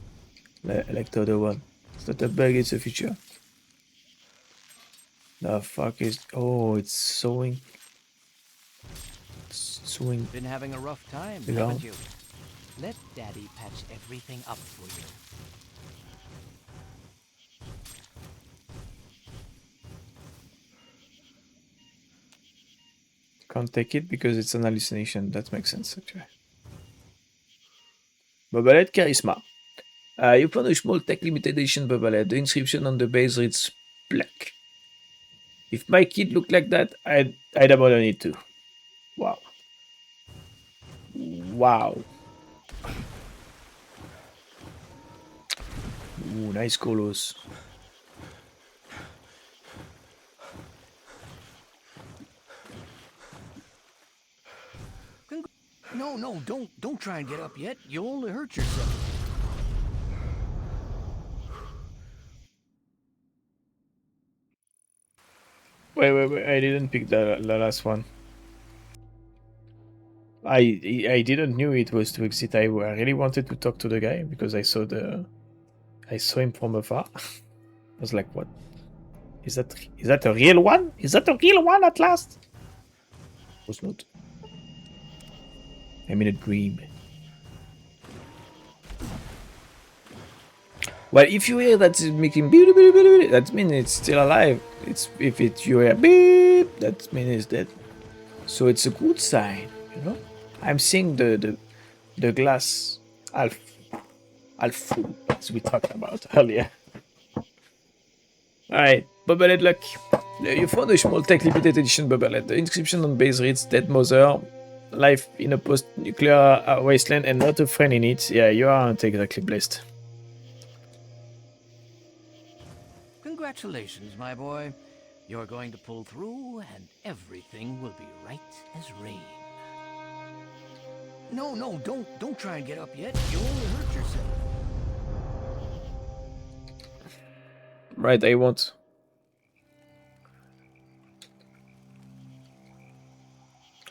Speaker 1: Like the other one. It's not a bug, it's a feature. The fuck is... Oh, it's sewing. Sewing.
Speaker 2: Been having a rough time,
Speaker 1: Yeah.
Speaker 2: haven't you? Let Daddy patch everything up for you.
Speaker 1: Can't take it because it's an hallucination. That makes sense, actually. Bobblehead Charisma. You found a small tech limited edition Bobblehead. The inscription on the base reads black. If my kid looked like that, I'd abandon it too. Wow. Wow. Ooh, nice colors.
Speaker 2: No, don't try and get up yet. You'll only hurt yourself.
Speaker 1: Wait, I didn't pick the last one. I didn't knew it was to exit. I really wanted to talk to the guy because I saw him from afar. I was like, what? Is that a real one? Is that a real one at last? It was not. I'm in a dream. Well, if you hear that it's making beep, beep, beep, beep, that means it's still alive. If you hear beep, that means it's dead. So it's a good sign, you know. I'm seeing the glass half full, as we talked about earlier. Alright, Bobblehead luck. You found a small tech limited edition Bobblehead. The inscription on base reads Dead Mother, life in a post-nuclear wasteland and not a friend in it. Yeah, you aren't exactly blessed.
Speaker 2: Congratulations, my boy. You're going to pull through, and everything will be right as rain. No, don't try and get up yet. You'll only hurt yourself.
Speaker 1: Right, I won't.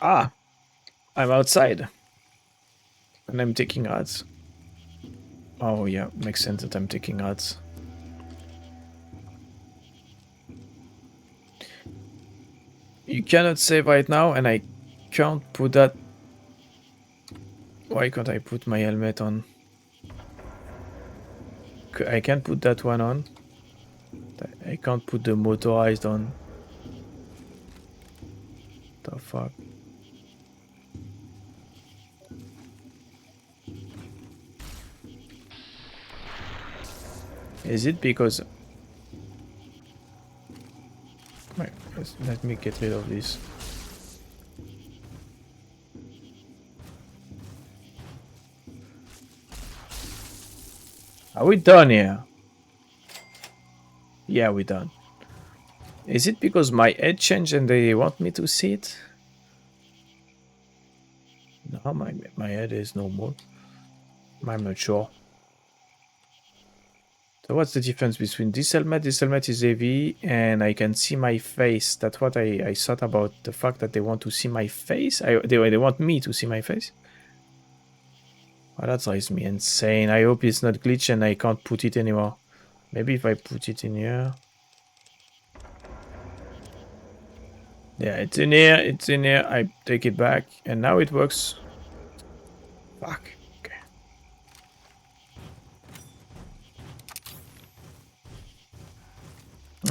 Speaker 1: Ah, I'm outside. And I'm taking ads. Oh yeah, makes sense that I'm taking ads. You cannot save right now, and I can't put that... Why can't I put my helmet on? I can't put that one on. I can't put the motorized on. The fuck? Is it because... Wait, let me get rid of this. Are we done here? Yeah, we're done. Is it because my head changed and they want me to see it? No, my head is normal. I'm not sure. So what's the difference between this helmet? This helmet is heavy and I can see my face. That's what I thought about the fact that they want to see my face. They want me to see my face. Well, that drives me insane. I hope it's not glitch and I can't put it anymore. Maybe if I put it in here. Yeah, it's in here. It's in here. I take it back and now it works. Fuck. Okay.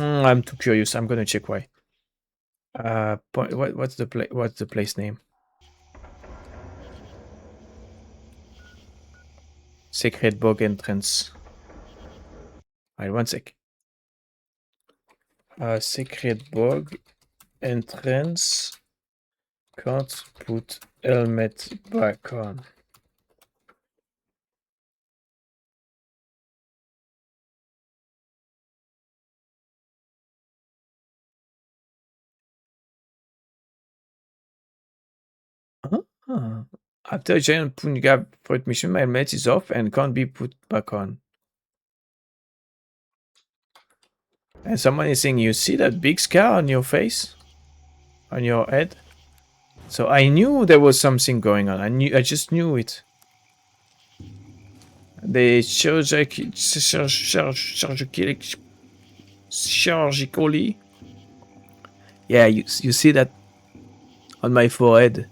Speaker 1: I'm too curious. I'm gonna check why. What's the place name? Sacred Bog entrance. Alright, one sec. Sacred Bog entrance. Can't put helmet back on. After a giant Punjab fruit mission, my helmet is off and can't be put back on. And someone is saying, you see that big scar on your face? On your head? So I knew there was something going on. I just knew it. They surgically Yeah, you see that on my forehead.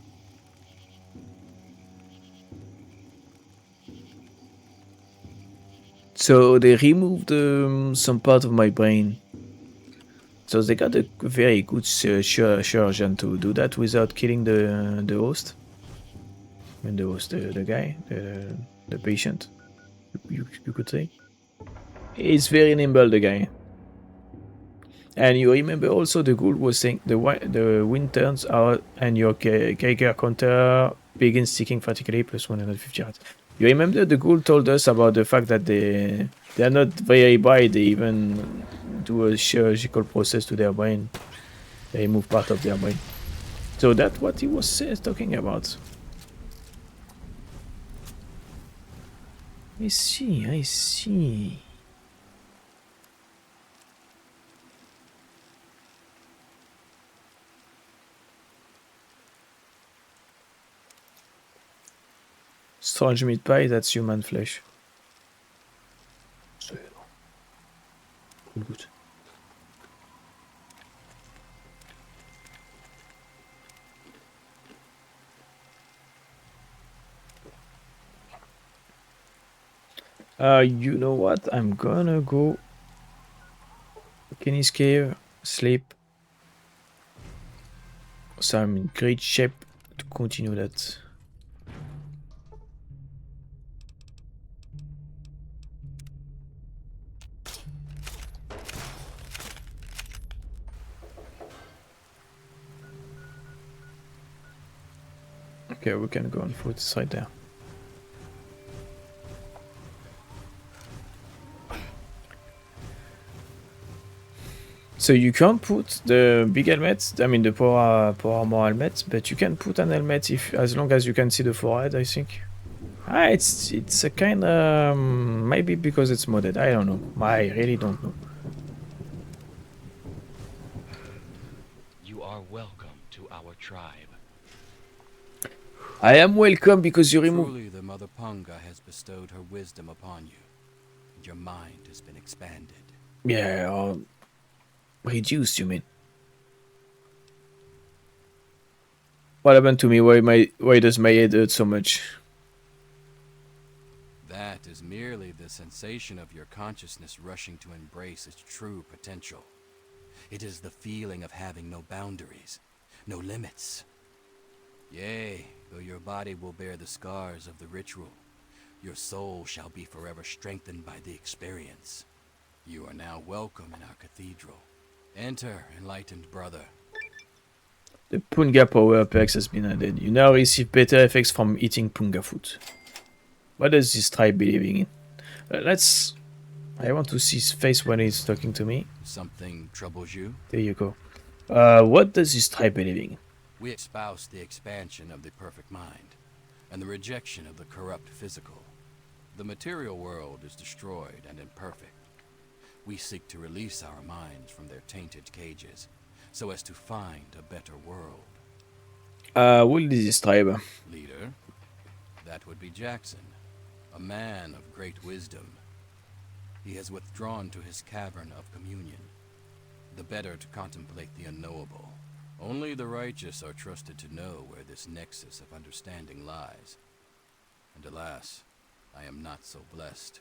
Speaker 1: So they removed some part of my brain. So they got a very good surgeon to do that without killing the host. I mean the host, the guy, the patient. You could say. He's very nimble, the guy. And you remember also the ghoul was saying the wind turns out and your Geiger counter begins ticking frantically plus 150 rats. You remember the ghoul told us about the fact that they're not very bright. They even do a chirurgical process to their brain. They remove part of their brain. So that's what he was talking about. I see, I see. Strange meat pie, that's human flesh. So, good. You know what? I'm gonna go Kenny's cave, sleep. So I'm in great shape to continue that. Okay, we can go on foot, it's right there. So you can't put the big helmet, I mean the power armor helmet, but you can put an helmet if as long as you can see the forehead, I think. It's a kind of maybe because it's modded. I don't know. I really don't know.
Speaker 8: You are welcome to our tribe.
Speaker 1: I am welcome because you remove.
Speaker 10: Truly, the Mother Punga has bestowed her wisdom upon you, and your mind has been expanded.
Speaker 1: Yeah, reduced, you mean? What happened to me? Why does my head hurt so much?
Speaker 10: That is merely the sensation of your consciousness rushing to embrace its true potential. It is the feeling of having no boundaries, no limits. Yea, though your body will bear the scars of the ritual, your soul shall be forever strengthened by the experience. You are now welcome in our cathedral. Enter, enlightened brother.
Speaker 1: The Punga power perks has been added. You now receive better effects from eating Punga food. What does this tribe believing in? I want to see his face when he's talking to me.
Speaker 10: Something troubles you?
Speaker 1: There you go. What does this tribe believing in?
Speaker 10: We espouse the expansion of the perfect mind, and the rejection of the corrupt physical. The material world is destroyed and imperfect. We seek to release our minds from their tainted cages, so as to find a better world.
Speaker 1: What is this tribe?
Speaker 10: Leader? That would be Jackson, a man of great wisdom. He has withdrawn to his cavern of communion, the better to contemplate the unknowable. Only the righteous are trusted to know where this nexus of understanding lies. And alas, I am not so blessed.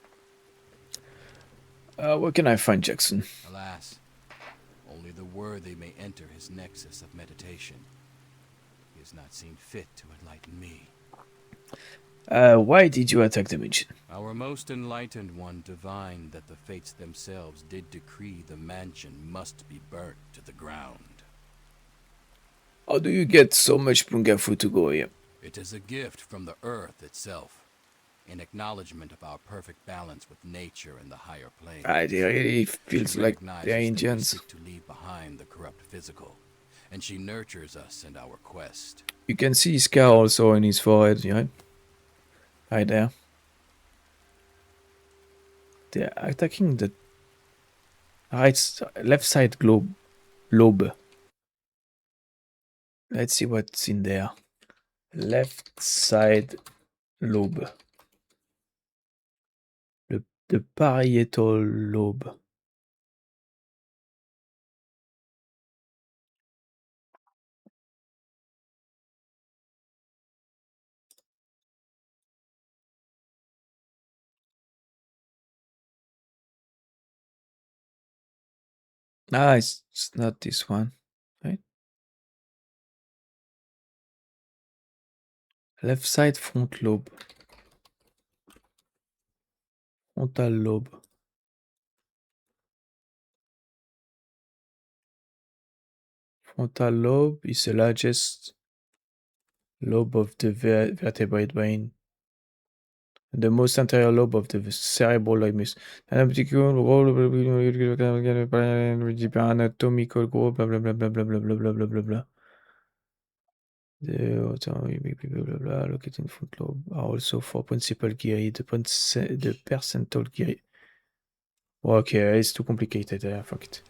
Speaker 1: Where can I find Jackson?
Speaker 10: Alas, only the worthy may enter his nexus of meditation. He has not seen fit to enlighten me.
Speaker 1: Why did you attack the mansion?
Speaker 10: Our most enlightened one divined that the fates themselves did decree the mansion must be burnt to the ground.
Speaker 1: How do you get so much Punga food to go here?
Speaker 10: It is a gift from the earth itself, in acknowledgement of our perfect balance with nature and the higher plane.
Speaker 1: It really feels like they're Indians.
Speaker 10: We seek to leave behind the corrupt physical, and she nurtures us in our quest.
Speaker 1: You can see his scar also in his forehead, right? Right there. They're attacking the left side lobe. Let's see what's in there. Left side lobe. The parietal lobe. Ah, it's not this one, right? Left side front lobe. Frontal lobe. Frontal lobe is the largest lobe of the vertebrate brain. The most anterior lobe of the cerebral hemisphere. Anatomical group, blah blah blah blah blah blah blah blah blah blah blah. The blah located in front lobe are also for principal gyri, the percental gyri. Okay, it's too complicated. Fuck it.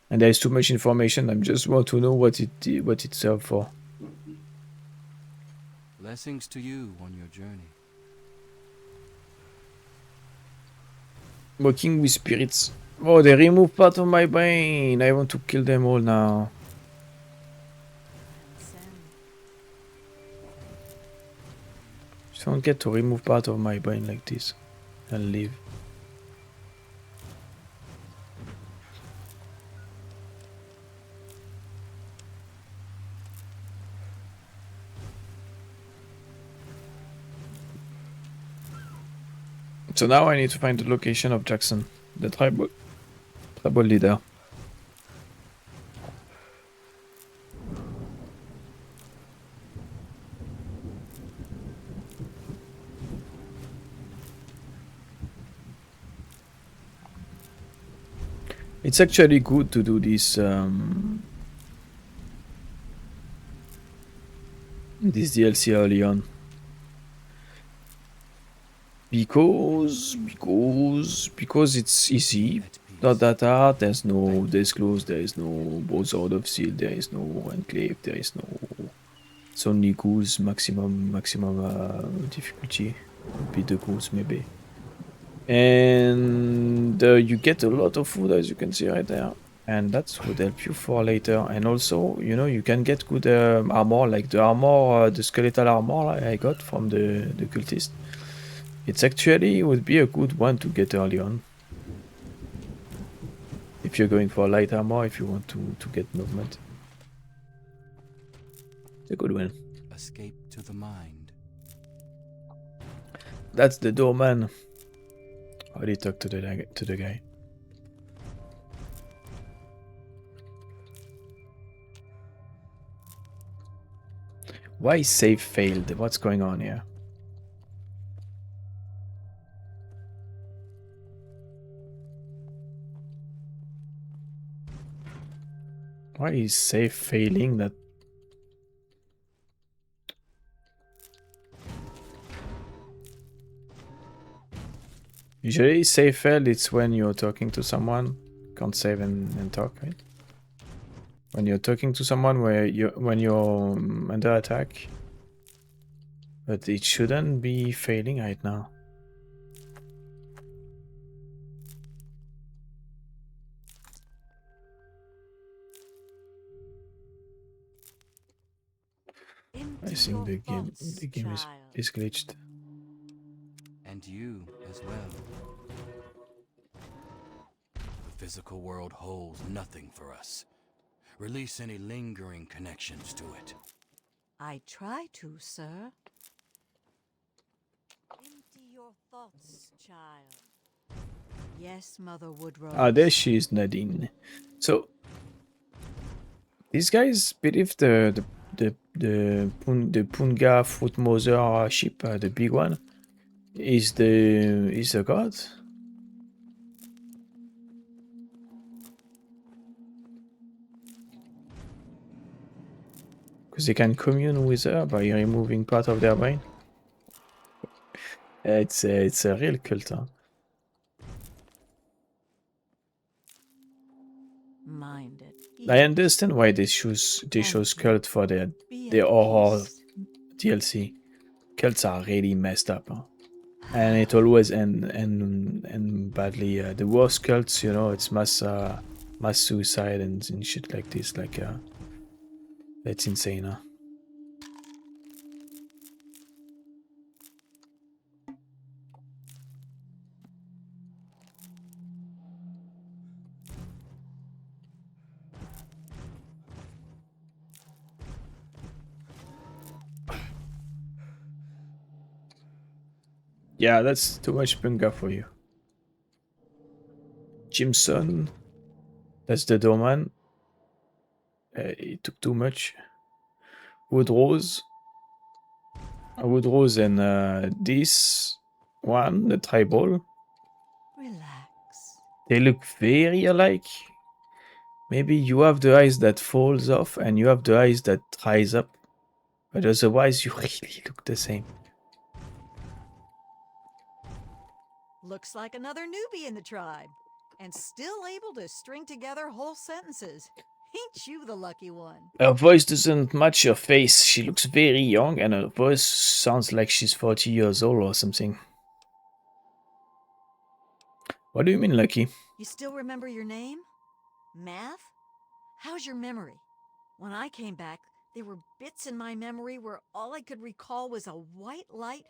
Speaker 1: And there is too much information. I just want to know what it's up for.
Speaker 10: Blessings to you on your journey.
Speaker 1: Working with spirits. Oh, they remove part of my brain. I want to kill them all now. Just don't get to remove part of my brain like this and leave. So now I need to find the location of Jackson, the tribal leader. It's actually good to do this this DLC early on. Because it's easy, not that hard. There's no disclose, there is no Sword of Seal, there is no Enclave, there is no. It's only ghouls, maximum difficulty. Be the ghouls maybe. And you get a lot of food, as you can see right there, and that would help you for later. And also, you know, you can get good armor, like the armor, the skeletal armor I got from the cultist. It's actually would be a good one to get early on. If you're going for light armor, if you want to get movement. It's a good one.
Speaker 10: Escape to the mind.
Speaker 1: That's the doorman. I already talked to the guy. Why save failed? What's going on here? Why is save failing that? Usually save failed, it's when you're talking to someone. Can't save and talk, right? When you're talking to someone when you're under attack. But it shouldn't be failing right now. I think the game is glitched.
Speaker 10: And you as well. The physical world holds nothing for us. Release any lingering connections to it.
Speaker 11: I try to, sir. Empty your thoughts, child. Yes, Mother Woodrose.
Speaker 1: Ah, there she is, Nadine. So these guys believe the Punga Fruit Mother ship, the big one, is a god. Because they can commune with her by removing part of their brain. It's a real cult, huh?
Speaker 11: Minded.
Speaker 1: I understand why they chose cult for their horror DLC. Cults are really messed up, huh? And it always end badly. The worst cults, you know, it's mass suicide and shit like this. Like it's insane, huh? Yeah, that's too much Punga for you. Jimson. That's the doorman. It took too much. Woodrose. Woodrose and this one, the tribal.
Speaker 11: Relax.
Speaker 1: They look very alike. Maybe you have the eyes that falls off and you have the eyes that rise up. But otherwise, you really look the same.
Speaker 11: Looks like another newbie in the tribe. And still able to string together whole sentences. Ain't you the lucky one?
Speaker 1: Her voice doesn't match her face. She looks very young and her voice sounds like she's 40 years old or something. What do you mean, Lucky?
Speaker 11: You still remember your name? Math? How's your memory? When I came back, there were bits in my memory where all I could recall was a white light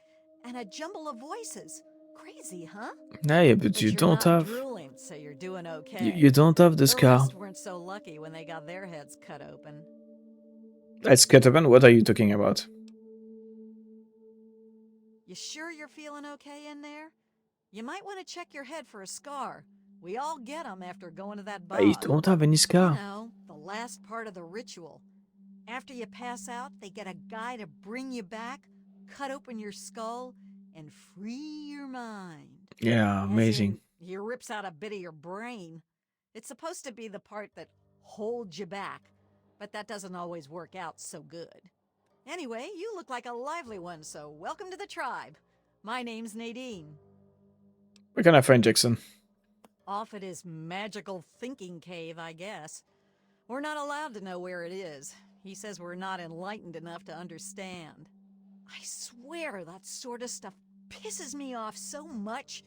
Speaker 11: and a jumble of voices. Crazy, huh?
Speaker 1: Yeah, but you don't have...
Speaker 11: drooling, so you're doing okay.
Speaker 1: You don't have the scar.
Speaker 11: The rest weren't so lucky when they got their heads cut open.
Speaker 1: That's cut open? What are you talking about?
Speaker 11: You sure you're feeling okay in there? You might want to check your head for a scar. We all get them after going to that bog.
Speaker 1: I don't have any scar.
Speaker 11: You know, the last part of the ritual. After you pass out, they get a guy to bring you back, cut open your skull, and free your mind.
Speaker 1: Yeah, amazing.
Speaker 11: He rips out a bit of your brain. It's supposed to be the part that holds you back, but that doesn't always work out so good. Anyway, you look like a lively one, so welcome to the tribe. My name's Nadine.
Speaker 1: Where can I find Jackson?
Speaker 11: Off at his magical thinking cave, I guess. We're not allowed to know where it is. He says we're not enlightened enough to understand. I swear that sort of stuff pisses me off so much.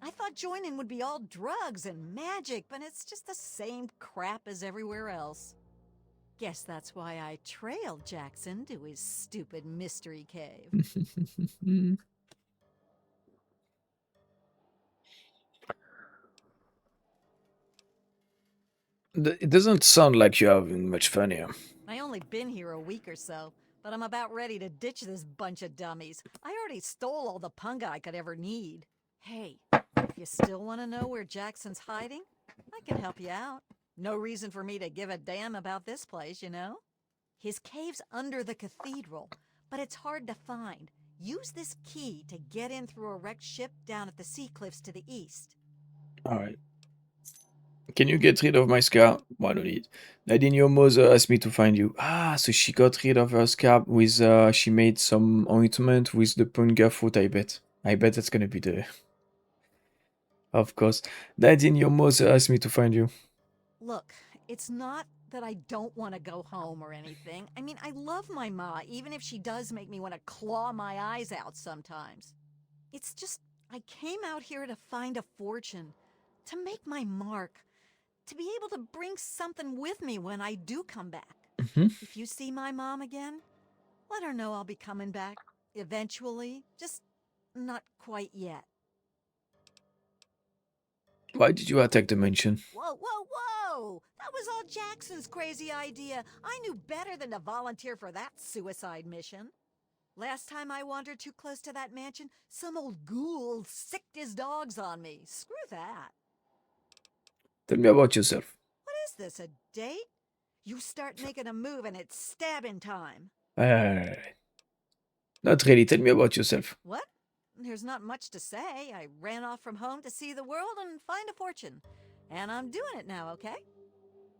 Speaker 11: I thought joining would be all drugs and magic, but it's just the same crap as everywhere else. Guess that's why I trailed Jackson to his stupid mystery cave.
Speaker 1: It doesn't sound like you're having much fun here.
Speaker 11: I only been here a week or so, but I'm about ready to ditch this bunch of dummies. I already stole all the punga I could ever need. Hey, if you still want to know where Jackson's hiding, I can help you out. No reason for me to give a damn about this place, you know? His cave's under the cathedral, but it's hard to find. Use this key to get in through a wrecked ship down at the sea cliffs to the east.
Speaker 1: Alright. Can you get rid of my scar? Why don't need? Nadine, your mother asked me to find you. Ah, so she got rid of her scar with, she made some ointment with the punga fruit, I bet. I bet that's gonna be the... Of course. Nadine, your mother asked me to find you.
Speaker 11: Look, it's not that I don't want to go home or anything. I mean, I love my ma, even if she does make me want to claw my eyes out sometimes. It's just, I came out here to find a fortune, to make my mark, to be able to bring something with me when I do come back. If you see my mom again, let her know I'll be coming back eventually, just not quite yet.
Speaker 1: Why did you attack the mansion?
Speaker 11: Whoa, whoa, whoa! That was all Jackson's crazy idea. I knew better than to volunteer for that suicide mission. Last time I wandered too close to that mansion, some old ghoul sicked his dogs on me. Screw that.
Speaker 1: Tell me about yourself.
Speaker 11: What is this, a date? You start making a move and it's stabbing time.
Speaker 1: Not really. Tell me about yourself.
Speaker 11: What? There's not much to say. I ran off from home to see the world and find a fortune. And I'm doing it now, okay?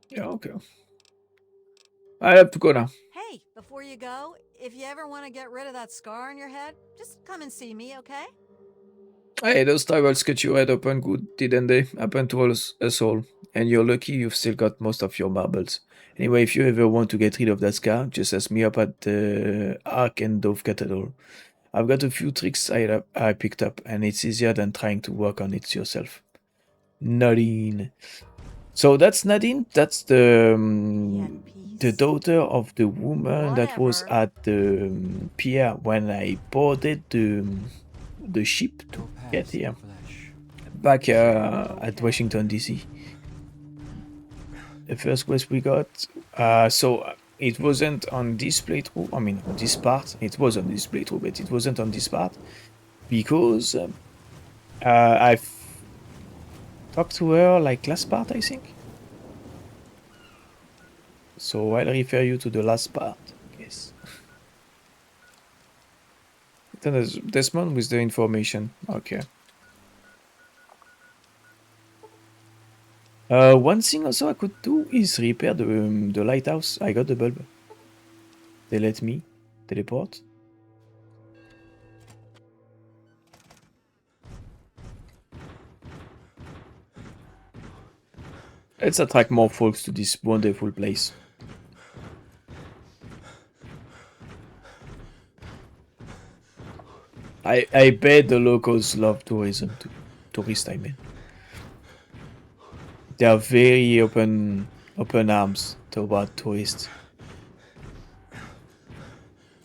Speaker 1: Yeah, okay. I have to go now.
Speaker 11: Hey, before you go, if you ever want to get rid of that scar on your head, just come and see me, okay?
Speaker 1: Hey, those tribals cut your head open good, didn't they? Happened to us all. And you're lucky you've still got most of your marbles. Anyway, if you ever want to get rid of that scar, just ask me up at the Ark and Dove Cathedral. I've got a few tricks I picked up, and it's easier than trying to work on it yourself. Nadine. So that's Nadine? That's the daughter of the woman that was at the pier when I boarded the ship to get here. Back at Washington, D.C. The first quest we got. So it wasn't on this playthrough. I mean, on this part. It was on this playthrough, but it wasn't on this part. because I've talked to her like last part, I think. So I'll refer you to the last part, yes. Then there's Desmond with the information. Okay. One thing also I could do is repair the lighthouse. I got the bulb. They let me teleport. Let's attract more folks to this wonderful place. I bet the locals love tourism too. Tourists, I mean. They are very open arms toward tourists.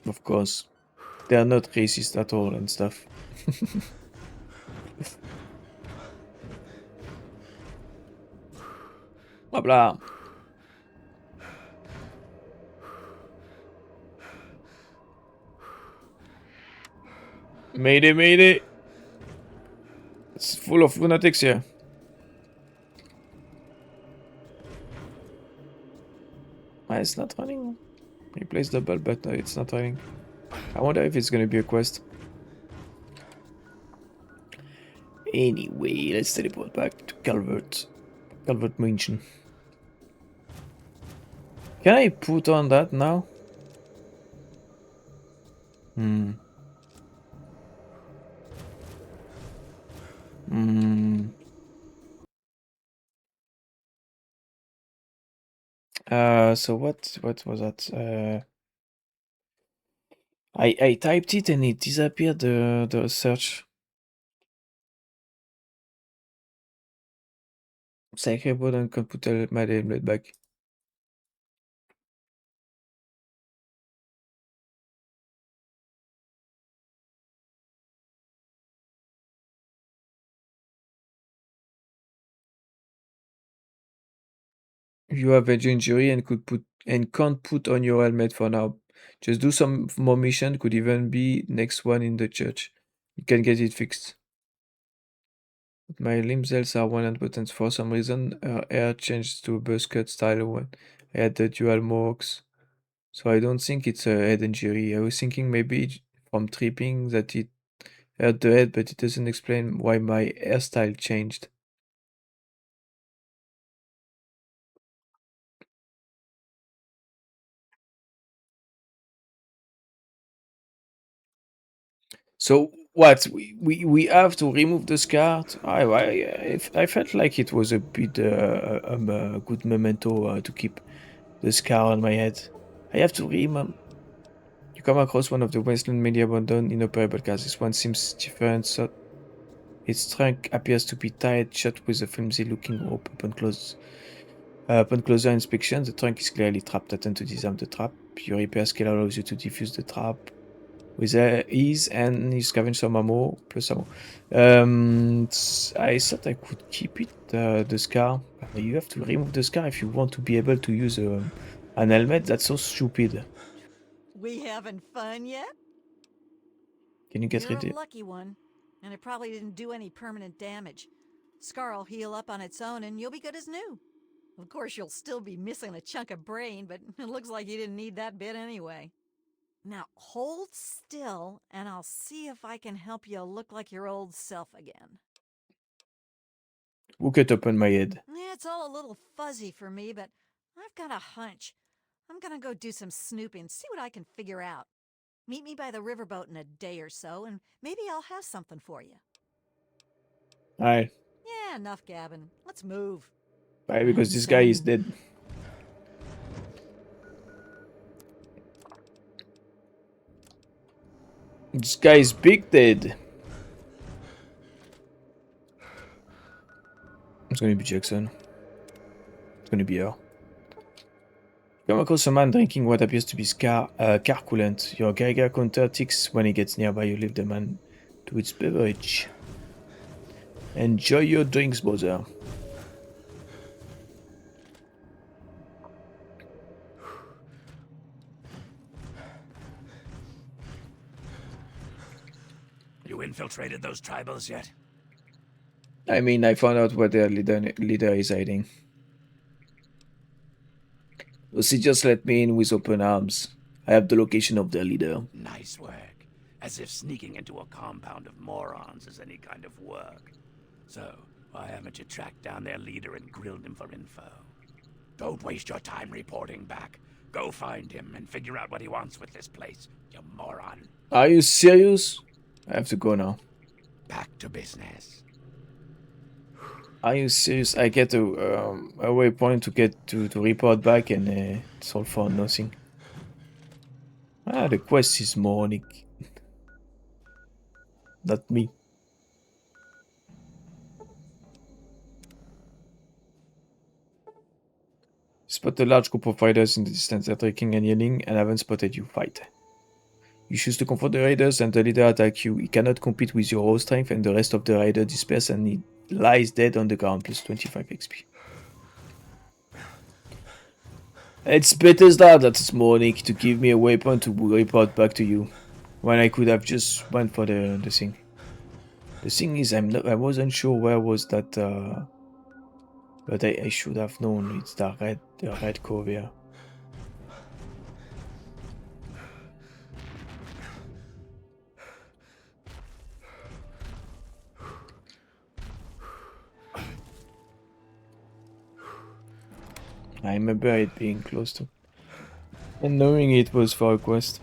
Speaker 1: Of course. They are not racist at all and stuff. Hop là. Mayday, mayday. It's full of lunatics here. It's not running. Replace the bulb, but no, it's not running. I wonder if it's gonna be a quest. Anyway, let's teleport back to Calvert Mansion. Can I put on that now? So what was that? I typed it and it disappeared the search. Sacré button can put my helmet back. You have edge injury and can't put on your helmet for now. Just do some more mission, could even be next one in the church. You can get it fixed. But my limb cells are 100%. For some reason, her hair changed to a buzz cut style when I had the dual mohawks. So I don't think it's a head injury. I was thinking maybe from tripping that it hurt the head, but it doesn't explain why my hairstyle changed. So what? We have to remove the scar? I felt like it was a bit a good memento to keep the scar on my head. I have to remember. You come across one of the wasteland many abandoned inoperable cars. This one seems different. So its trunk appears to be tied shut with a flimsy-looking rope. Upon closer inspection, the trunk is clearly trapped. Attempt to disarm the trap. Your repair skill allows you to defuse the trap with ease, and you scavenge some ammo, plus ammo. I thought I could keep it, the scar. You have to remove the scar if you want to be able to use an helmet. That's so stupid.
Speaker 11: We having fun yet?
Speaker 1: Can you get
Speaker 11: You're
Speaker 1: rid of
Speaker 11: a
Speaker 1: it?
Speaker 11: lucky one, and it probably didn't do any permanent damage. Scar will heal up on its own, and you'll be good as new. Of course, you'll still be missing a chunk of brain, but it looks like you didn't need that bit anyway. Now, hold still, and I'll see if I can help you look like your old self again.
Speaker 1: Who cut open my head?
Speaker 11: Yeah, it's all a little fuzzy for me, but I've got a hunch. I'm gonna go do some snooping, see what I can figure out. Meet me by the riverboat in a day or so, and maybe I'll have something for you.
Speaker 1: Aye.
Speaker 11: Yeah, enough gabbing. Let's move.
Speaker 1: Aye, because this guy is dead. This guy is big dead. It's gonna be Jackson. It's gonna be her. Come across a man drinking what appears to be car coolant. Your Geiger counter ticks when he gets nearby. You leave the man to its beverage. Enjoy your drinks, brother.
Speaker 5: You infiltrated those tribals yet?
Speaker 1: I mean, I found out where their leader is hiding. Lucy just let me in with open arms. I have the location of their leader.
Speaker 5: Nice work. As if sneaking into a compound of morons is any kind of work. So, why haven't you tracked down their leader and grilled him for info? Don't waste your time reporting back. Go find him and figure out what he wants with this place, you moron.
Speaker 1: Are you serious? I have to go now.
Speaker 5: Back to business.
Speaker 1: Are you serious? I get a waypoint to get to report back, and it's all for nothing. Ah, the quest is moronic. Not me. Spot a large group of raiders in the distance. They're trekking and yelling, and haven't spotted you. Fight. You choose to confront the raiders, and the leader attacks you. He cannot compete with your raw strength, and the rest of the raider disperse, and he lies dead on the ground. Plus 25 XP. It's Bethesda that's moronic to give me a weapon to report back to you, when I could have just went for the thing. The thing is, I wasn't sure where was that, but I should have known. It's the red cove here. I remember it being close to, and knowing it was for a quest.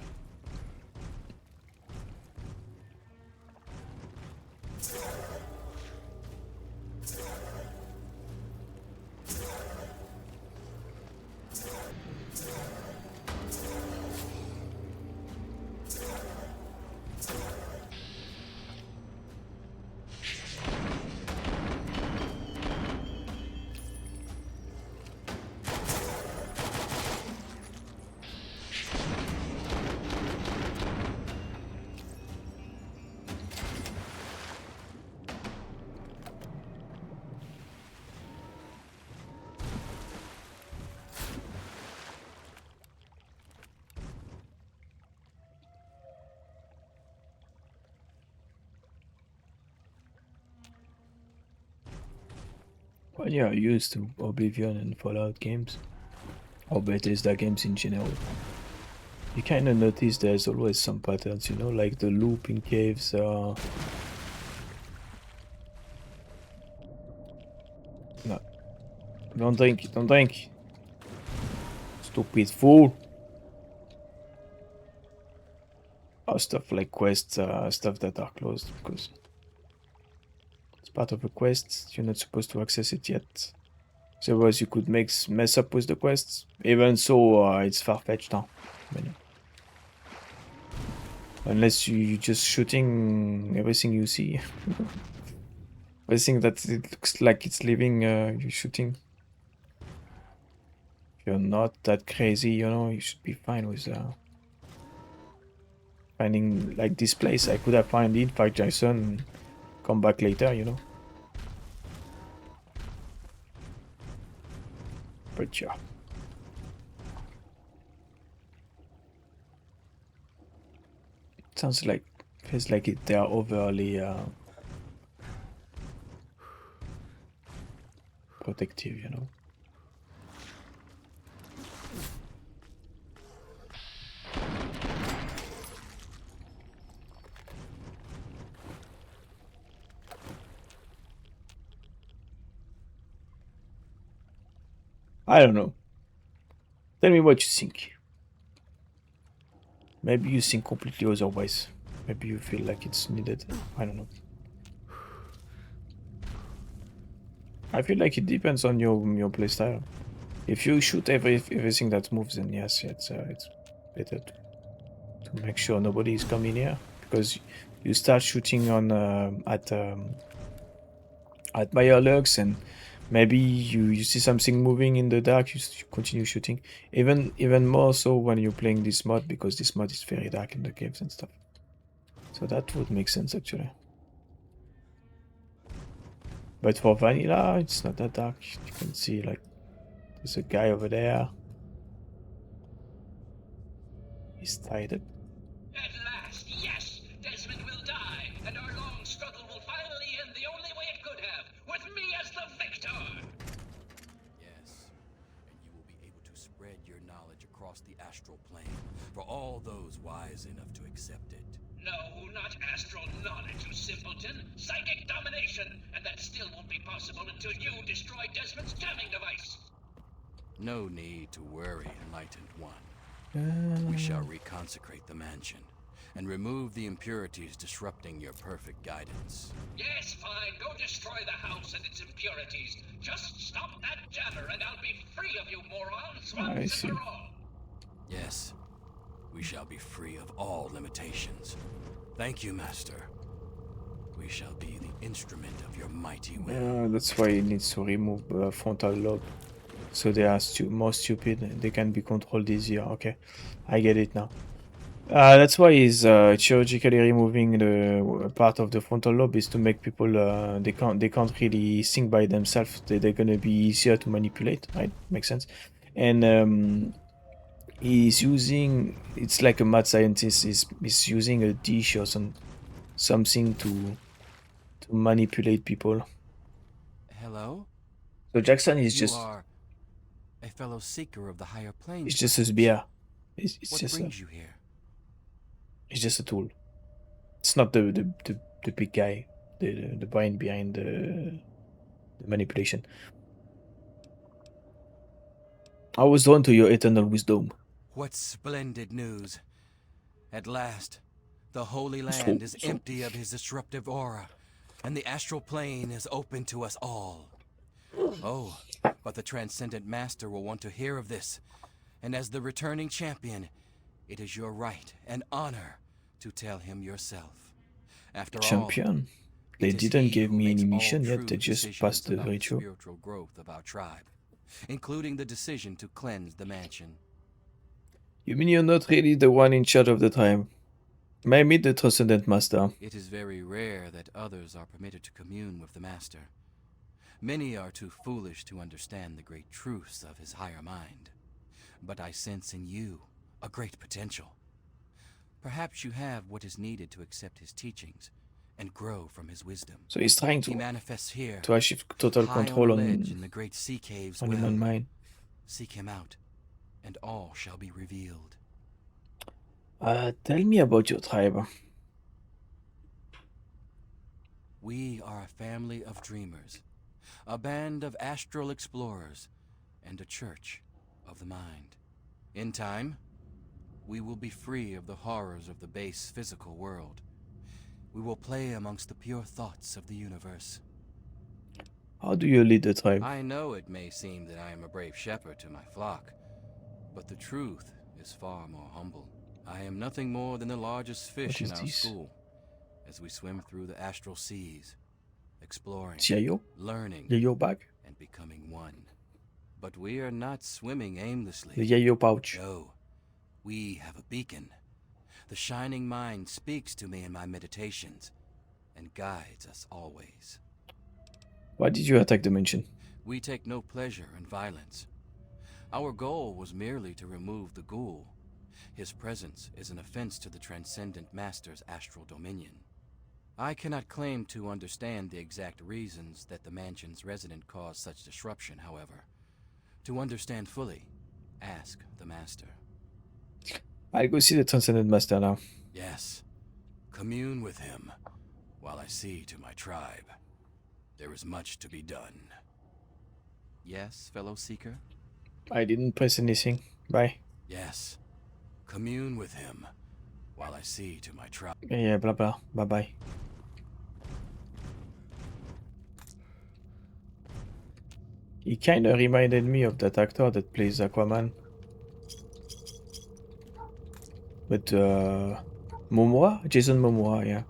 Speaker 1: Well, yeah, used to Oblivion and Fallout games, or Bethesda games in general. You kind of notice there's always some patterns, you know, like the loop in caves. No, don't drink, don't drink. Stupid fool. Or stuff like quests, stuff that are closed because it's part of a quest. You're not supposed to access it yet. So otherwise you could mess up with the quests. Even so, it's far-fetched now. Unless you're just shooting everything you see. Everything that it looks like it's living, you're shooting. If you're not that crazy, you know, you should be fine with finding like this place. I could have found it, fight Jason, and come back later, you know. But yeah. Sounds like, feels like they are overly protective, you know. I don't know. Tell me what you think. Maybe you think completely otherwise. Maybe you feel like it's needed. I don't know. I feel like it depends on your playstyle. If you shoot everything that moves, then yes, it's better to make sure nobody is coming here, because you start shooting on at Mirelurks, and maybe you see something moving in the dark, you continue shooting. Even more so when you're playing this mod, because this mod is very dark in the caves and stuff. So that would make sense actually. But for vanilla, it's not that dark. You can see like there's a guy over there. He's tied up.
Speaker 13: At last, yes! Desmond will die, and our long
Speaker 10: across the astral plane for all those wise enough to accept it.
Speaker 4: No, not astral knowledge, you simpleton. Psychic domination, and that still won't be possible until you destroy Desmond's jamming device.
Speaker 10: No need to worry, Enlightened One. We shall reconsecrate the mansion and remove the impurities disrupting your perfect guidance.
Speaker 4: Yes, fine. Go destroy the house and its impurities. Just stop that jammer and I'll be free of you morons once and for all.
Speaker 10: Yes, we shall be free of all limitations. Thank you, Master. We shall be the instrument of your mighty will.
Speaker 1: That's why he needs to remove frontal lobe. So they are more stupid. They can be controlled easier. Okay, I get it now. That's why he's chirurgically removing the part of the frontal lobe is to make people they can't really think by themselves. They're gonna be easier to manipulate, right? Makes sense. And he's using, it's like a mad scientist. He's using a dish or something to manipulate people.
Speaker 10: Hello?
Speaker 1: So Jackson is
Speaker 10: You
Speaker 1: just
Speaker 10: are a fellow seeker of the higher planes.
Speaker 1: it's just a spear. It's
Speaker 10: What
Speaker 1: just
Speaker 10: brings you here?
Speaker 1: It's just a tool. It's not the big guy, the brain behind the manipulation. I was drawn to your eternal wisdom.
Speaker 10: What splendid news. At last, the Holy Land is empty of his disruptive aura, and the astral plane is open to us all. Oh, but the Transcendent Master will want to hear of this, and as the returning champion, it is your right and honor to tell him yourself. After
Speaker 1: Champion?
Speaker 10: all,
Speaker 1: They
Speaker 10: it is
Speaker 1: didn't
Speaker 10: he
Speaker 1: give
Speaker 10: who
Speaker 1: me
Speaker 10: makes
Speaker 1: any
Speaker 10: all
Speaker 1: mission yet,
Speaker 10: true
Speaker 1: they just
Speaker 10: decisions
Speaker 1: passed the
Speaker 10: about
Speaker 1: ritual.
Speaker 10: spiritual growth of our tribe, including the decision to cleanse the mansion.
Speaker 1: You mean you're not really the one in charge of the tribe? May I meet the Transcendent Master?
Speaker 10: It is very rare that others are permitted to commune with the Master. Many are too foolish to understand the great truths of his higher mind. But I sense in you a great potential. Perhaps you have what is needed to accept his teachings and grow from his wisdom.
Speaker 1: So he's trying
Speaker 10: He manifests here,
Speaker 1: to achieve total
Speaker 10: high
Speaker 1: control
Speaker 10: on a
Speaker 1: on
Speaker 10: ledge in the great sea caves.
Speaker 1: on human mind.
Speaker 10: Seek him out, and all shall be revealed.
Speaker 1: Tell me about your tribe.
Speaker 10: We are a family of dreamers, a band of astral explorers, and a church of the mind. In time, we will be free of the horrors of the base physical world. We will play amongst the pure thoughts of the universe.
Speaker 1: How do you lead the tribe?
Speaker 10: I know it may seem that I am a brave shepherd to my flock, but the truth is far more humble. I am nothing more than the largest fish in our school, as we swim through the astral seas, exploring,
Speaker 1: Yayo?
Speaker 10: learning,
Speaker 1: Yayo bag?
Speaker 10: and becoming one. But we are not swimming aimlessly.
Speaker 1: The Yayo pouch.
Speaker 10: No, we have a beacon. The shining mind speaks to me in my meditations and guides us always.
Speaker 1: Why did you attack the mansion?
Speaker 10: We take no pleasure in violence. Our goal was merely to remove the ghoul. His presence is an offense to the Transcendent Master's astral dominion. I cannot claim to understand the exact reasons that the mansion's resident caused such disruption, however. To understand fully, ask the Master.
Speaker 1: I'll go see the Transcendent Master now.
Speaker 10: Yes, commune with him while I see to my tribe. There is much to be done. Yes, fellow seeker?
Speaker 1: I didn't press anything. Bye.
Speaker 10: Yes, commune with him while I see to my tribe.
Speaker 1: Yeah, blah blah. Bye bye. He kinda reminded me of that actor that plays Aquaman. But Momoa? Jason Momoa, yeah.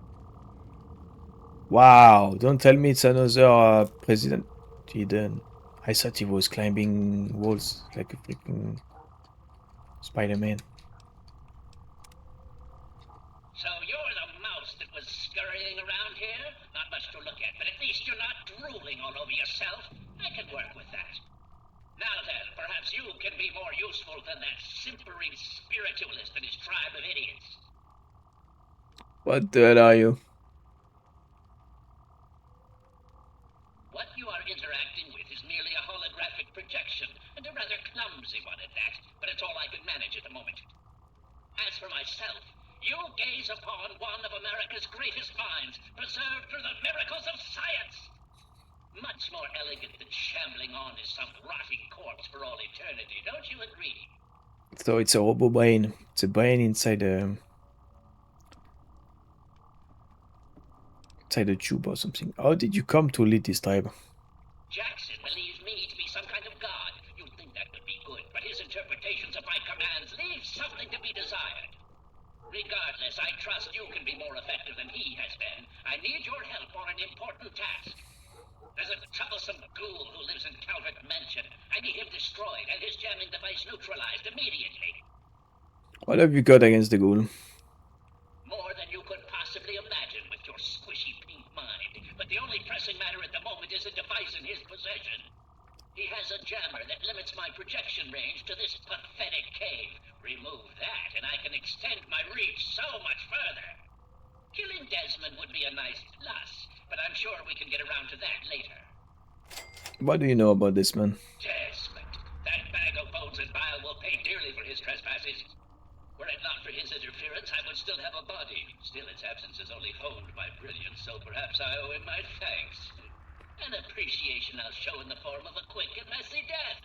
Speaker 1: Wow, don't tell me it's another president. Eden. I thought he was climbing walls like a freaking Spider-Man.
Speaker 4: So you're the mouse that was scurrying around here? Not much to look at, but at least you're not drooling all over yourself. I can work with that. Now then, perhaps you can be more useful than that simpering spiritualist and his tribe of idiots.
Speaker 1: What the hell are you?
Speaker 4: What you are interacting with is merely a holographic projection, and a rather clumsy one at that, but it's all I can manage at the moment. As for myself, you gaze upon one of America's greatest minds, preserved through the miracles of science. Much more elegant than shambling on as some rotting corpse for all eternity, don't you agree?
Speaker 1: So it's a robo brain. It's a brain inside a tube or something. How did you come to lead this tribe?
Speaker 4: Jackson believes me to be some kind of god. You'd think that would be good, but his interpretations of my commands leave something to be desired. Regardless, I trust you can be more effective than he has been. I need your help on an important task. There's a troublesome ghoul who lives in Calvert Mansion. I need him destroyed and his jamming device neutralized immediately.
Speaker 1: What have you got against the ghoul?
Speaker 4: More than you could possibly imagine with your squishy pink mind. But the only pressing matter at the moment is a device in his possession. He has a jammer that limits my projection range to this pathetic cave. Remove that, and I can extend my reach so much further. Killing Desmond would be a nice plus, but I'm sure we can get around to that later.
Speaker 1: What do you know about this man?
Speaker 4: Desmond. That bag of bones and bile will pay dearly for his trespasses. Were it not for his interference, I would still have a body. Still, its absence has only honed my brilliance, so perhaps I owe him my thanks. An appreciation I'll show in the form of a quick and messy death.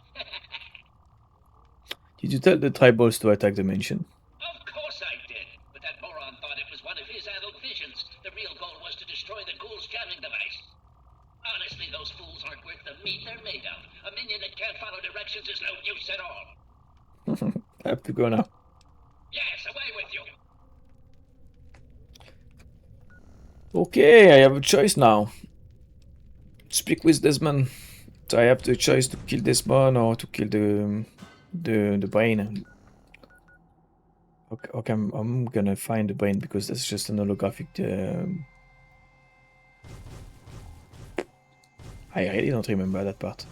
Speaker 1: Did you tell the tribals to attack the mansion?
Speaker 4: Of course I did, but that moron thought it was one of his adult visions. The real goal was to destroy the ghoul's jamming device. Honestly, those fools aren't worth the meat they're made of. A minion that can't follow directions is no use at all.
Speaker 1: I have to go now.
Speaker 4: Yes, away with you.
Speaker 1: Okay, I have a choice now. Speak with Desmond. So I have the choice to kill Desmond or to kill the brain. Okay, I'm gonna find the brain because that's just an holographic. I really don't remember that part.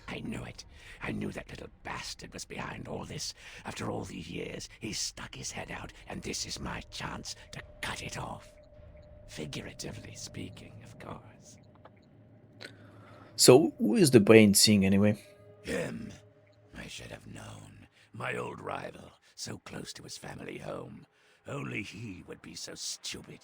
Speaker 5: I knew it. I knew that little bastard was behind all this. After all these years, he's stuck his head out, and this is my chance to cut it off. Figuratively speaking, of course.
Speaker 1: So, who is the brain seeing anyway?
Speaker 5: Him. I should have known. My old rival, so close to his family home. Only he would be so stupid.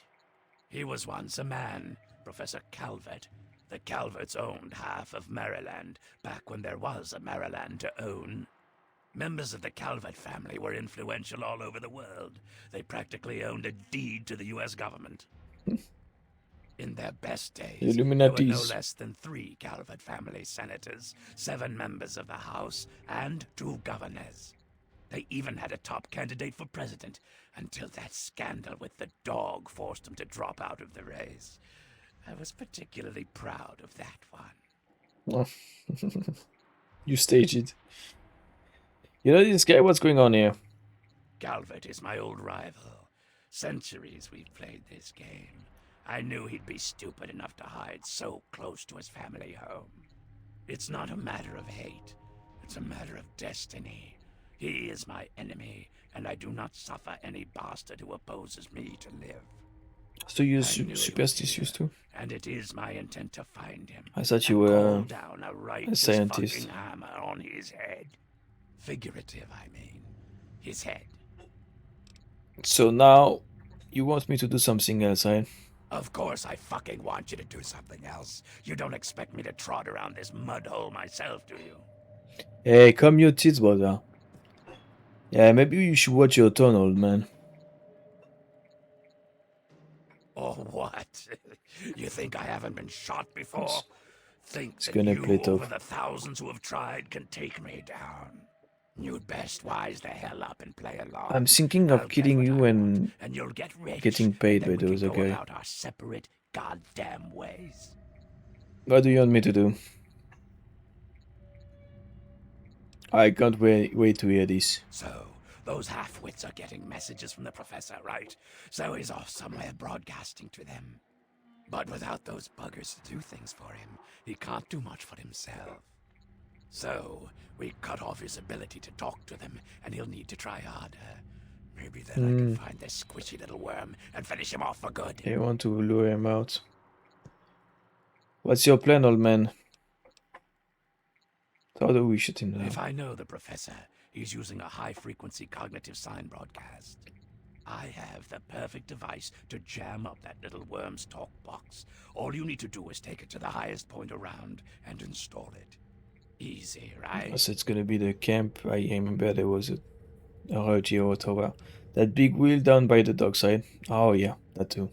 Speaker 5: He was once a man, Professor Calvert. The Calverts owned half of Maryland, back when there was a Maryland to own. Members of the Calvert family were influential all over the world. They practically owned a deed to the U.S. government. In their best days, there were no less than 3 Calvert family senators, 7 members of the House, and 2 governors. They even had a top candidate for president, until that scandal with the dog forced them to drop out of the race. I was particularly proud of that one.
Speaker 1: Oh. You staged it. You know this guy, what's going on here?
Speaker 5: Calvert is my old rival. Centuries we've played this game. I knew he'd be stupid enough to hide so close to his family home. It's not a matter of hate. It's a matter of destiny. He is my enemy, and I do not suffer any bastard who opposes me to live.
Speaker 1: So you're superstitious too?
Speaker 5: And it is my intent to find him.
Speaker 1: I thought you were
Speaker 5: down
Speaker 1: a scientist.
Speaker 5: Fucking hammer on his head. Figurative, I mean. His head.
Speaker 1: So now, you want me to do something else, right?
Speaker 5: Of course I fucking want you to do something else. You don't expect me to trot around this mud hole myself, do you?
Speaker 1: Hey, calm your tits, brother. Yeah, maybe you should watch your tone, old man.
Speaker 5: Or what? You think I haven't been shot before? Think that
Speaker 1: gonna
Speaker 5: you,
Speaker 1: play tough.
Speaker 5: over the thousands who have tried, can take me down? You'd best wise the hell up and play along.
Speaker 1: I'm thinking of killing you and
Speaker 5: you'll get rich,
Speaker 1: getting paid by
Speaker 5: then we
Speaker 1: those,
Speaker 5: can go
Speaker 1: okay?
Speaker 5: about our separate goddamn ways.
Speaker 1: What do you want me to do? I can't wait to hear this.
Speaker 5: So, those half-wits are getting messages from the professor, right? So he's off somewhere broadcasting to them. But without those buggers to do things for him, he can't do much for himself. So, we cut off his ability to talk to them, and he'll need to try harder. Maybe then I can find this squishy little worm and finish him off for good.
Speaker 1: They want to lure him out. What's your plan, old man? How do we shoot him down?
Speaker 5: If I know the professor, he's using a high-frequency cognitive sign broadcast. I have the perfect device to jam up that little worm's talk box. All you need to do is take it to the highest point around and install it. Easy, right?
Speaker 1: So it's gonna be the camp. I remember there was a Geo tower. That big wheel down by the dockside. Oh yeah, that too.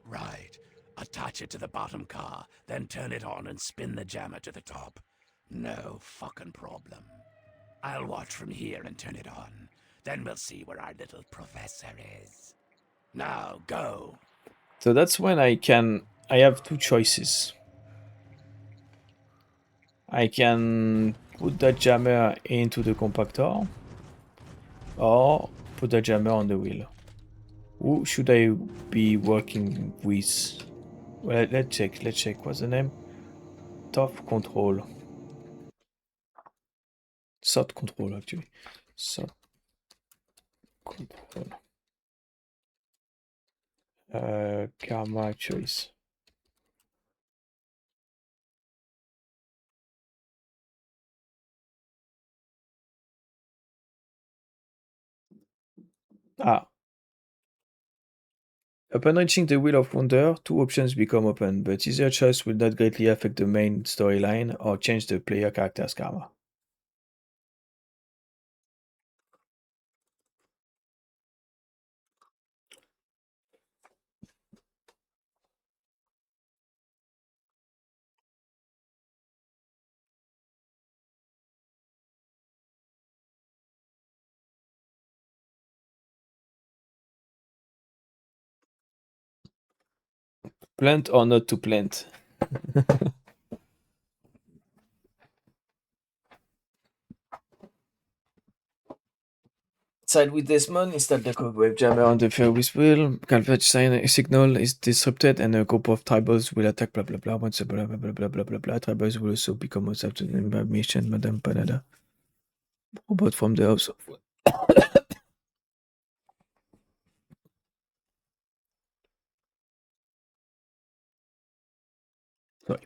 Speaker 5: Right. Attach it to the bottom car, then turn it on and spin the jammer to the top. No fucking problem. I'll watch from here and turn it on. Then we'll see where our little professor is. Now, go.
Speaker 1: So that's when I have two choices. I can put that jammer into the compactor, or put the jammer on the wheel. Who should I be working with? Well, let's check. What's the name? Top control. SOT control, actually. SOT control. Karma choice. Ah. Upon reaching the Wheel of Wonder, two options become open, but either choice will not greatly affect the main storyline or change the player character's karma. Plant or not to plant? Side with Desmond, install the cobweb jammer on the Fairwind wheel. Calvert signal is disrupted and a group of tribals will attack blah blah blah. Once a blah blah blah blah blah blah blah. Tribals will also become most after the mission, Madame Panada. Robot from the house of Sorry.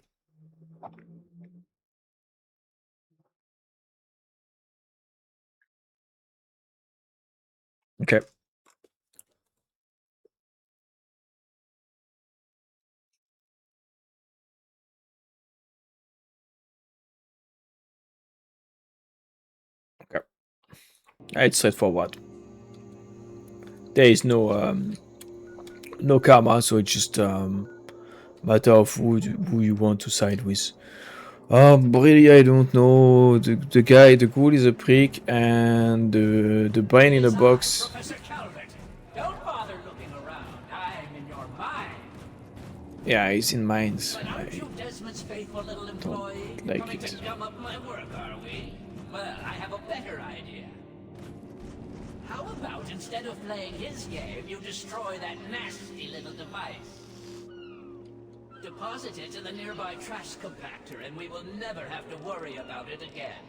Speaker 1: Okay. Okay. It's straightforward. There is no karma, so it's just matter of who you want to side with. Really, I don't know. The guy, the ghoul is a prick, and the brain in the box.
Speaker 4: Professor Calvert, don't bother looking around. I'm in your mind.
Speaker 1: Yeah, he's in mines.
Speaker 4: But aren't you Desmond's faithful little employee?
Speaker 1: like
Speaker 4: Coming
Speaker 1: it.
Speaker 4: to gum up my work, are we? Well, I have a better idea. How about instead of playing his game, you destroy that nasty little device? Deposit it in the nearby trash compactor, and we will never have to worry about it again.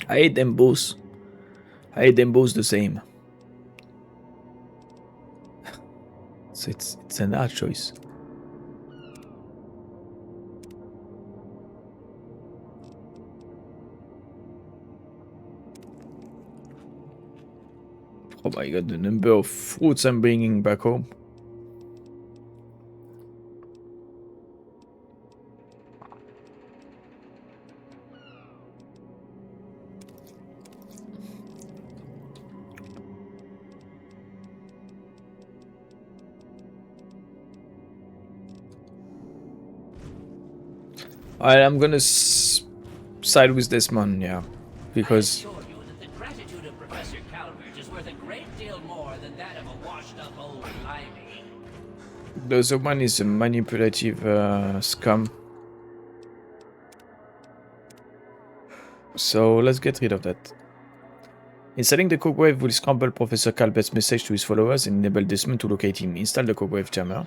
Speaker 1: I hate them both. I hate them both the same. So it's an hard choice. Oh my god, the number of fruits I'm bringing back home. Alright, I'm gonna side with this man, yeah. Because the other one is a manipulative scum. So let's get rid of that. Installing the cogwave will scramble Professor Calvert's message to his followers and enable Desmond to locate him. Install the cogwave jammer.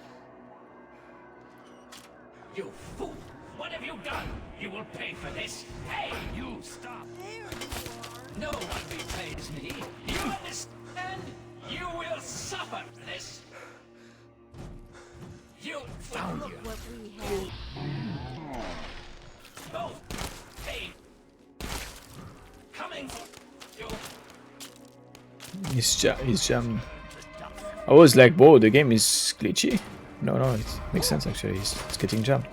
Speaker 5: fool! What have you done? You will pay for this. Hey, you stop! No one betrays me. You understand? You will suffer for this. You found you.
Speaker 11: What we have.
Speaker 5: Both. Hey. Coming for you.
Speaker 1: He's jamming. I was like, whoa, the game is glitchy. No, it makes sense actually. It's getting jammed.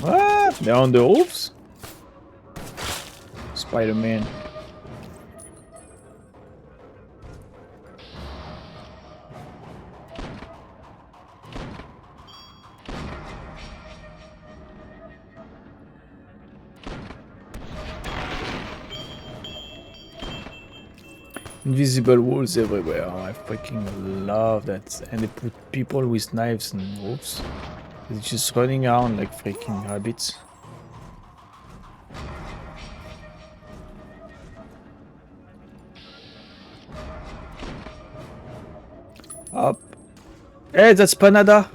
Speaker 1: What? They're on the roofs? Spider-Man. Invisible walls everywhere. I freaking love that. And they put people with knives and roofs. They're just running around like freaking rabbits. Up. Hey, that's Panada.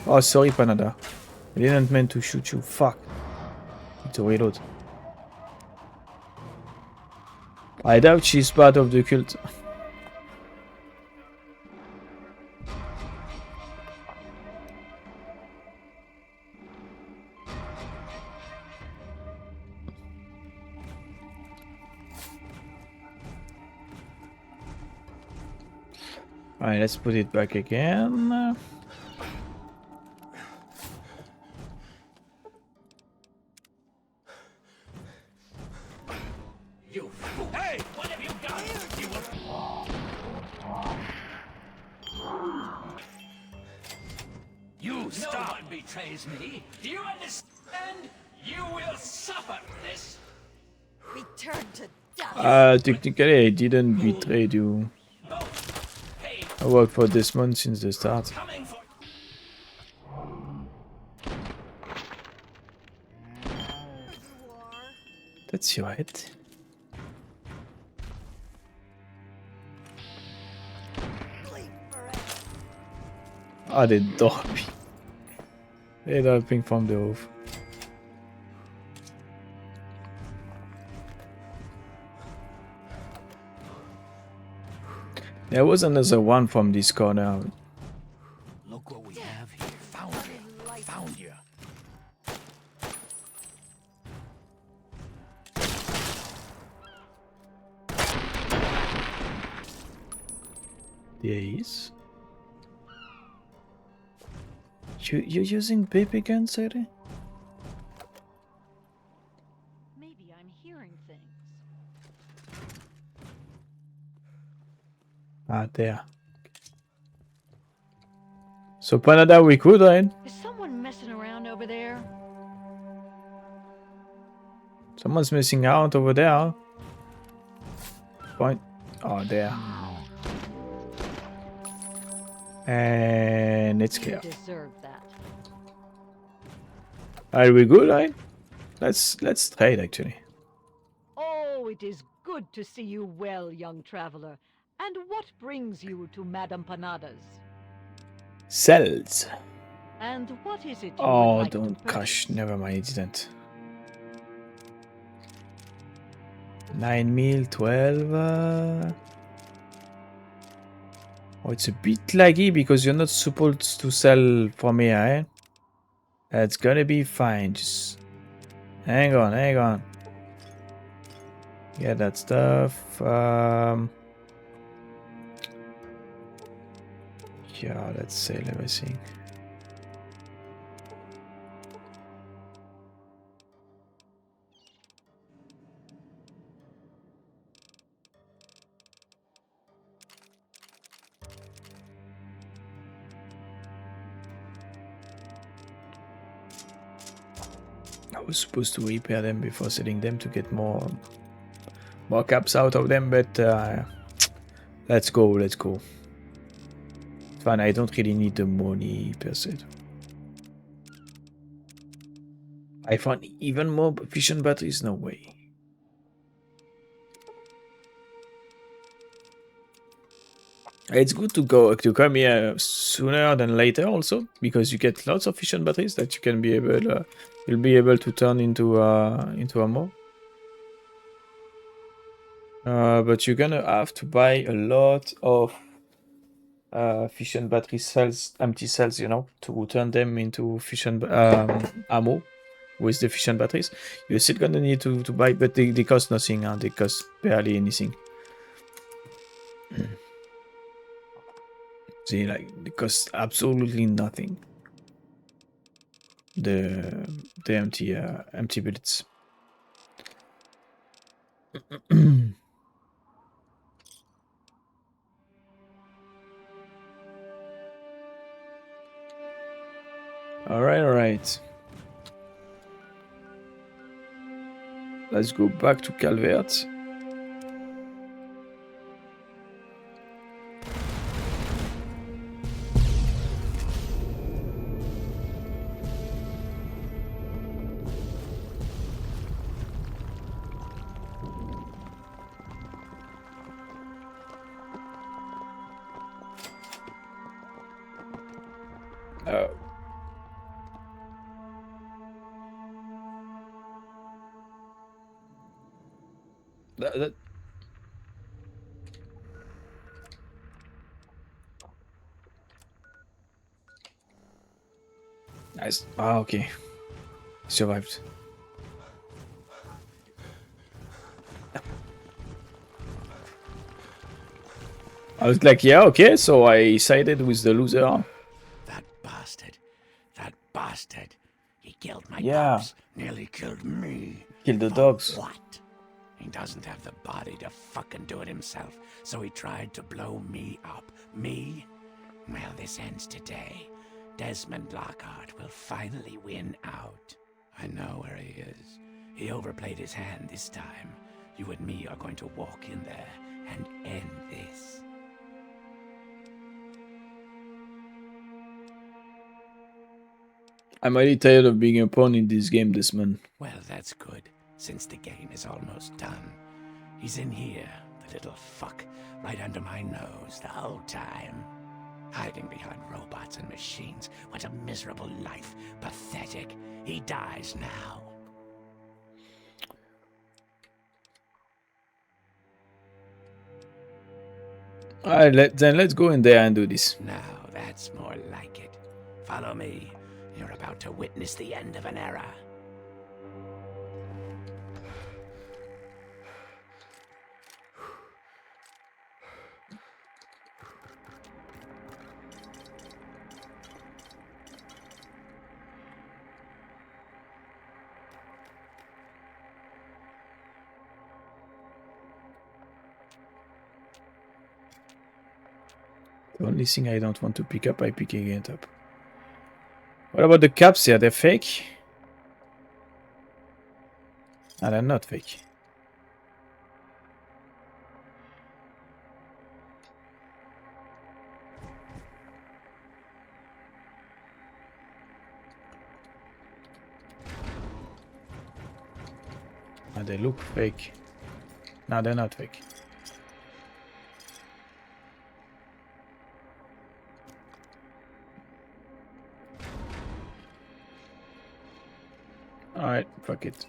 Speaker 1: Oh, sorry, Panada. I didn't mean to shoot you. Fuck. Need to reload. I doubt she's part of the cult. Alright, let's put it back again.
Speaker 5: You fool! Hey, what have you done? You will... You stop! No one betrays me. Do you understand? You will suffer this.
Speaker 11: Return to dust.
Speaker 1: Technically I didn't betray you. I worked for Desmond since the start. That's your head. Ah, they're dropping. They're dropping from the roof. There was another one from this corner.
Speaker 2: Look what we have here. Found you. Found you.
Speaker 1: There he is. You're using baby guns, Eddie?
Speaker 3: Maybe I'm hearing things.
Speaker 1: Ah, there. So Panada, we could, right?
Speaker 3: Is someone messing around over there?
Speaker 1: Someone's missing out over there. Point. Oh, there. And it's clear.
Speaker 3: You deserve that.
Speaker 1: Are we good, right? Let's trade actually.
Speaker 3: Oh, it is good to see you well, young traveler. And what brings you to Madame Panada's?
Speaker 1: Cells.
Speaker 3: And what is it you
Speaker 1: Oh,
Speaker 3: would like
Speaker 1: don't
Speaker 3: to purchase?
Speaker 1: crash. Never mind, it didn't. 9 mil, 12. Oh, it's a bit laggy because you're not supposed to sell from here, eh? That's gonna be fine. Just hang on, hang on. Yeah, that stuff. Yeah, let's sell everything. I was supposed to repair them before selling them to get more caps out of them, but let's go. It's fine, I don't really need the money per se. I found even more fission batteries? No way. It's good to come here sooner than later also, because you get lots of fission batteries that you can be able you'll be able to turn into ammo. But you're gonna have to buy a lot of fission battery cells, empty cells, you know, to turn them into fission ammo with the fission batteries. You're still gonna need to buy, but they cost nothing, they cost barely anything. See, like, they cost absolutely nothing. The empty bullets. All right. Let's go back to Calvert. That nice. Okay. Survived. I was like, yeah, okay, so I sided with the loser.
Speaker 5: That bastard. He killed my
Speaker 1: Yeah.
Speaker 5: pups, nearly killed me.
Speaker 1: Killed the
Speaker 5: For
Speaker 1: dogs.
Speaker 5: What? He doesn't have the body to fucking do it himself, so he tried to blow me up. Me? Well, this ends today. Desmond Lockhart will finally win out. I know where he is. He overplayed his hand this time. You and me are going to walk in there and end this.
Speaker 1: I'm already tired of being a pawn in this game, Desmond.
Speaker 5: Well, that's good, since the game is almost done. He's in here, the little fuck, right under my nose the whole time. Hiding behind robots and machines. What a miserable life. Pathetic. He dies now.
Speaker 1: Alright, then let's go in there and do this.
Speaker 5: Now, that's more like it. Follow me. You're about to witness the end of an era.
Speaker 1: The only thing I don't want to pick up, I pick again up. What about the caps here? They're fake? Ah, they're not fake. Ah, they look fake. No, they're not fake. Alright, fuck it.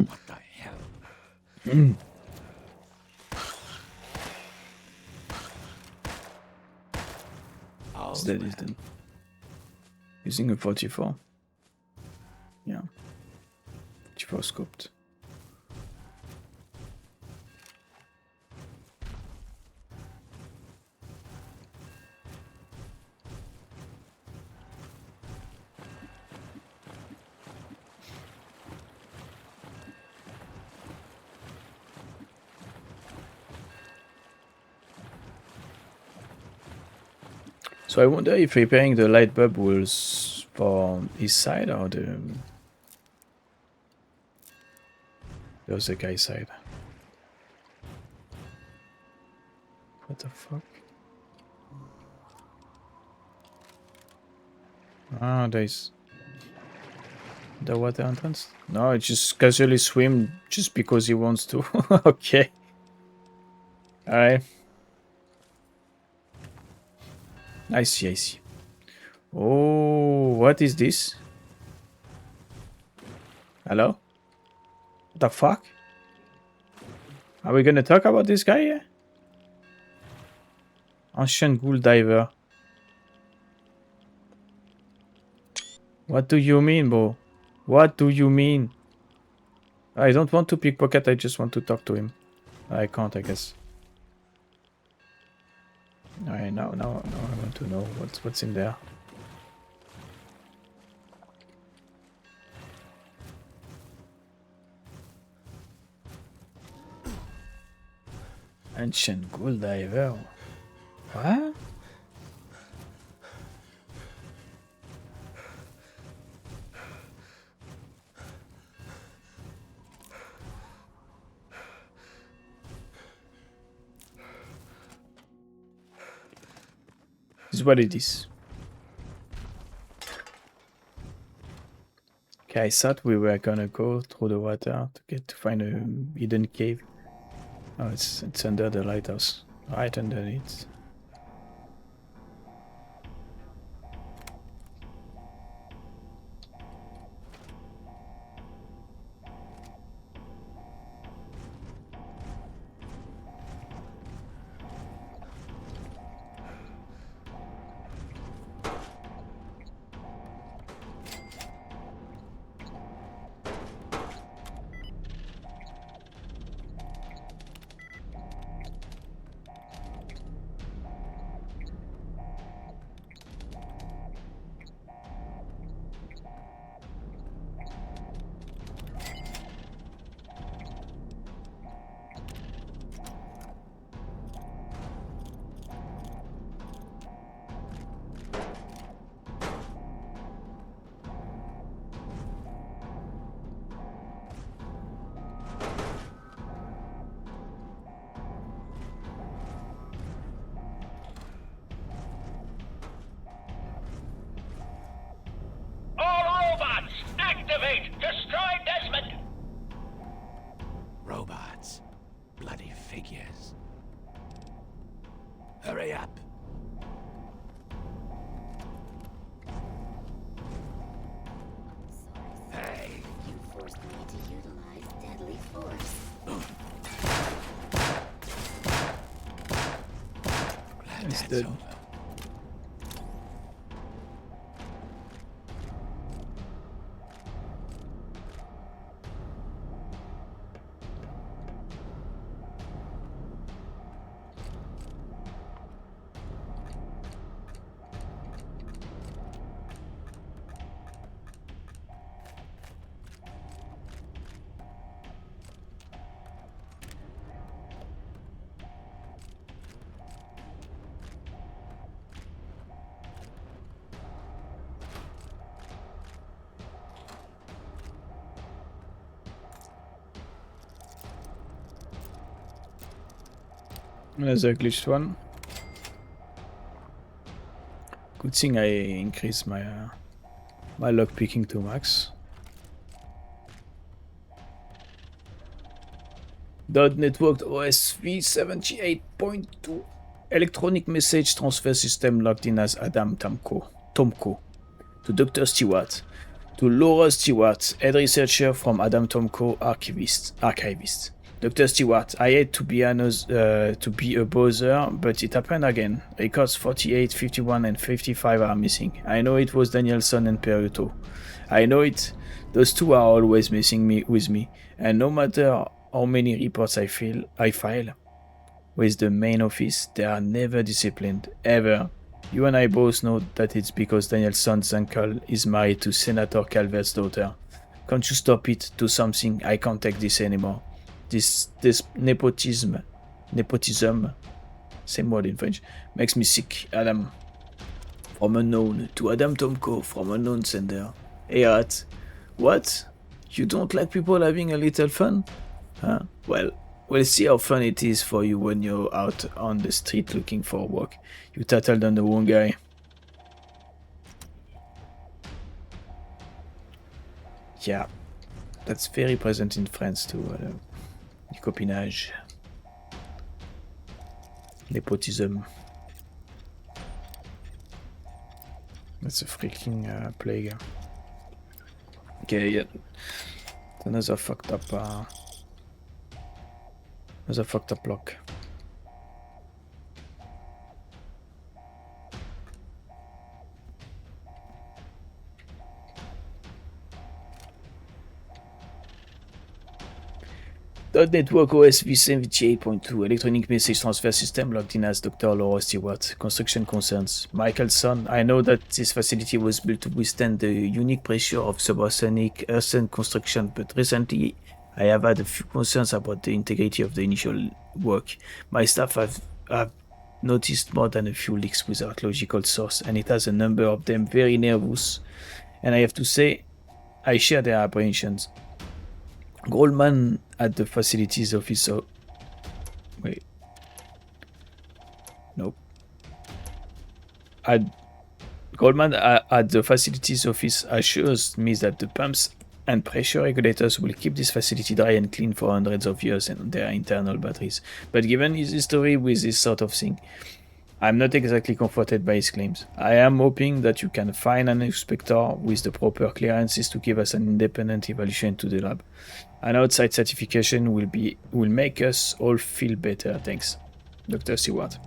Speaker 5: What the hell?
Speaker 1: It's dead, he's dead. Using a 44. Yeah. 44 scoped. So I wonder if repairing the light bulb was for his side or the other guy's side. What the fuck? Ah, there's the water entrance. No, it just casually swim just because he wants to. Okay. Alright. I see, I see. Oh, what is this? Hello? What the fuck? Are we gonna talk about this guy here? Ancient ghoul diver. What do you mean, bro? What do you mean? I don't want to pickpocket, I just want to talk to him. I can't, I guess. Alright, now I want to know what's in there. Ancient ghoul diver. What? This is what it is. Okay, I thought we were gonna go through the water to find a hidden cave. Oh, it's under the lighthouse, right underneath.
Speaker 4: Activate! Destroy Desmond!
Speaker 5: Robots. Bloody figures. Hurry up. Hey.
Speaker 13: You forced me to utilize deadly force.
Speaker 5: Glad
Speaker 1: It's
Speaker 5: that's
Speaker 1: dead.
Speaker 5: over.
Speaker 1: There's a glitched one. Good thing I increased my my lock picking to max. .network OS v78.2 electronic message transfer system logged in as Adam Tomko to Dr. Stewart. To Laura Stewart, head researcher from Adam Tomko, archivist. Dr. Stewart, I hate to be a bother, but it happened again. Records 48, 51, and 55 are missing. I know it was Danielson and Peruto. I know it. Those two are always messing with me, and no matter how many reports I file with the main office, they are never disciplined, ever. You and I both know that it's because Danielson's uncle is married to Senator Calvert's daughter. Can't you stop it? Do something. I can't take this anymore. This nepotism, same word in French, makes me sick. Adam. From unknown to Adam Tomko from unknown sender. Hey, Rat. What? You don't like people having a little fun? Huh? Well, we'll see how fun it is for you when you're out on the street looking for work. You tattled on the wrong guy. Yeah, that's very present in France too. Du copinage. Nepotism. That's a freaking plague. Okay, yeah. Another fucked up lock. .NETWORK OS v78.2 Electronic Message Transfer System logged in as Dr. Laura Stewart. Construction concerns. Michelson, I know that this facility was built to withstand the unique pressure of suboceanic earthen construction, but recently I have had a few concerns about the integrity of the initial work. My staff have noticed more than a few leaks without logical source, and it has a number of them very nervous, and I have to say, I share their apprehensions. Goldman at the facilities office. Wait. Nope. Goldman at the facilities office assures me that the pumps and pressure regulators will keep this facility dry and clean for hundreds of years and their internal batteries. But given his history with this sort of thing, I'm not exactly comforted by his claims. I am hoping that you can find an inspector with the proper clearances to give us an independent evaluation to the lab. An outside certification will make us all feel better. Thanks, Dr. Stewart.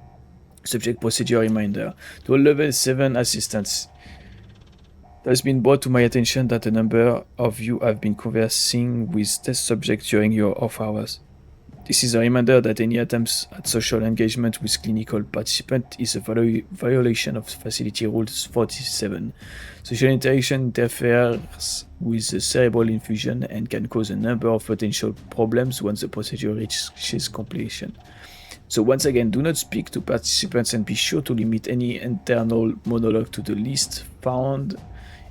Speaker 1: Subject procedure reminder. To all level 7 assistants, it has been brought to my attention that a number of you have been conversing with test subjects during your off hours. This is a reminder that any attempts at social engagement with clinical participant is a violation of Facility Rules 47. Social interaction interferes with the cerebral infusion and can cause a number of potential problems once the procedure reaches completion. So once again, do not speak to participants and be sure to limit any internal monologue to the list found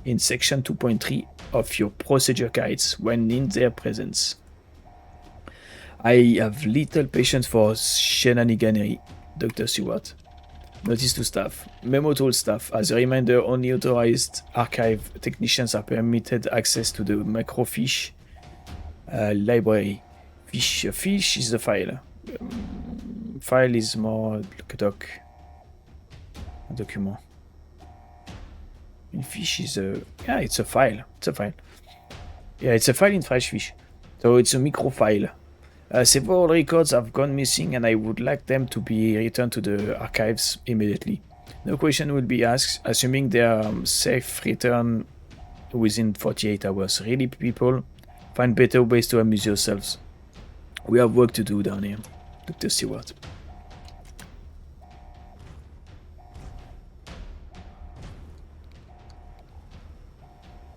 Speaker 1: in section 2.3 of your procedure guides when in their presence. I have little patience for shenaniganery, Dr. Stewart. Notice to staff. Memo to all staff. As a reminder, only authorized archive technicians are permitted access to the macrofiche library. Fiche is the file. File is more like a document. And fiche is it's a file. It's a file. Yeah, it's a file in French fiche. So it's a microfile. Several records have gone missing and I would like them to be returned to the archives immediately. No question will be asked, assuming they are safe return within 48 hours. Really, people, find better ways to amuse yourselves. We have work to do down here, Dr. Stewart.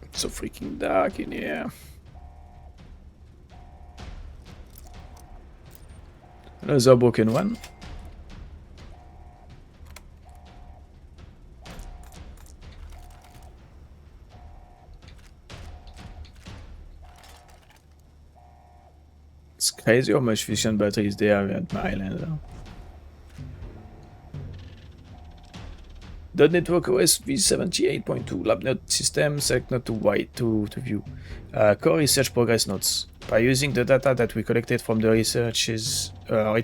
Speaker 1: It's so freaking dark in here. Another broken one. It's crazy how much fission batteries there are at my island. .NETwork OS v78.2 LabNote system, select not to white to view. Core research progress notes. By using the data that we collected from the researchers at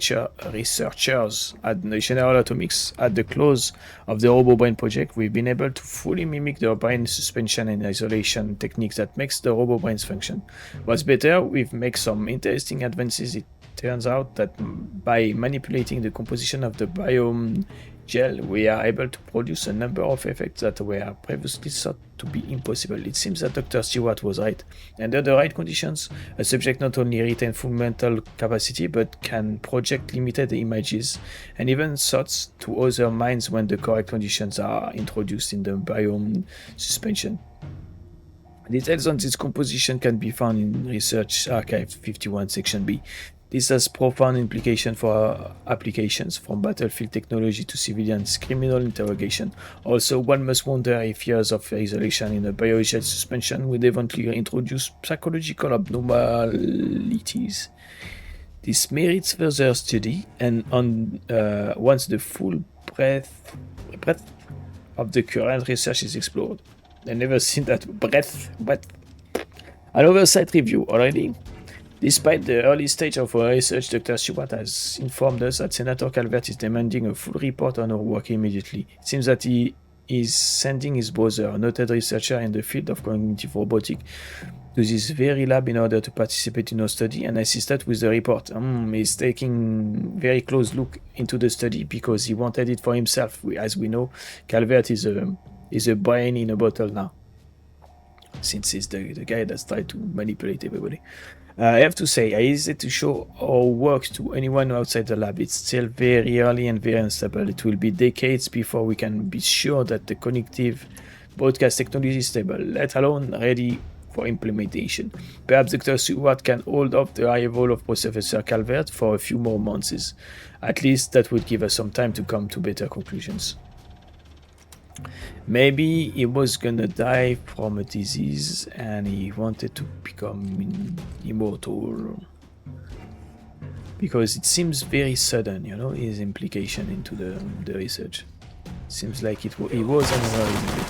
Speaker 1: General Atomics at the close of the RoboBrain project, we've been able to fully mimic the brain suspension and isolation techniques that makes the RoboBrains function. What's better, we've made some interesting advances. It turns out that by manipulating the composition of the biome gel, we are able to produce a number of effects that were previously thought to be impossible. It seems that Dr. Stewart was right. Under the right conditions, a subject not only retains full mental capacity but can project limited images and even thoughts to other minds when the correct conditions are introduced in the biome suspension. Details on this composition can be found in Research Archive 51 Section B. This has profound implications for applications from battlefield technology to civilians' criminal interrogation. Also, one must wonder if years of isolation in a biogel suspension would eventually introduce psychological abnormalities. This merits further study, and once the full breadth of the current research is explored. I've never seen that breadth. Another site review already. Despite the early stage of our research, Dr. Stewart has informed us that Senator Calvert is demanding a full report on our work immediately. It seems that he is sending his brother, a noted researcher in the field of cognitive robotics, to this very lab in order to participate in our study and assist us with the report. He's taking very close look into the study because he wanted it for himself. As we know, Calvert is a brain in a bottle now, since he's the guy that's tried to manipulate everybody. I have to say, I hesitate to show our work to anyone outside the lab. It's still very early and very unstable. It will be decades before we can be sure that the cognitive broadcast technology is stable, let alone ready for implementation. Perhaps Dr. Stewart can hold off the arrival of Professor Calvert for a few more months. At least that would give us some time to come to better conclusions. Maybe he was gonna die from a disease and he wanted to become immortal. Because it seems very sudden, you know, his implication into the research. Seems like he was unaware.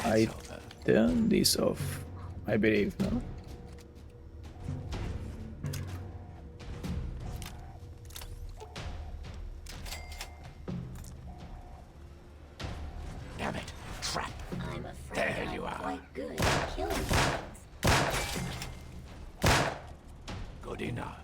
Speaker 1: I turn this off, I believe, no?
Speaker 5: Damn it, trap.
Speaker 13: I'm afraid
Speaker 5: There you
Speaker 13: I'm
Speaker 5: are.
Speaker 13: quite good at killing things.
Speaker 5: Good enough.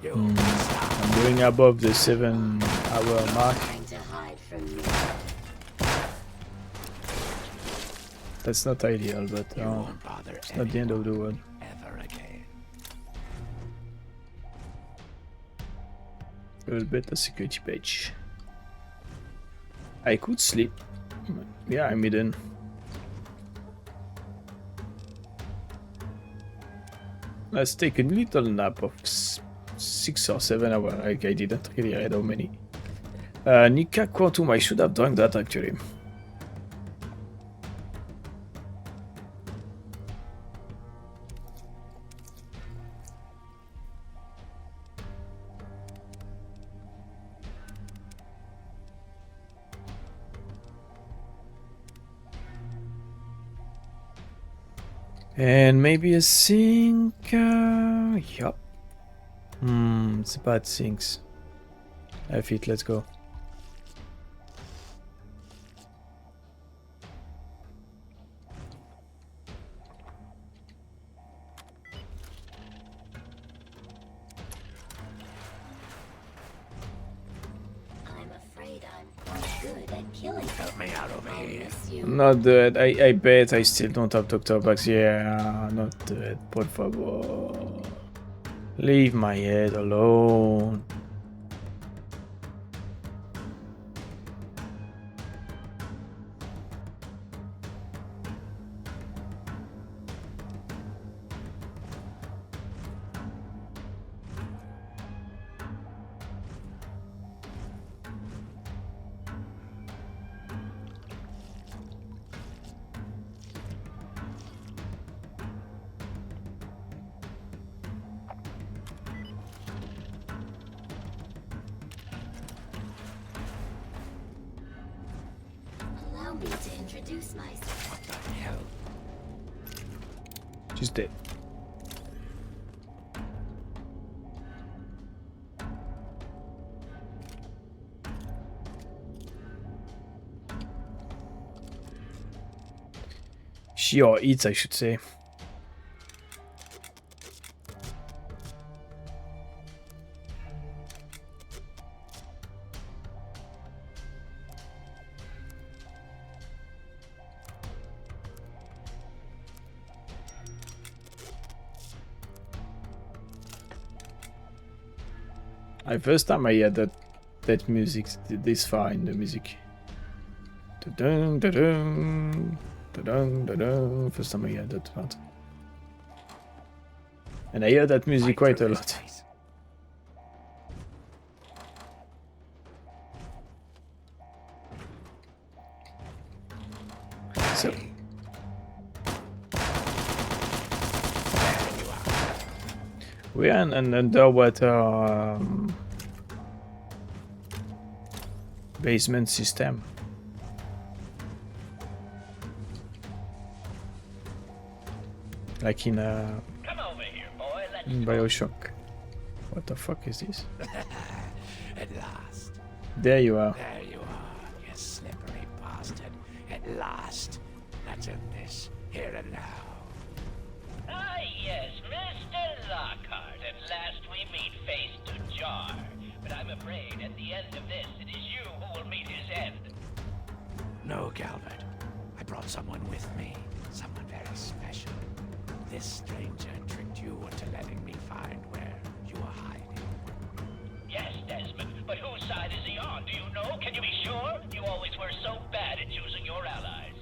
Speaker 1: I'm going above the 7-hour mark.
Speaker 13: Trying to hide from me.
Speaker 1: That's not ideal, but it's not the end of the world.
Speaker 5: Ever again.
Speaker 1: A little bit of security page. I could sleep. Yeah, I'm hidden. Let's take a little nap of 6 or 7 hours. Like I didn't really read how many. Nika Quantum, I should have done that actually. And maybe a sink. Yup. It's bad sinks. F it, let's go.
Speaker 13: I'm afraid I'm quite good at killing.
Speaker 5: Help me out over here.
Speaker 1: Not dead. I bet I still don't have Dr. Bugs. Yeah, not dead. Por favor. Leave my head alone.
Speaker 13: Allow me to introduce myself.
Speaker 5: What the hell?
Speaker 1: She's dead. She or eats, I should say. First time I heard that music this far in the music. Da-dun, da-dun, da-dun, da-dun. First time I heard that part. And I hear that music quite a lot. So we are in an underwater basement system. Like in Bioshock. What the fuck is this?
Speaker 5: At last.
Speaker 1: There you are.
Speaker 5: There you are, you slippery bastard. At last. Let's end this here and now.
Speaker 4: Ah, yes, Mr. Lockhart. At last we meet face to jar. But I'm afraid at the end of this, it is you who will meet his end.
Speaker 5: No, Calvert. I brought someone with me. Someone very special. This stranger tricked you into letting me find where you are hiding.
Speaker 4: Yes, Desmond, but whose side is he on? Do you know? Can you be sure? You always were so bad at choosing your allies.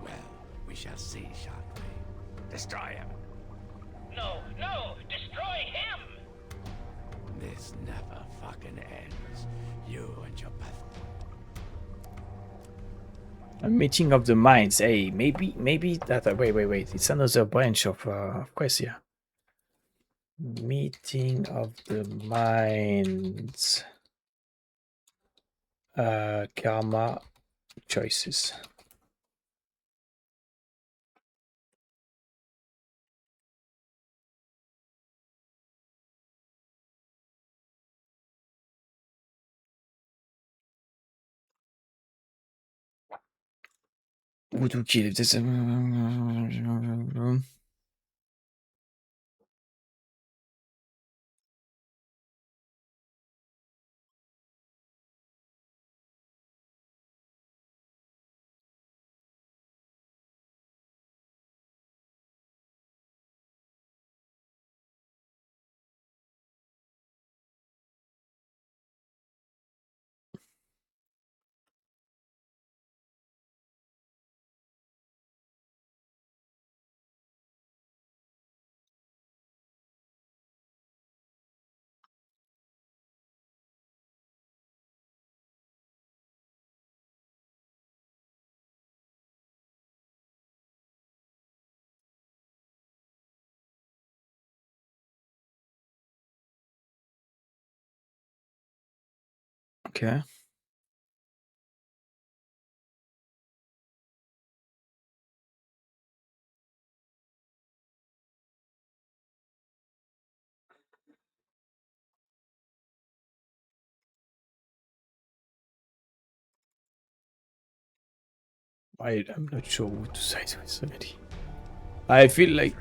Speaker 5: Well, we shall see, shan't we? Destroy him.
Speaker 4: No, no! Destroy him!
Speaker 5: This never fucking ends. You and your path.
Speaker 1: A meeting of the minds. Hey, maybe that. Wait. It's another branch of course, yeah. Meeting of the minds. Karma choices. Voodoo kill. If this. Okay. I'm not sure what to say to this already. I feel like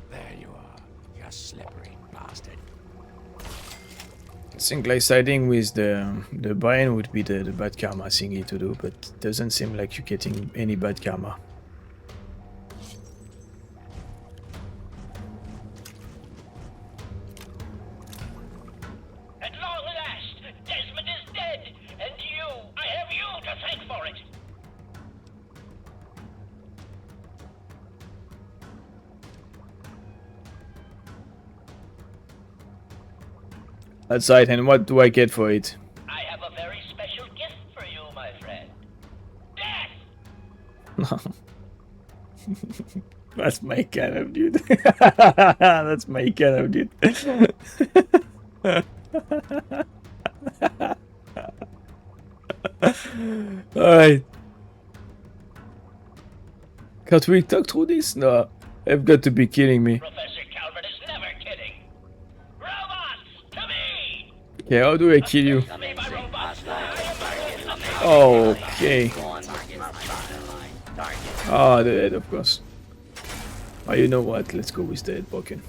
Speaker 5: There you are, you slippery bastard.
Speaker 1: think like siding with the brain would be the bad karma thingy to do, but doesn't seem like you're getting any bad karma.
Speaker 4: At long last, Desmond is dead, and I have you to thank for it.
Speaker 1: That's right, and what do I get for it?
Speaker 4: I have a very special gift for you, my friend. Death!
Speaker 1: That's my kind of dude. That's my kind of dude. Alright. Can't we talk through this? No. I've got to be kidding me.
Speaker 4: Professor Calvert is never kidding. Robots, to me!
Speaker 1: Okay, how do I kill you? Okay. Ah, the head, of course. Oh, you know what? Let's go with the head broken.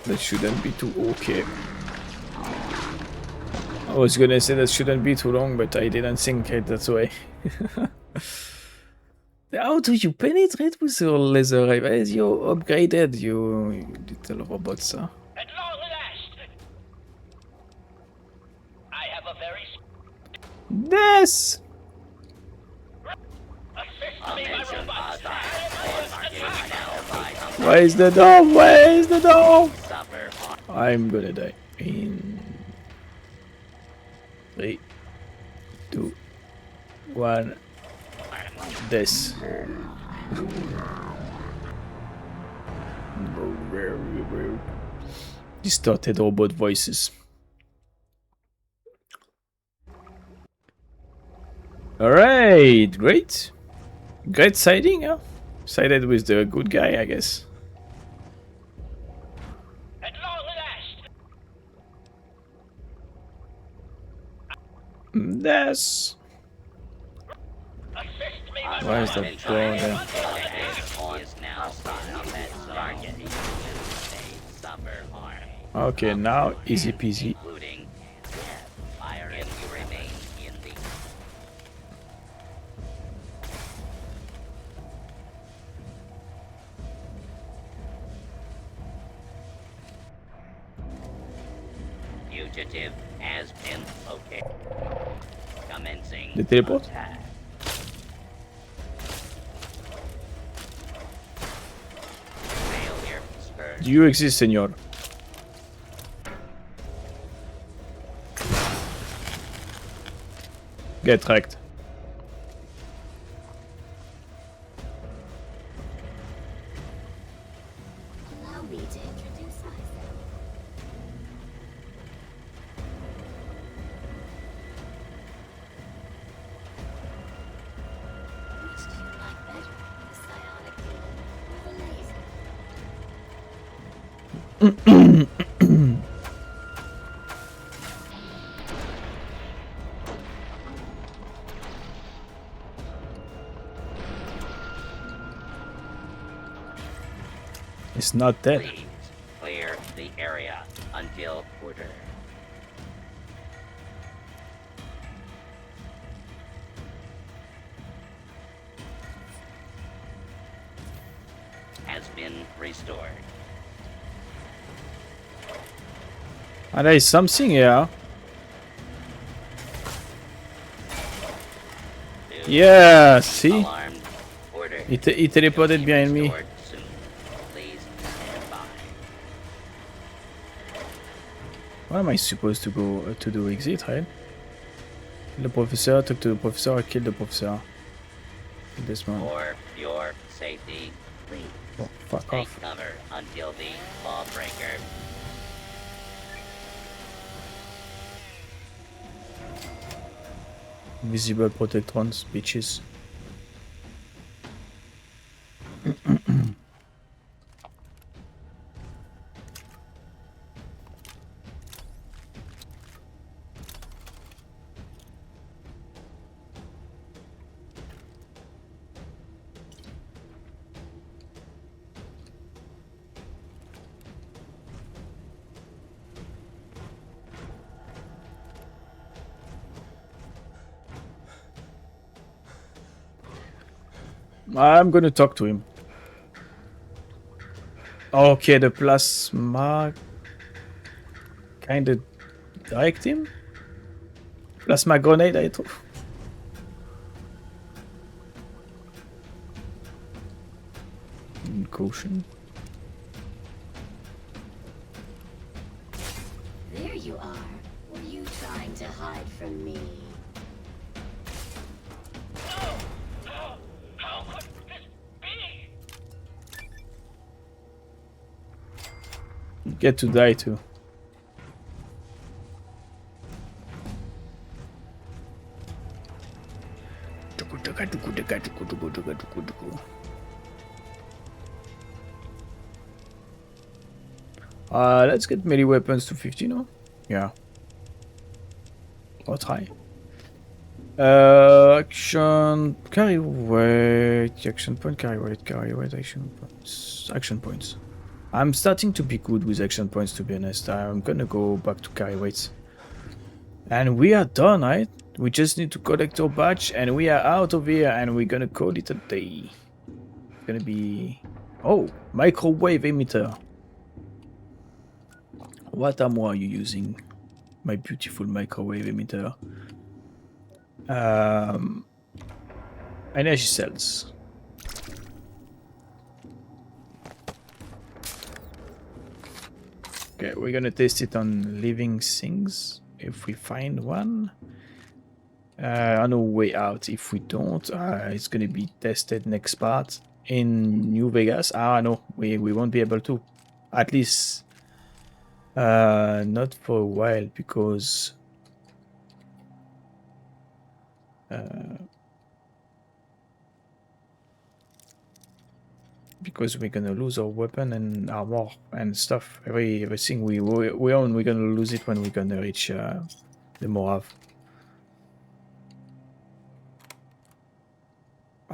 Speaker 1: That shouldn't be too okay. I was gonna say that shouldn't be too long, but I didn't think it that way. How do you penetrate with your laser rifle? As you upgraded, you little robots, huh?
Speaker 4: At long last, I have a very
Speaker 1: Yes! Where is the door? Where is the door? I'm gonna die in 3, 2, 1. This. Distorted robot voices. Alright, great. Great siding, huh? Sided with the good guy, I guess.
Speaker 4: At long last.
Speaker 1: Yes. Why is that door there? Okay, now easy peasy.
Speaker 4: Fugitive has been located. Commencing.
Speaker 1: The teleport?
Speaker 4: Attack. Failure spurred.
Speaker 1: Do you exist, senor? Get wrecked.
Speaker 13: Allow me to introduce myself. Which do you like better, the psionic beam or the laser?
Speaker 1: It's not dead.
Speaker 4: Please clear the area until order. Has been restored.
Speaker 1: Ah, there is something here. Yeah, see?
Speaker 4: Alarmed. Order.
Speaker 1: He teleported behind me.
Speaker 4: Restored soon. Please stand by.
Speaker 1: What am I supposed to go to do? Exit, right? Kill the professor, talk to the professor, or kill the professor. This one.
Speaker 4: For your safety, please
Speaker 1: Oh, fuck
Speaker 4: take
Speaker 1: off.
Speaker 4: cover until the lawbreaker.
Speaker 1: Invisible protectrons, bitches. I'm gonna talk to him. Okay, the plasma kind of direct him. Plasma grenade, I thought. Caution.
Speaker 13: There you are. Were you trying to hide from me?
Speaker 4: How could this be?
Speaker 1: Get to die too. Let's get melee weapons to 50 now. Yeah. Or try. Action carry weight, action point, carry weight, action points. I'm starting to be good with action points, to be honest. I'm gonna go back to carry weights. And we are done, right? We just need to collect our badge and we are out of here and we're gonna call it a day. It's gonna be... Oh, microwave emitter. What ammo are you using? My beautiful microwave emitter. Energy cells. Okay, we're gonna test it on living things. If we find one. On our way out. If we don't, it's gonna be tested next part in New Vegas. No, we won't be able to. At least not for a while because we're gonna lose our weapon and armor and stuff. Everything we own, we're gonna lose it when we're gonna reach the Morav.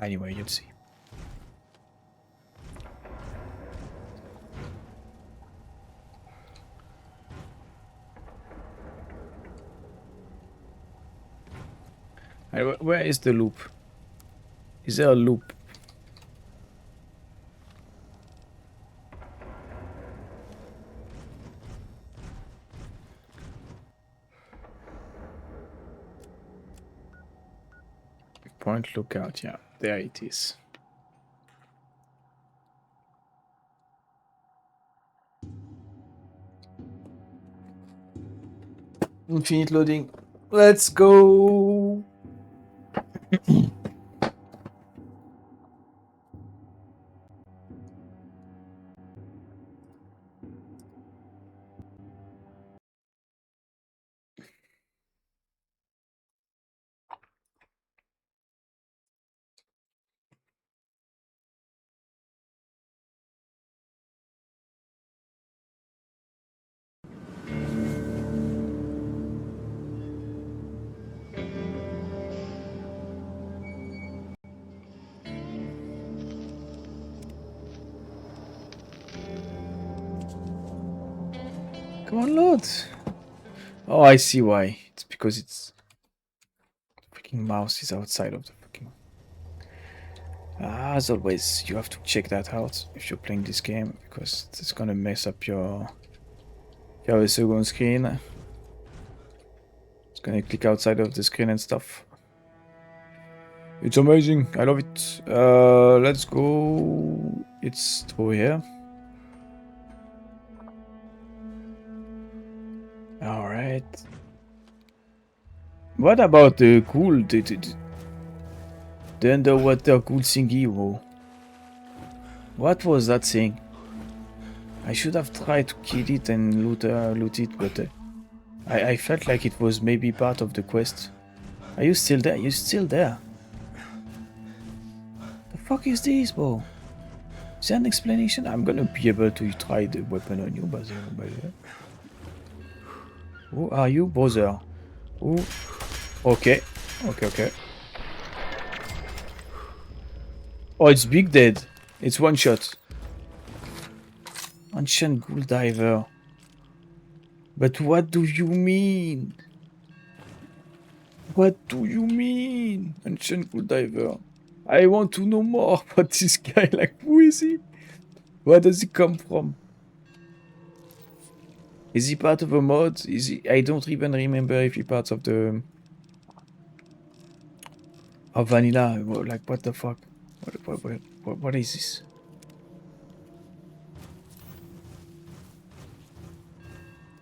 Speaker 1: Anyway, you'll see. Where is the loop? Is there a loop? Point lookout, yeah, there it is. Infinite loading. Let's go. Come on, load. Oh, I see why. It's because it's freaking mouse is outside of the fucking. As always, you have to check that out if you're playing this game because it's gonna mess up your. If you have a second screen, it's gonna click outside of the screen and stuff. It's amazing. I love it. Let's go. It's over here. All right. What about the cool, the underwater cool thingy? Whoa. What was that thing? I should have tried to kill it and loot it, but I felt like it was maybe part of the quest. Are you still there? You're still there. The fuck is this, bro? Is there an explanation? I'm gonna be able to try the weapon on you, by the way. Who are you, Bowser? Who? Okay. Okay. Oh, it's Big Dead. It's one shot. Ancient Ghoul Diver. But what do you mean? What do you mean? Ancient Ghoul Diver. I want to know more about this guy. Like, who is he? Where does he come from? Is he part of a mod? Is he? I don't even remember if he part of the of vanilla. Like, what the fuck? What is this?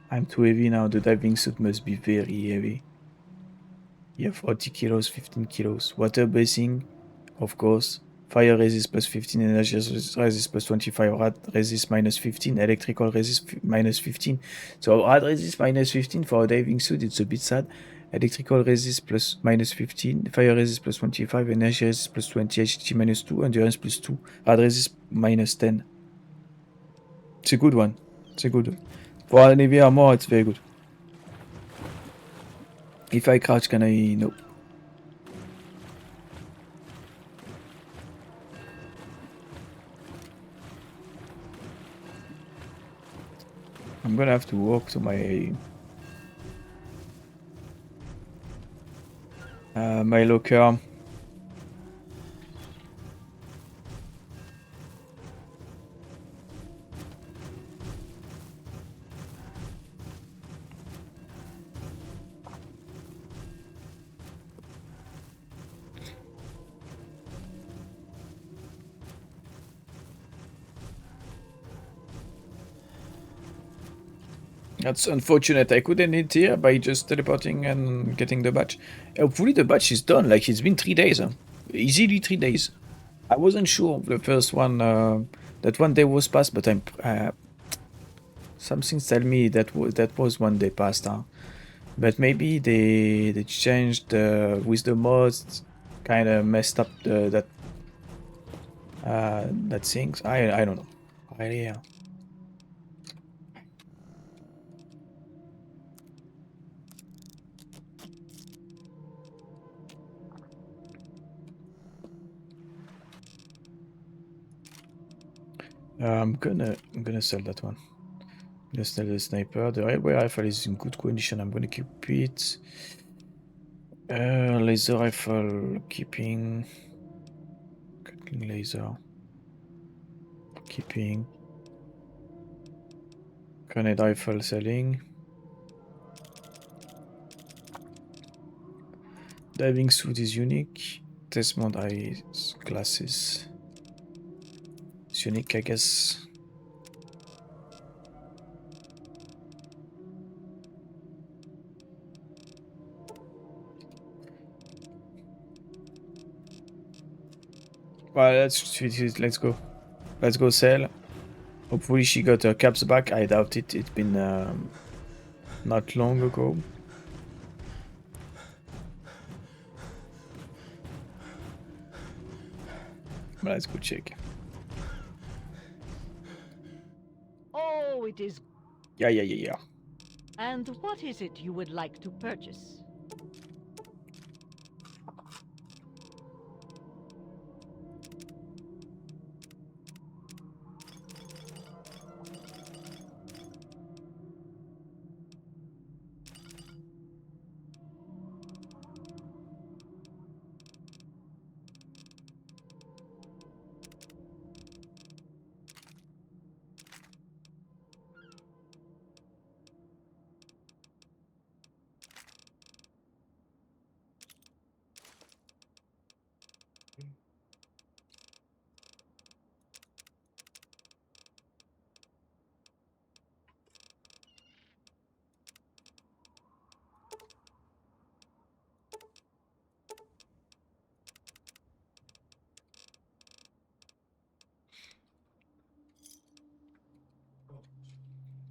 Speaker 1: I'm too heavy now. The diving suit must be very heavy. Yeah, 40 kilos, 15 kilos. Water basing, of course. Fire resist plus 15, energy resist plus 25, rad resist minus 15, electrical resist minus 15. So rad resist minus 15 for a diving suit, it's a bit sad. Electrical resist plus minus 15, fire resist plus 25, energy resist plus 20, HT minus 2, endurance plus 2, rad resist minus 10. It's a good one. It's a good one. For an heavy armor, it's very good. If I crouch, can I? No. I'm gonna have to walk to my my locker. That's unfortunate. I couldn't hit here by just teleporting and getting the badge. Hopefully the badge is done. Like, it's been 3 days. Huh? Easily 3 days. I wasn't sure of the first one. That one day was passed, but I'm... something tell me that was 1 day past. Huh? But maybe they changed with the mods. Kind of messed up that things. I don't know. Yeah. I'm gonna sell that one. I'm gonna sell the sniper. The railway rifle is in good condition. I'm gonna keep it. Laser rifle keeping. Gatling laser keeping. Grenade rifle selling. Diving suit is unique. Desmond eyes glasses. It's unique, I guess. Well, let's go. Let's go sell. Hopefully she got her caps back. I doubt it. It's been not long ago. But let's go check.
Speaker 3: Oh, it is.
Speaker 1: Yeah.
Speaker 3: And what is it you would like to purchase?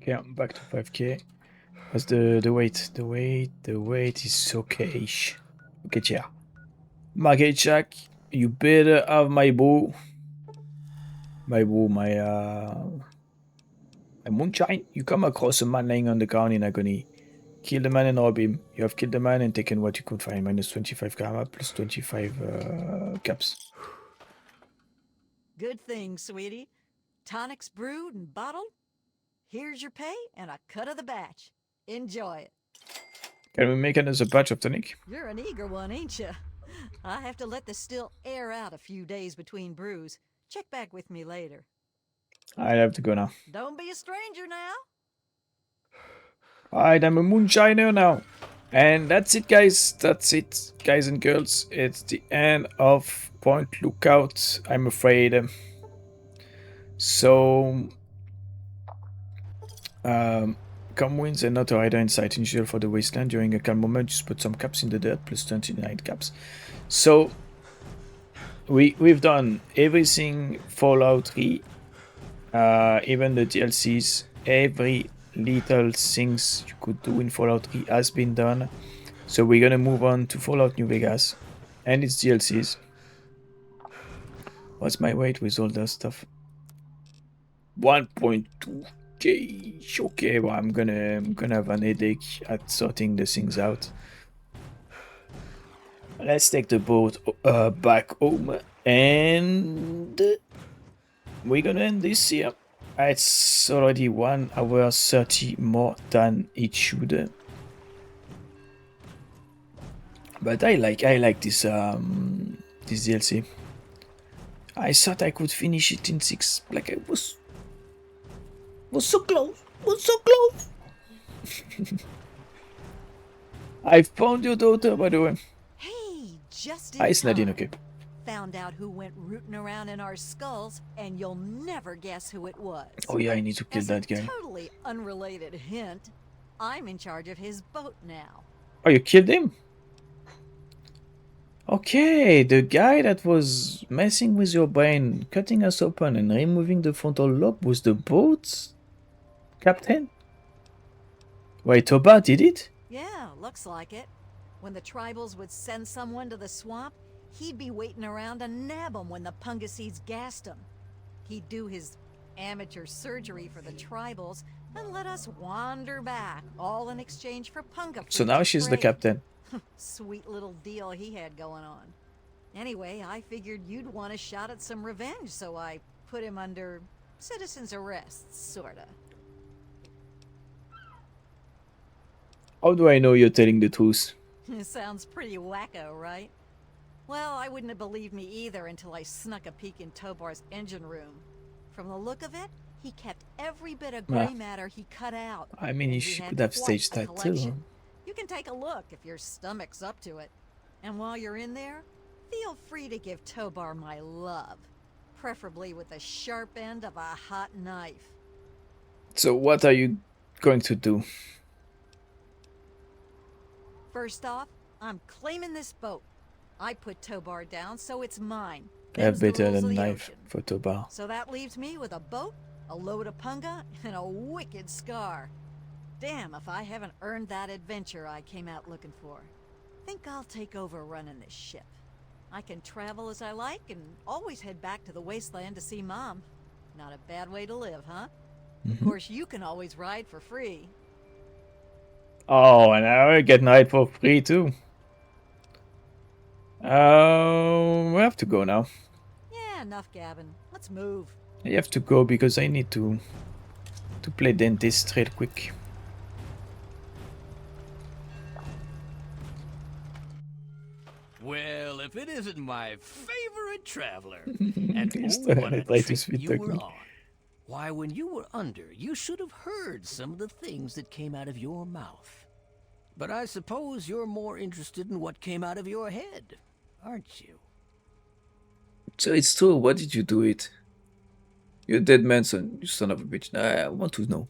Speaker 3: Okay, I'm back to 5k. What's the weight? The weight is okay. Okay, yeah. Market Jack, you better have my bow. My moonshine. You come across a man laying on the ground in agony. Kill the man and rob him. You have killed the man and taken what you could find. Minus 25 karma, plus 25 caps.
Speaker 11: Good thing, sweetie. Tonics brewed and bottled. Here's your pay and a cut of the batch. Enjoy it.
Speaker 1: Can we make another batch of tonic?
Speaker 11: You're an eager one, ain't you? I have to let the still air out a few days between brews. Check back with me later.
Speaker 1: I have to go now.
Speaker 11: Don't be a stranger now.
Speaker 1: Alright, I'm a moonshiner now. And that's it, guys. That's it, guys and girls. It's the end of Point Lookout, I'm afraid. So, calm winds and not a rider in sight. Unusual for the wasteland. During a calm moment, just put some caps in the dirt, plus 29 caps. So, we've done everything Fallout 3, even the DLCs, every little things you could do in Fallout 3 has been done. So we're gonna move on to Fallout New Vegas and its DLCs. What's my weight with all that stuff? 1.2k. Okay, well, I'm gonna have an headache at sorting the things out. Let's take the boat back home, and we're gonna end this here. It's already 1 hour 30 more than it should. But I like this this DLC. I thought I could finish it in 6. Like I was so close. Was so close. I found your daughter, by the way.
Speaker 11: Hey, just in
Speaker 1: Hi, it's Nadine.
Speaker 11: time.
Speaker 1: Okay.
Speaker 11: Found out who went rooting around in our skulls, and you'll never guess who it was.
Speaker 1: Oh yeah, I need to kill
Speaker 11: As
Speaker 1: that
Speaker 11: a
Speaker 1: guy.
Speaker 11: totally unrelated hint, I'm in charge of his boat now.
Speaker 1: Oh, you killed him? Okay, the guy that was messing with your brain, cutting us open and removing the frontal lobe was the boat's captain? Wait, Toba did it?
Speaker 11: Yeah, looks like it. When the tribals would send someone to the swamp, he'd be waiting around to nab 'em when the Pungaseeds gassed 'em. He'd do his amateur surgery for the tribals and let us wander back, all in exchange for Punga
Speaker 1: So
Speaker 11: fruit
Speaker 1: now
Speaker 11: to
Speaker 1: she's the
Speaker 11: trade.
Speaker 1: captain.
Speaker 11: Sweet little deal he had going on. Anyway, I figured you'd want a shot at some revenge, so I put him under citizen's arrest, sorta.
Speaker 1: How do I know you're telling the truth?
Speaker 11: Sounds pretty wacko, right? Well, I wouldn't have believed me either until I snuck a peek in Tobar's engine room. From the look of it, he kept every bit of gray
Speaker 1: Ah.
Speaker 11: matter he cut out.
Speaker 1: I mean,
Speaker 11: and
Speaker 1: she
Speaker 11: he had
Speaker 1: could have
Speaker 11: quite
Speaker 1: staged
Speaker 11: a
Speaker 1: that too.
Speaker 11: collection. You can take a look if your stomach's up to it. And while you're in there, feel free to give Tobar my love. Preferably with the sharp end of a hot knife.
Speaker 1: So what are you going to do?
Speaker 11: First off, I'm claiming this boat. I put Tobar down, so it's mine.
Speaker 1: I have
Speaker 11: Them's the
Speaker 1: better
Speaker 11: rules of
Speaker 1: than
Speaker 11: the
Speaker 1: knife
Speaker 11: ocean.
Speaker 1: for Toba.
Speaker 11: So that leaves me with a boat, a load of punga, and a wicked scar. Damn if I haven't earned that adventure I came out looking for. Think I'll take over running this ship. I can travel as I like and always head back to the wasteland to see Mom. Not a bad way to live, huh? Of course, you can always ride for free.
Speaker 1: Oh, and I get night for free too. We have to go now.
Speaker 11: Yeah, enough gabbing. Let's move.
Speaker 1: I have to go because I need to play dentist real quick.
Speaker 2: Well, if it isn't my favorite traveler. And
Speaker 1: He's
Speaker 2: oh,
Speaker 1: trying
Speaker 2: what
Speaker 1: to
Speaker 2: a
Speaker 1: try to
Speaker 2: trip
Speaker 1: sweet
Speaker 2: you
Speaker 1: talk
Speaker 2: were
Speaker 1: me.
Speaker 2: on. Why, when you were under, you should have heard some of the things that came out of your mouth. But I suppose you're more interested in what came out of your head, aren't you?
Speaker 1: So it's true. What did you do it? You're a dead man, son. You son of a bitch. I want to know.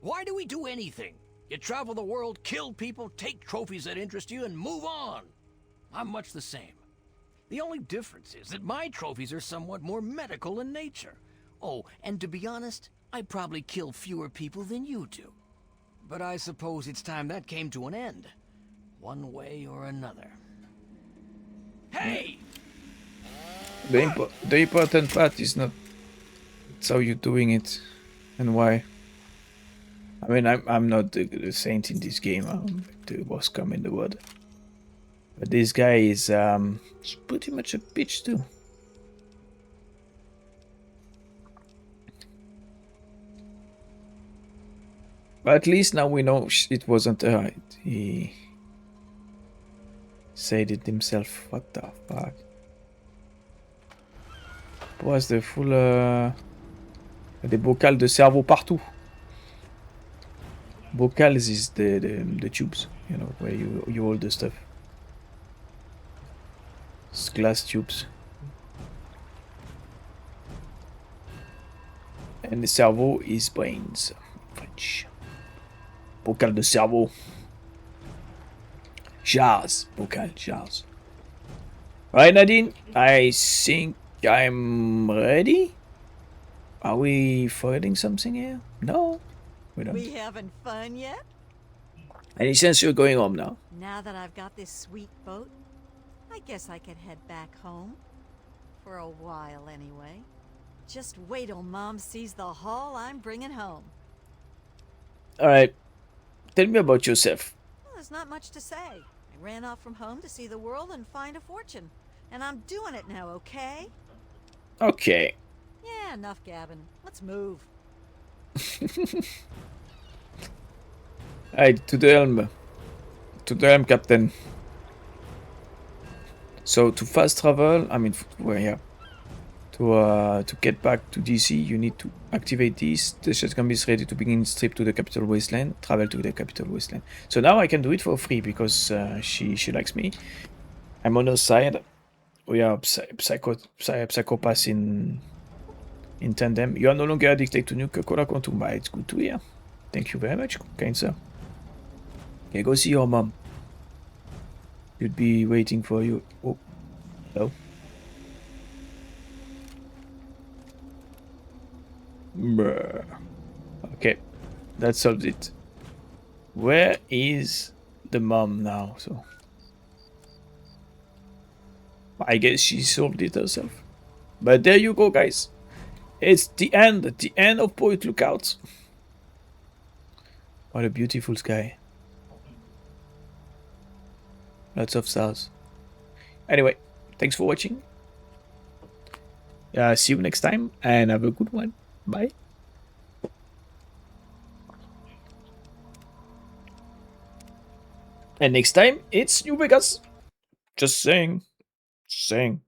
Speaker 2: Why do we do anything? You travel the world, kill people, take trophies that interest you, and move on. I'm much the same. The only difference is that my trophies are somewhat more medical in nature. Oh, and to be honest, I probably kill fewer people than you do. But I suppose it's time that came to an end. One way or another. Hey!
Speaker 1: The important part is not it's how you're doing it and why. I mean, I'm not the saint in this game. I'm the worst scum in the world. But this guy is he's pretty much a bitch too. But at least now we know it wasn't her. Said it himself. What the fuck? Pourquoi c'est full... Des bocals de cerveau partout. Bocals is the tubes, you know, where you hold the stuff. It's glass tubes. And the cerveau is brains. French. Bocal de cerveau. Jars. Bocal, jars. Right, Nadine? I think I'm ready. Are we forgetting something here? No, we don't.
Speaker 11: We having fun yet?
Speaker 1: Any sense you're going home now?
Speaker 11: Now that I've got this sweet boat, I guess I could head back home. For a while, anyway. Just wait till Mom sees the haul I'm bringing home.
Speaker 1: Alright. Tell me about yourself.
Speaker 11: Well, there's not much to say. I ran off from home to see the world and find a fortune. And I'm doing it now, okay?
Speaker 1: Okay.
Speaker 11: Yeah, enough gabbing. Let's move.
Speaker 1: Alright, to the helm. To the helm, Captain. So, to fast travel, I mean, we're here. To get back to DC, you need to activate this. The shotgun is ready to begin its trip to the Capital Wasteland. Travel to the Capital Wasteland. So now I can do it for free because she likes me. I'm on her side. We are psychopaths in tandem. You are no longer addicted to Nuka-Cola Quantum. It's good to hear. Thank you very much, kind sir. Okay, go see your mom. You'd be waiting for you. Oh, hello. Bruh. Okay, that solves it. Where is the mom now? So I guess she solved it herself. But there you go, guys. It's the end of Point Lookout. What a beautiful sky. Lots of stars. Anyway, thanks for watching. See you next time and have a good one. Bye. And next time, it's New Vegas. Just saying. Just saying.